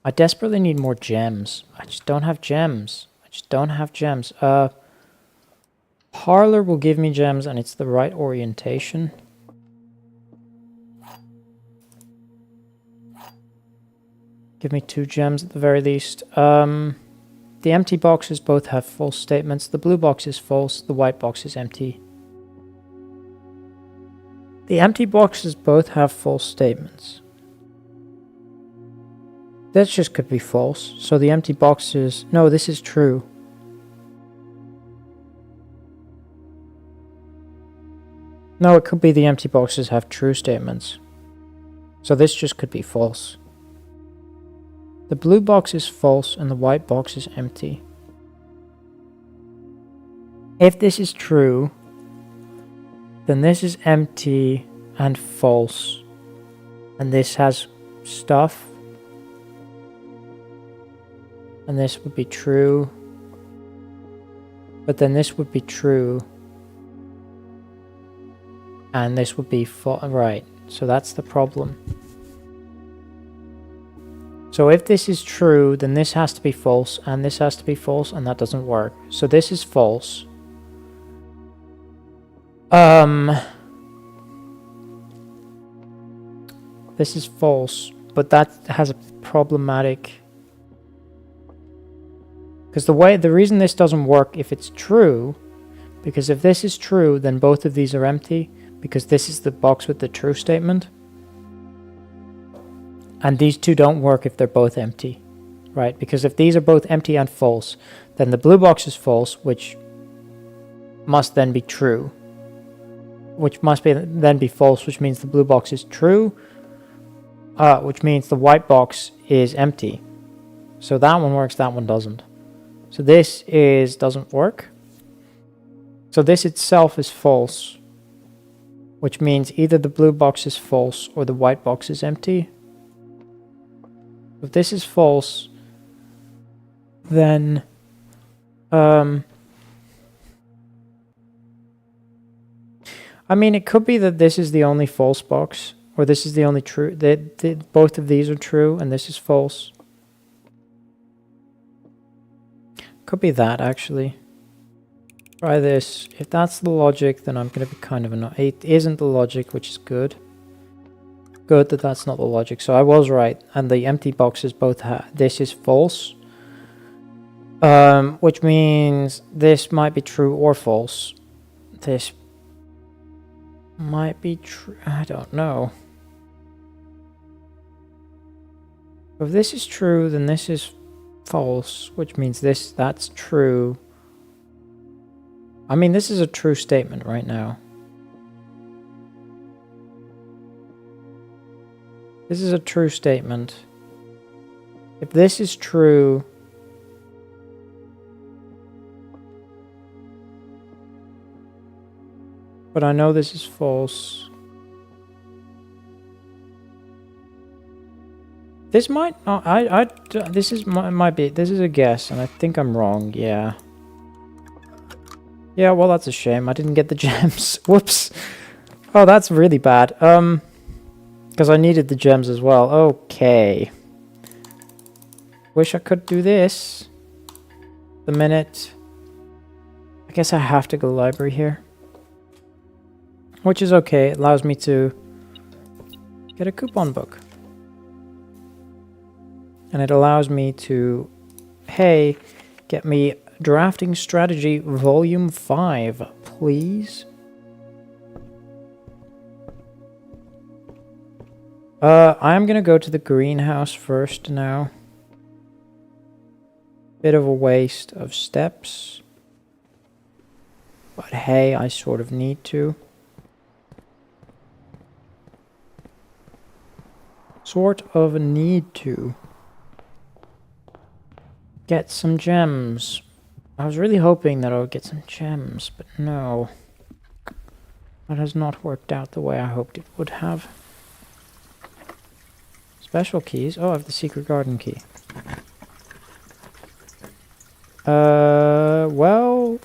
Speaker 1: I desperately need more gems. I just don't have gems. I just don't have gems. Parlor will give me gems and it's the right orientation. Give me 2 gems at the very least. The empty boxes both have false statements. The blue box is false. The white box is empty. The empty boxes both have false statements. That just could be false. So the empty boxes... No, this is true. No, it could be the empty boxes have true statements. So this just could be false. The blue box is false and the white box is empty. If this is true, then this is empty and false. And this has stuff. And this would be true. But then this would be true. And this would be false. Right. So that's the problem. So if this is true, then this has to be false, and this has to be false, and that doesn't work. So this is false. This is false, but that has a problematic... Because the reason this doesn't work if it's true Because if this is true, then both of these are empty, because this is the box with the true statement. And these two don't work if they're both empty, right? Because if these are both empty and false, then the blue box is false, which must then be true. Which must then be false, which means the blue box is true, which means the white box is empty. So that one works, that one doesn't. So this doesn't work. So this itself is false, which means either the blue box is false or the white box is empty. If this is false, then I mean, it could be that this is the only false box, or this is the only true, that both of these are true and this is false. Could be that, actually. Try this. If that's the logic, then I'm going to be kind of annoyed. It isn't the logic, which is good. Good that that's not the logic. So I was right. And the empty boxes both have... This is false. Which means this might be true or false. This might be true. I don't know. If this is true, then this is false, which means that's true. I mean, this is a true statement right now. This is a true statement. If this is true, but I know this is false. This might not. This might be. This is a guess, and I think I'm wrong. Yeah. Yeah. Well, that's a shame. I didn't get the gems. Whoops. Oh, that's really bad. Because I needed the gems as well. Okay. Wish I could do this. The minute. I guess I have to go to the library here. Which is okay. It allows me to get a coupon book. And it allows me to, hey, get me Drafting Strategy Volume 5, please. I'm going to go to the greenhouse first now. Bit of a waste of steps. But hey, I sort of need to. Sort of need to. Get some gems. I was really hoping that I would get some gems, but no. That has not worked out the way I hoped it would have. Special keys. Oh, I have the secret garden key. Well,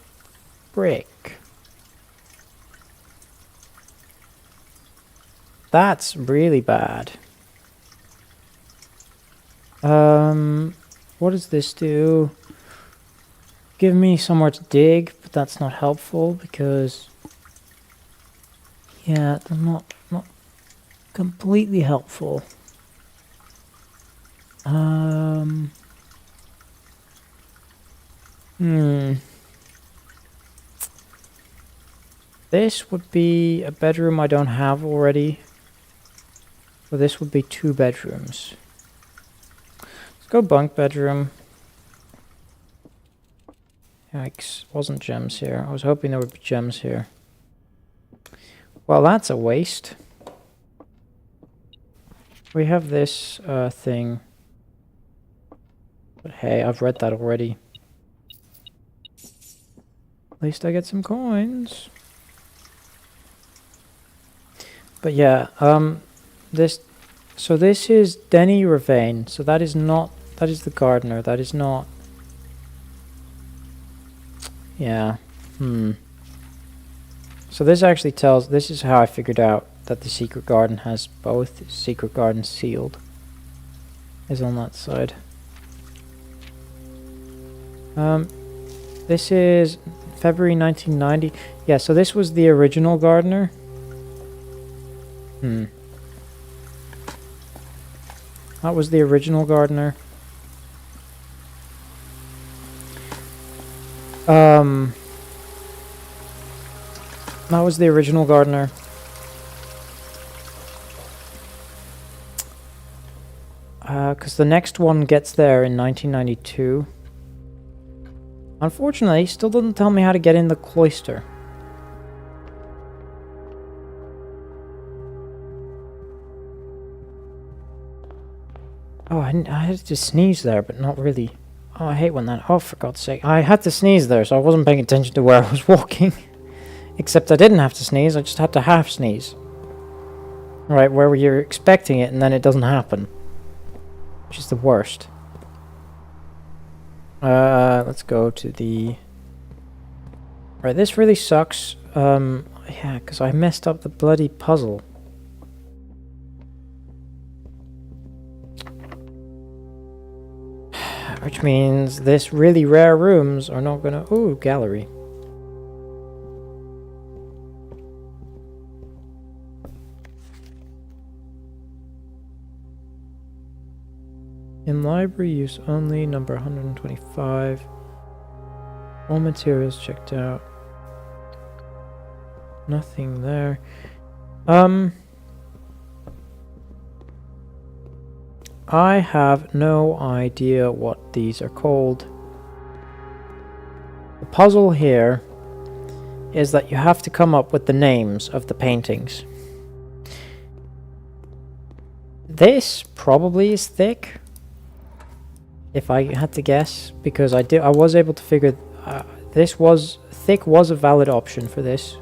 Speaker 1: brick. That's really bad. What does this do? Give me somewhere to dig, but that's not helpful because... Yeah, they're not completely helpful. This would be a bedroom I don't have already. So this would be 2 bedrooms. Let's go bunk bedroom. Yikes, wasn't gems here. I was hoping there would be gems here. Well, that's a waste. We have this thing. But hey, I've read that already. At least I get some coins. But yeah, so this is Denny Ravane. So that is the gardener. That is not... Yeah. So this actually tells... This is how I figured out that the secret garden has both secret gardens sealed. Is on that side. This is February 1990. Yeah, so this was the original gardener. That was the original gardener. That was the original gardener. Because the next one gets there in 1992. Unfortunately, he still doesn't tell me how to get in the cloister. Oh, I had to sneeze there, but not really. Oh, I hate when that... Oh, for God's sake. I had to sneeze there, so I wasn't paying attention to where I was walking. Except I didn't have to sneeze, I just had to half sneeze. Right, where you're expecting it and then it doesn't happen. Which is the worst. Let's go to the... Right, this really sucks. Yeah, because I messed up the bloody puzzle. Which means this really rare rooms are not gonna... Ooh, gallery. In library use only, number 125. All materials checked out. Nothing there. I have no idea what these are called. The puzzle here is that you have to come up with the names of the paintings. This probably is thick, if I had to guess, because I was able to figure thick was a valid option for this.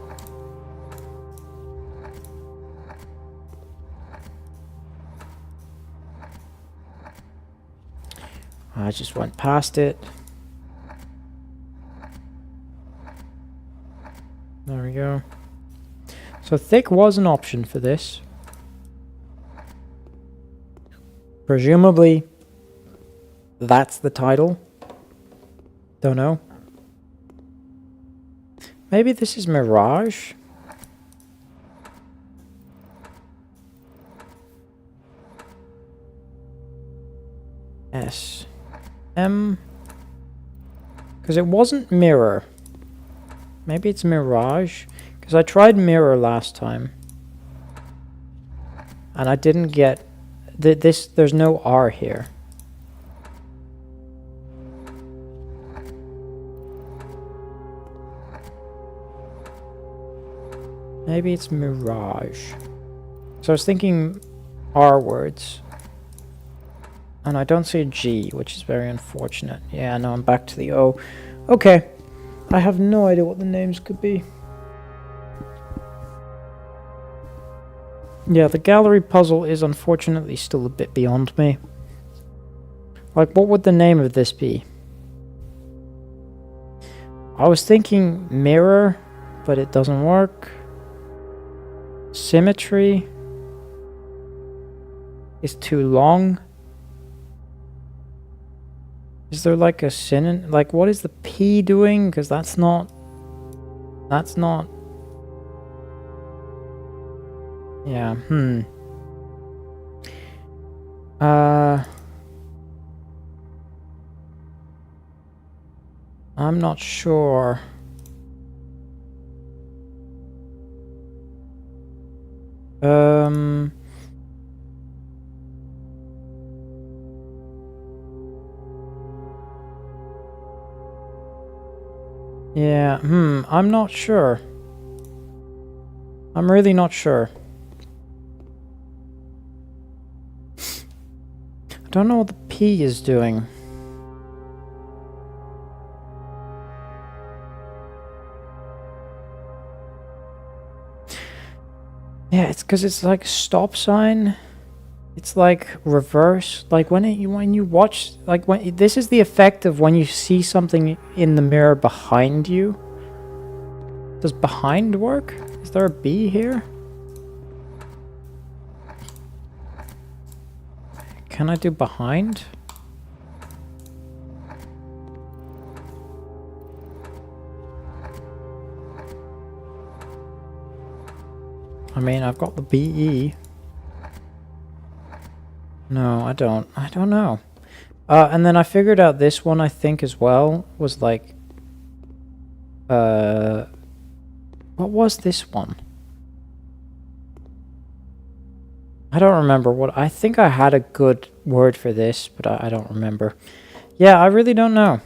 Speaker 1: I just went past it. There we go. So thick was an option for this. Presumably, that's the title. Don't know. Maybe this is Mirage? S. M. Because it wasn't Mirror. Maybe it's Mirage. Because I tried Mirror last time. And I didn't get... there's no R here. Maybe it's Mirage. So I was thinking R words. And I don't see a G, which is very unfortunate. Yeah, no, I'm back to the O. Okay. I have no idea what the names could be. Yeah, the gallery puzzle is unfortunately still a bit beyond me. Like, what would the name of this be? I was thinking mirror, but it doesn't work. Symmetry is too long. Is there like a synonym? Like, what is the P doing? Because that's not... Yeah, I'm not sure. Yeah, I'm not sure. I'm really not sure. I don't know what the P is doing. Yeah, it's because it's like a stop sign. It's like reverse. Like when you watch, like this is the effect of when you see something in the mirror behind you. Does behind work? Is there a B here? Can I do behind? I mean, I've got the BE. No, I don't. I don't know. And then I figured out this one, I think, as well, was like... What What was this one? I don't remember what... I think I had a good word for this, but I don't remember. Yeah, I really don't know.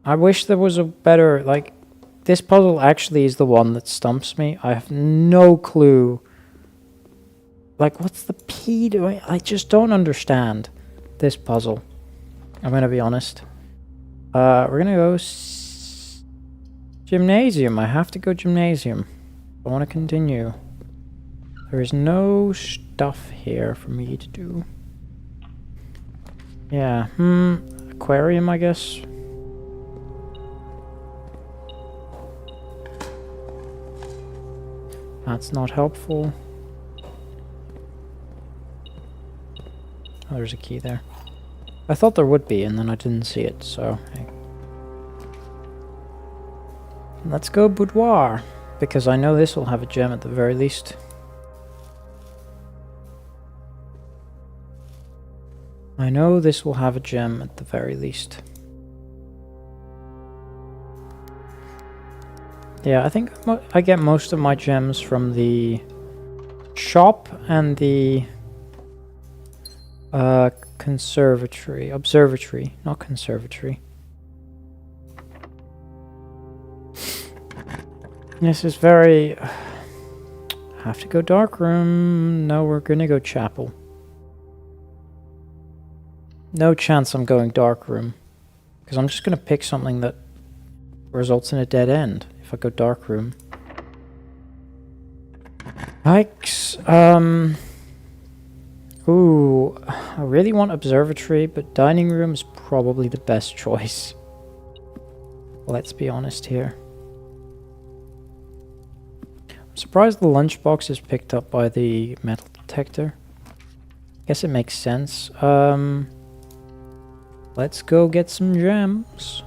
Speaker 1: I wish there was a better... Like, this puzzle actually is the one that stumps me. I have no clue. Like, what's the P doing? I just don't understand this puzzle. I'm going to be honest. We're going to go... Gymnasium. I have to go gymnasium. I want to continue. There is no stuff here for me to do. Yeah, aquarium, I guess. That's not helpful. Oh, there's a key there. I thought there would be, and then I didn't see it, so... Hey. Let's go boudoir, because I know this will have a gem at the very least. I know this will have a gem at the very least. Yeah, I think I get most of my gems from the shop and the observatory, not conservatory. This is very... Have to go dark room. No, we're gonna go chapel. No chance I'm going dark room, because I'm just gonna pick something that results in a dead end if I go dark room. Yikes. Ooh, I really want observatory, but dining room is probably the best choice. Let's be honest here. I'm surprised the lunchbox is picked up by the metal detector. Guess it makes sense. Let's go get some gems.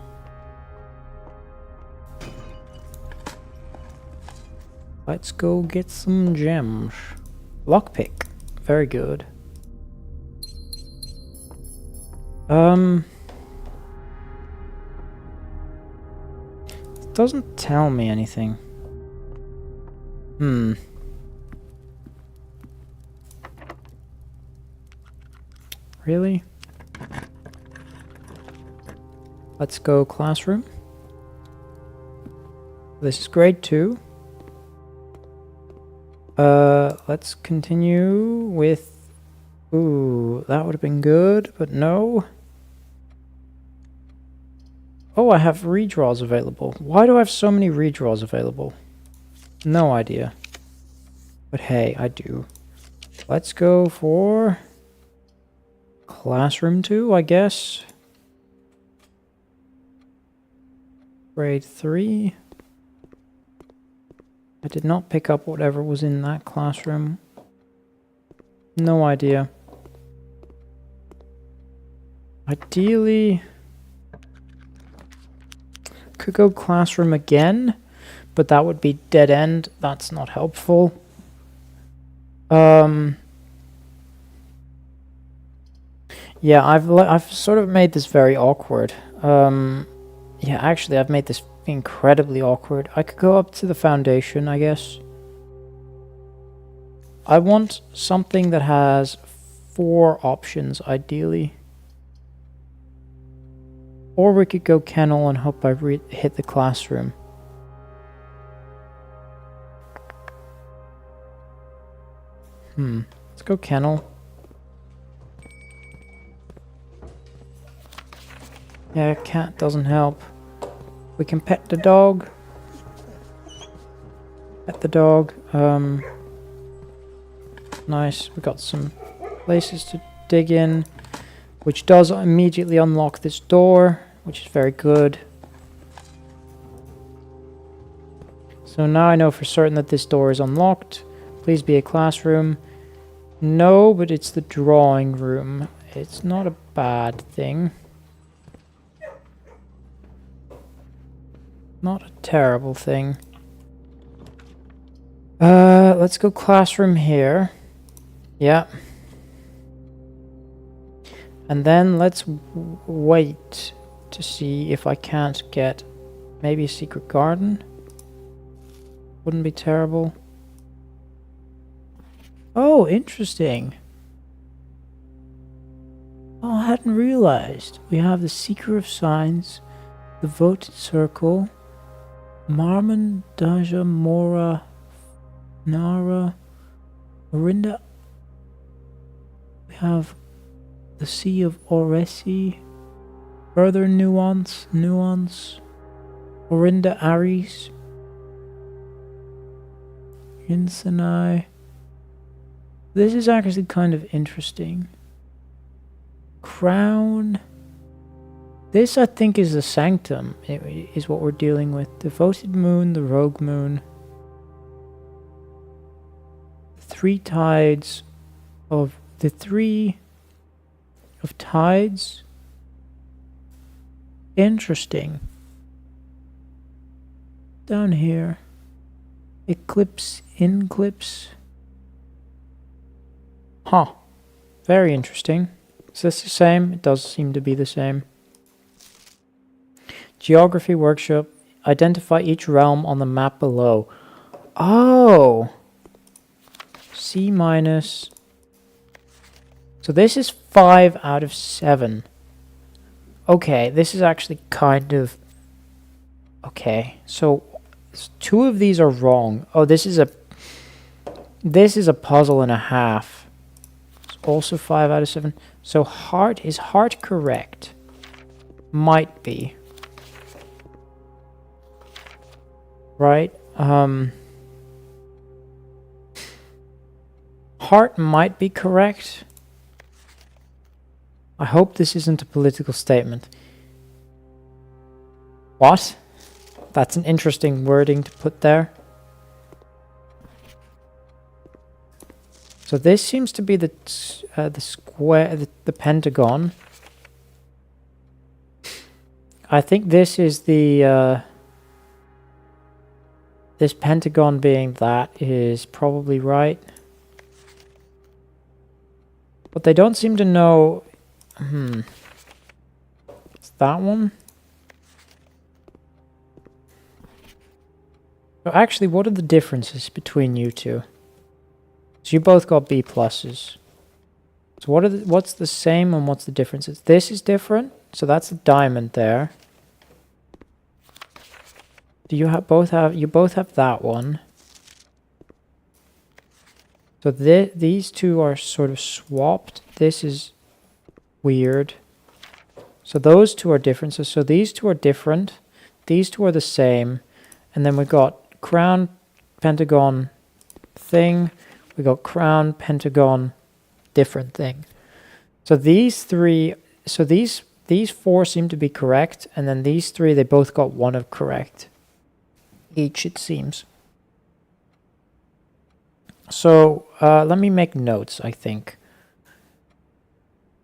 Speaker 1: Let's go get some gems. Lockpick. Very good. It doesn't tell me anything. Really? Let's go classroom. This is grade 2. Let's continue with... Ooh, that would have been good, but no. Oh, I have redraws available. Why do I have so many redraws available? No idea. But hey, I do. Let's go for... Classroom 2, I guess. Grade 3. I did not pick up whatever was in that classroom. No idea. Ideally, could go classroom again, but that would be dead end. That's not helpful. Yeah, I've sort of made this very awkward. Yeah, actually, I've made this incredibly awkward. I could go up to the foundation, I guess. I want something that has 4 options, ideally. Or we could go kennel and hope I hit the classroom. Let's go kennel. Yeah, cat doesn't help. We can pet the dog. Pet the dog. Nice. We got some places to dig in, which does immediately unlock this door, which is very good. So now I know for certain that this door is unlocked. Please be a classroom. No, but it's the drawing room. It's not a bad thing. Not a terrible thing. Let's go classroom here. Yeah. And then let's wait to see if I can't get maybe a secret garden. Wouldn't be terrible. Oh, interesting. Oh, I hadn't realized. We have the Seeker of Signs, the Voted Circle, Marmon, Daja, Mora, Nara, Orinda. We have the Sea of Oresi, further Nuance, Orinda Aries, Insanai. This is actually kind of interesting. Crown. This, I think, is the Sanctum, is what we're dealing with. Devoted Moon, the Rogue Moon. Three tides of... The three of tides. Interesting. Down here. Eclipse, Inclipse. Huh. Very interesting. Is this the same? It does seem to be the same. Geography Workshop. Identify each realm on the map below. Oh! C minus. So this is 5 out of 7. Okay, this is actually kind of... Okay, so 2 of these are wrong. Oh, this is a puzzle and a half. It's also 5 out of 7. So heart, is heart correct? Might be. Right? Heart might be correct. I hope this isn't a political statement. What? That's an interesting wording to put there. So this seems to be the square, the pentagon. I think this is the this pentagon being that is probably right. But they don't seem to know. It's that one. So actually, what are the differences between you two? So you both got B pluses. So what's the same and what's the differences? This is different, so that's a diamond there. Do you both have that one? So these two are sort of swapped. This is weird. So those two are different. So these two are different. These two are the same. And then we got crown, pentagon, thing. We got crown, pentagon, different thing. So these 4 seem to be correct, and then these 3, they both got 1 of correct. Each, it seems. So let me make notes, I think.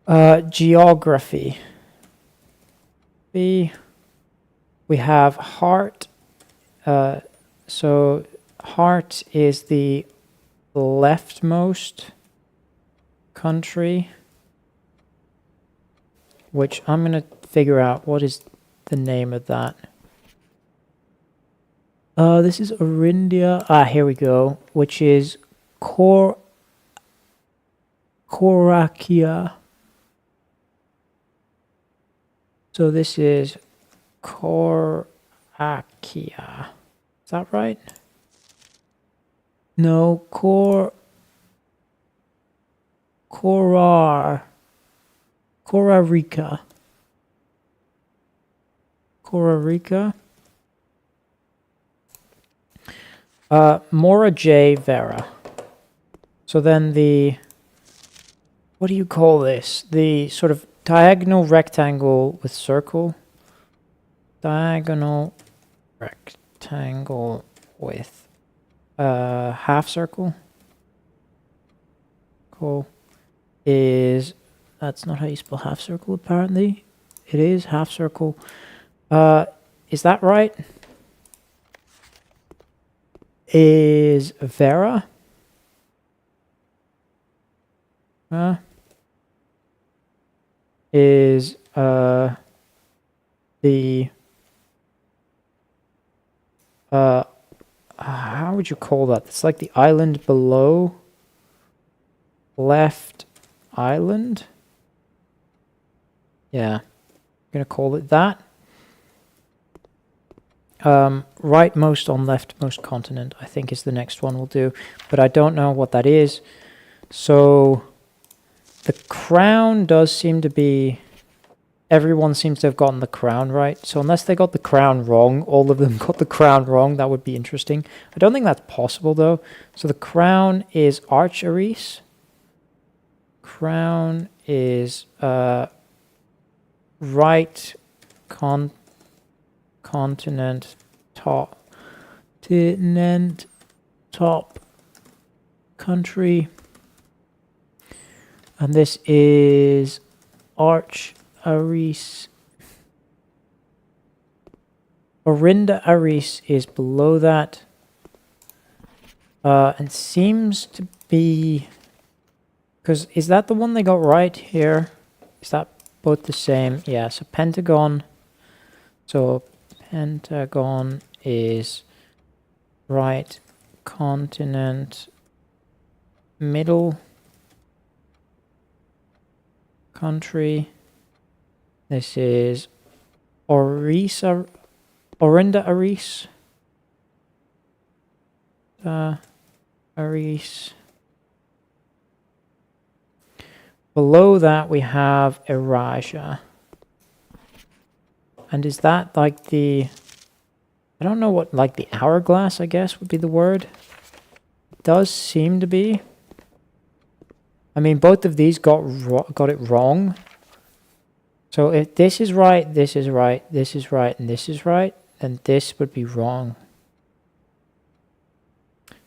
Speaker 1: Geography. We have heart. So heart is the leftmost country, which I'm going to figure out what is the name of that. This is Orindia. Here we go, which is Korakia. So this is Korakia. Is that right? No, Korarica. Mora J. Vera. So then what do you call this? The sort of diagonal rectangle with circle. Diagonal rectangle with half circle. Cool. That's not how you spell half circle, apparently. It is half circle. Is that right? Is Vera? Is how would you call that? It's like the island below left island. Yeah, I'm gonna call it that. Rightmost on leftmost continent, I think, is the next one we'll do, but I don't know what that is. So the crown does seem to be, everyone seems to have gotten the crown right. So unless they got the crown wrong, all of them got the crown wrong, that would be interesting. I don't think that's possible though. So the crown is Archaris. Crown is right continent top country, and this is Archaris. Orinda Aris is below that, and seems to be, because is that the one they got right here? Is that both the same? Yeah, so Pentagon. So Pentagon is right continent, middle country. This is Orinda Aris. Aris. Below that we have Erasia. And is that like the, I don't know what, like the hourglass, I guess, would be the word. It does seem to be. I mean, both of these got it wrong. So if this is right, this is right, this is right, and this is right, then this would be wrong.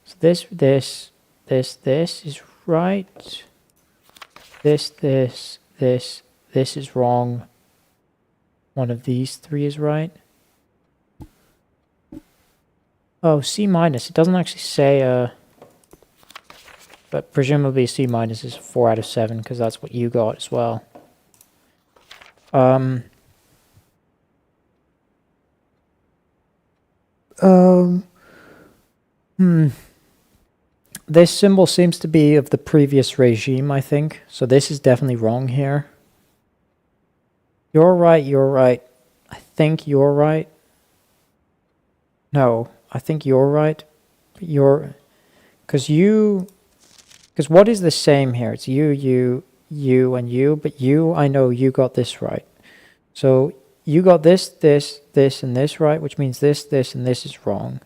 Speaker 1: So this is right. This is wrong. One of these three is right. Oh, C minus. It doesn't actually say, but presumably C minus is 4 out of 7 because that's what you got as well. This symbol seems to be of the previous regime, I think. So this is definitely wrong here. You're right, you're right. I think you're right. No, I think you're right. You're, because what is the same here? It's you, and you, but you, I know you got this right. So you got this, and this right, which means this, and this is wrong.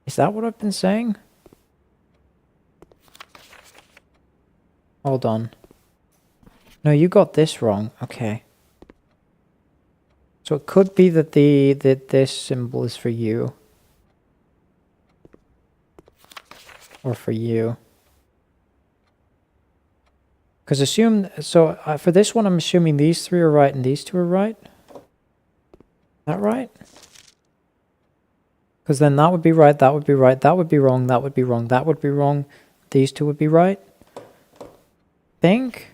Speaker 1: Is that what I've been saying? Hold on. No, you got this wrong. Okay. So it could be that this symbol is for you. Or for you. Because for this one, I'm assuming these three are right and these two are right. Is that right? Because then that would be right, that would be right, that would be wrong, that would be wrong, that would be wrong. These two would be right. Think.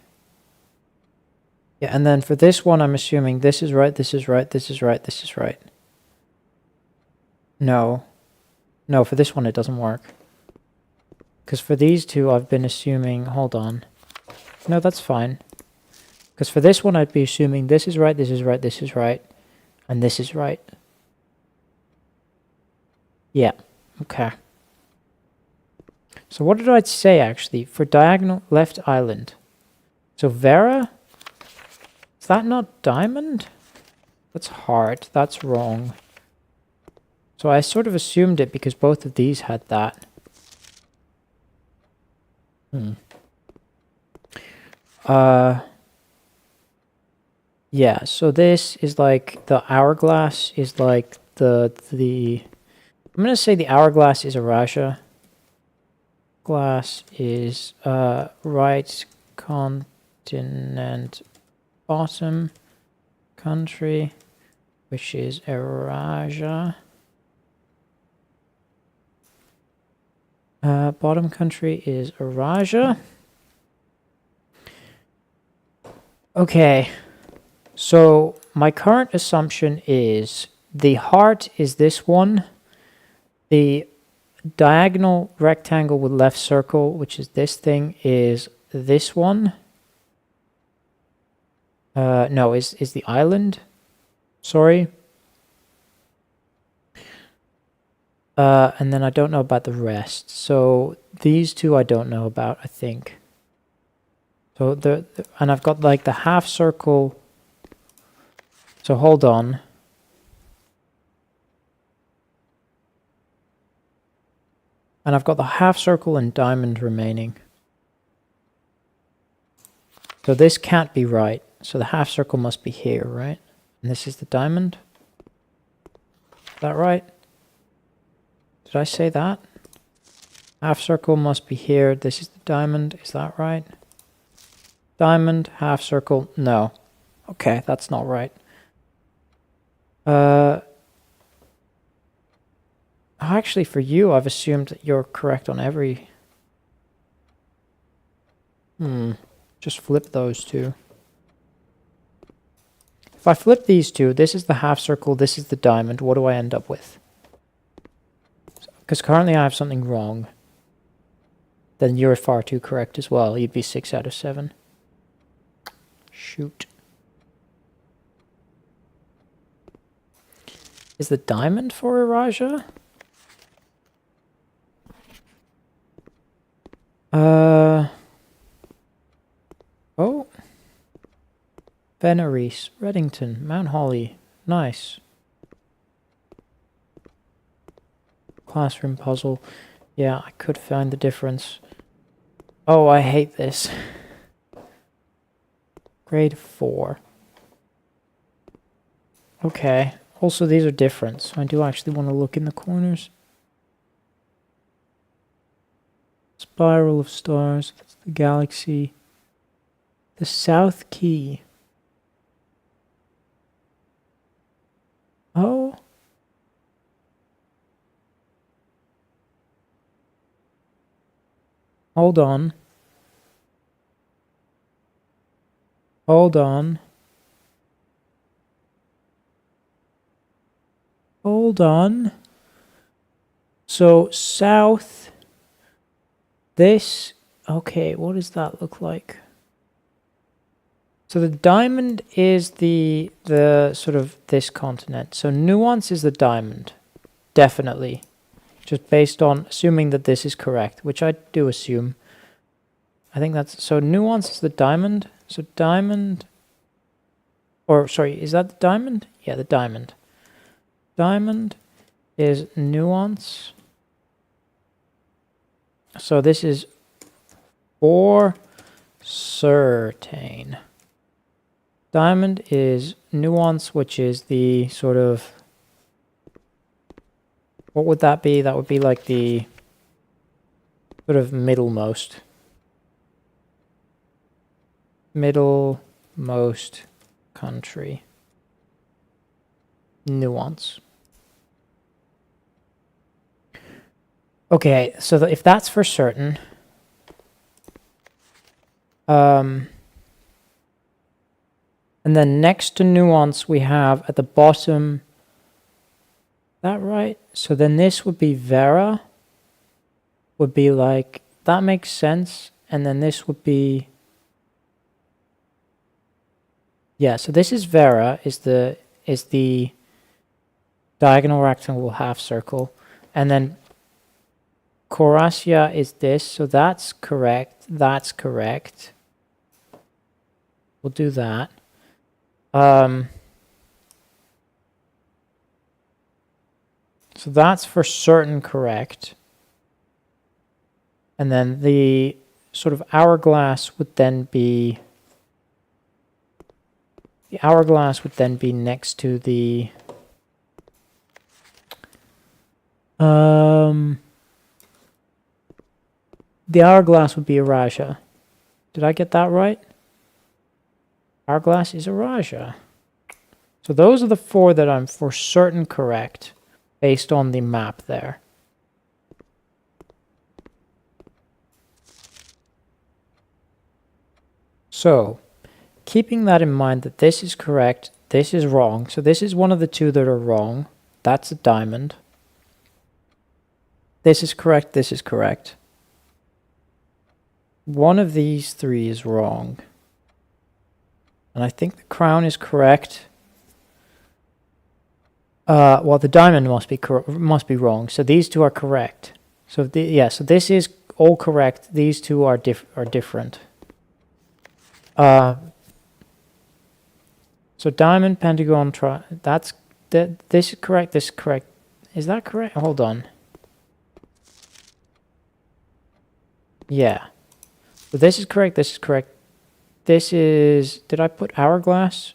Speaker 1: Yeah, and then for this one, I'm assuming this is right, this is right, this is right, this is right. No. No, for this one, it doesn't work. Because for these two, I've been assuming, hold on. No, that's fine. Because for this one, I'd be assuming this is right, this is right, this is right, and this is right. Yeah, okay. So what did I say, actually, for diagonal left island? So Vera? Is that not diamond? That's hard. That's wrong. So I sort of assumed it because both of these had that. Yeah, so this is like the hourglass is like the I'm going to say the hourglass is Eurasia. Glass is right continent bottom country, which is Eurasia. Bottom country is Eurasia. Okay, so my current assumption is the heart is this one. The diagonal rectangle with left circle, which is this thing, is this one. No, is the island. Sorry. And then I don't know about the rest. So these two I don't know about, I think. So and I've got like the half circle. So hold on. And I've got the half circle and diamond remaining. So this can't be right. So the half circle must be here, right? And this is the diamond. Is that right? Did I say that? Half circle must be here. This is the diamond. Is that right? Diamond, half circle. No. Okay, that's not right. Actually, for you, I've assumed that you're correct on every... Just flip those two. If I flip these two, this is the half circle, this is the diamond. What do I end up with? Because currently I have something wrong. Then you're far too correct as well. You'd be 6 out of 7. Shoot. Is the diamond for Iraja? Oh. Veneris, Reddington, Mount Holly. Nice. Classroom puzzle. Yeah, I could find the difference. Oh, I hate this. Grade 4. Okay. Also, these are different, so I do actually want to look in the corners. Spiral of stars. That's the galaxy. The South Key. Oh. Hold on. Hold on. Hold on. So, south. This. Okay, what does that look like? So the diamond is the sort of this continent. So nuance is the diamond. Definitely. Just based on assuming that this is correct, which I do assume. I think that's... So nuance is the diamond. So diamond... Or, sorry, is that the diamond? Yeah, the diamond. Diamond is nuance. So this is for certain. Diamond is nuance, which is the sort of... What would that be? That would be like the sort of middlemost. Middlemost country. Nuance. Okay, so if that's for certain... and then next to nuance, we have at the bottom... That right? So then this would be Vera. Would be like... That makes sense. And then this would be... Yeah, so this is Vera, is the diagonal rectangle half circle. And then Coracia is this, so that's correct. That's correct. We'll do that. So that's for certain correct. And then the sort of hourglass would then be... The hourglass would then be next to the... The hourglass would be a Raja. Did I get that right? Hourglass is a Raja. So those are the 4 that I'm for certain correct based on the map there. So keeping that in mind that this is correct, this is wrong. So this is one of the two that are wrong. That's a diamond. This is correct, this is correct. One of these three is wrong. And I think the crown is correct. Well, the diamond must be wrong. So these two are correct. So so this is all correct. These two are different. So diamond, pentagon, this is correct. This is correct. Is that correct? Hold on. Yeah. So this is correct. This is correct. This is... Did I put hourglass?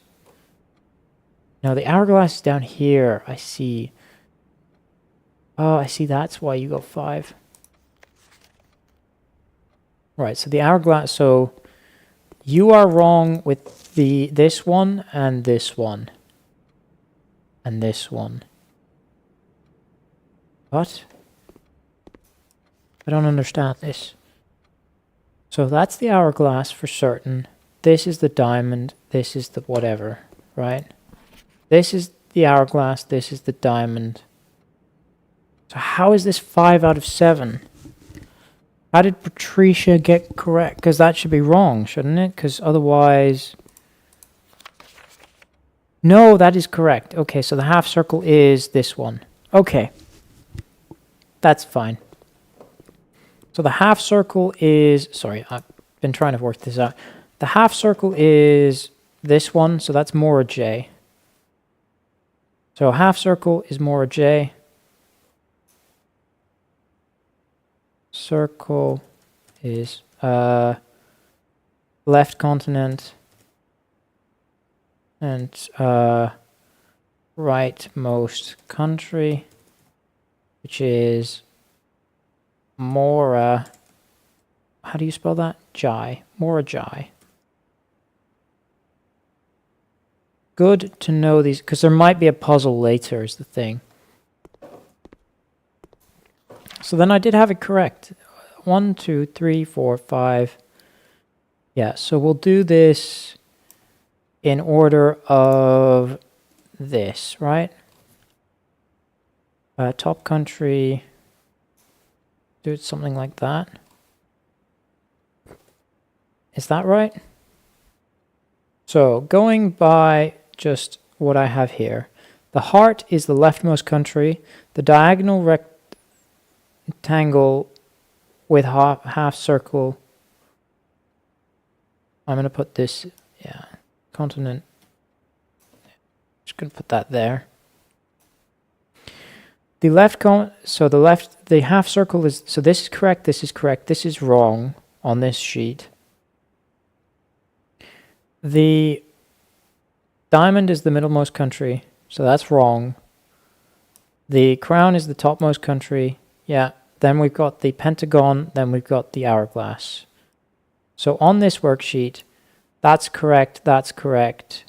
Speaker 1: No, the hourglass is down here. I see. Oh, I see. That's why you go 5. Right, so the hourglass... So you are wrong with this one and this one. And this one. What? I don't understand this. So that's the hourglass for certain. This is the diamond. This is the whatever, right? This is the hourglass. This is the diamond. So how is this 5 out of 7? How did Patricia get correct? Because that should be wrong, shouldn't it? Because otherwise... No, that is correct. Okay, so the half circle is this one. Okay. That's fine. So the half circle is... Sorry, I've been trying to work this out. The half circle is this one, so that's more a J. So a half circle is more a J. Circle is left continent and rightmost country, which is Mora. How do you spell that? Jai. Mora Jai. Good to know these, because there might be a puzzle later is the thing. So then I did have it correct. 1, 2, 3, 4, 5. Yeah, so we'll do this in order of this, right? Top country. Do it something like that. Is that right? So going by just what I have here. The heart is the leftmost country. The diagonal rectangle with half circle. I'm going to put this, yeah, continent. Just going to put that there. The left, the half circle is, so this is correct, this is wrong on this sheet. The diamond is the middlemost country, so that's wrong. The crown is the topmost country, yeah. Then we've got the pentagon, then we've got the hourglass. So on this worksheet, that's correct, that's correct,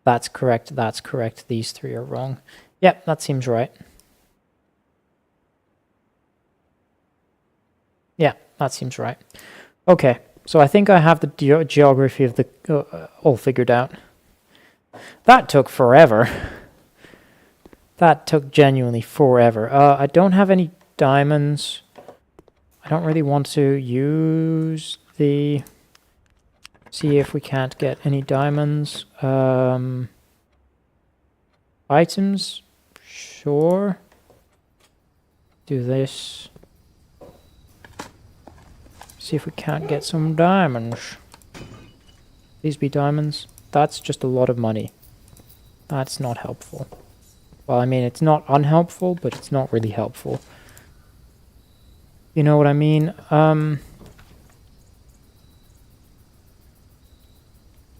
Speaker 1: that's correct, that's correct. These three are wrong. Yep, that seems right. Yeah, that seems right. Okay, so I think I have the geography of the all figured out. That took forever. That took genuinely forever. I don't have any diamonds. I don't really want to use the... See if we can't get any diamonds. Items. Sure. Do this. See if we can't get some diamonds. These be diamonds. That's just a lot of money. That's not helpful. Well, I mean, it's not unhelpful, but it's not really helpful. You know what I mean?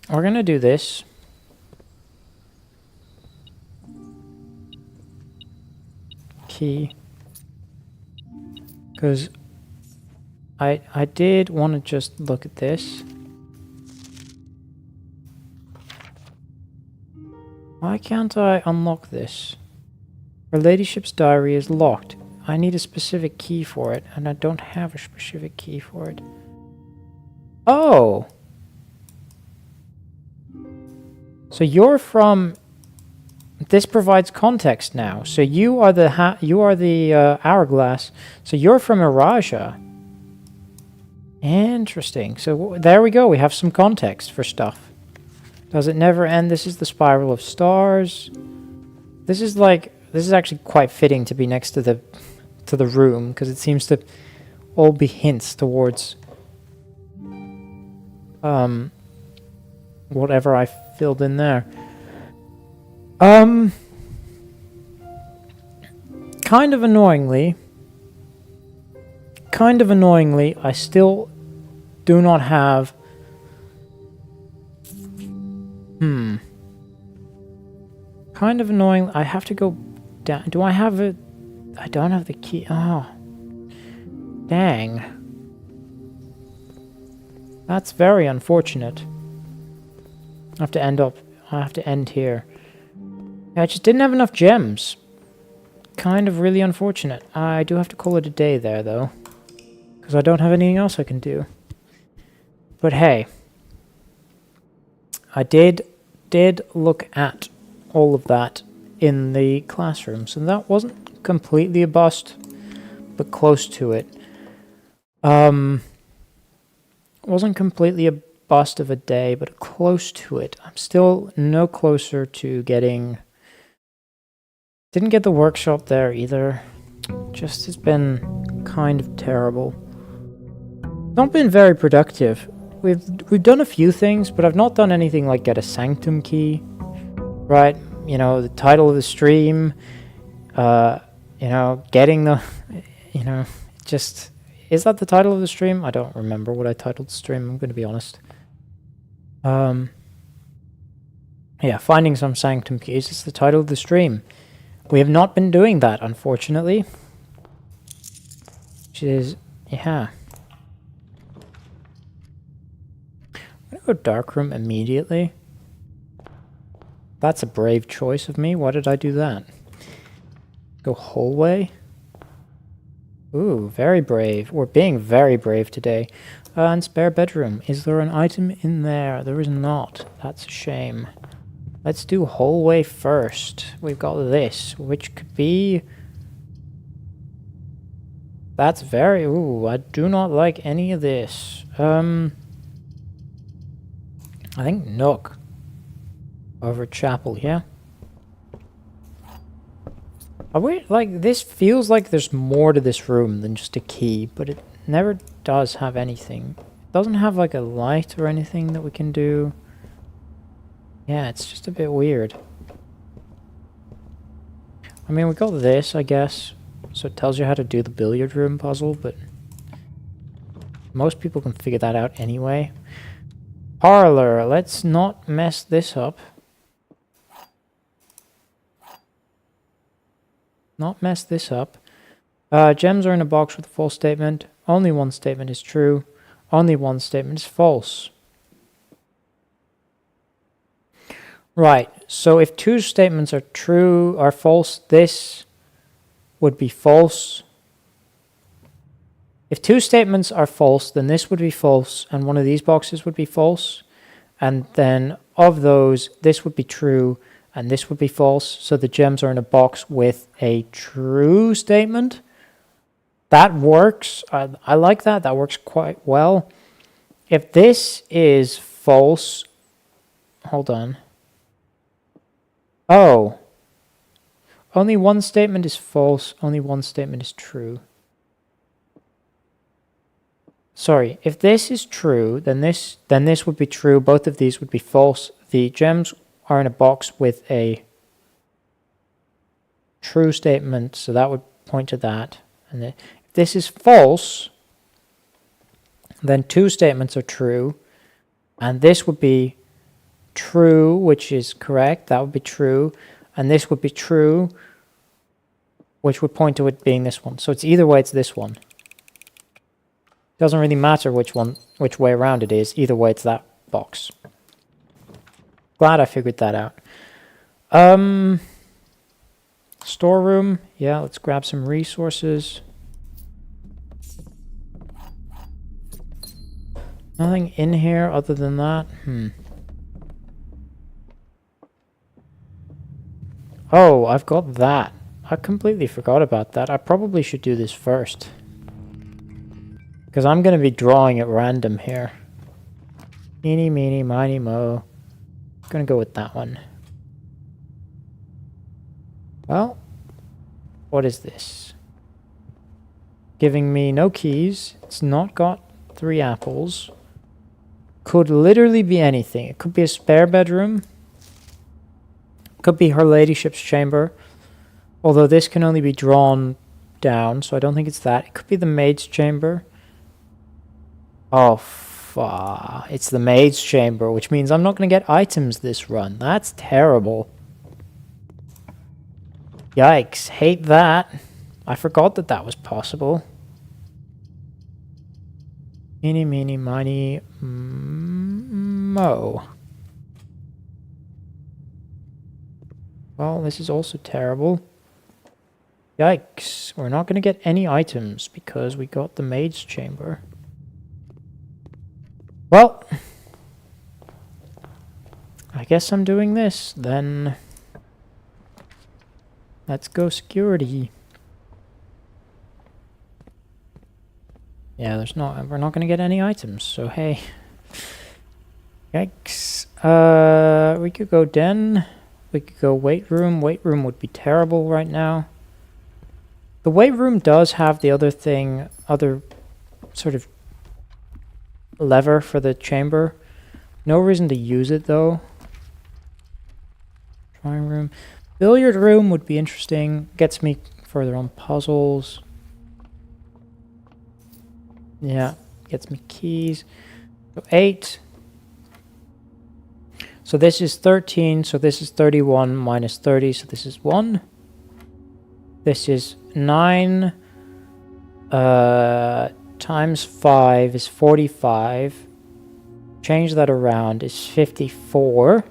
Speaker 1: We're gonna do this. Key. Because I did want to just look at this. Why can't I unlock this? Her ladyship's diary is locked. I need a specific key for it, and I don't have a specific key for it. Oh! So you're from... This provides context now. So you are the hourglass. So you're from Iraja. Interesting. So there we go. We have some context for stuff. Does it never end? This is the spiral of stars. This is actually quite fitting to be next to the room, because it seems to all be hints towards whatever I filled in there. Kind of annoyingly, I still do not have... Kind of annoying. I have to go down. Do I have it? I don't have the key. Oh. Dang. That's very unfortunate. I have to end here. Yeah, I just didn't have enough gems. Kind of really unfortunate. I do have to call it a day there, though. Because I don't have anything else I can do. But hey. I did look at all of that in the classroom. So that wasn't completely a bust, but close to it. Wasn't completely a bust of a day, but close to it. I'm still no closer to getting... Didn't get the workshop there either. Just has been kind of terrible. Not been very productive. We've done a few things, but I've not done anything like get a Sanctum key. Right? You know, the title of the stream. You know, getting the... You know, just... Is that the title of the stream? I don't remember what I titled the stream, I'm going to be honest. Yeah, finding some Sanctum keys is the title of the stream. We have not been doing that, unfortunately. Which is... Yeah. I'm going to go darkroom immediately. That's a brave choice of me. Why did I do that? Go hallway. Ooh, very brave. We're being very brave today. And spare bedroom. Is there an item in there? There is not. That's a shame. Let's do hallway first. We've got this, which could be... That's very... Ooh, I do not like any of this. I think Nook. Over Chapel, yeah? This feels like there's more to this room than just a key, but it never does have anything. It doesn't have like a light or anything that we can do. Yeah, it's just a bit weird. I mean, we got this, I guess. So it tells you how to do the billiard room puzzle, but most people can figure that out anyway. Parlor, let's not mess this up. Not mess this up. Gems are in a box with a false statement. Only one statement is true. Only one statement is false. Right, so if two statements are true or false, this would be false. If two statements are false, then this would be false, and one of these boxes would be false. And then of those, this would be true, and this would be false. So the gems are in a box with a true statement. That works. I like that. That works quite well. If this is false... Hold on. Oh. Only one statement is false. Only one statement is true. Sorry. If this is true, then this would be true. Both of these would be false. The gems are in a box with a true statement, so that would point to that. And if this is false, then two statements are true, and this would be true, which is correct. That would be true, and this would be true, which would point to it being this one. So it's either way, it's this one. Doesn't really matter which way around it is. Either way, it's that box. Glad I figured that out. Storeroom. Yeah, let's grab some resources. Nothing in here other than that. Oh, I've got that. I completely forgot about that. I probably should do this first. Because I'm going to be drawing at random here. Eeny, meeny, miny, mo. Gonna go with that one. Well, what is this? Giving me no keys. It's not got 3 apples. Could literally be anything. It could be a spare bedroom. Could be her ladyship's chamber. Although this can only be drawn down, so I don't think it's that. It could be the maid's chamber. Oh, it's the maid's chamber, which means I'm not going to get items this run. That's terrible. Yikes, hate that. I forgot that that was possible. Eeny, meeny, miny, mo. Well, this is also terrible. Yikes, we're not going to get any items because we got the maid's chamber. Well, I guess I'm doing this, then. Let's go security. Yeah, we're not gonna get any items, so hey. Yikes. We could go den. We could go weight room. Weight room would be terrible right now. The weight room does have the other sort of lever for the chamber. No reason to use it though. Drawing room. Billiard room would be interesting. Gets me further on puzzles. Yeah, gets me keys. So 8. So this is 13. So this is 31 minus 30. So this is 1. This is 9. Times 5 is 45. Change that around is 54.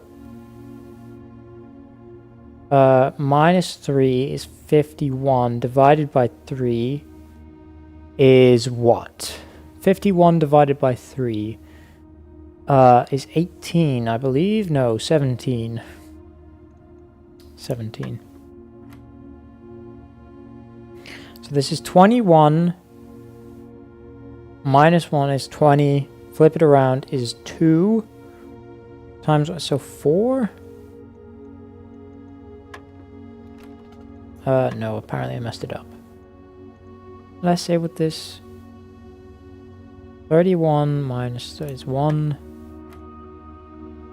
Speaker 1: Minus 3 is 51. Divided by 3 is what? 51 divided by 3 is 18, I believe. No, 17. 17. So this is 21. Minus 1 is 20. Flip it around is 2. Times, so 4? No, apparently I messed it up. Let's say with this. 31 minus 3 is 1.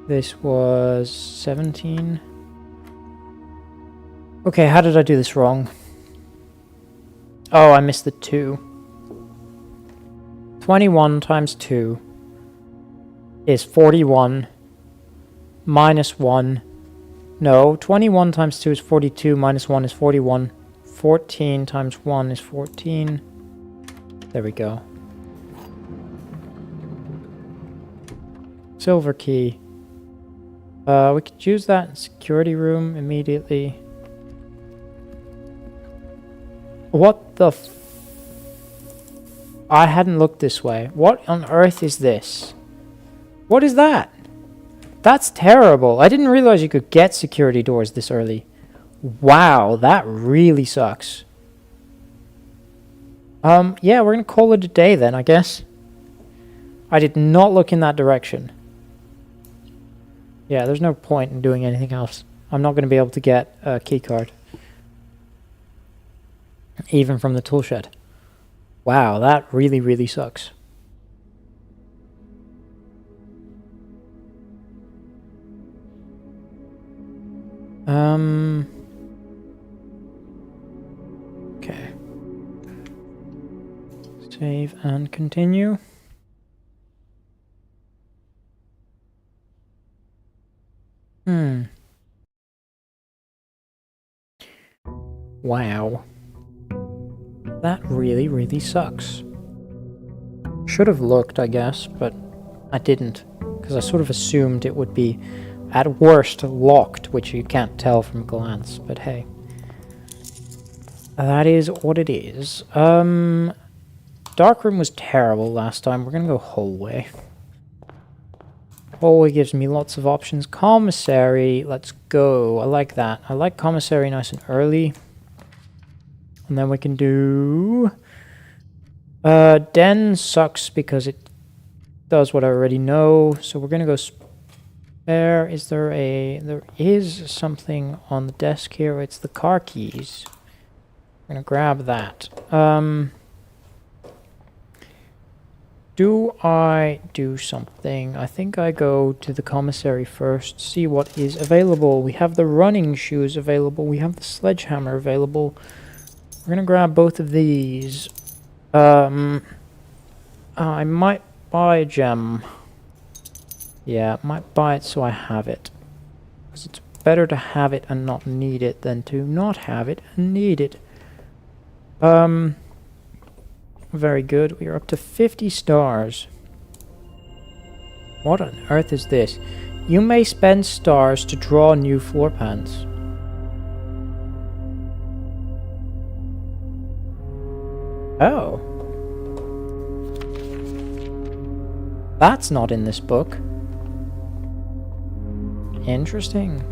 Speaker 1: This was 17. Okay, how did I do this wrong? Oh, I missed the 2. 21 times 2 is 41 minus 1. No, 21 times 2 is 42 minus 1 is 41. 14 times 1 is 14. There we go. Silver key. We could use that in security room immediately. What the I hadn't looked this way. What on earth is this? What is that? That's terrible. I didn't realize you could get security doors this early. Wow, that really sucks. Yeah, we're gonna call it a day then, I guess. I did not look in that direction. Yeah, there's no point in doing anything else. I'm not gonna be able to get a key card. Even from the tool shed. Wow, that really, really sucks. Okay. Save and continue. Wow. That really, really sucks. Should have looked, I guess, but I didn't. Because I sort of assumed it would be, at worst, locked, which you can't tell from a glance, but hey. That is what it is. Dark room was terrible last time. We're gonna go hallway. hallway gives me lots of options. Commissary, let's go. I like that. I like commissary nice and early. And then we can do... den sucks because it does what I already know. So we're going to go spare. Is there a... There is something on the desk here. It's the car keys. I'm going to grab that. Do I do something? I think I go to the commissary first, see what is available. We have the running shoes available. We have the sledgehammer available. We're going to grab both of these. I might buy a gem. Yeah, I might buy it so I have it. Because it's better to have it and not need it than to not have it and need it. Very good. We are up to 50 stars. What on earth is this? You may spend stars to draw new floor pans. Oh. That's not in this book. Interesting.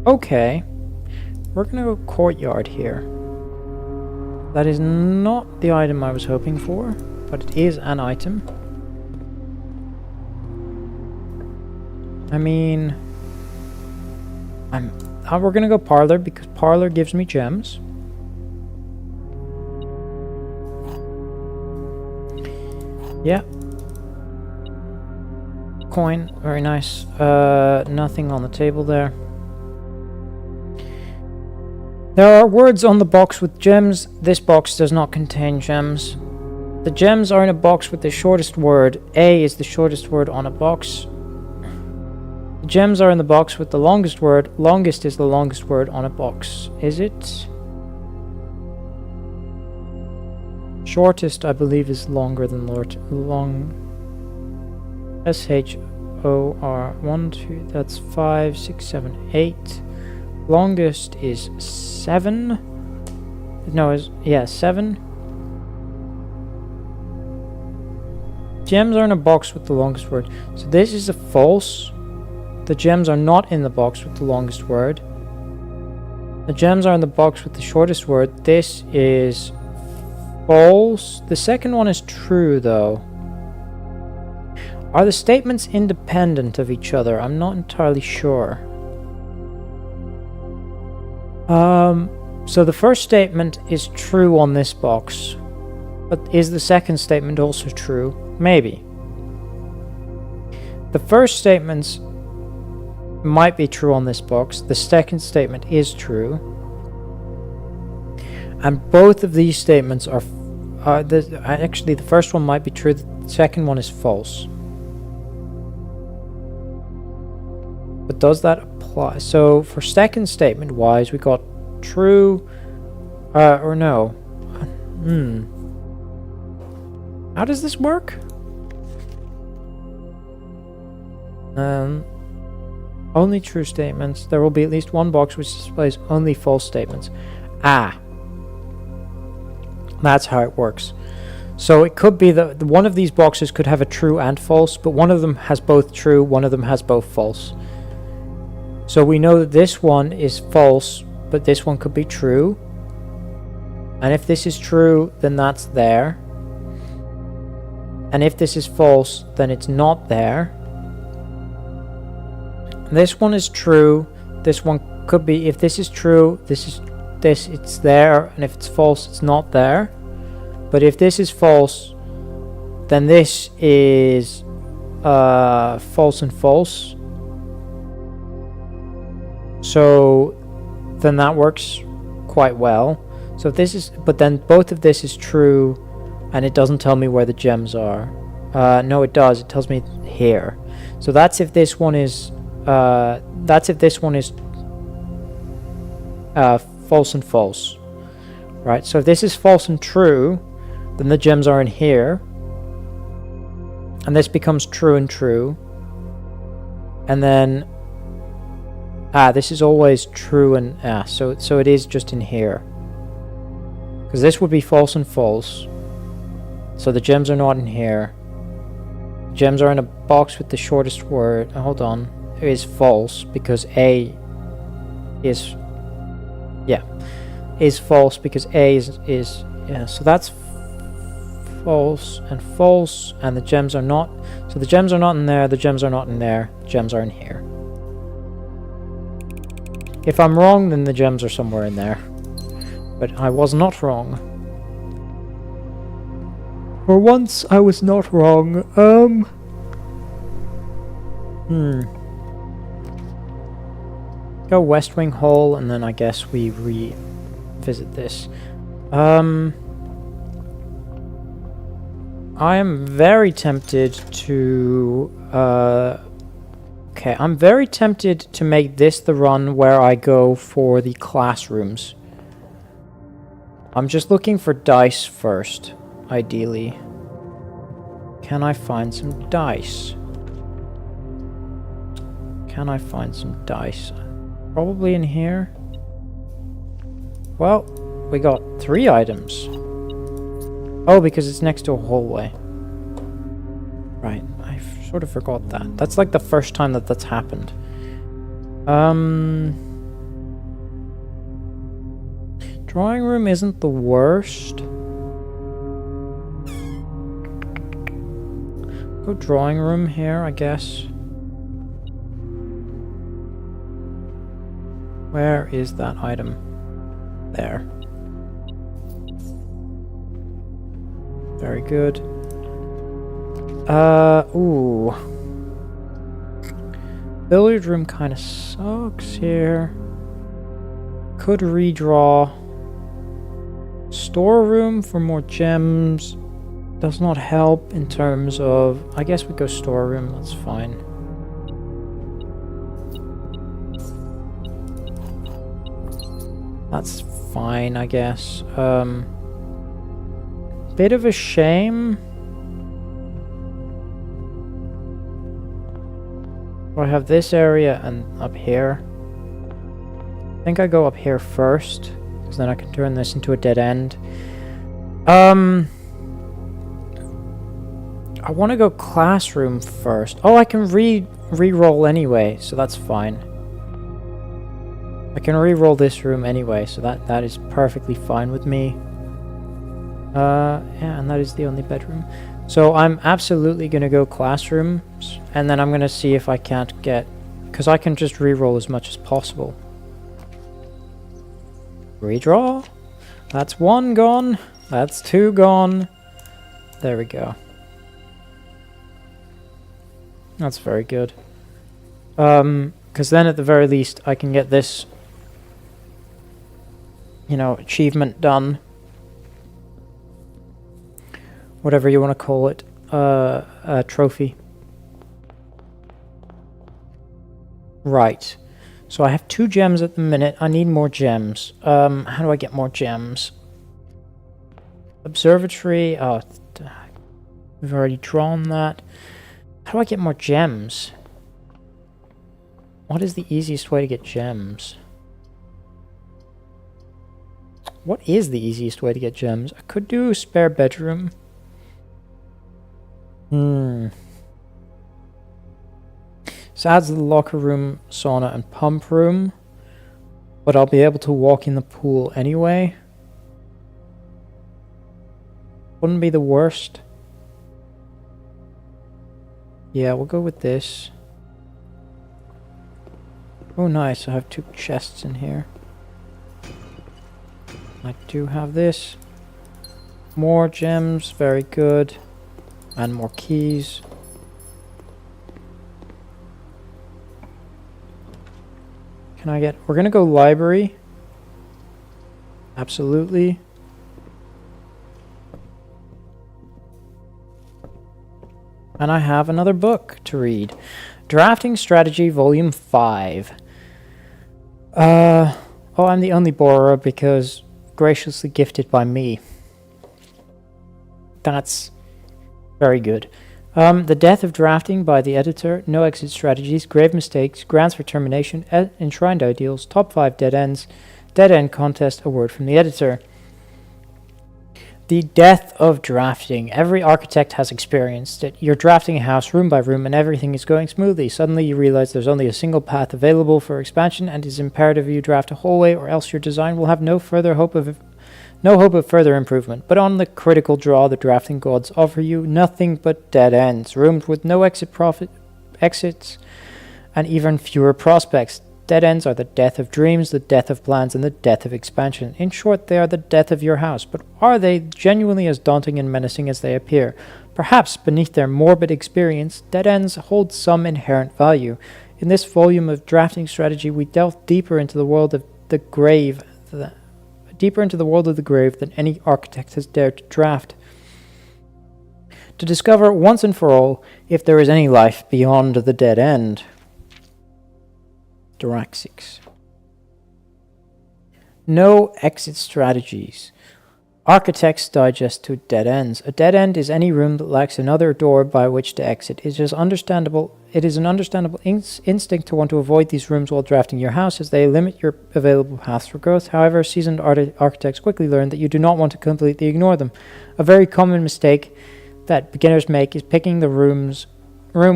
Speaker 1: Okay. We're gonna go courtyard here. That is not the item I was hoping for, but it is an item. I mean... we're gonna go parlor because parlor gives me gems. Yeah. Coin, very nice. Nothing on the table there. There are words on the box with gems. This box does not contain gems. The gems are in a box with the shortest word. A is the shortest word on a box. The gems are in the box with the longest word. Longest is the longest word on a box. Is it? Shortest, I believe, is longer than long. S-H-O-R. 1, 2, that's 5, 6, 7, 8. Longest is 7. No, yeah, 7. Gems are in a box with the longest word. So this is a false. The gems are not in the box with the longest word. The gems are in the box with the shortest word. This is false. The second one is true, though. Are the statements independent of each other? I'm not entirely sure. So the first statement is true on this box, but is the second statement also true? Maybe. The first statements might be true on this box. The second statement is true. And both of these statements are... actually, the first one might be true. The second one is false. But does that apply? So for second statement wise, we got true, or no. How does this work? Only true statements. There will be at least one box which displays only false statements. Ah. That's how it works. So it could be that one of these boxes could have a true and false, but one of them has both true, one of them has both false. So we know that this one is false, but this one could be true. And if this is true, then that's there. And if this is false, then it's not there. This one is true. This one could be, if this is true, it's there, and if it's false, it's not there. But if this is false, then this is false and false. So then that works quite well. So if this is, but then both of this is true, and it doesn't tell me where the gems are. No, it does. It tells me here. So that's if this one is. That's if this one is false and false, right? So if this is false and true, then the gems are in here, and this becomes true and true, and then this is always true and so it is just in here, because this would be false and false. So the gems are not in here. Gems are in a box with the shortest word. Hold on. It is false because A is... Yeah. Is false because A is yeah, so that's false, and the gems are not... So the gems are not in there, the gems are not in there, the gems are in here. If I'm wrong, then the gems are somewhere in there. But I was not wrong. For once, I was not wrong. Go West Wing Hall, and then I guess we revisit this. I am very tempted to... Okay, I'm very tempted to make this the run where I go for the classrooms. I'm just looking for dice first, ideally. Can I find some dice? Can I find some dice? Probably in here. Well, we got 3 items. Oh, because it's next to a hallway. Right, I sort of forgot that. That's like the first time that that's happened. Drawing room isn't the worst. Go drawing room here, I guess. Where is that item? There. Very good. Ooh. Billiard room kind of sucks here. Could redraw. Storeroom for more gems. Does not help in terms of... I guess we go storeroom, that's fine. That's fine, I guess. Bit of a shame. I have this area and up here. I think I go up here first, because then I can turn this into a dead end. I want to go classroom first. Oh, I can re-roll anyway, so that's fine. I can re-roll this room anyway, so that is perfectly fine with me. Yeah, and that is the only bedroom. So I'm absolutely going to go classrooms, and then I'm going to see if I can't get... Because I can just re-roll as much as possible. Redraw. That's 1 gone. That's 2 gone. There we go. That's very good. Because then at the very least I can get this, you know, achievement done. Whatever you want to call it. A trophy. Right. So I have 2 gems at the minute. I need more gems. How do I get more gems? Observatory. Oh, we've already drawn that. How do I get more gems? What is the easiest way to get gems? What is the easiest way to get gems? I could do a spare bedroom. So adds the locker room, sauna, and pump room. But I'll be able to walk in the pool anyway. Wouldn't be the worst. Yeah, we'll go with this. Oh, nice. I have 2 chests in here. I do have this. More gems. Very good. And more keys. Can I get... We're going to go library. Absolutely. And I have another book to read. Drafting Strategy Volume 5. Oh, I'm the only borrower because graciously gifted by me. That's very good. The Death of Drafting by the editor. No exit strategies. Grave mistakes. Grounds for termination. Enshrined ideals. Top 5 dead ends. Dead end contest. A word from the editor. The death of drafting. Every architect has experienced it. You're drafting a house room by room and everything is going smoothly. Suddenly you realize there's only a single path available for expansion and it's imperative you draft a hallway or else your design will have no hope of further improvement. But on the critical draw, the drafting gods offer you nothing but dead ends, rooms with no exits and even fewer prospects. Dead ends are the death of dreams, the death of plans, and the death of expansion. In short, they are the death of your house, but are they genuinely as daunting and menacing as they appear? Perhaps, beneath their morbid experience, dead ends hold some inherent value. In this volume of drafting strategy, we delve deeper into the world of the grave, than any architect has dared to draft. To discover once and for all if there is any life beyond the dead end. Thoracics. No exit strategies. Architects digest to dead ends. A dead end is any room that lacks another door by which to exit. It is an understandable instinct to want to avoid these rooms while drafting your house, as they limit your available paths for growth. However, seasoned architects quickly learn that you do not want to completely ignore them. A very common mistake that beginners make is picking the room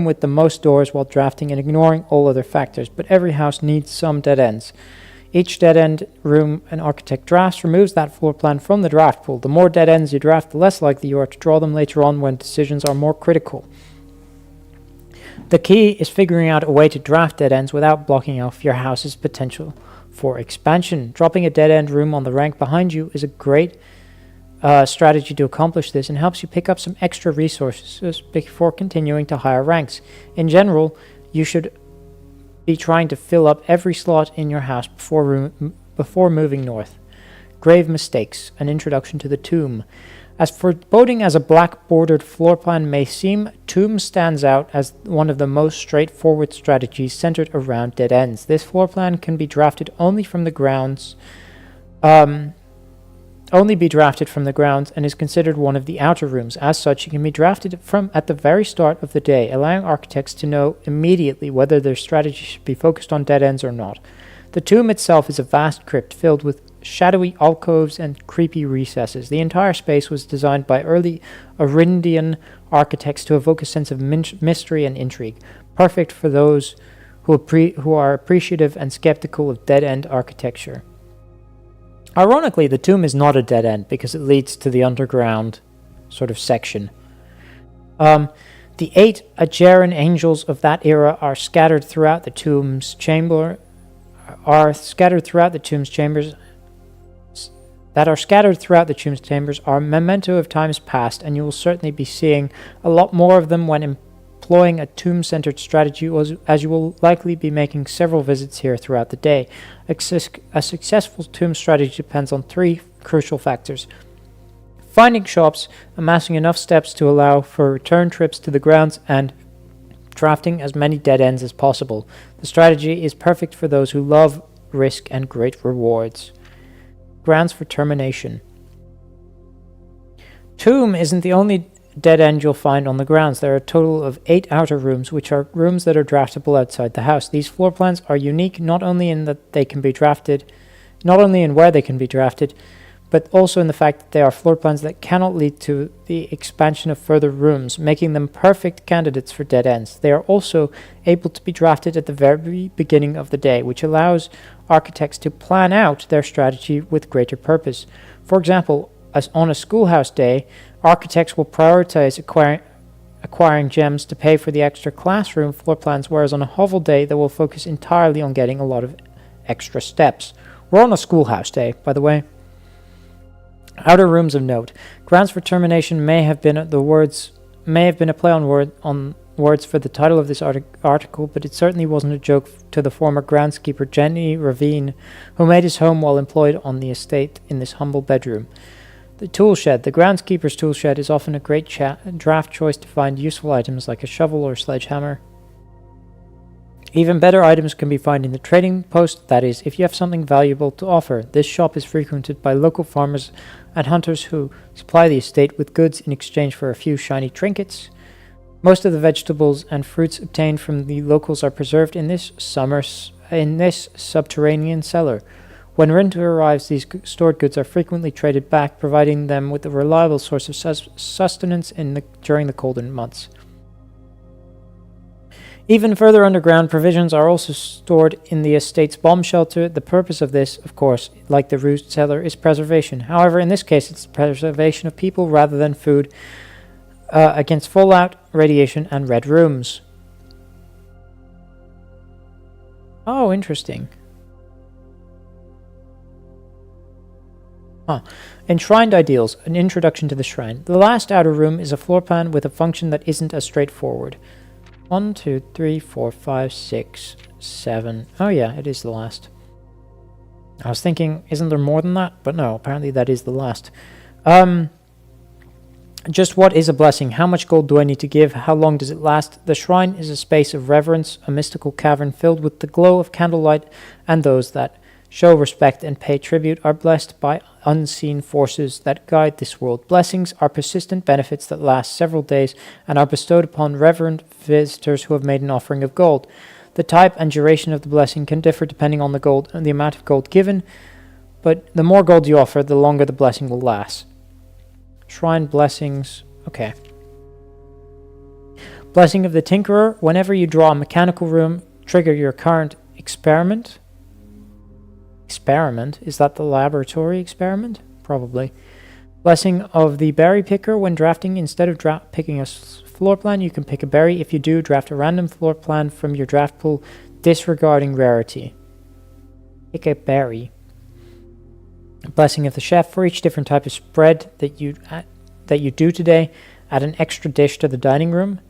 Speaker 1: with the most doors while drafting and ignoring all other factors, but every house needs some dead ends. Each dead end room an architect drafts removes that floor plan from the draft pool. The more dead ends you draft, the less likely you are to draw them later on when decisions are more critical. The key is figuring out a way to draft dead ends without blocking off your house's potential for expansion. Dropping a dead end room on the rank behind you is a great strategy to accomplish this and helps you pick up some extra resources before continuing to higher ranks. In general, you should be trying to fill up every slot in your house before moving north. Grave mistakes. An introduction to the tomb. As foreboding as a black-bordered floor plan may seem, tomb stands out as one of the most straightforward strategies centered around dead ends. This floor plan can be drafted only from the grounds. And is considered one of the outer rooms. As such, it can be drafted from at the very start of the day, allowing architects to know immediately whether their strategy should be focused on dead ends or not. The tomb itself is a vast crypt filled with shadowy alcoves and creepy recesses. The entire space was designed by early Arindian architects to evoke a sense of mystery and intrigue, perfect for those who are appreciative and skeptical of dead-end architecture. Ironically, the tomb is not a dead end because it leads to the underground sort of section. The 8 Ajeran angels of that era are scattered throughout the tomb's chambers. Are a memento of times past, and you will certainly be seeing a lot more of them when employing a tomb-centered strategy, as you will likely be making several visits here throughout the day. A successful tomb strategy depends on 3 crucial factors: finding shops, amassing enough steps to allow for return trips to the grounds, and drafting as many dead ends as possible. The strategy is perfect for those who love risk and great rewards. Grounds for termination. Tomb isn't the only dead end you'll find on the grounds. There are a total of 8 outer rooms, which are rooms that are draftable outside the house. These floor plans are unique not only in where they can be drafted, but also in the fact that they are floor plans that cannot lead to the expansion of further rooms, making them perfect candidates for dead ends. They are also able to be drafted at the very beginning of the day, which allows architects to plan out their strategy with greater purpose. For example, as on a schoolhouse day, architects will prioritize acquiring gems to pay for the extra classroom floor plans, whereas on a hovel day, they will focus entirely on getting a lot of extra steps. We're on a schoolhouse day, by the way. Outer rooms of note. Grounds for termination may have been a play on words for the title of this article, but it certainly wasn't a joke to the former groundskeeper Jenny Ravine, who made his home while employed on the estate in this humble bedroom. The tool shed. The groundskeeper's tool shed is often a great draft choice to find useful items like a shovel or sledgehammer. Even better items can be found in the trading post, that is, if you have something valuable to offer. This shop is frequented by local farmers and hunters who supply the estate with goods in exchange for a few shiny trinkets. Most of the vegetables and fruits obtained from the locals are preserved in this subterranean cellar. When winter arrives, these stored goods are frequently traded back, providing them with a reliable source of sustenance during the colder months. Even further underground, provisions are also stored in the estate's bomb shelter. The purpose of this, of course, like the root cellar, is preservation. However, in this case, it's preservation of people rather than food against fallout, radiation, and red rooms. Oh, interesting. Enshrined Ideals, an introduction to the shrine. The last outer room is a floor plan with a function that isn't as straightforward. 1, 2, 3, 4, 5, 6, 7. Oh yeah, it is the last. I was thinking, isn't there more than that? But no, apparently that is the last. Just what is a blessing? How much gold do I need to give? How long does it last? The shrine is a space of reverence, a mystical cavern filled with the glow of candlelight, and those that show respect and pay tribute are blessed by unseen forces that guide this world. Blessings are persistent benefits that last several days and are bestowed upon reverent visitors who have made an offering of gold. The type and duration of the blessing can differ depending on the gold and the amount of gold given, but the more gold you offer, the longer the blessing will last. Shrine blessings. Okay. Blessing of the Tinkerer. Whenever you draw a mechanical room, trigger your current experiment. Experiment? Is that the laboratory experiment? Probably. Blessing of the Berry Picker. When drafting, instead of picking a floor plan, you can pick a berry. If you do, draft a random floor plan from your draft pool, disregarding rarity. Pick a berry. Blessing of the Chef. For each different type of spread that you do today, add an extra dish to the dining room.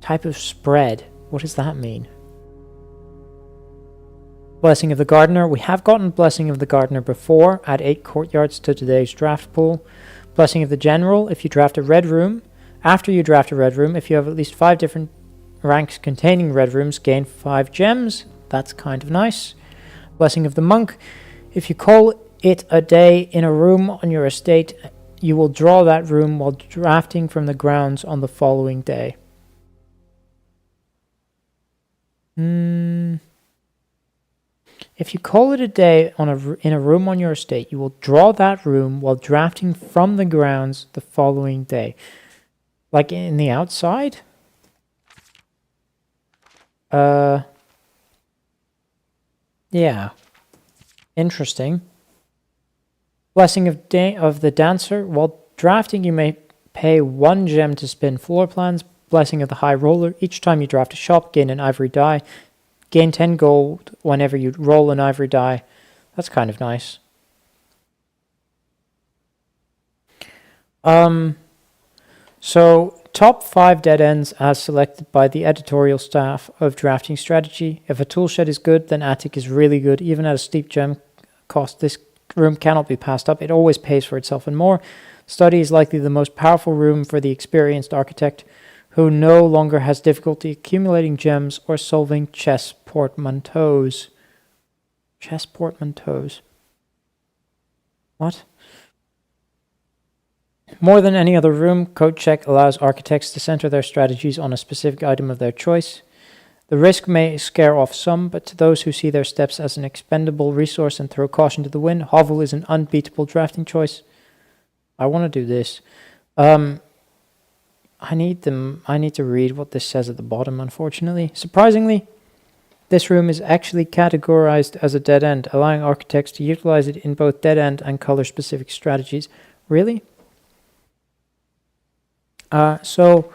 Speaker 1: Type of spread. What does that mean? Blessing of the Gardener. We have gotten Blessing of the Gardener before. Add 8 courtyards to today's draft pool. Blessing of the General. If you draft a red room, after you draft a red room, if you have at least 5 different ranks containing red rooms, gain 5 gems. That's kind of nice. Blessing of the Monk. If you call it a day in a room on your estate, you will draw that room while drafting from the grounds on the following day. If you call it a day in a room on your estate, you will draw that room while drafting from the grounds the following day. Like in the outside? Yeah. Interesting. Blessing of the Dancer. While drafting, you may pay 1 gem to spin floor plans. Blessing of the High Roller. Each time you draft a shop, gain an ivory die. Gain 10 gold whenever you roll an ivory die. That's kind of nice. So, top 5 dead ends as selected by the editorial staff of Drafting Strategy. If a tool shed is good, then attic is really good. Even at a steep gem cost, this room cannot be passed up. It always pays for itself and more. Study is likely the most powerful room for the experienced architect who no longer has difficulty accumulating gems or solving chess portmanteaus. Chess portmanteaus. What? More than any other room, Code Check allows architects to center their strategies on a specific item of their choice. The risk may scare off some, but to those who see their steps as an expendable resource and throw caution to the wind, Hovel is an unbeatable drafting choice. I want to do this. I need to read what this says at the bottom, unfortunately. Surprisingly, this room is actually categorized as a dead end, allowing architects to utilize it in both dead end and color-specific strategies. Really? So,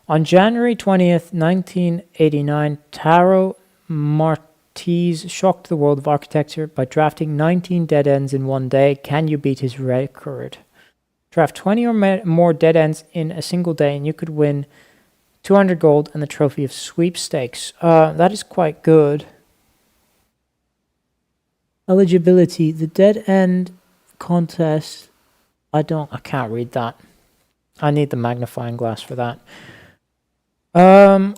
Speaker 1: on January 20th, 1989, Taro Martise shocked the world of architecture by drafting 19 dead ends in one day. Can you beat his record? Draft 20 or more dead ends in a single day and you could win 200 gold and the trophy of sweepstakes. That is quite good. Eligibility. The dead end contest. I can't read that. I need the magnifying glass for that.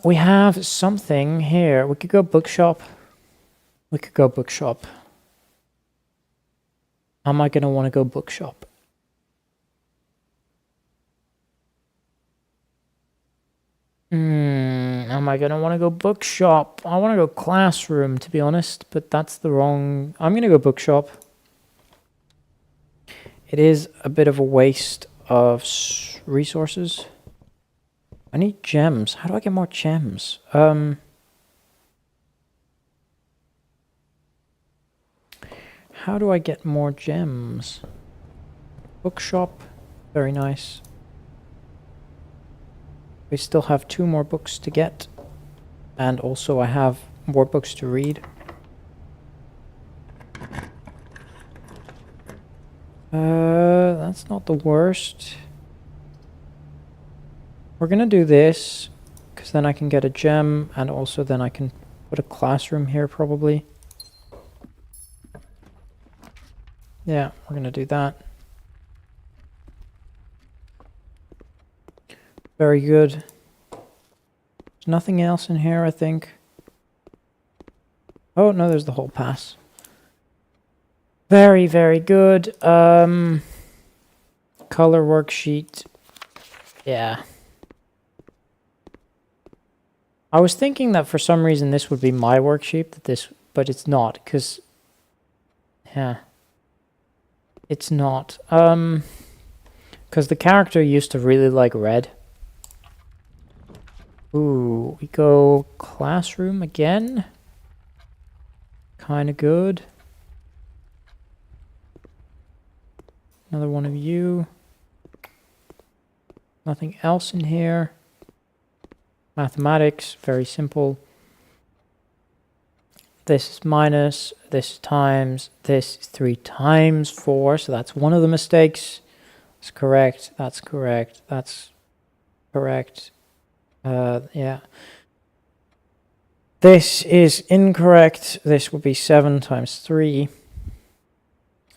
Speaker 1: We have something here. We could go bookshop. Am I going to want to go bookshop? Am I going to want to go bookshop? I want to go classroom, to be honest, but that's the wrong... I'm going to go bookshop. It is a bit of a waste of resources. I need gems. How do I get more gems? How do I get more gems? Bookshop. Very nice. We still have 2 more books to get. And also I have more books to read. That's not the worst. We're gonna do this, because then I can get a gem, and also then I can put a classroom here probably. Yeah, we're gonna do that. Very good. There's nothing else in here, I think. Oh, no, there's the whole pass. Very, very good. Color worksheet. Yeah. I was thinking that for some reason this would be my worksheet, but it's not, because... Yeah. It's not. Because the character used to really like red. Ooh, we go classroom again. Kind of good. Another one of you. Nothing else in here. Mathematics, very simple. This is minus, this is times, this is 3 times 4, so that's one of the mistakes. That's correct, that's correct, that's correct. Yeah. This is incorrect. This would be 7 times 3.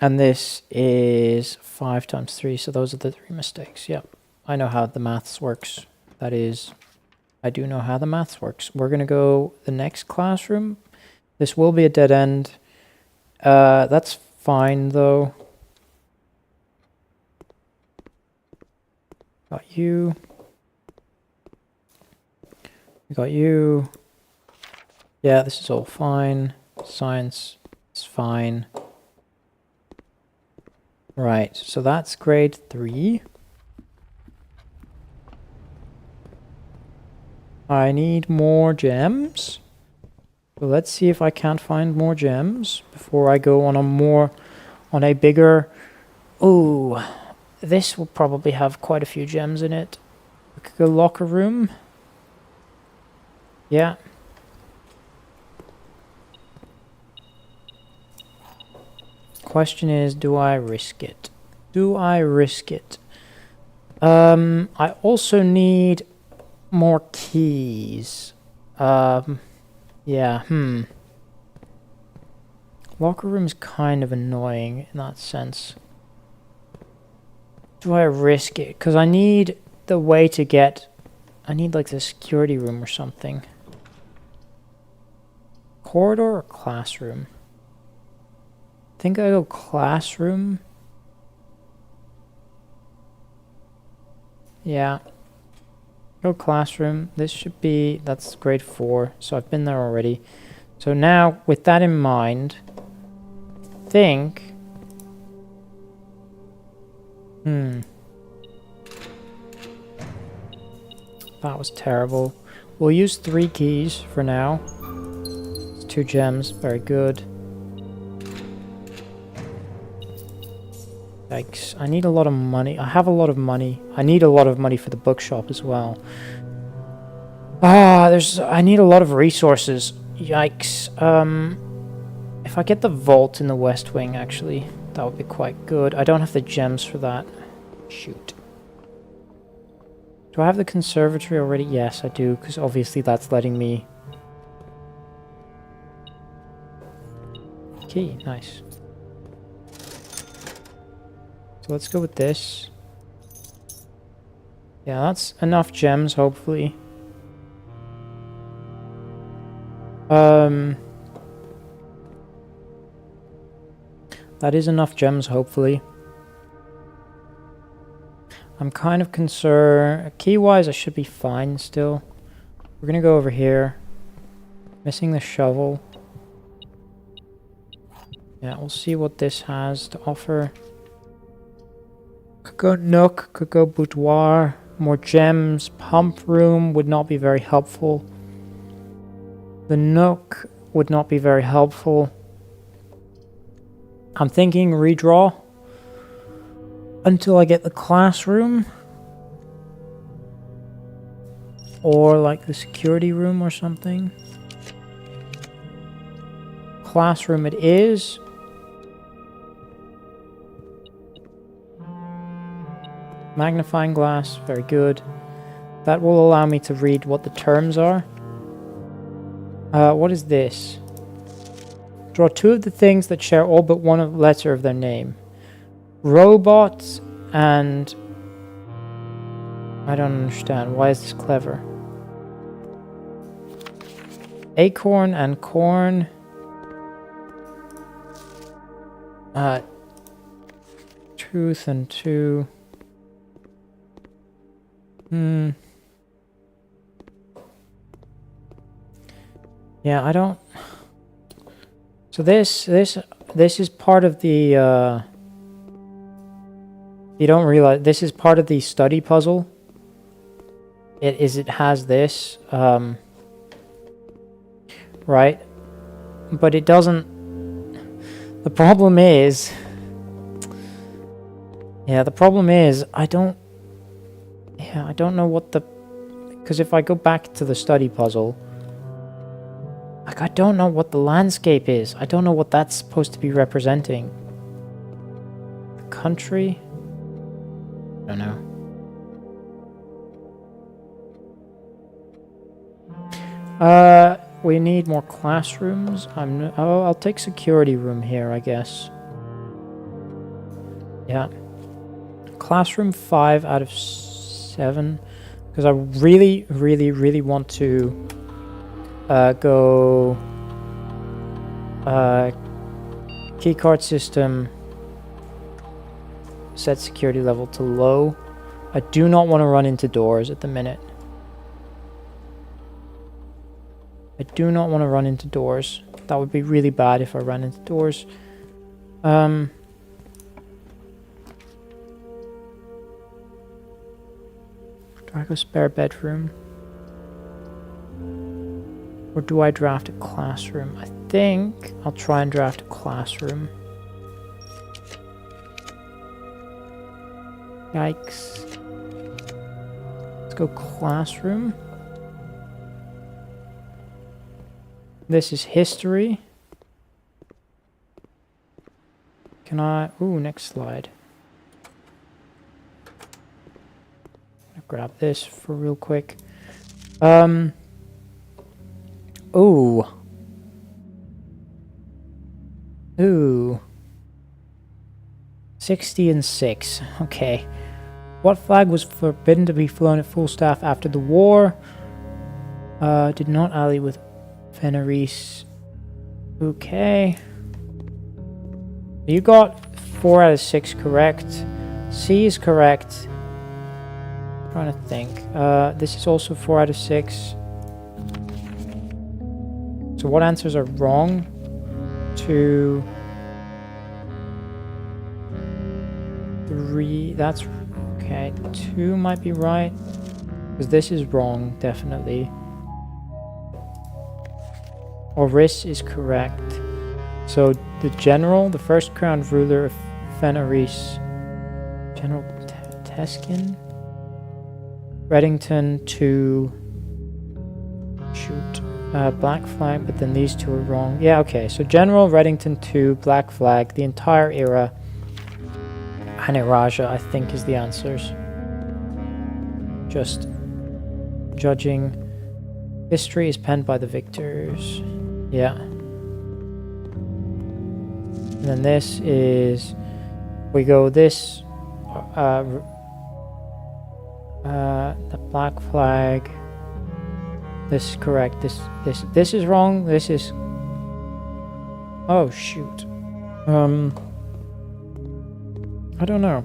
Speaker 1: And this is 5 times 3, so those are the 3 mistakes. Yep, I know how the maths works. That is, I do know how the maths works. We're going to go the next classroom. This will be a dead end. That's fine, though. Got you. We got you. Yeah, this is all fine. Science is fine. Right, so that's grade 3. I need more gems. So let's see if I can't find more gems before I go on a bigger... Ooh, this will probably have quite a few gems in it. We could go locker room. Yeah. Question is, do I risk it? Do I risk it? I also need more keys. Yeah, Locker room's kind of annoying in that sense. Do I risk it? Because I need the way to get... I need like the security room or something. Corridor or classroom? I think I go classroom. Yeah. Go classroom. This should be... That's grade 4. So I've been there already. So now, with that in mind... I think... That was terrible. We'll use 3 keys for now. It's 2 gems. Very good. Yikes. I need a lot of money. I have a lot of money. I need a lot of money for the bookshop as well. I need a lot of resources. Yikes. If I get the vault in the West Wing, actually, that would be quite good. I don't have the gems for that. Shoot. Do I have the conservatory already? Yes, I do, because obviously that's letting me... Key, nice. So let's go with this. Yeah, that's enough gems, hopefully. That is enough gems, hopefully. I'm kind of concerned... Key-wise, I should be fine still. We're gonna go over here. Missing the shovel. Yeah, we'll see what this has to offer. Could go nook, could go boudoir, more gems. Pump room would not be very helpful. The nook would not be very helpful. I'm thinking redraw until I get the classroom. Or like the security room or something. Classroom it is. Magnifying glass, very good. That will allow me to read what the terms are. What is this? Draw two of the things that share all but one letter of their name. Robots and... I don't understand. Why is this clever? Acorn and corn. Truth and two. Yeah, I don't... So this is part of the, you don't realize, this is part of the study puzzle. It has this, right? But it doesn't... The problem is... Yeah, the problem is, I don't know what the... Because if I go back to the study puzzle... Like, I don't know what the landscape is. I don't know what that's supposed to be representing. The country? I don't know. We need more classrooms. I'll take security room here, I guess. Yeah. Classroom 5 out of 7. Because I really, really, really want to go keycard system, set security level to low. I do not want to run into doors at the minute. I do not want to run into doors. That would be really bad if I ran into doors. Do I go spare bedroom? Or do I draft a classroom? I think I'll try and draft a classroom. Yikes. Let's go classroom. This is history. Can I... Ooh, next slide. I'll grab this for real quick. Ooh. Ooh. 60 and 6. Okay. What flag was forbidden to be flown at full staff after the war? Did not ally with Fenris. Okay. You got 4 out of 6 correct. C is correct. I'm trying to think. This is also 4 out of 6. So what answers are wrong? 2, 3, that's okay. 2 might be right, because this is wrong, definitely. Oris is correct. So the general, the first crowned ruler of Fenris, General Teskin, Reddington to shoot. Black flag, but then these two are wrong. Yeah, okay. So General Reddington 2, Black flag, the entire era, Aniraja, I think, is the answers. Just judging. History is penned by the victors. Yeah. And then this is... We go this... the black flag... This is correct. This is wrong. This is... Oh, shoot. I don't know.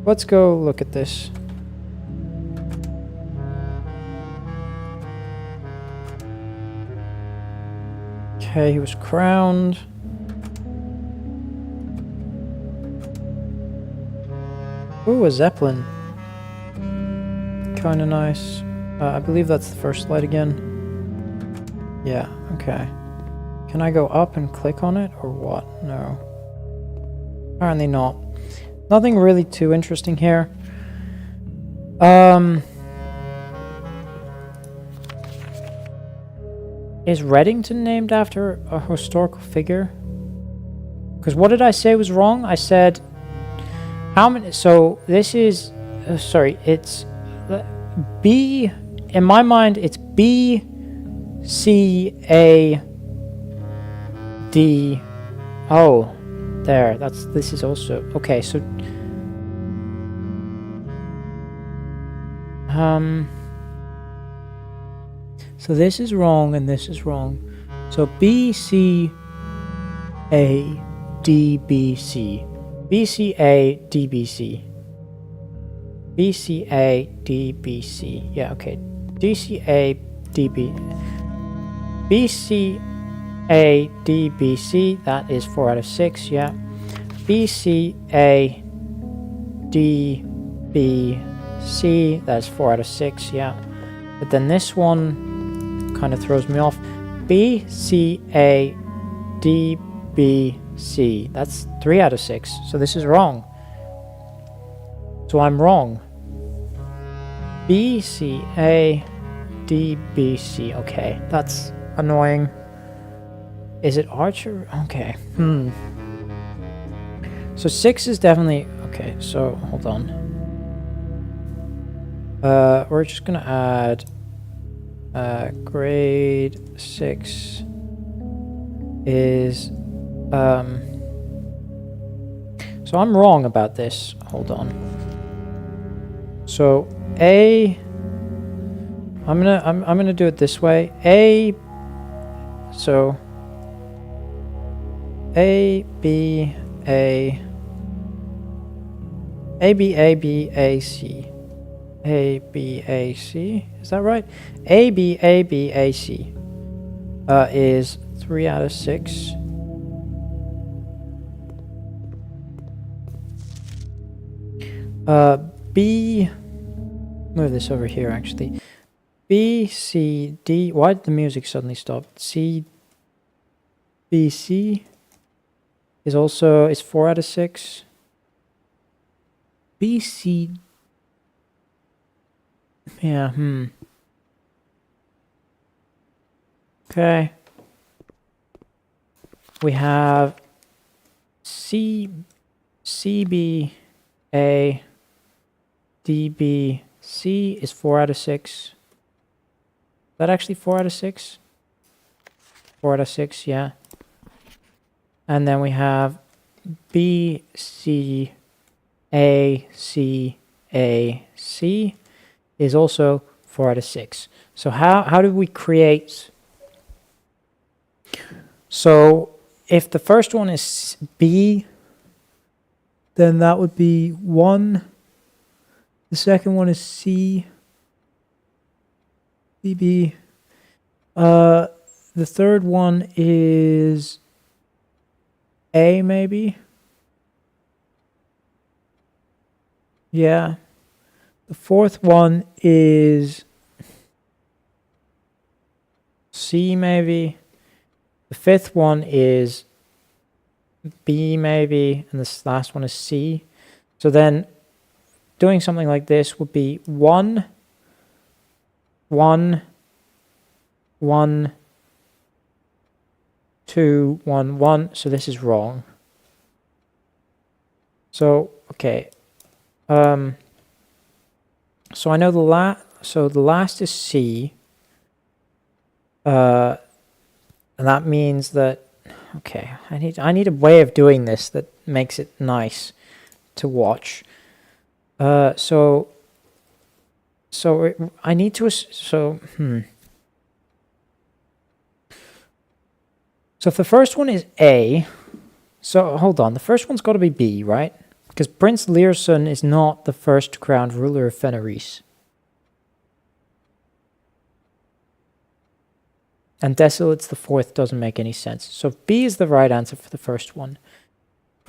Speaker 1: Let's go look at this. Okay, he was crowned. Ooh, a Zeppelin. Kind of nice. I believe that's the first slide again. Yeah, okay. Can I go up and click on it or what? No. Apparently not. Nothing really too interesting here. Is Reddington named after a historical figure? Because what did I say was wrong? I said how many? So this is sorry. It's B. In my mind, it's B, C, A, D. Oh, there. This is also okay. So so this is wrong and this is wrong. So B, C, A, D, B, C. B, C, A, D, B, C. B, C, A, D, B, C. Yeah, okay. D, C, A, D, B. B, C, A, D, B, C. That is 4 out of 6, yeah. B, C, A, D, B, C. That's 4 out of 6, yeah. But then this one kind of throws me off. B, C, A, D, B, C. That's 3 out of 6. So this is wrong. So I'm wrong. B, C, A, D, B, C. Okay, that's annoying. Is it Archer? Okay. So 6 is definitely... Okay, so hold on. We're just gonna add grade 6 is so I'm wrong about this. Hold on. So I'm gonna do it this way. So A B A B A B A C. A B A C, is that right? A B A B A C is 3 out of 6. B, move this over here actually. B C D. Why did the music suddenly stop? C B C is 4 out of 6. B C. Yeah, Okay. We have C B A D B C is 4 out of 6. Is that actually 4 out of 6? 4 out of 6, yeah. And then we have B C A C A C is also 4 out of 6. So how do we create? So if the first one is B, then that would be 1. The second one is C, B, B. The third one is A, maybe. Yeah. The fourth one is C, maybe. The fifth one is B, maybe. And this last one is C. So then doing something like this would be 1, 1, 1, 2, 1, 1. So this is wrong. So, okay. So I know the last is C. And that means that, okay, I need a way of doing this that makes it nice to watch. So I need to, so if the first one is A, so hold on, the first one's got to be B, right? Because Prince Learson is not the first crowned ruler of Fenris. And Desolate's the fourth doesn't make any sense. So B is the right answer for the first one.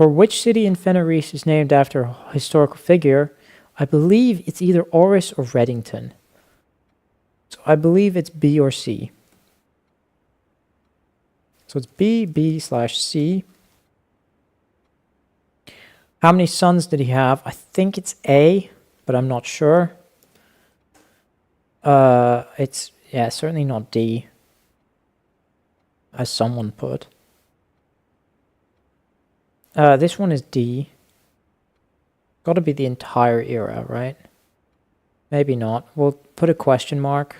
Speaker 1: For which city in Fenris is named after a historical figure? I believe it's either Oris or Reddington. So I believe it's B or C. So it's B/C. How many sons did he have? I think it's A, but I'm not sure. It's, yeah, certainly not D, as someone put. This one is D. Got to be the entire era, right? Maybe not. We'll put a question mark.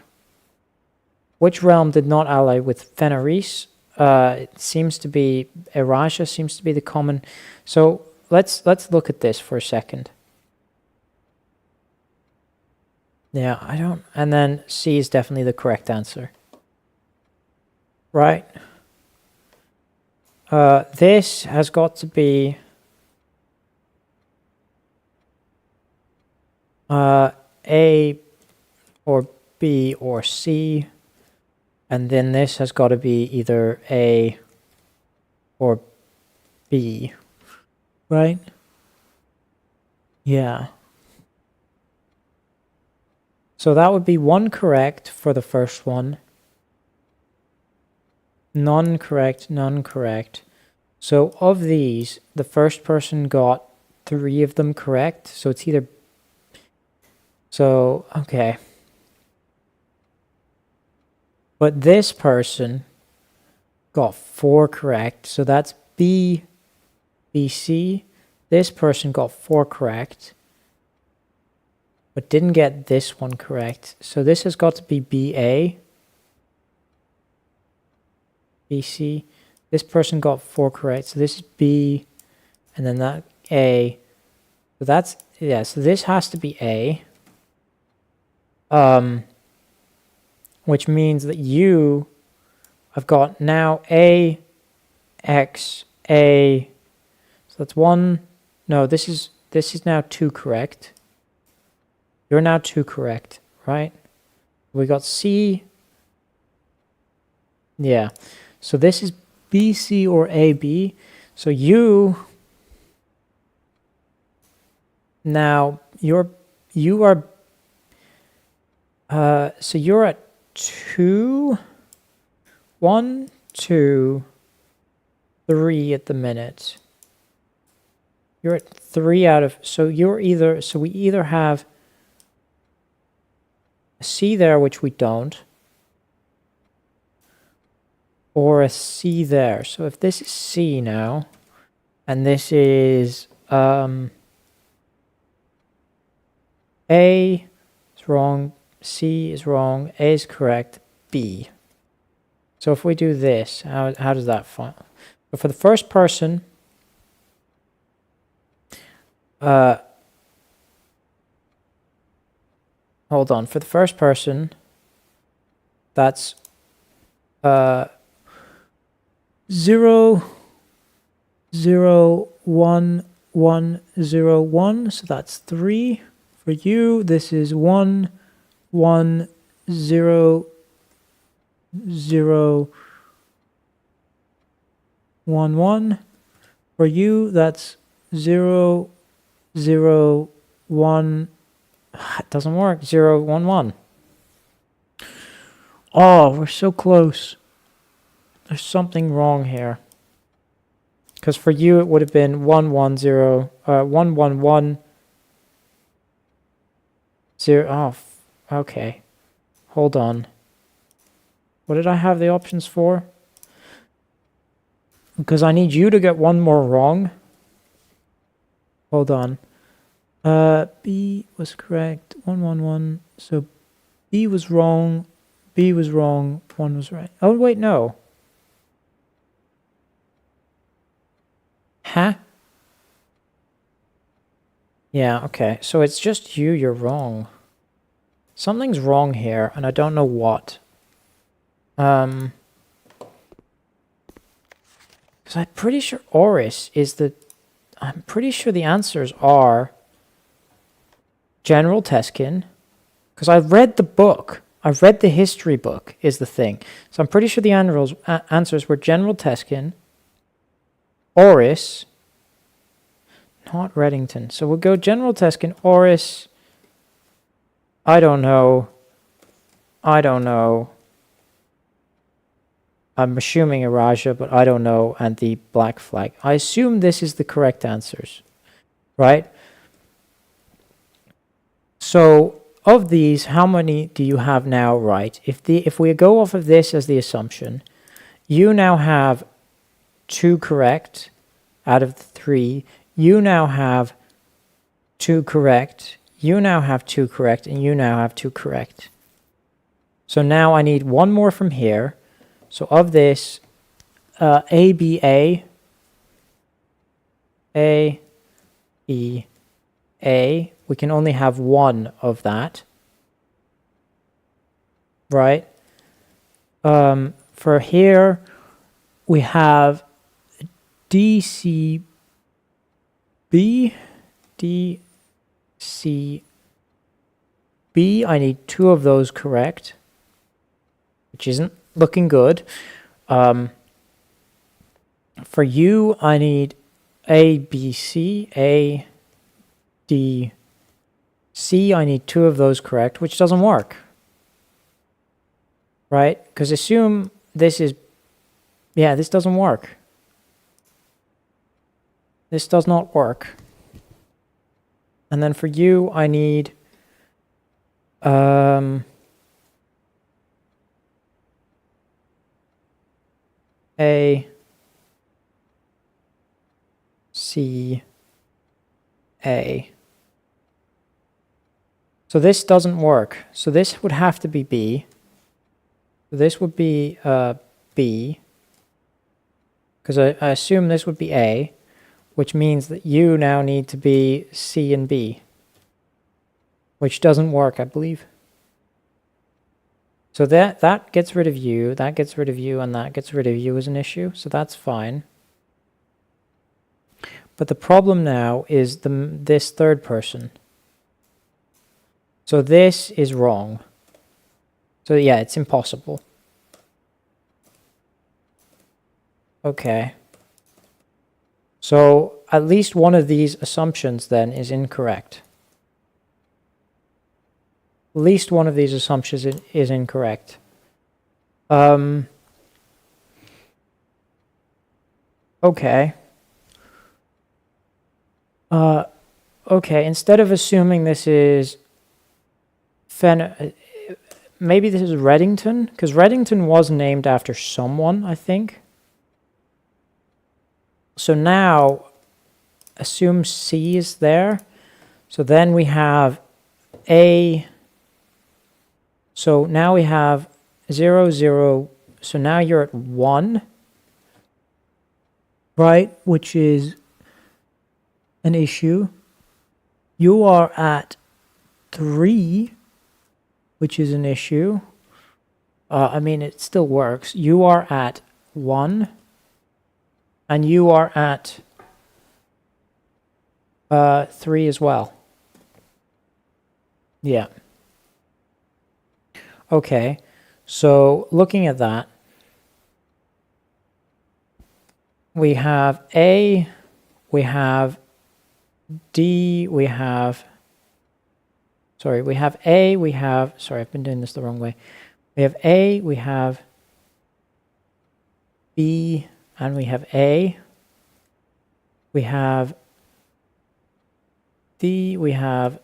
Speaker 1: Which realm did not ally with Fenris? It seems to be Erasia, seems to be the common. So let's look at this for a second. Yeah, I don't. And then C is definitely the correct answer. Right. This has got to be A or B or C. And then this has got to be either A or B. Right? Yeah. So that would be one correct for the first one. None correct, none correct. So of these, the first person got 3 of them correct. So it's either... So, okay. But this person got 4 correct. So that's B, B, C. This person got 4 correct, but didn't get this one correct. So this has got to be BA. BC. This person got 4 correct. So this is B, and then that A. So that's, yeah, so this has to be A. Which means that you have got now A, X, A. So that's 1. No, this is now 2 correct. You're now 2 correct, right? We got C. Yeah. So this is BC or AB. So you now you are so you're at 2, 1, 2, 3 at the minute. You're at 3 out of, so you're either, so we either have a C there, which we don't, or a C there. So if this is C now, and this is A is wrong, C is wrong, A is correct, B. So if we do this, how does that feel? So for the first person, hold on, for the first person, that's 0, 0, 1, 1, 0, 1. So that's 3. For you, this is 1, 1, 0, 0, 1, 1. For you, that's 0, 0, 1. It doesn't work. 0, 1, 1. Oh, we're so close. There's something wrong here. Because for you, it would have been 1, 1, 0, 1, 1, 1, 0. Oh, okay. Hold on. What did I have the options for? Because I need you to get one more wrong. Hold on. B was correct. 1, 1, 1. So B was wrong. B was wrong. 1 was right. Oh, wait, no. Huh? Yeah, okay. So it's just you're wrong. Something's wrong here, and I don't know what. Because I'm pretty sure Oris is the... I'm pretty sure the answers are General Teskin. Because I read the book. I read the history book is the thing. So I'm pretty sure the answers were General Teskin, Oris, not Reddington. So we'll go General Teskin, Oris. I don't know. I'm assuming Araja, but I don't know. And the Black Flag. I assume this is the correct answers, right? So of these, how many do you have now right? If we go off of this as the assumption, you now have 2 correct out of the 3. You now have 2 correct. You now have 2 correct, and you now have 2 correct. So now I need 1 more from here. So of this, A, B, A, B, A, we can only have 1 of that, right? For here, we have D, C, B, D, C, B. I need 2 of those correct, which isn't looking good. For you, I need A, B, C, A, D, C. I need 2 of those correct, which doesn't work, right? Because assume this is, yeah, this doesn't work. This does not work. And then for you, I need A, C, A. So this doesn't work. So this would have to be B. So this would be B. Because I assume this would be A, which means that you now need to be C and B, which doesn't work, I believe. So that gets rid of you, that gets rid of you, and that gets rid of you as an issue. So that's fine. But the problem now is this third person. So this is wrong. So yeah, it's impossible. Okay. So at least one of these assumptions then is incorrect. At least one of these assumptions is incorrect. Okay. Okay, instead of assuming this is maybe this is Reddington, because Reddington was named after someone, I think. So now, assume C is there. So then we have A. So now we have 0, 0. So now you're at 1, right? Which is an issue. You are at 3, which is an issue. I mean, it still works. You are at 1. And you are at 3 as well. Yeah. Okay. So looking at that, we have A, we have D, we have... Sorry, we have A, we have... Sorry, I've been doing this the wrong way. We have A, we have B, and we have A. We have D, we have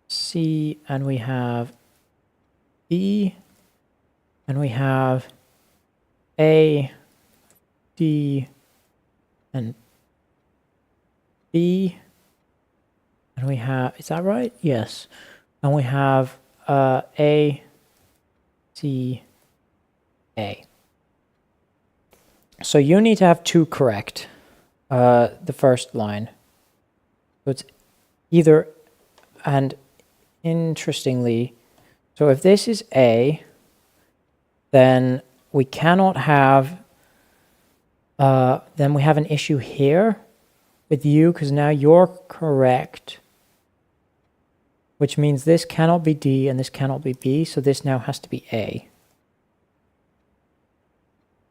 Speaker 1: C, and we have B, and we have A, D, and B, and we have, is that right? Yes. And we have A, C, A. So you need to have 2 correct, the first line. So it's either, and interestingly, so if this is A, then we cannot have, then we have an issue here with you, because now you're correct, which means this cannot be D and this cannot be B, so this now has to be A.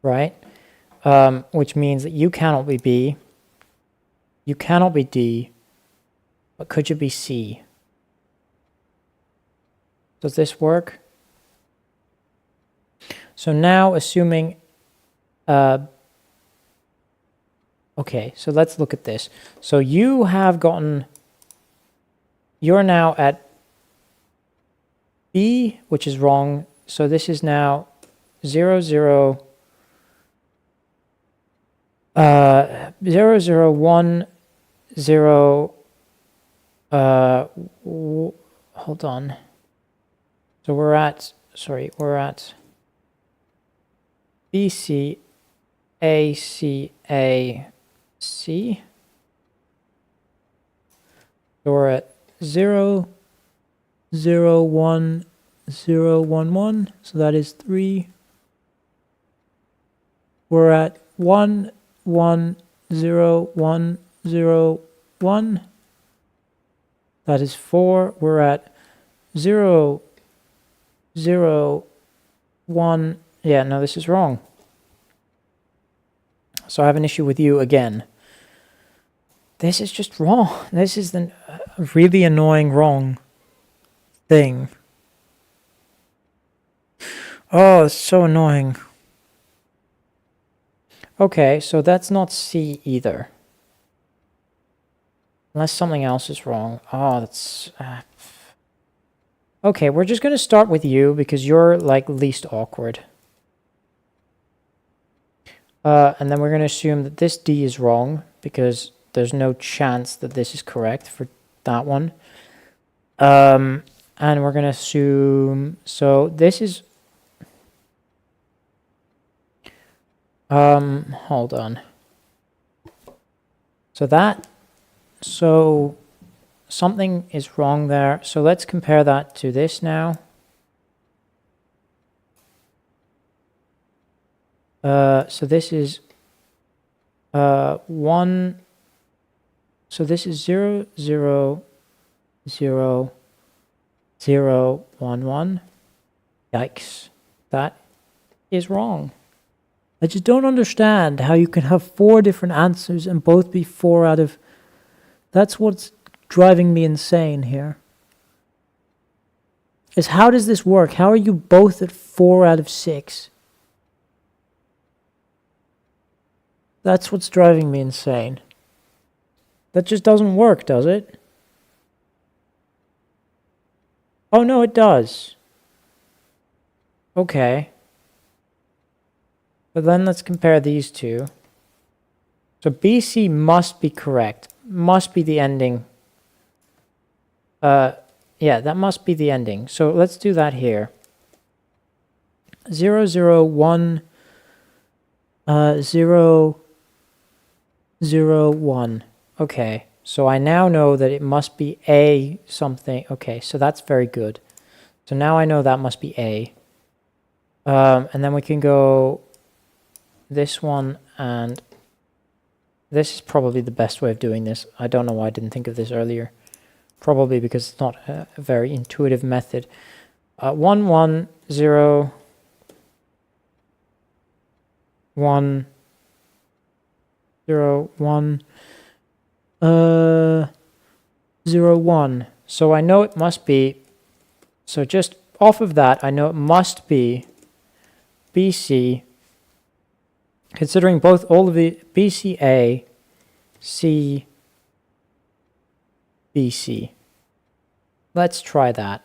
Speaker 1: Right? Which means that you cannot be B, you cannot be D, But could you be C? Does this work? So now assuming, okay, so let's look at this. So you have gotten, you're now at B, which is wrong. So this is now 0, 0, 0, 0, 1, 0, hold on. So we're at, sorry, we're at B, C, A, C, A, C. So we're at 0, 0, 1, 0, 1, 1. So that is 3. We're at 1, 1, 0, 1, 0, 1. That is 4. We're at 0, 0, 1. Yeah, no, this is wrong. So I have an issue with you again. This is just wrong. This is the really annoying wrong thing. Oh, it's so annoying. Okay, so that's not C either. Unless something else is wrong. Oh, that's... Okay, we're just going to start with you because you're, like, least awkward. And then we're going to assume that this D is wrong because there's no chance that this is correct for that one. And we're going to assume... So this is... hold on. So something is wrong there. So let's compare that to this now. So this is 1. So this is 0, 0, 0, 0, 1, 1. Yikes. That is wrong. I just don't understand how you can have 4 different answers and both be 4 out of... That's what's driving me insane here. Is how does this work? How are you both at 4 out of 6? That's what's driving me insane. That just doesn't work, does it? Oh, no, it does. Okay. But then let's compare these two. So BC must be correct. Must be the ending. Yeah, that must be the ending. So let's do that here. 0, 0, 1, 0, 0, 1. Okay, so I now know that it must be A something. Okay, so that's very good. So now I know that must be A. And then we can go this one, and this is probably the best way of doing this. I don't know why I didn't think of this earlier. Probably because it's not a very intuitive method. 1, 1, 0, 1, 0, 1, 0, 1. So I know it must be, so just off of that, I know it must be BC, considering both all of the BCA, C, BC. Let's try that.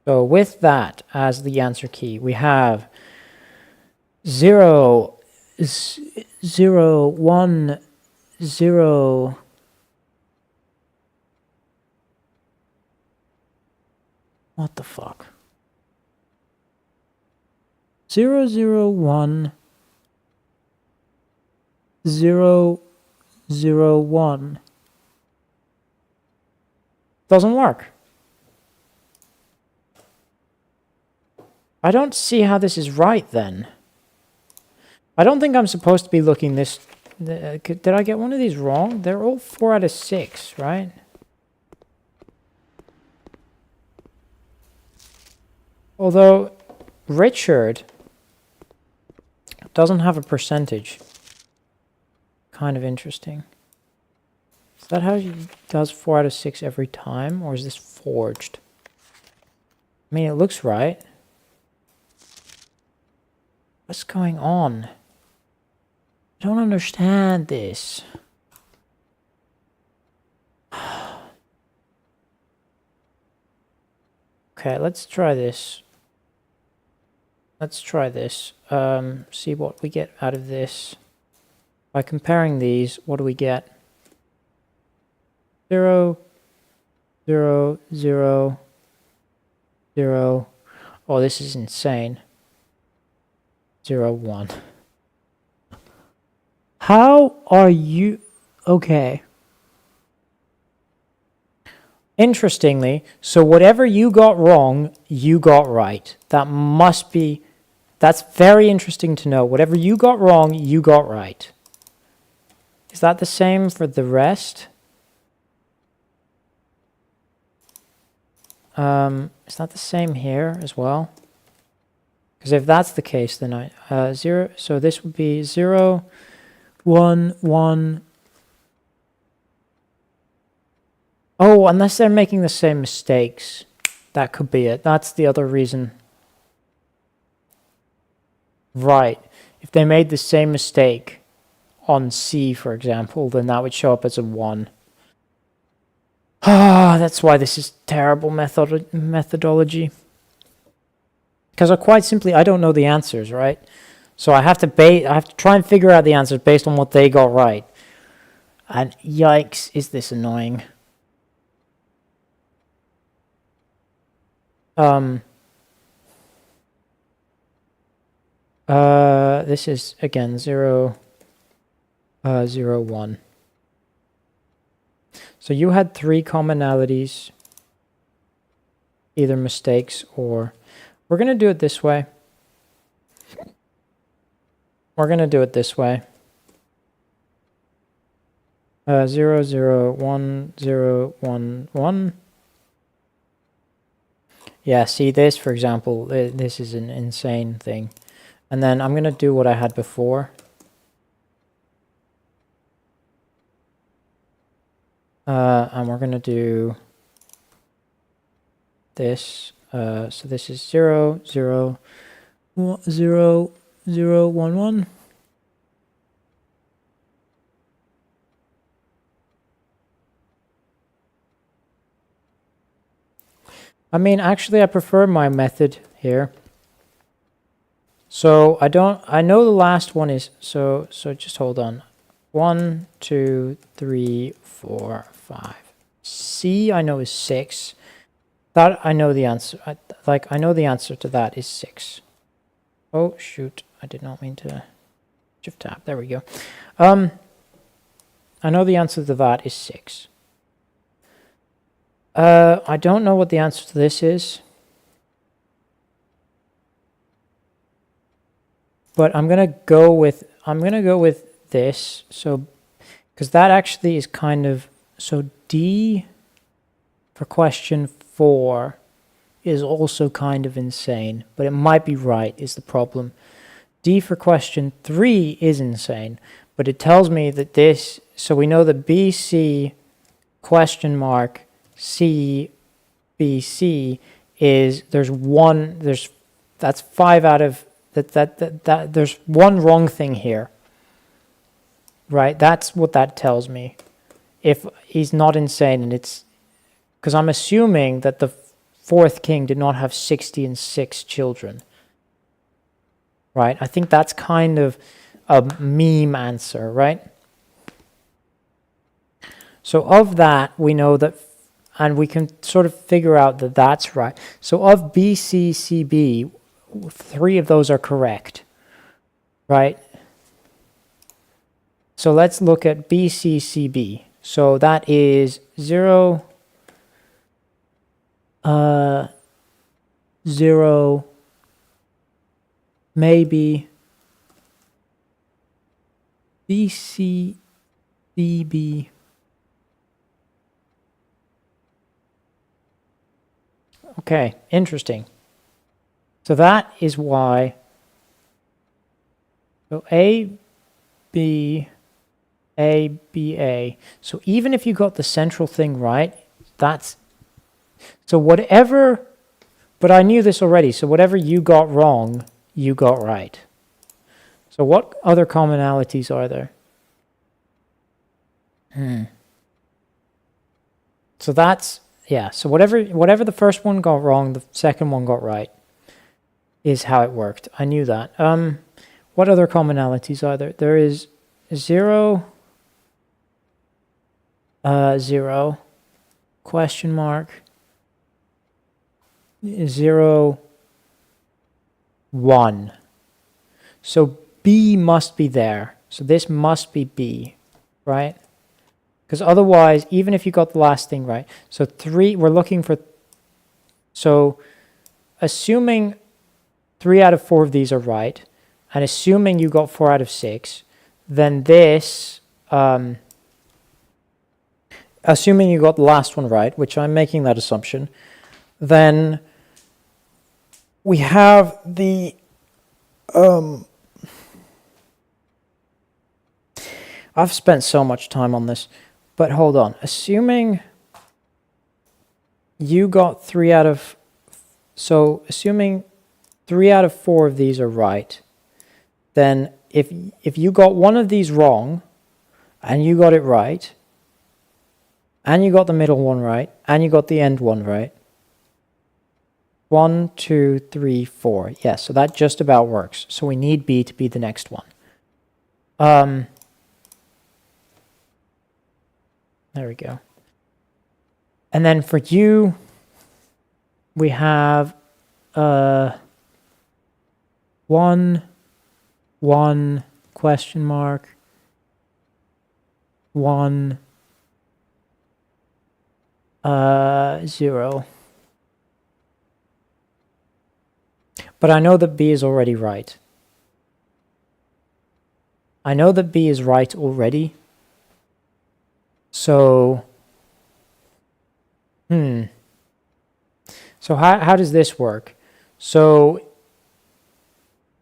Speaker 1: So with that as the answer key, we have 0, 0, 1, 0, what the fuck? 0, 0, 1, 0, 0, 1. Doesn't work. I don't see how this is right then. I don't think I'm supposed to be looking this... did I get one of these wrong? They're all 4 out of 6, right? Although Richard doesn't have a percentage. Kind of interesting. Is that how he does 4 out of 6 every time, or is this forged? I mean, it looks right. What's going on? I don't understand this. Okay, let's try this. Let's try this. See what we get out of this. By comparing these, what do we get? 0, 0, 0, 0. Oh, this is insane. 0, 1. How are you? Okay. Interestingly, so whatever you got wrong, you got right. That's very interesting to know. Whatever you got wrong, you got right. Is that the same for the rest? Is that the same here as well? Because if that's the case, then 0, so this would be 0, 1, 1. Oh, unless they're making the same mistakes. That could be it. That's the other reason. Right. If they made the same mistake on C, for example, then that would show up as a 1. Ah, that's why this is terrible methodology. Because quite simply, I don't know the answers, right? So I have to try and figure out the answers based on what they got right. And yikes, is this annoying. This is again 0, 0, 1. So you had 3 commonalities, either mistakes or... We're going to do it this way. We're going to do it this way. 0, 0, 1, 0, 1, 1. Yeah, see this, for example, this is an insane thing. And then I'm going to do what I had before. And we're going to do this. So this is 0, 0, 0, 0, 1, 1. I mean, actually, I prefer my method here. So I know the last one is, so just hold on. 1, 2, 3, 4, 5. C, I know is 6. That I know the answer. I know the answer to that is 6. Oh shoot! I did not mean to shift tab. There we go. I know the answer to that is 6. I don't know what the answer to this is, but I'm gonna go with this. So, because that actually is kind of so D for question 4 is also kind of insane, but it might be right is the problem. D for question 3 is insane, but it tells me that this, so we know that BC question mark C BC is that's 5 out of that there's one wrong thing here. Right? That's what that tells me. If he's not insane, and it's because I'm assuming that the 4th king did not have 66 children. Right? I think that's kind of a meme answer, right? So of that, we know that, and we can sort of figure out that that's right. So of BCCB, 3 of those are correct, right? So let's look at BCCB. So that is 0, 0, maybe BCCB. Okay, interesting. So that is why. So A, B, A, B, A. So even if you got the central thing right, that's... So whatever... But I knew this already. So whatever you got wrong, you got right. So what other commonalities are there? So that's... Yeah, so whatever the first one got wrong, the second one got right, is how it worked. I knew that. What other commonalities are there? There is 0, 0, question mark, 0, 1. So B must be there. So this must be B, right? Because otherwise, even if you got the last thing right, so 3, we're looking for, so assuming 3 out of 4 of these are right, and assuming you got 4 out of 6, then this, assuming you got the last one right, which I'm making that assumption, then we have the, I've spent so much time on this, but hold on. Assuming you got 3 out of, so assuming 3 out of 4 of these are right, then if you got one of these wrong, and you got it right, and you got the middle one right, and you got the end one right, 1, 2, 3, 4. Yes, so that just about works. So we need B to be the next one. There we go. And then for you, we have 1, 1, question mark, 1, 0. But I know that B is already right. I know that B is right already. So, So how does this work? So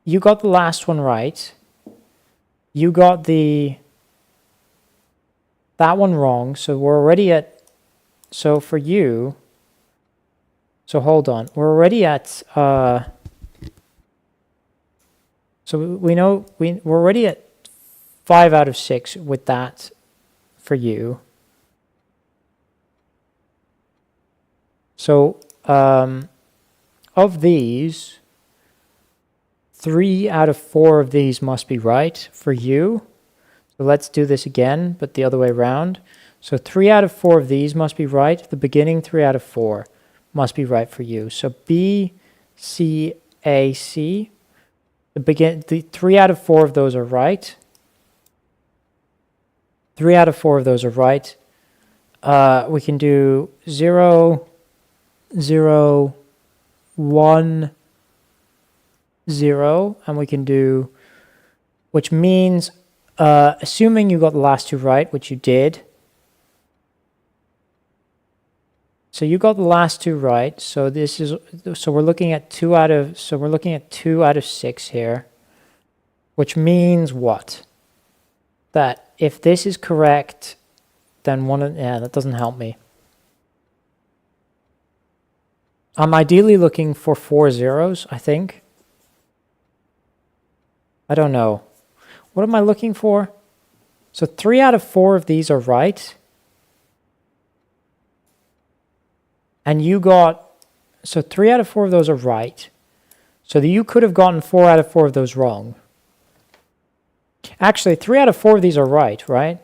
Speaker 1: you got the last one right. You got that one wrong. So we're already at, so for you, so hold on. We're already at, so we know we're already at 5 out of 6 with that for you. So of these, 3 out of 4 of these must be right for you. So let's do this again, but the other way around. So 3 out of 4 of these must be right. The beginning 3 out of 4 must be right for you. So B, C, A, C. The 3 out of 4 of those are right. 3 out of 4 of those are right. We can do 0, 0, 1, 0, and we can do, which means, assuming you got the last two right, which you did. So you got the last two right. So this is, so we're looking at 2 out of 6 here, which means what? That if this is correct, then that doesn't help me. I'm ideally looking for 4 zeros, I think. I don't know. What am I looking for? So 3 out of 4 of these are right. And you got, so 3 out of 4 of those are right. So that you could have gotten 4 out of 4 of those wrong. Actually, 3 out of 4 of these are right?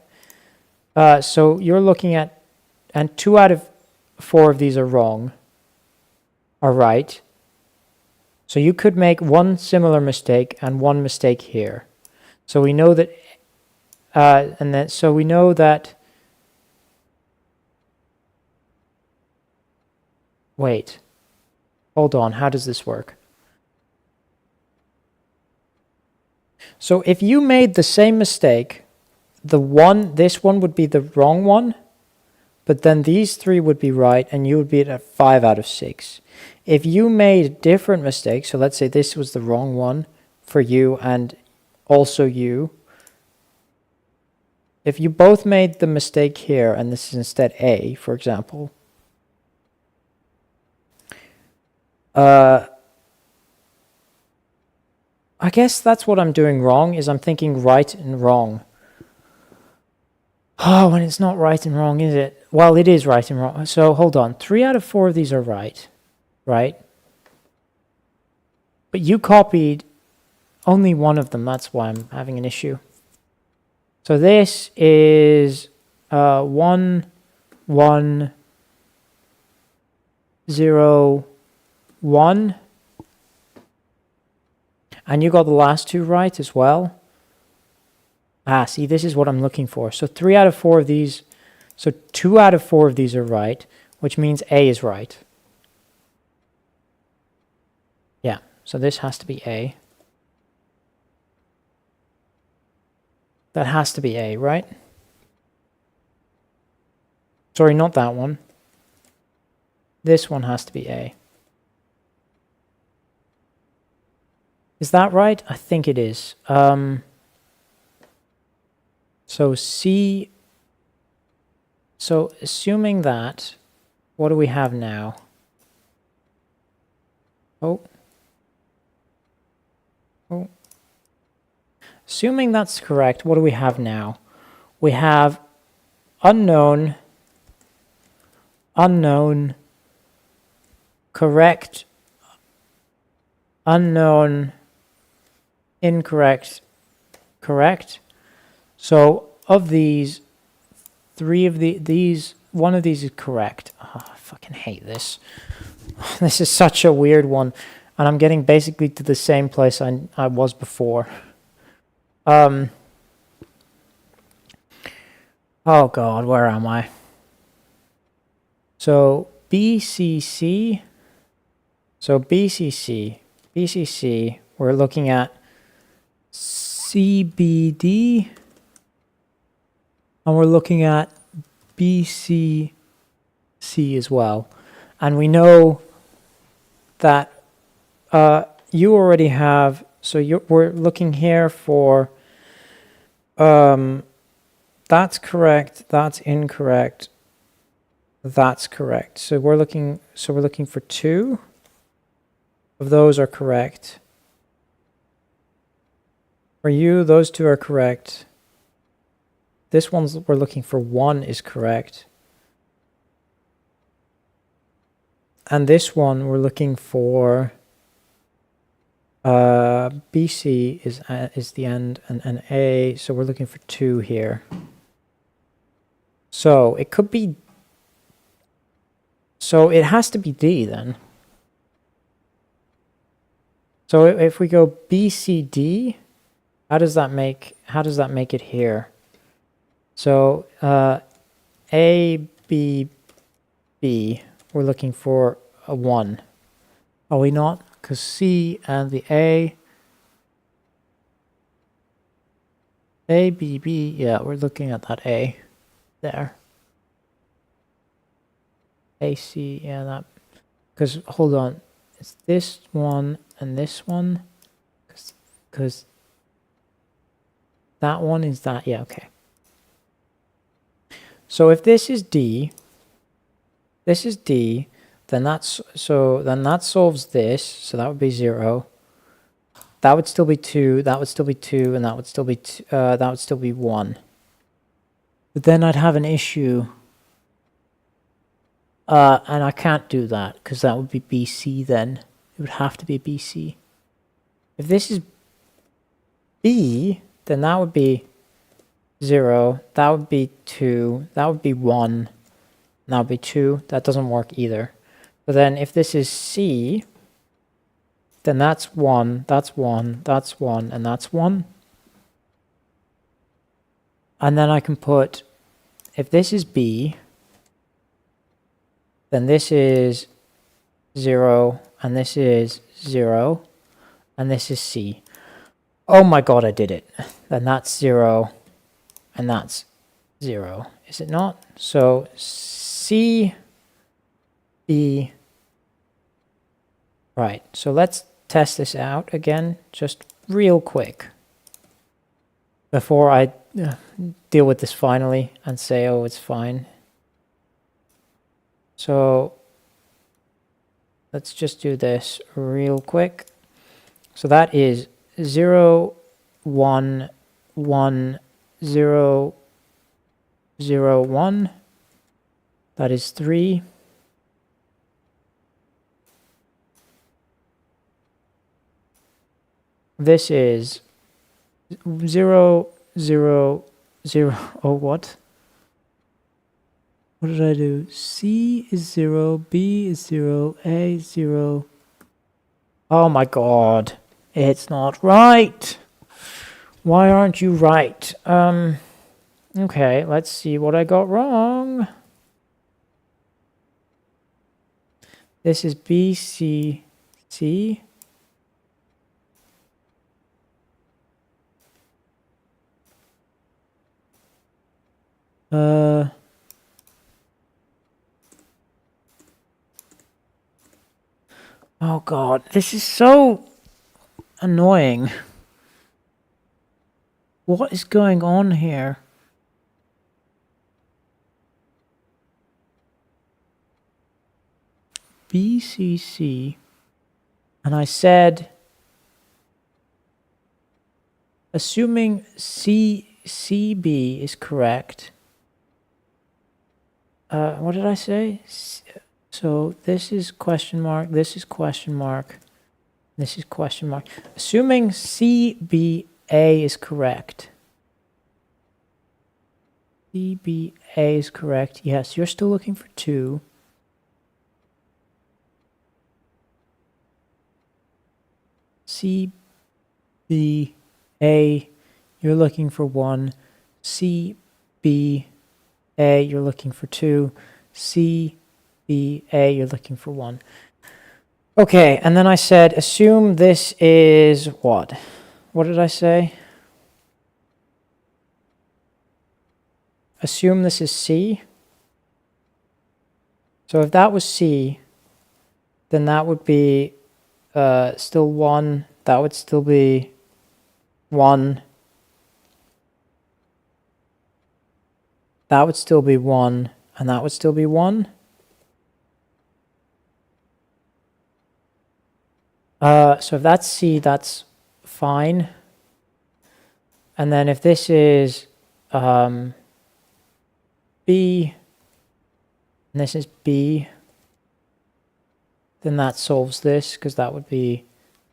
Speaker 1: So you're looking at, and 2 out of 4 of these are wrong, are right. So you could make one similar mistake and one mistake here. So we know that, so we know that, wait, hold on, how does this work? So if you made the same mistake, this one would be the wrong one, but then these 3 would be right, and you would be at 5 out of 6. If you made a different mistake, so let's say this was the wrong one for you and also you, if you both made the mistake here and this is instead A, for example, I guess that's what I'm doing wrong, is I'm thinking right and wrong. Oh, when it's not right and wrong, is it? Well, it is right and wrong. So hold on. 3 out of 4 of these are right, right? But you copied only one of them. That's why I'm having an issue. So this is 1, 1, 0, 1. And you got the last two right as well. Ah, see, this is what I'm looking for. So 3 out of 4 of these, so 2 out of 4 of these are right, which means A is right. Yeah, so this has to be A. That has to be A, right? Sorry, not that one. This one has to be A. Is that right? I think it is. So C, so assuming that, what do we have now? Oh. Assuming that's correct, what do we have now? We have unknown, unknown, correct, unknown, incorrect, correct. So of these, 3 of these, one of these is correct. Oh, I fucking hate this. This is such a weird one. And I'm getting basically to the same place I was before. Oh God, where am I? So BCC. So BCC, we're looking at CBD. And we're looking at BCC as well. And we know that you already have, so we're looking here for, that's correct, that's incorrect, that's correct. So we're looking for 2 of those are correct. For you, those 2 are correct. This one's, we're looking for 1 is correct. And this one, we're looking for BC is the end, and A, so we're looking for 2 here. So it could be, so it has to be D then. So if we go BCD, how does that make it here? So A, B, B, we're looking for a 1. Are we not? Because C and the A, B, B, yeah, we're looking at that A there. AC, yeah, that, because, hold on, it's this one and this one, because that one is that, yeah, okay. So if this is D, then that's, so then that solves this, so that would be 0. That would still be 2, that would still be 2, and that would still be that would still be 1. But then I'd have an issue, and I can't do that because that would be BC then. It would have to be BC. If this is B, then that would be 0, that would be 2, that would be 1, and that would be 2. That doesn't work either. But then if this is C, then that's 1, that's 1, that's 1, and that's 1. And then I can put, if this is B, then this is 0, and this is 0, and this is C. Oh my God, I did it. Then that's 0, and that's 0. Is it not? So C, B, right. So let's test this out again, just real quick, before I deal with this finally and say, oh, it's fine. So let's just do this real quick. So that is 0, 1, 1, 0, 0, 1. That is 3. This is 0, 0, 0. Oh, what? What did I do? C is 0, B is 0, A is 0. Oh my god. It's not right. Why aren't you right? Okay, let's see what I got wrong. This is B, C, C. Oh god, this is so annoying. What is going on here? BCC. And I said, assuming CB is correct. What did I say? So this is question mark, this is question mark, this is question mark. Assuming CBA is correct. CBA is correct. Yes, you're still looking for 2. CBA, you're looking for 1. CBA, you're looking for 2. CBA, you're looking for 1. Okay, and then I said, assume this is what? What did I say? Assume this is C. So if that was C, then that would be still 1. That would still be 1. That would still be 1. And that would still be 1. So if that's C, that's fine. And then if this is B, and this is B, then that solves this, because that would be,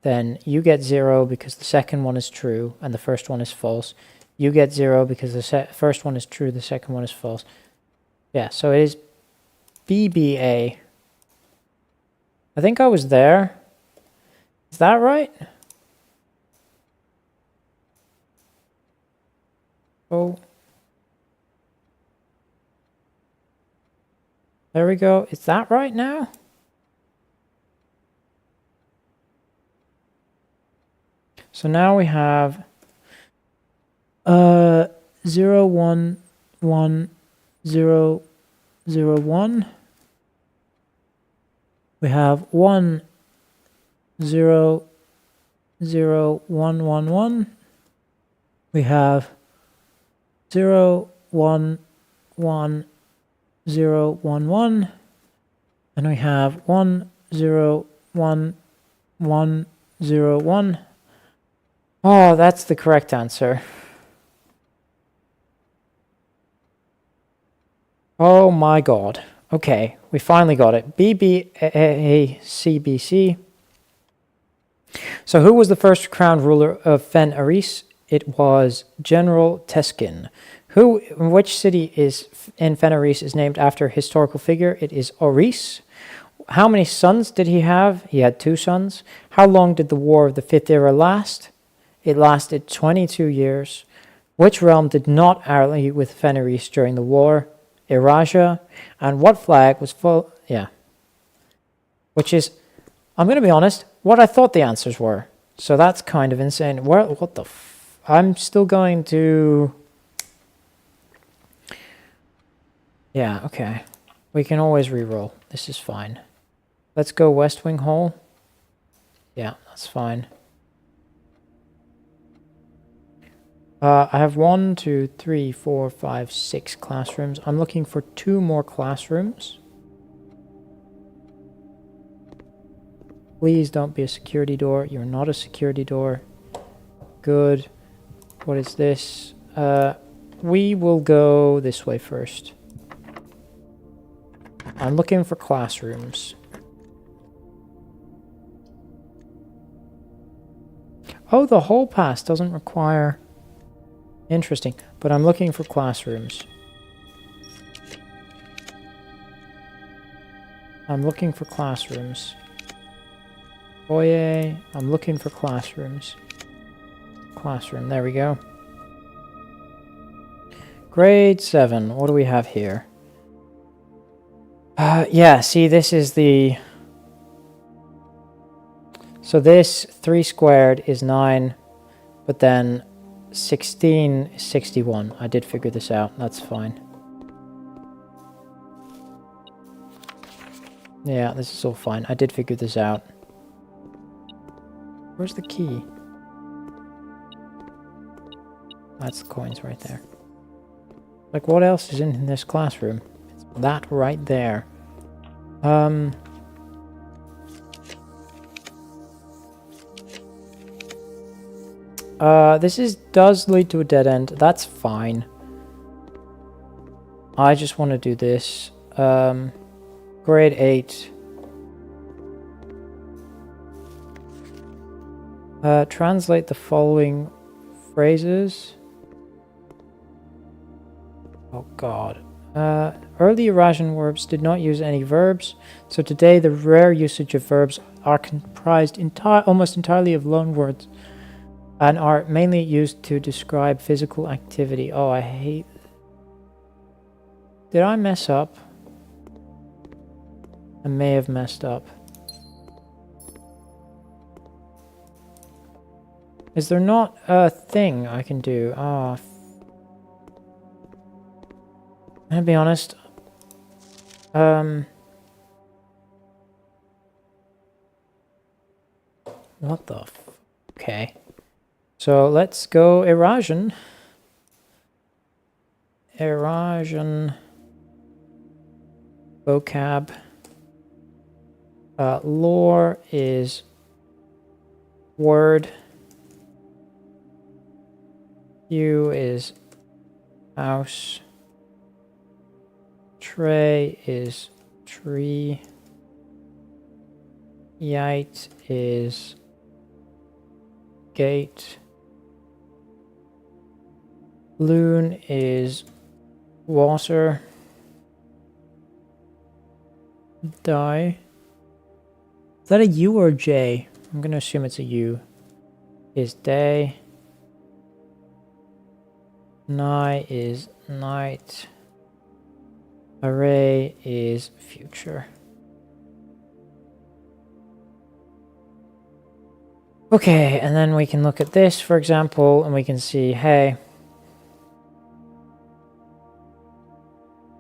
Speaker 1: then you get 0 because the second one is true and the first one is false. You get 0 because the first one is true, the second one is false. Yeah, so it is BBA. I think I was there. Is that right? Oh. There we go. Is that right now? So now we have 0, 1, 1, 0, 0, 1. We have 1, 0, 0, 1, 1, 1. We have 0, 1, 1, 0, 1, 1. And we have 1, 0, 1, 1, 0, 1. Oh, that's the correct answer. Oh my god. Okay, we finally got it. BBACBC. So who was the first crowned ruler of Fen Aris? It was General Teskin. Which city is in Fen Aris is named after a historical figure? It is Oris. How many sons did he have? He had 2 sons. How long did the War of the Fifth Era last? It lasted 22 years. Which realm did not ally with Fen Aris during the war? Iraja. And what flag was full? Yeah. Which is, I'm going to be honest, what I thought the answers were. So that's kind of insane. What the I'm still going to... Yeah, okay. We can always reroll. This is fine. Let's go West Wing Hole. Yeah, that's fine. I have 1, 2, 3, 4, 5, 6 classrooms. I'm looking for 2 more classrooms. Please don't be a security door. You're not a security door. Good. What is this? We will go this way first. I'm looking for classrooms. Oh, the hall pass doesn't require... Interesting. But I'm looking for classrooms. I'm looking for classrooms. Foyer. I'm looking for classrooms. Classroom. There we go. Grade 7. What do we have here? Yeah, see, this is the... So this 3 squared is 9, but then 16 is 61. I did figure this out. That's fine. Yeah, this is all fine. I did figure this out. Where's the key? That's the coins right there. Like, what else is in this classroom? It's that right there. This does lead to a dead end. That's fine. I just want to do this. Grade 8. Translate the following phrases. Oh god. Early Eurasian verbs did not use any verbs, so today the rare usage of verbs are comprised almost entirely of loan words and are mainly used to describe physical activity. Oh, I hate... Did I mess up? I may have messed up. Is there not a thing I can do? Ah, I'll be honest. What the f... Okay. So let's go Eurasian. Eurasian vocab. Lore is word. U is house. Tray is tree. Yite is gate. Loon is water. Die. Is that a U or a J? I'm gonna assume it's a U. Is day. Nigh is night. Array is future. Okay, and then we can look at this, for example, and we can see, hey,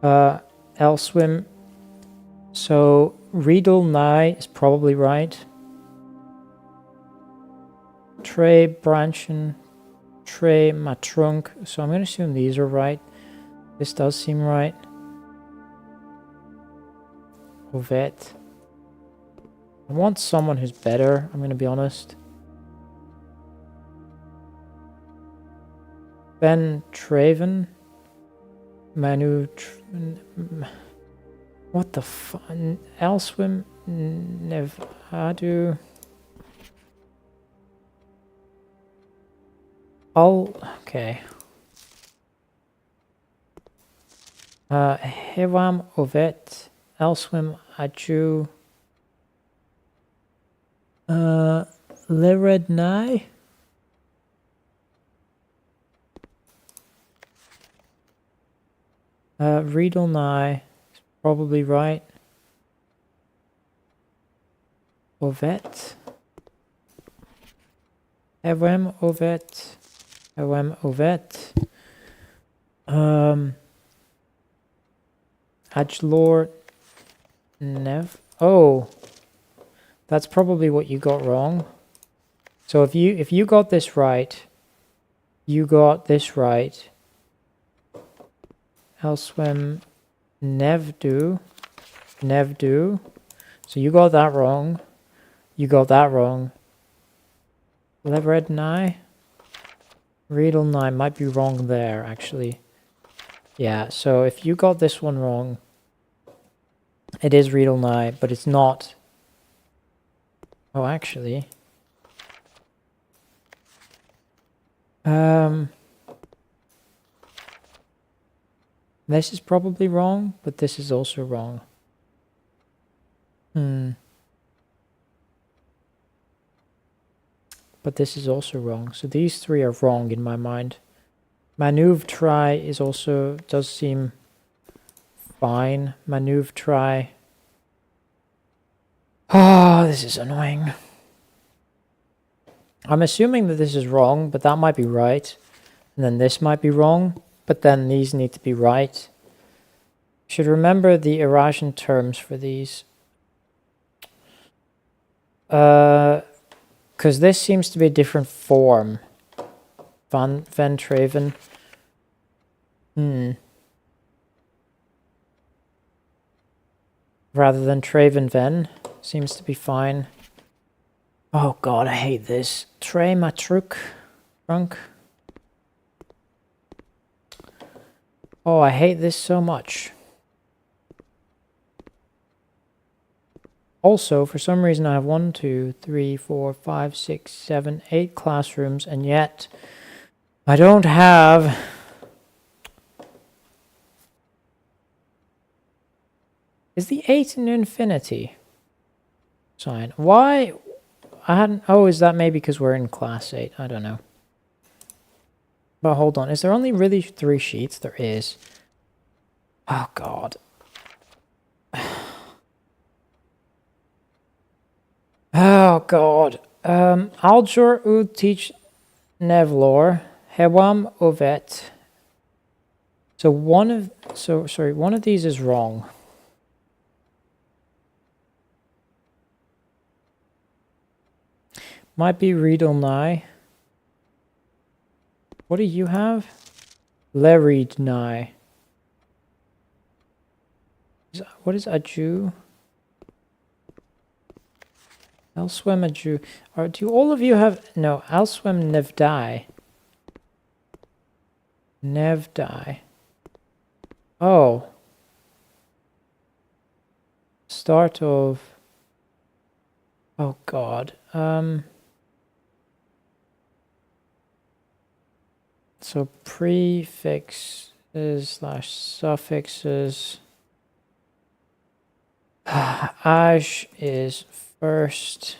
Speaker 1: Elswim. So Riedel nigh is probably right. Trey branchen, Trey matrunk. So I'm going to assume these are right. This does seem right. Ovet. I want someone who's better, I'm going to be honest. Ben Traven. Manu... What the fuck? Elswim... Nevadu... Okay. Hevam Ovet... Elswim Aju... Lirednai? Riedel Nai is probably right. Ovet. Ewem Ovet. Ewem Ovet. Ajlor Nev. Oh, that's probably what you got wrong. So if you got this right, You got this right. Elswem Nevdu. Nevdu. So you got that wrong. You got that wrong. Leverednai. Riedelnai might be wrong there, actually. Yeah, so if you got this one wrong, it is Riedelnai, but it's not. Oh, actually. This is probably wrong, but this is also wrong. But this is also wrong. So these three are wrong in my mind. Maneuver try is also, does seem fine. Maneuver try. Ah, this is annoying. I'm assuming that this is wrong, but that might be right. And then this might be wrong, but then these need to be right. Should remember the Eurasian terms for these. Because this seems to be a different form. Van Traven. Rather than Traven Ven. Seems to be fine. Oh god, I hate this. Tre Matruk. Trunk. Oh, I hate this so much. Also, for some reason I have 1, 2, 3, 4, 5, 6, 7, 8 classrooms, and yet I don't have... Is the 8 an infinity sign? Why? I hadn't... Oh, is that maybe because we're in class 8? I don't know. But hold on, is there only really 3 sheets? There is. Oh god. Oh god. Aljor ud teach Nevlor. Hewam ovet. So one of these is wrong. Might be Riedelnai. What do you have? Leridnai. What is Aju? Elswem Aju. Do all of you have... No, Elswem Nevdai. Nevdai. Oh. Start of... Oh god. So prefixes slash suffixes. Aj is first.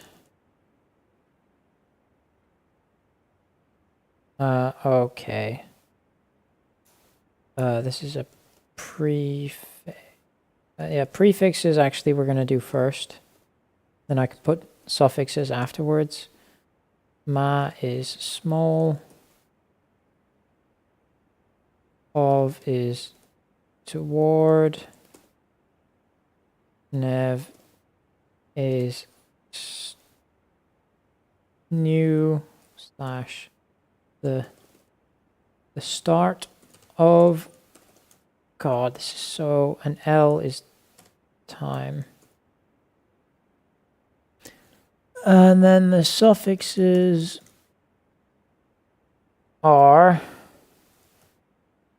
Speaker 1: Okay. This is a prefix. Yeah, prefixes actually we're going to do first. Then I can put suffixes afterwards. Ma is small. Of is toward. Nev is new slash the start of. God, this is so... And L is time. And then the suffixes are...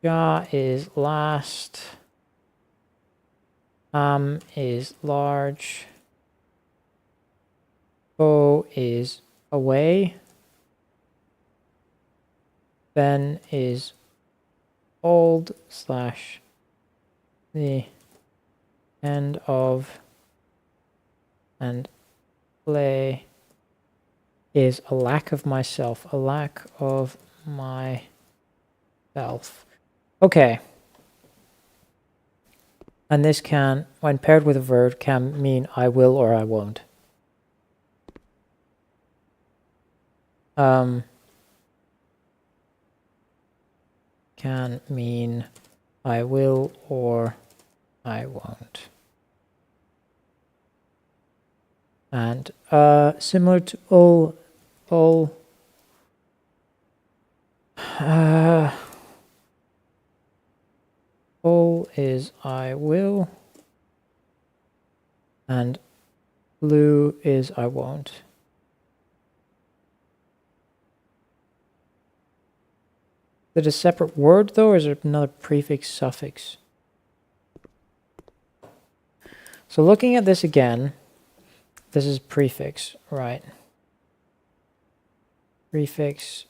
Speaker 1: Ja is last. Am is large. O is away. Ben is old slash the end of. And play is a lack of myself. A lack of myself. Okay. And this can, when paired with a verb, can mean I will or I won't. Can mean I will or I won't. And similar to Full is I will. And blue is I won't. Is it a separate word though, or is it another prefix, suffix? So looking at this again, this is prefix, right? Prefix.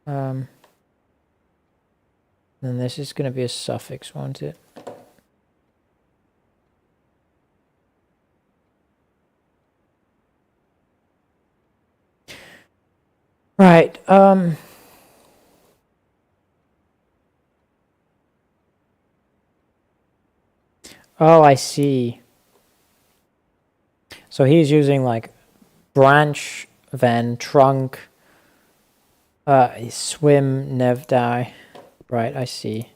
Speaker 1: Then this is going to be a suffix, won't it? Right. Oh, I see. So he's using like branch, then trunk, swim, nev die. Right, I see.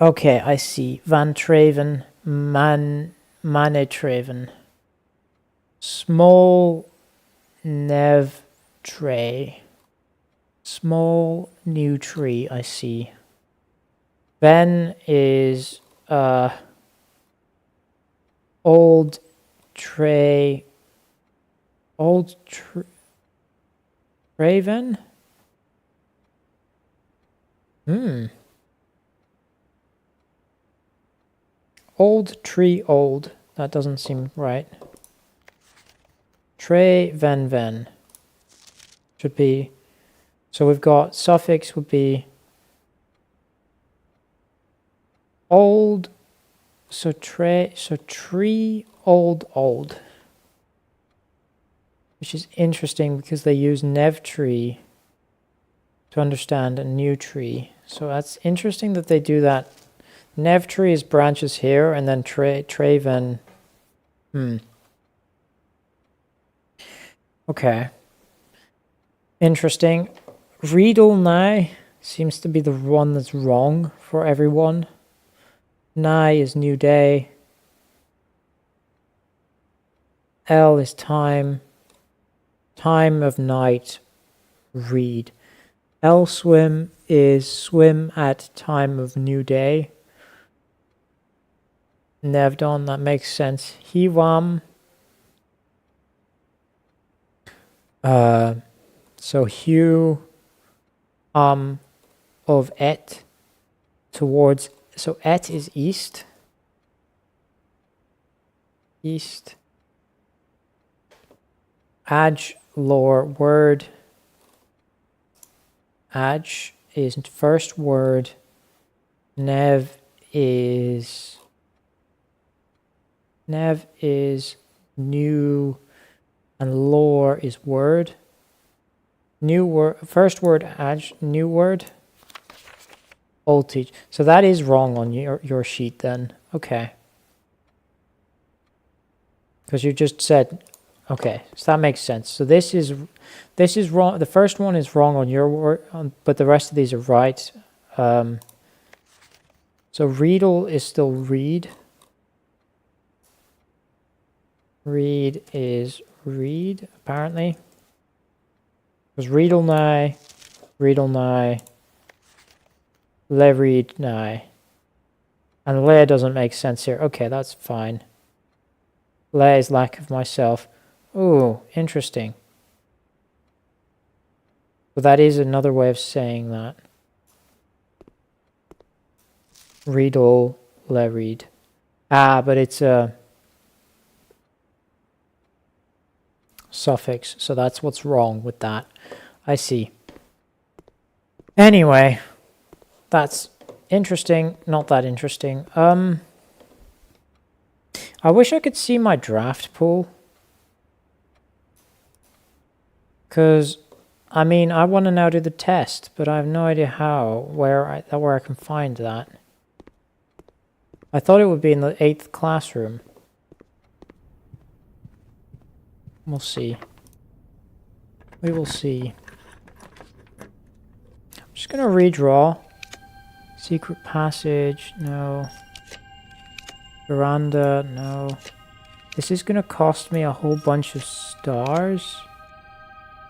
Speaker 1: Okay, I see. Van Traven, Manetreven. Small nev tray. Small new tree, I see. Ben is old tray. Old Traven? Old tree old. That doesn't seem right. Trey ven. Should be. So we've got suffix would be old. So tree old. Which is interesting because they use nev tree to understand a new tree. So that's interesting that they do that. Nev tree is branches here, and then Traven. Okay. Interesting. Riedel Nye seems to be the one that's wrong for everyone. Nye is new day. L is time. Time of night. Read. L swim is swim at time of new day. Nevdon, that makes sense. Hiwam. So hue of et towards, so et is east. East. Aj lore word. Aj is first word. Nev is new, and lore is word. New word, first word, new word. Old teach. So that is wrong on your sheet then. Okay. Because you just said, okay, so that makes sense. So this is wrong. The first one is wrong on your word, but the rest of these are right. So Riedel is still read. Read is read, apparently. Because Riedel nye, le read nye. And le doesn't make sense here. Okay, that's fine. Le is lack of myself. Ooh, interesting. So that is another way of saying that. Riedel, le read. Ah, but it's a suffix, so that's what's wrong with that. I see. Anyway, that's interesting. Not that interesting. I wish I could see my draft pool. Because, I mean, I want to now do the test, but I have no idea how, where I can find that. I thought it would be in the 8th classroom. We'll see. We will see. I'm just going to redraw. Secret passage, no. Veranda, no. This is going to cost me a whole bunch of stars.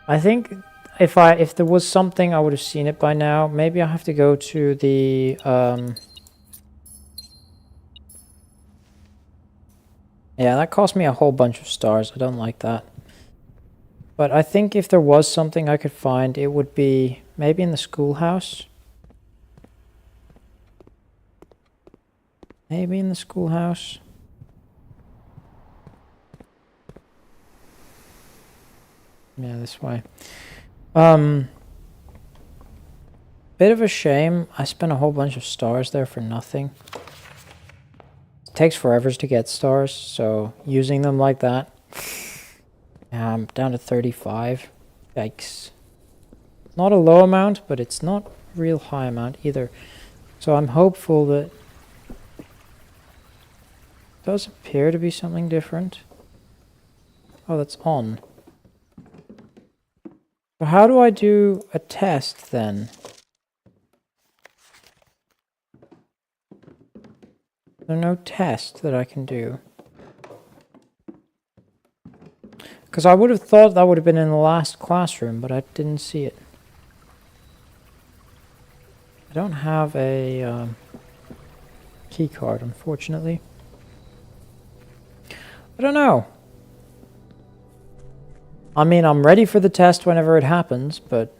Speaker 1: I think if there was something, I would have seen it by now. Maybe I have to go to the yeah, that cost me a whole bunch of stars. I don't like that. But I think if there was something I could find, it would be maybe in the schoolhouse. Maybe in the schoolhouse. Yeah, this way. Bit of a shame. I spent a whole bunch of stars there for nothing. It takes forever to get stars, so using them like that. I'm down to 35. Yikes. Not a low amount, but it's not a real high amount either. So I'm hopeful that it does appear to be something different. Oh, that's on. So how do I do a test then? There's no test that I can do. Because I would have thought that would have been in the last classroom, but I didn't see it. I don't have a key card, unfortunately. I don't know. I mean, I'm ready for the test whenever it happens, but...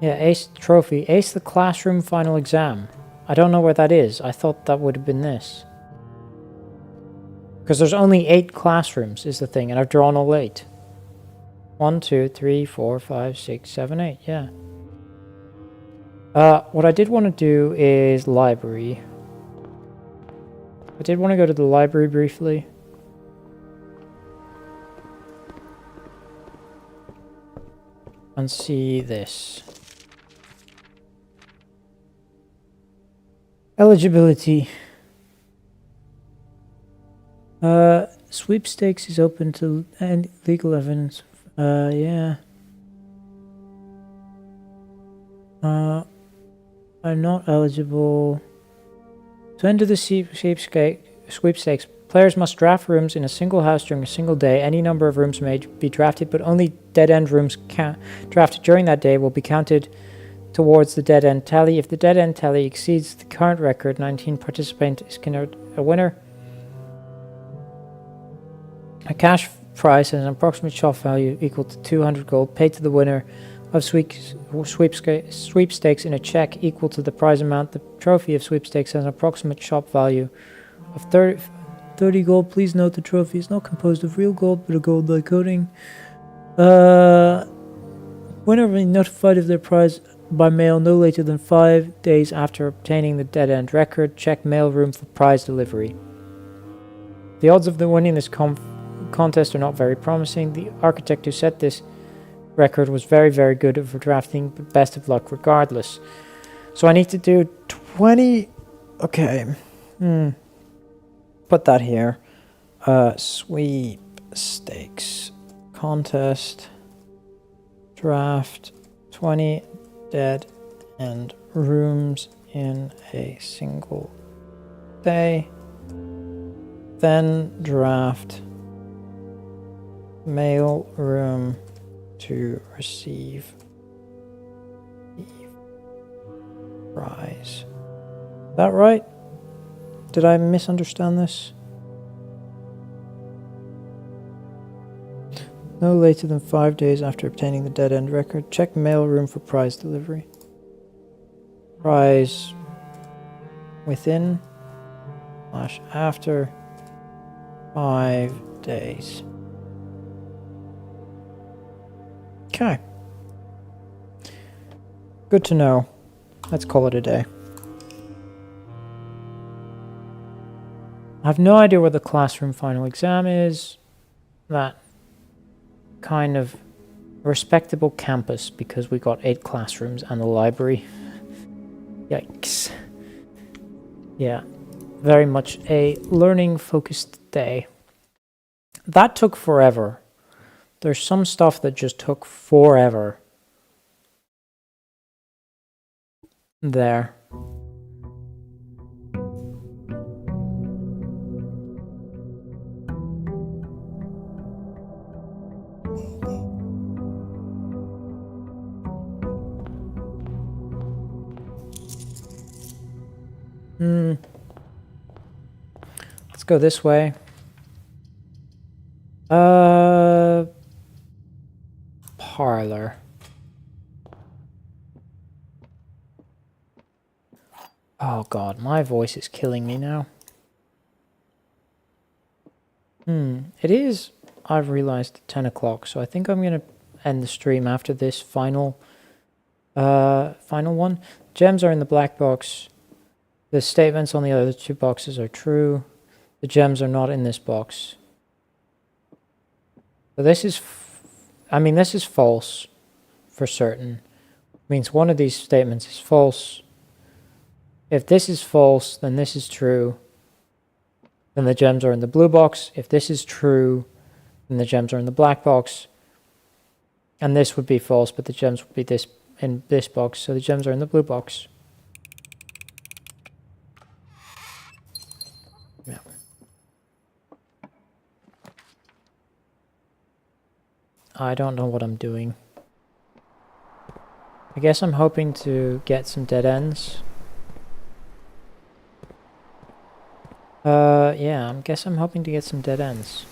Speaker 1: Yeah, ace the trophy. Ace the classroom final exam. I don't know where that is. I thought that would have been this. Because there's only 8 classrooms is the thing, and I've drawn all 8. 1, 2, 3, 4, 5, 6, 7, 8, yeah. What I did want to do is library. I did want to go to the library briefly. And see this. Eligibility. Sweepstakes is open to legal evidence. Yeah. I'm not eligible. To enter the sweepstakes, players must draft rooms in a single house during a single day. Any number of rooms may be drafted, but only dead-end rooms drafted during that day will be counted towards the dead-end tally. If the dead-end tally exceeds the current record, 19 participants is considered a winner. A cash prize has an approximate shop value equal to 200 gold paid to the winner of sweepstakes in a check equal to the prize amount. The trophy of sweepstakes has an approximate shop value of 30 gold. Please note the trophy is not composed of real gold but a gold-like coating. Winner will be notified of their prize by mail no later than 5 days after obtaining the dead-end record. Check mail room for prize delivery. The odds of winning this contest are not very promising. The architect who set this record was very, very good for drafting, but best of luck regardless. So I need to do 20... Okay. Put that here. Sweepstakes. Contest. Draft 20 dead end rooms in a single day. Then draft mail room to receive the prize. Is that right? Did I misunderstand this? No later than 5 days after obtaining the dead end record. Check mail room for prize delivery. Prize within / after 5 days. Okay. Good to know. Let's call it a day. I have no idea where the classroom final exam is. That kind of respectable campus because we got 8 classrooms and a library. Yikes. Yeah. Very much a learning focused day. That took forever. There's some stuff that just took forever. There. Let's go this way. Parlor. Oh god, my voice is killing me now. It is, I've realized, 10 o'clock, so I think I'm going to end the stream after this final one. Gems are in the black box. The statements on the other two boxes are true. The gems are not in this box. So this is, this is false for certain. It means one of these statements is false. If this is false, then this is true. Then the gems are in the blue box. If this is true, then the gems are in the black box. And this would be false, but the gems would be in this box. So the gems are in the blue box. Yeah. I don't know what I'm doing. I guess I'm hoping to get some dead ends. Yeah, I guess I'm hoping to get some dead ends.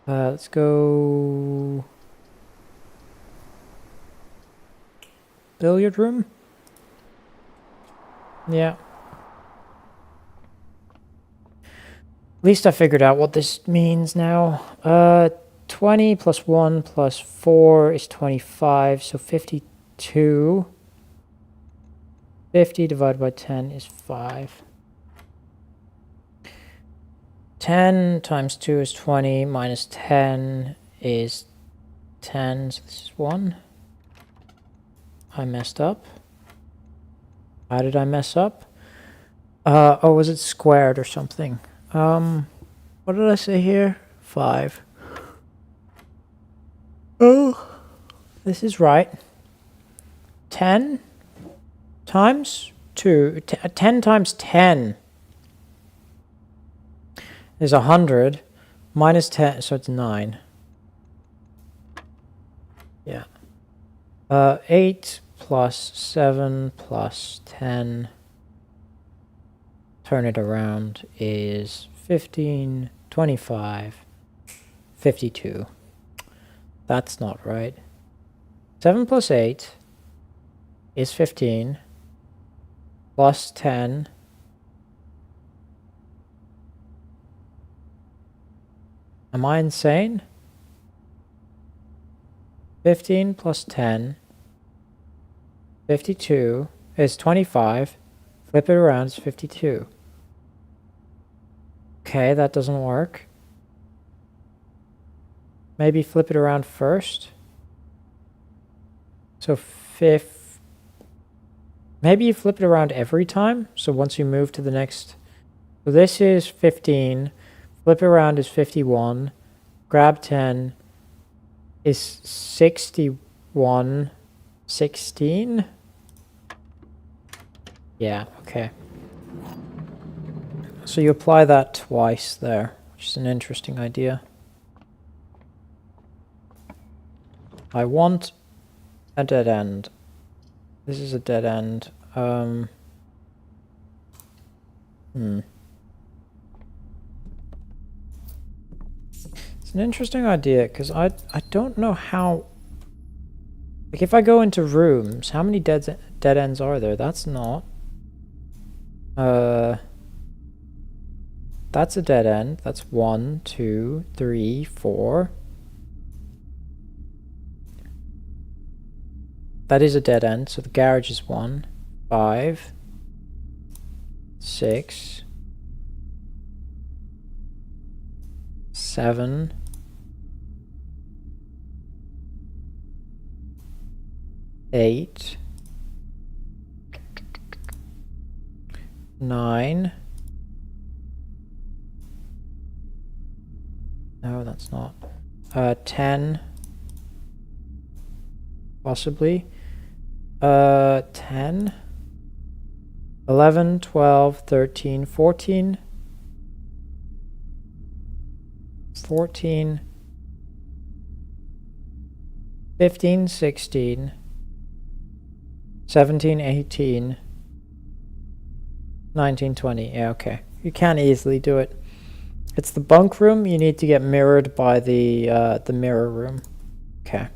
Speaker 1: Let's go... billiard room? Yeah. At least I figured out what this means now. 20 plus 1 plus 4 is 25, so 52. 50 divided by 10 is 5. 10 times 2 is 20, minus 10 is 10, so this is 1. I messed up. How did I mess up? Oh, was it squared or something? What did I say here? 5. Oh, this is right. 10 times 2, 10 times 10 is 100, minus 10, so it's 9. Yeah. 8 plus 7 plus 10, turn it around, is 15, 25, 52. That's not right. 7 plus 8 is 15, plus 10, am I insane? 15 plus 10, 52 is 25. Flip it around, it's 52. Okay, that doesn't work. Maybe flip it around first. So maybe you flip it around every time. So once you move to the next, so this is 15. Flip it around is 51. Grab 10 is 61. 16. Yeah, okay. So you apply that twice there, which is an interesting idea. I want a dead end. This is a dead end. It's an interesting idea, because I don't know how... Like, if I go into rooms, how many dead ends are there? That's not... That's a dead end. That's 1, 2, 3, 4. That is a dead end, so the garage is 1, 5, 6, 7, 8, 9. No, that's not. 10. Possibly. 10. 11, 12, 13, 14. 14. 15, 16. 17, 18. 1920. Yeah, okay. You can easily do it. It's the bunk room. You need to get mirrored by the mirror room. Okay.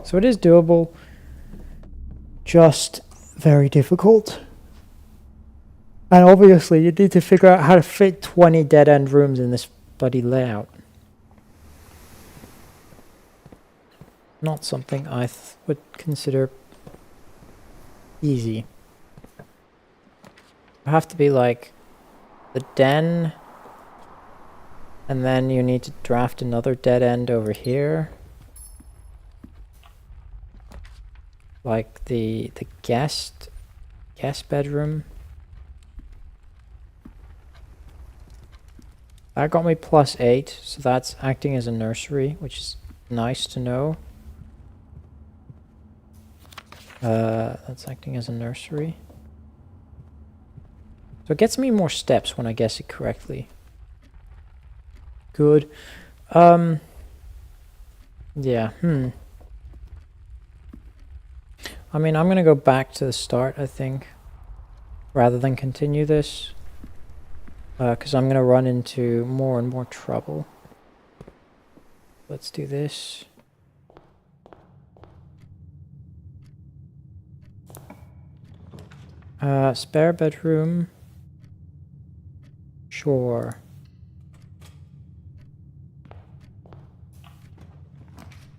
Speaker 1: So it is doable. Just very difficult. And obviously you need to figure out how to fit 20 dead-end rooms in this bloody layout. Not something I would consider easy. You have to be like the den, and then you need to draft another dead end over here. Like the guest bedroom. That got me +8, so that's acting as a nursery, which is nice to know. That's acting as a nursery. So it gets me more steps when I guess it correctly. Good. Yeah, I mean, I'm gonna go back to the start, I think, rather than continue this. Because I'm gonna run into more and more trouble. Let's do this. Spare bedroom. Sure.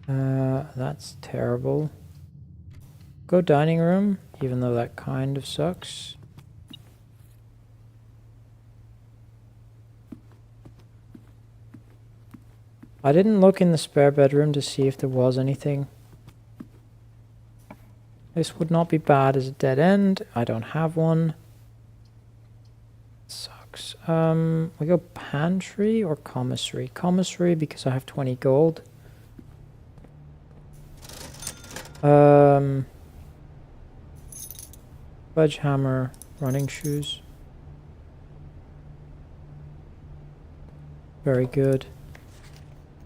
Speaker 1: That's terrible. Go dining room, even though that kind of sucks. I didn't look in the spare bedroom to see if there was anything. This would not be bad as a dead end. I don't have one. Sucks. We go pantry or commissary? Commissary because I have 20 gold. Sledgehammer, running shoes. Very good.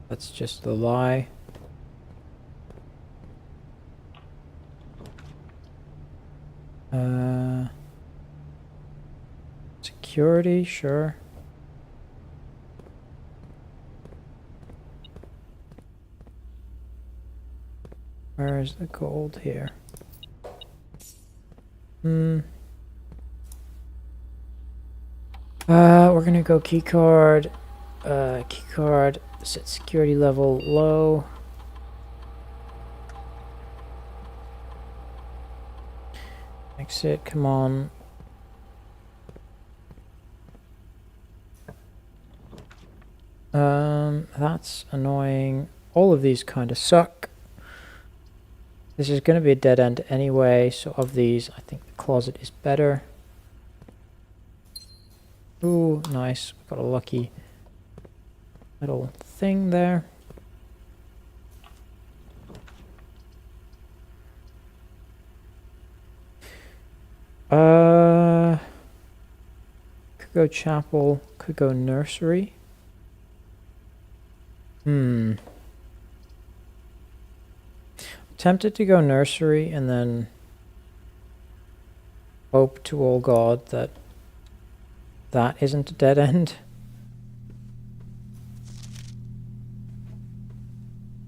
Speaker 1: That's just the lie. Security, sure. Where is the gold here? We're gonna go keycard. Keycard, set security level low. Exit, come on. That's annoying. All of these kind of suck. This is going to be a dead end anyway, so of these, I think the closet is better. Ooh, nice. We've got a lucky little thing there. Could go chapel, could go nursery. Tempted to go nursery and then hope to all God that that isn't a dead end.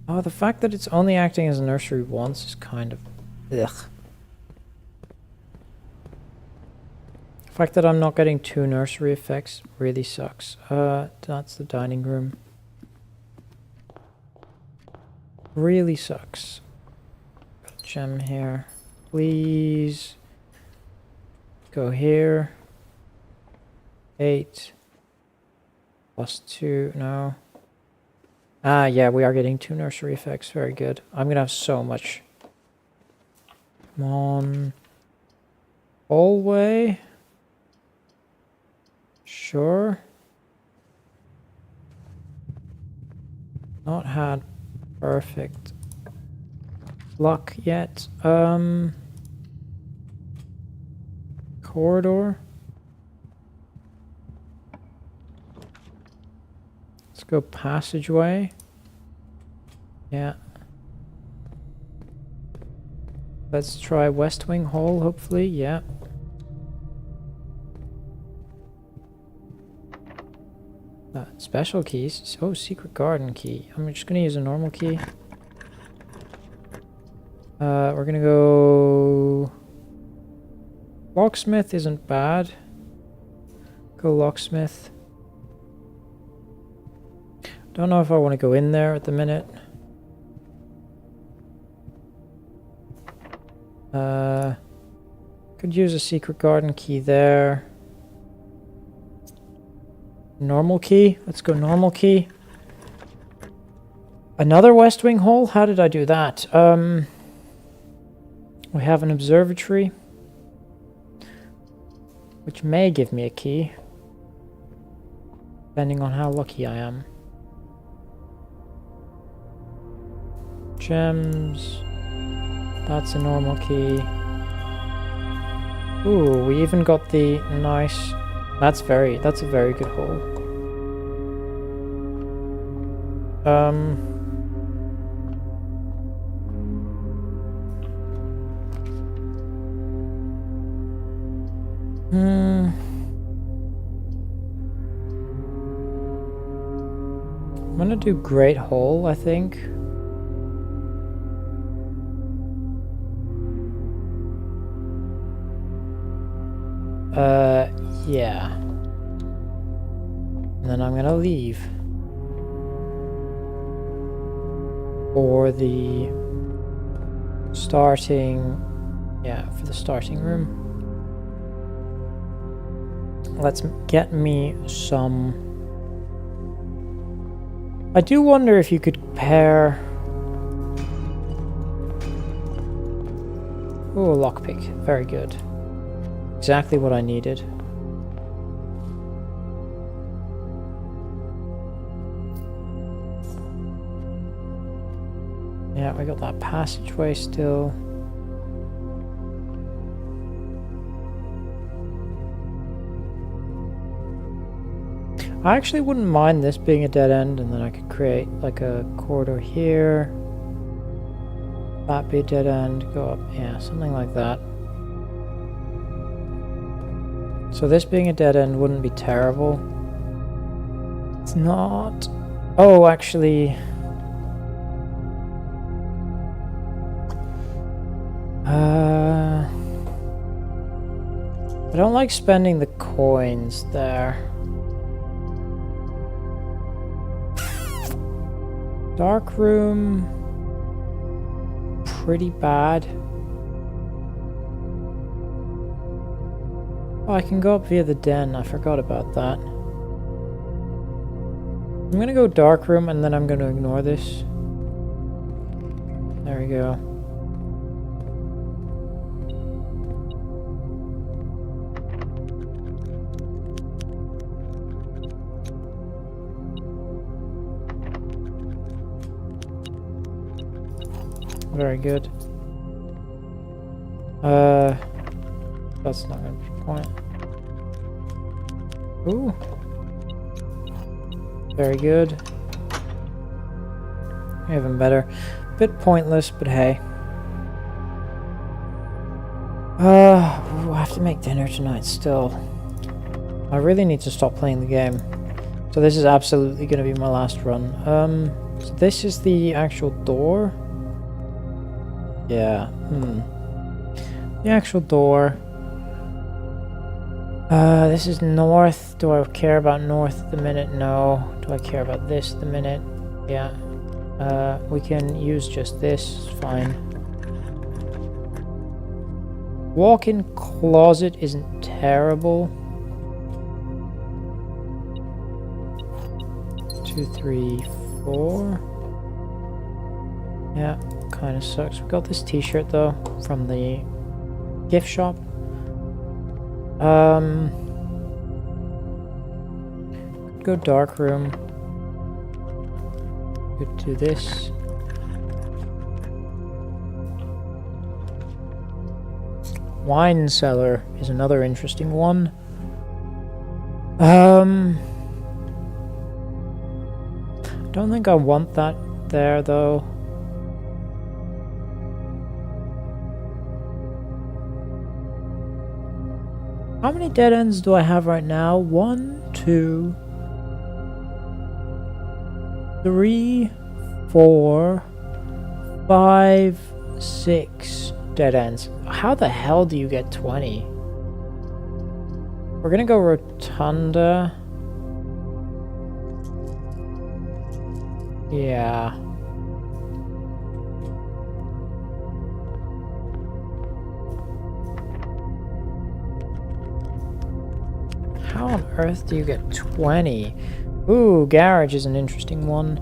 Speaker 1: Oh, the fact that it's only acting as a nursery once is kind of ugh. The fact that I'm not getting 2 nursery effects really sucks. That's the dining room. Really sucks. Gem here. Please. Go here. 8. +2. No. Ah, yeah, we are getting 2 nursery effects. Very good. I'm gonna have so much. Come on. Hallway. Sure. Not had perfect luck yet. Corridor. Let's go passageway. Yeah. Let's try West Wing Hall, hopefully. Yeah. Special keys. Oh, secret garden key. I'm just gonna use a normal key. We're gonna go... Locksmith isn't bad. Go locksmith. Don't know if I want to go in there at the minute. Could use a secret garden key there. Normal key. Let's go normal key. Another West Wing hole? How did I do that? We have an observatory, which may give me a key, depending on how lucky I am. Gems. That's a normal key. Ooh, we even got the nice... That's a very good hole. I'm gonna do Great Hole, I think. Yeah. And then I'm gonna leave. For the starting... Yeah, for the starting room. Let's get me some... I do wonder if you could pair... Oh, a lockpick. Very good. Exactly what I needed. Yeah, we got that passageway still. I actually wouldn't mind this being a dead end, and then I could create like a corridor here. That be a dead end, go up, yeah, something like that. So this being a dead end wouldn't be terrible. It's not... Oh, actually... I don't like spending the coins there. Dark room... Pretty bad. Oh, I can go up via the den. I forgot about that. I'm gonna go dark room and then I'm gonna ignore this. There we go. Very good. That's not gonna be the point. Ooh. Very good. Even better. Bit pointless, but hey. Ooh, I have to make dinner tonight still. I really need to stop playing the game. So this is absolutely gonna be my last run. So this is the actual door. Yeah, The actual door. This is north. Do I care about north at the minute? No. Do I care about this at the minute? Yeah. We can use just this. It's fine. Walk-in closet isn't terrible. 2, 3, 4. Yeah. Kind of sucks. We got this t-shirt though from the gift shop. Go dark room. Could do this. Wine cellar is another interesting one. Don't think I want that there though. How many dead ends do I have right now? 1, 2, 3, 4, 5, 6 dead ends. How the hell do you get 20? We're gonna go Rotunda. Yeah. How on earth do you get 20? Ooh, garage is an interesting one.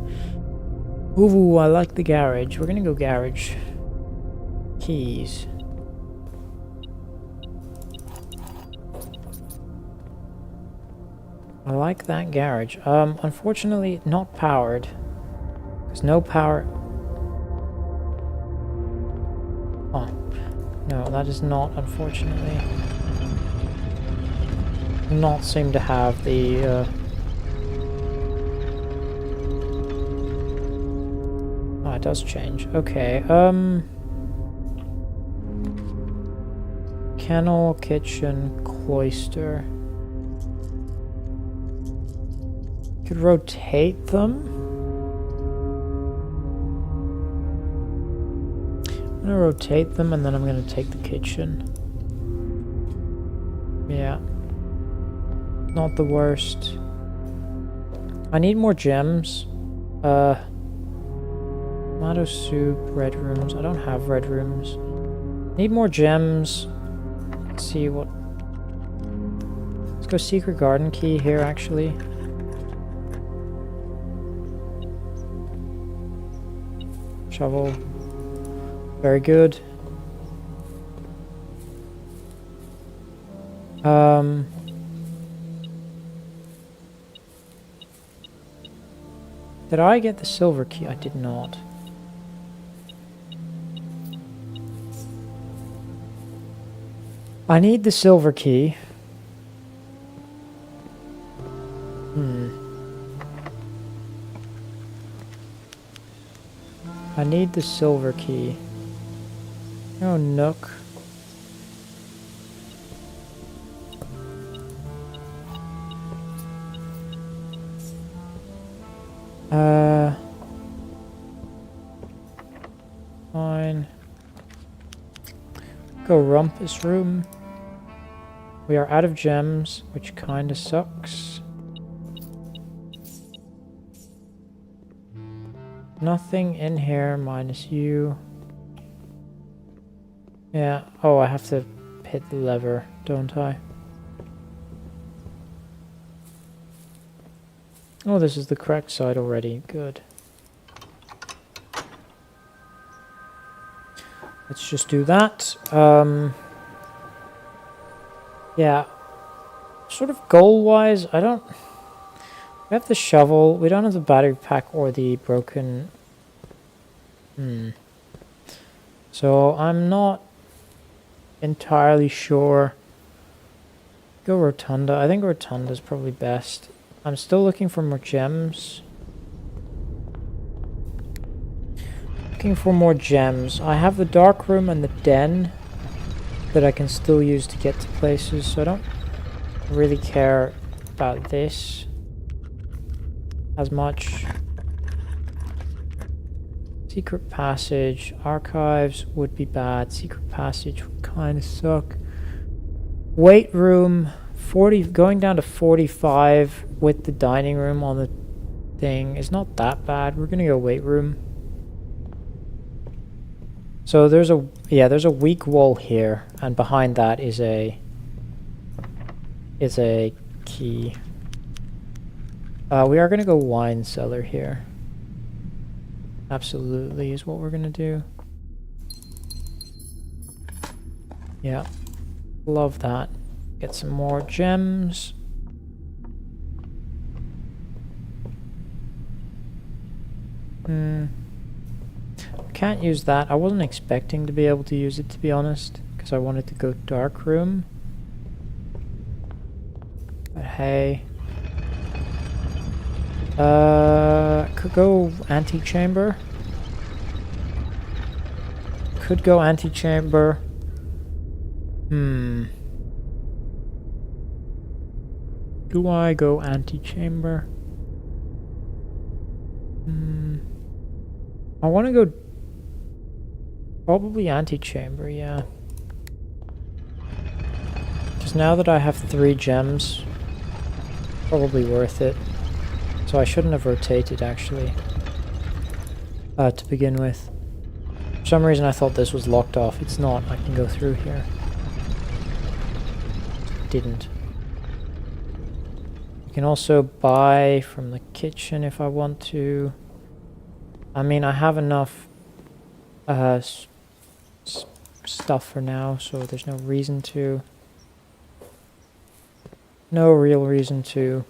Speaker 1: Ooh, I like the garage. We're gonna go garage. Keys. I like that garage. Unfortunately, not powered. There's no power. Oh. No, that is not, unfortunately. Not seem to have the, Oh, it does change. Okay, Kennel, kitchen, cloister. Could rotate them. I'm gonna rotate them and then I'm gonna take the kitchen. Yeah. Not the worst. I need more gems. Tomato soup, red rooms. I don't have red rooms. Need more gems. Let's see what... Let's go secret garden key here, actually. Shovel. Very good. Did I get the silver key? I did not. I need the silver key. I need the silver key. Oh, Nook. Fine. Go Rumpus room. We are out of gems, which kinda sucks. Nothing in here minus you. Yeah. Oh, I have to hit the lever, don't I? Oh, this is the correct side already. Good. Let's just do that. Yeah. Sort of goal-wise, I don't... We have the shovel. We don't have the battery pack or the broken... So I'm not entirely sure. Go Rotunda. I think Rotunda's probably best. I'm still looking for more gems. Looking for more gems. I have the dark room and the den that I can still use to get to places, so I don't really care about this as much. Secret passage. Archives would be bad. Secret passage would kind of suck. Weight room. 40, going down to 45 with the dining room on the thing is not that bad. We're gonna go weight room. So there's a, yeah, there's a weak wall here, and behind that is a key. We are gonna go wine cellar here. Absolutely is what we're gonna do. Yeah, love that. Get some more gems. Can't use that. I wasn't expecting to be able to use it, to be honest, because I wanted to go dark room. But hey. Could go antechamber. Could go antechamber. Do I go antechamber? I want to go probably antechamber, yeah. Because now that I have 3 gems, probably worth it. So I shouldn't have rotated, actually, to begin with. For some reason I thought this was locked off. It's not. I can go through here. Didn't. You can also buy from the kitchen if I want to. I mean, I have enough stuff for now, so there's no reason to. No real reason to.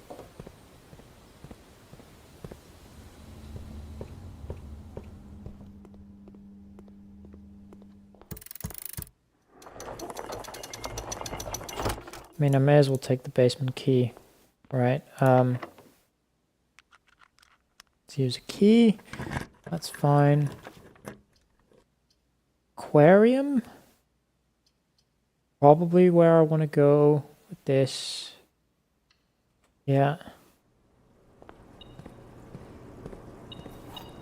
Speaker 1: I mean, I may as well take the basement key, right? Let's use a key. That's fine. Aquarium? Probably where I want to go with this. Yeah.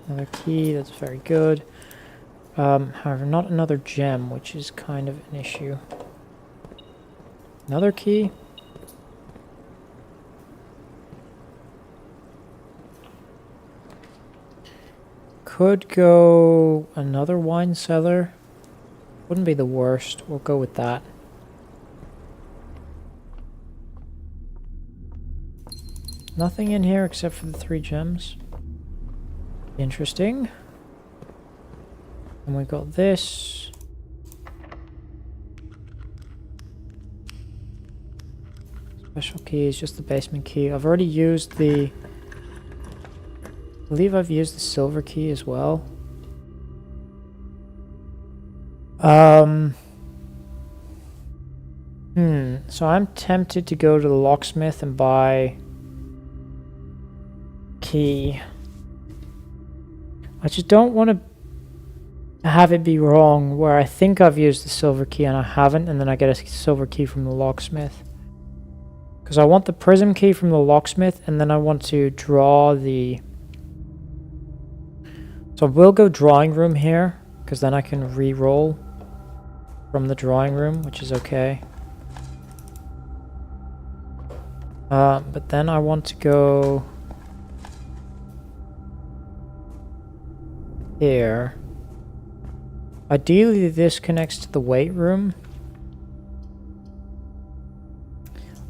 Speaker 1: Another key, that's very good. However, not another gem, which is kind of an issue. Another key. Could go another wine cellar. Wouldn't be the worst. We'll go with that. Nothing in here except for the 3 gems. Interesting. And we've got this. Special key is just the basement key. I've already used the... I believe I've used the silver key as well. So I'm tempted to go to the locksmith and buy key. I just don't want to have it be wrong where I think I've used the silver key and I haven't, and then I get a silver key from the locksmith. Because I want the prism key from the locksmith, and then I want to draw the... So we'll go drawing room here, because then I can re-roll from the drawing room, which is okay. But then I want to go here. Ideally, this connects to the weight room.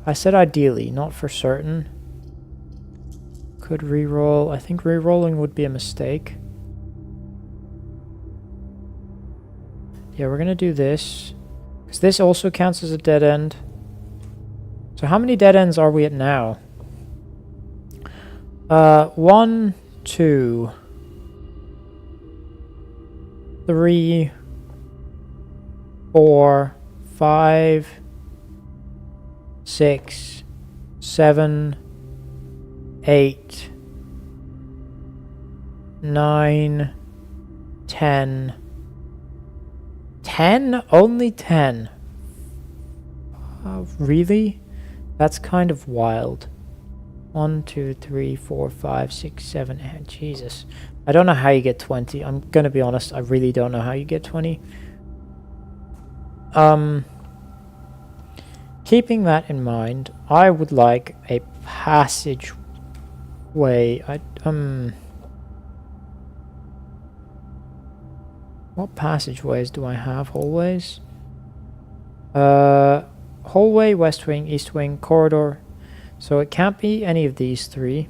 Speaker 1: I said ideally, not for certain. Could re-roll. I think re-rolling would be a mistake. Yeah, we're gonna do this. Because this also counts as a dead end. So how many dead ends are we at now? 1, 2, 3, 4, 5, 6, 7, 8, 9, 10. 10? Only 10? Really? That's kind of wild. 1, 2, 3, 4, 5, 6, 7, 8. Jesus. I don't know how you get 20. I'm gonna be honest, I really don't know how you get 20. Keeping that in mind, I would like a passageway. What passageways do I have? Hallways? Hallway, west wing, east wing, corridor. So it can't be any of these 3.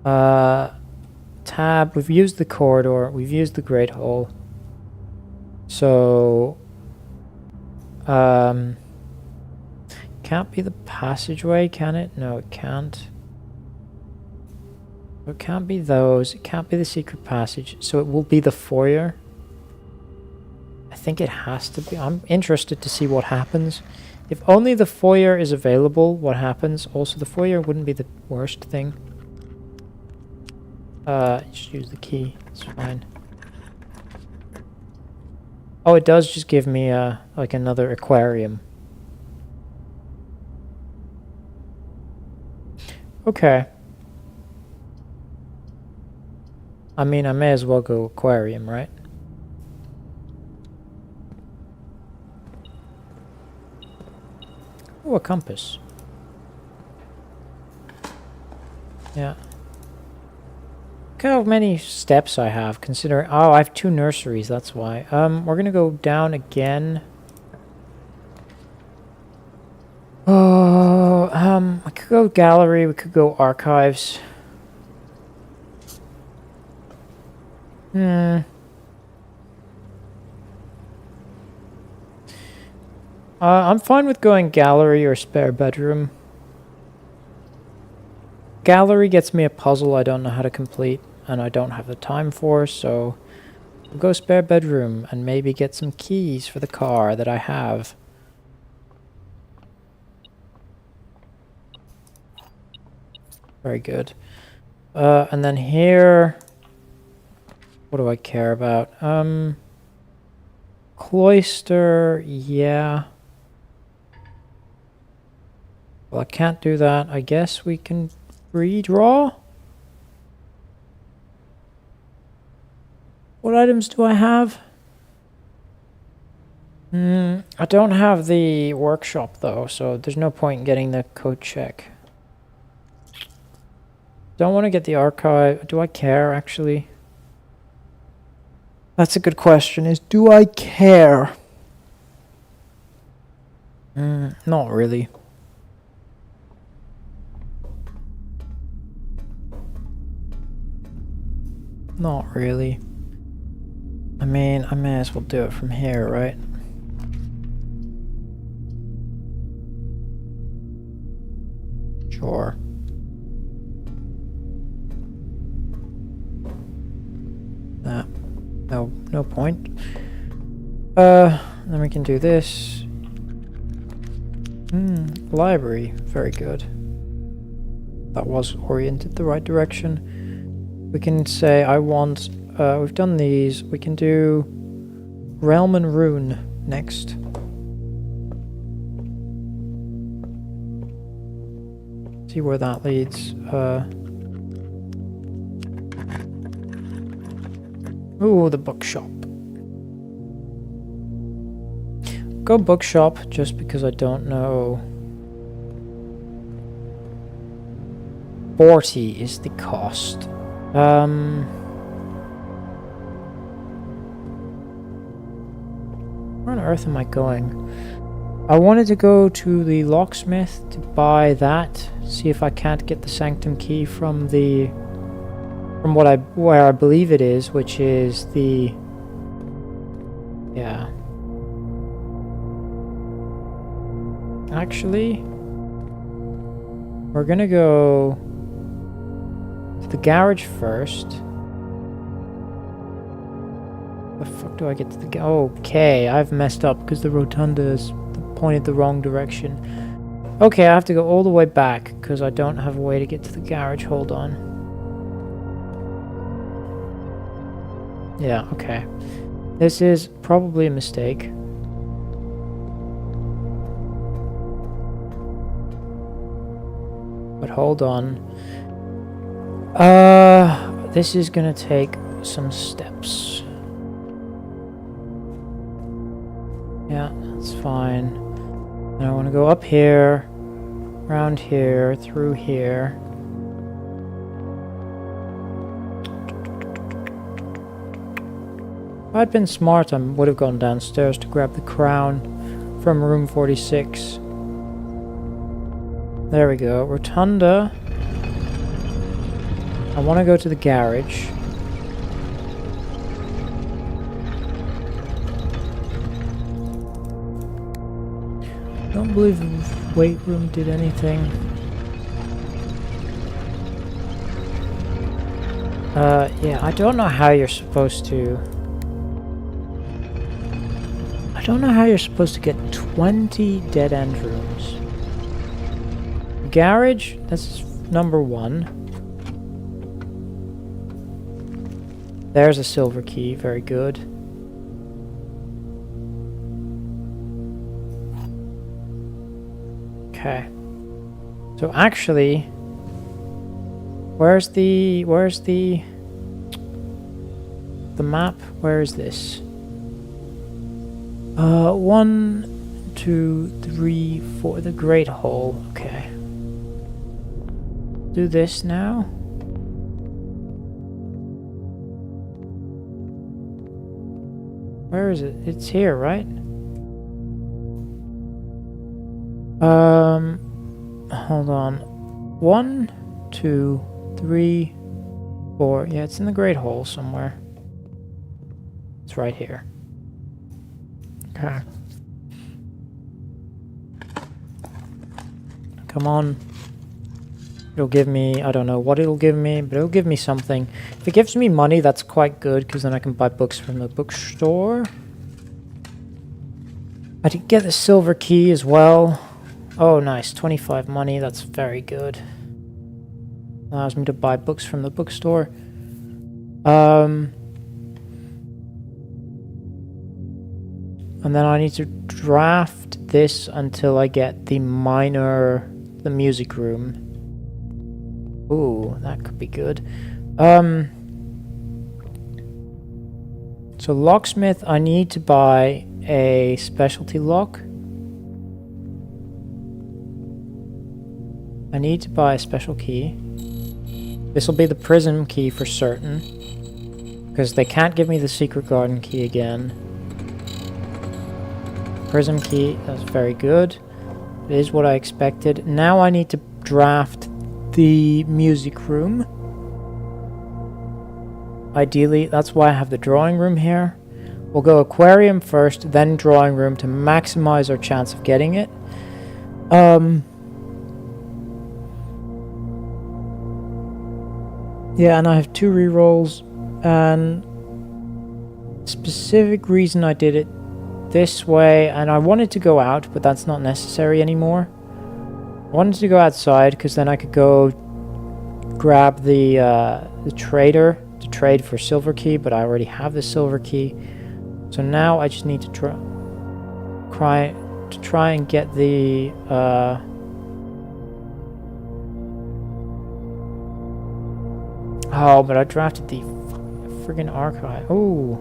Speaker 1: Tab, we've used the corridor, we've used the great hall. So can't be the passageway, can it? No, it can't. It can't be those. It can't be the secret passage. So it will be the foyer. I think it has to be. I'm interested to see what happens. If only the foyer is available, what happens? Also, the foyer wouldn't be the worst thing. Just use the key. It's fine. Oh, it does just give me like another aquarium. Okay. I mean, I may as well go aquarium, right? Oh, a compass. Yeah. Look how many steps I have, considering... Oh, I have 2 nurseries, that's why. We're gonna go down again. Oh, we could go gallery, we could go archives. I'm fine with going gallery or spare bedroom. Gallery gets me a puzzle I don't know how to complete, and I don't have the time for, so we'll go spare bedroom and maybe get some keys for the car that I have. Very good. And then here, what do I care about? Cloister, yeah. Well, I can't do that. I guess we can redraw? What items do I have? I don't have the workshop though, so there's no point in getting the code check. Don't want to get the archive. Do I care, actually? That's a good question, is do I care? Not really. Not really. I mean, I may as well do it from here, right? Sure. No point. Then we can do this. Library. Very good. That was oriented the right direction. We can say I want... we've done these. We can do Realm and Rune next. See where that leads. Ooh, the bookshop. Go bookshop just because I don't know. 40 is the cost. Where on earth am I going? I wanted to go to the locksmith to buy that. See if I can't get the Sanctum key from the... From where I believe it is, which is the... Yeah. Actually, we're gonna go to the garage first. The fuck do I get to the okay, I've messed up because the rotunda is pointed the wrong direction. Okay, I have to go all the way back because I don't have a way to get to the garage. Hold on. Yeah, okay. This is probably a mistake. But hold on. This is gonna take some steps. Yeah, that's fine. And I want to go up here, around here, through here. If I'd been smart, I would have gone downstairs to grab the crown from room 46. There we go. Rotunda. I want to go to the garage. Don't believe the weight room did anything. Yeah, I don't know how you're supposed to... I don't know how you're supposed to get 20 dead-end rooms. Garage, that's number 1. There's a silver key, very good. Okay. So actually, where's the the map. Where is this? 1, 2, 3, 4. The Great Hall. Okay. Do this now. Where is it? It's here, right? Hold on. 1, 2, 3, 4. Yeah, it's in the Great Hall somewhere. It's right here. Okay. Come on. It'll give me, I don't know what it'll give me, but it'll give me something. If it gives me money, that's quite good, because then I can buy books from the bookstore. I did get the silver key as well. Oh, nice. 25 money. That's very good. Allows me to buy books from the bookstore. And then I need to draft this until I get the music room. Ooh, that could be good. So locksmith, I need to buy a specialty lock. I need to buy a special key. This will be the prism key for certain, because they can't give me the secret garden key again. Prism key, that's very good. It is what I expected. Now I need to draft the music room. Ideally, that's why I have the drawing room here. We'll go aquarium first, then drawing room to maximize our chance of getting it. Yeah, and I have 2 rerolls, and specific reason I did it this way, and I wanted to go out, but that's not necessary anymore. I wanted to go outside because then I could go grab the trader to trade for silver key, but I already have the silver key. So now I just need to try and get the oh, but I drafted the friggin' archive. Oh,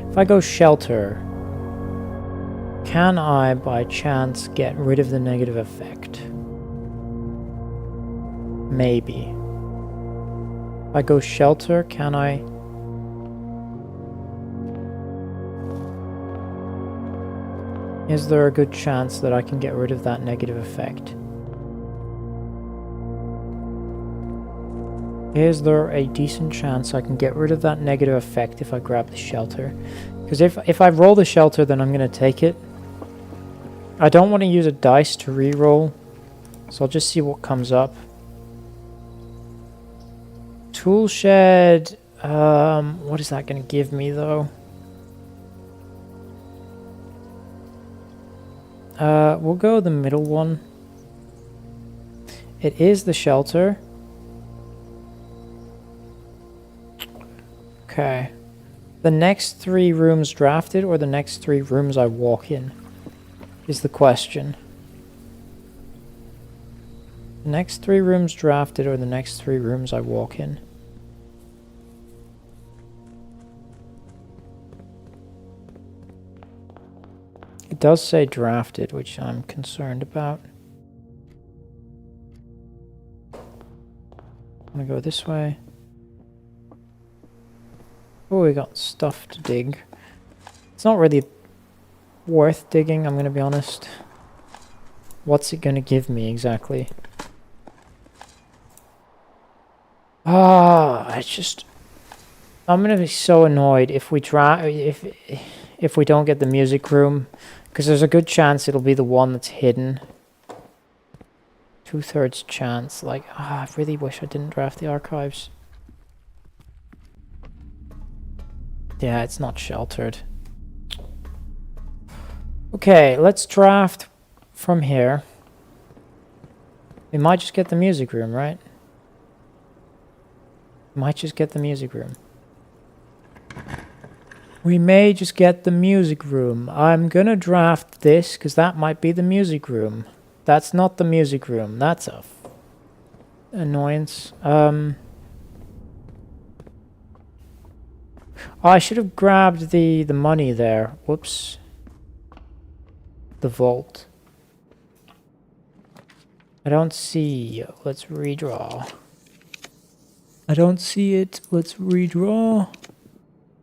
Speaker 1: if I go shelter, can I by chance get rid of the negative effect? Maybe. If I go shelter, can I? Is there a good chance that I can get rid of that negative effect? Is there a decent chance I can get rid of that negative effect if I grab the shelter? Because if I roll the shelter, then I'm going to take it. I don't want to use a dice to re-roll, so I'll just see what comes up. Tool shed, what is that going to give me though? We'll go the middle one. It is the shelter. Okay. The next 3 rooms drafted or the next 3 rooms I walk in is the question. The next 3 rooms drafted or the next 3 rooms I walk in. It does say drafted, which I'm concerned about. I'm gonna go this way. Oh, we got stuff to dig. It's not really worth digging, I'm gonna be honest. What's it gonna give me exactly? I'm gonna be so annoyed if we if we don't get the music room, because there's a good chance it'll be the one that's hidden. 2/3 chance. Like, I really wish I didn't draft the archives. Yeah, it's not sheltered. Okay, let's draft from here. We might just get the music room, right? Might just get the music room. We may just get the music room. I'm gonna draft this because that might be the music room. That's not the music room. That's a annoyance. Oh, I should have grabbed the money there. Whoops. The vault. I don't see. Let's redraw. I don't see it. Let's redraw.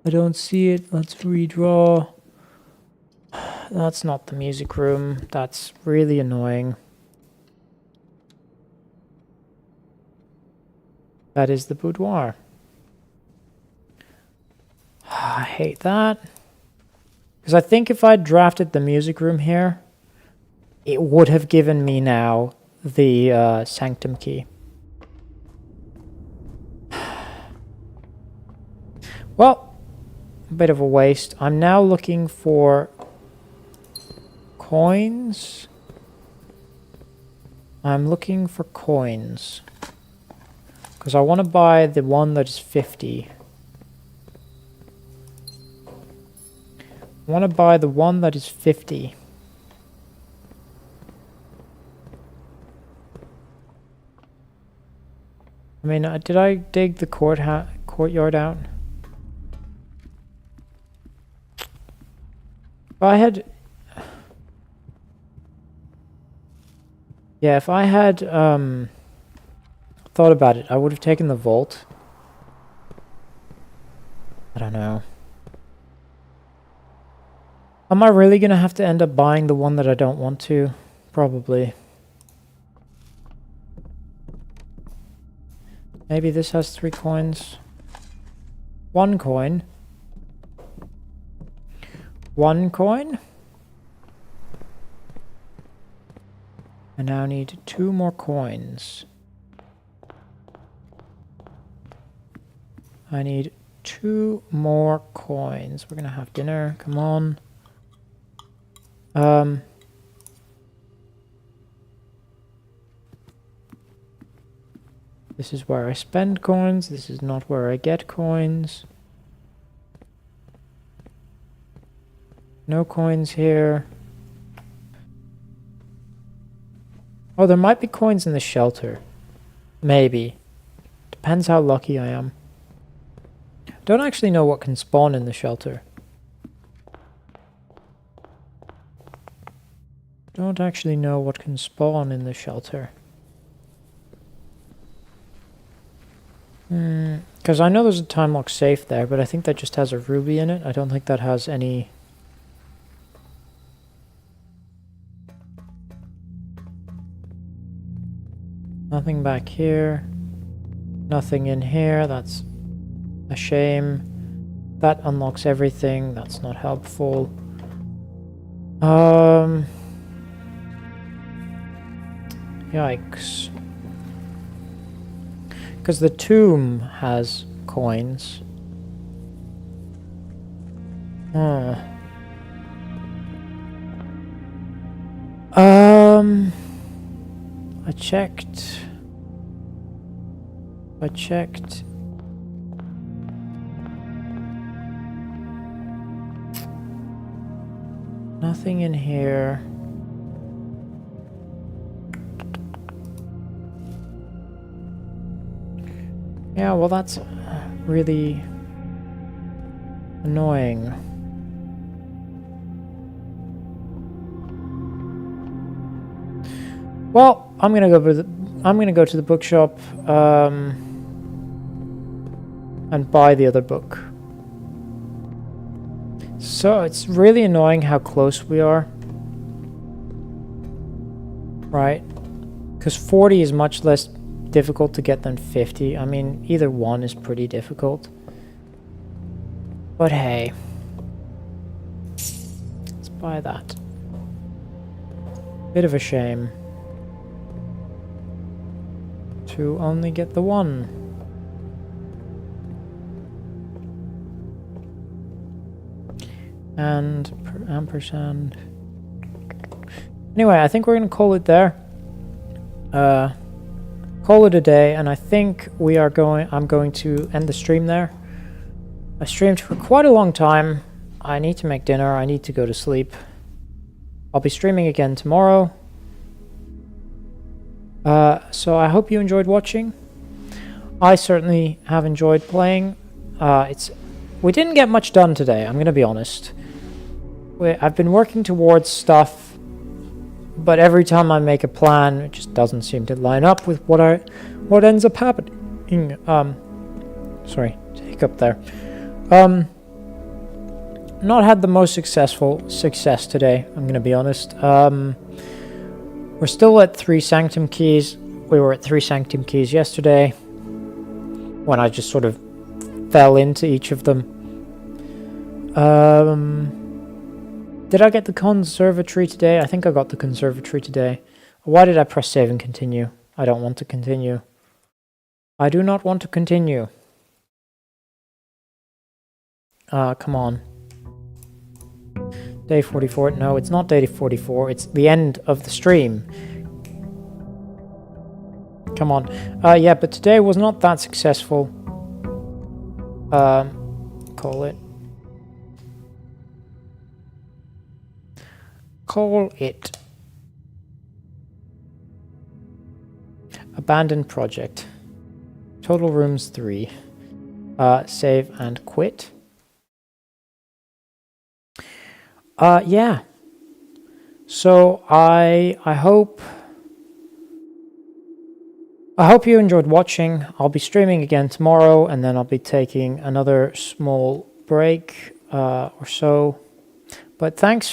Speaker 1: I don't see it. Let's redraw. That's not the music room. That's really annoying. That is the boudoir. I hate that. Because I think if I drafted the music room here, it would have given me now the Sanctum key. Well, a bit of a waste. I'm now looking for coins. I'm looking for coins. Because I want to buy the one that is 50. I want to buy the one that is 50. I mean, did I dig the courtyard out? If I had... Yeah, if I had thought about it, I would have taken the vault. I don't know. Am I really going to have to end up buying the one that I don't want to? Probably. Maybe this has 3 coins. 1 coin. 1 coin. I now need 2 more coins. I need 2 more coins. We're gonna have dinner. Come on. This is where I spend coins. This is not where I get coins. No coins here. Oh, there might be coins in the shelter. Maybe. Depends how lucky I am. Don't actually know what can spawn in the shelter. Don't actually know what can spawn in the shelter. Because I know there's a time lock safe there, but I think that just has a ruby in it. I don't think that has any... Nothing back here. Nothing in here. That's a shame. That unlocks everything. That's not helpful. Yikes. Because the tomb has coins. I checked. Nothing in here. Yeah, well, that's really annoying. Well, I'm gonna go to the bookshop and buy the other book. So it's really annoying how close we are, right? Because 40 is much less difficult to get than 50. I mean, either one is pretty difficult. But hey, let's buy that. Bit of a shame to only get the one. And ampersand. Anyway, I think we're gonna call it there. Call it a day, and I think I'm going to end the stream there. I streamed for quite a long time. I need to make dinner. I need to go to sleep. I'll be streaming again tomorrow. So I hope you enjoyed watching. I certainly have enjoyed playing. It's We didn't get much done today, I'm going to be honest. I've been working towards stuff, but every time I make a plan, it just doesn't seem to line up with what ends up happening. Sorry, hiccup there. Not had the most success today, I'm going to be honest. We're still at 3 Sanctum keys. We were at 3 Sanctum keys yesterday, when I just sort of fell into each of them. Did I get the conservatory today? I think I got the conservatory today. Why did I press save and continue? I don't want to continue. I do not want to continue. Come on. Day 44. No, it's not day 44. It's the end of the stream. Come on. Yeah, but today was not that successful. Call it. Call it. Abandoned project. Total rooms 3. Save and quit. Yeah. So I hope you enjoyed watching. I'll be streaming again tomorrow, and then I'll be taking another small break or so. But thanks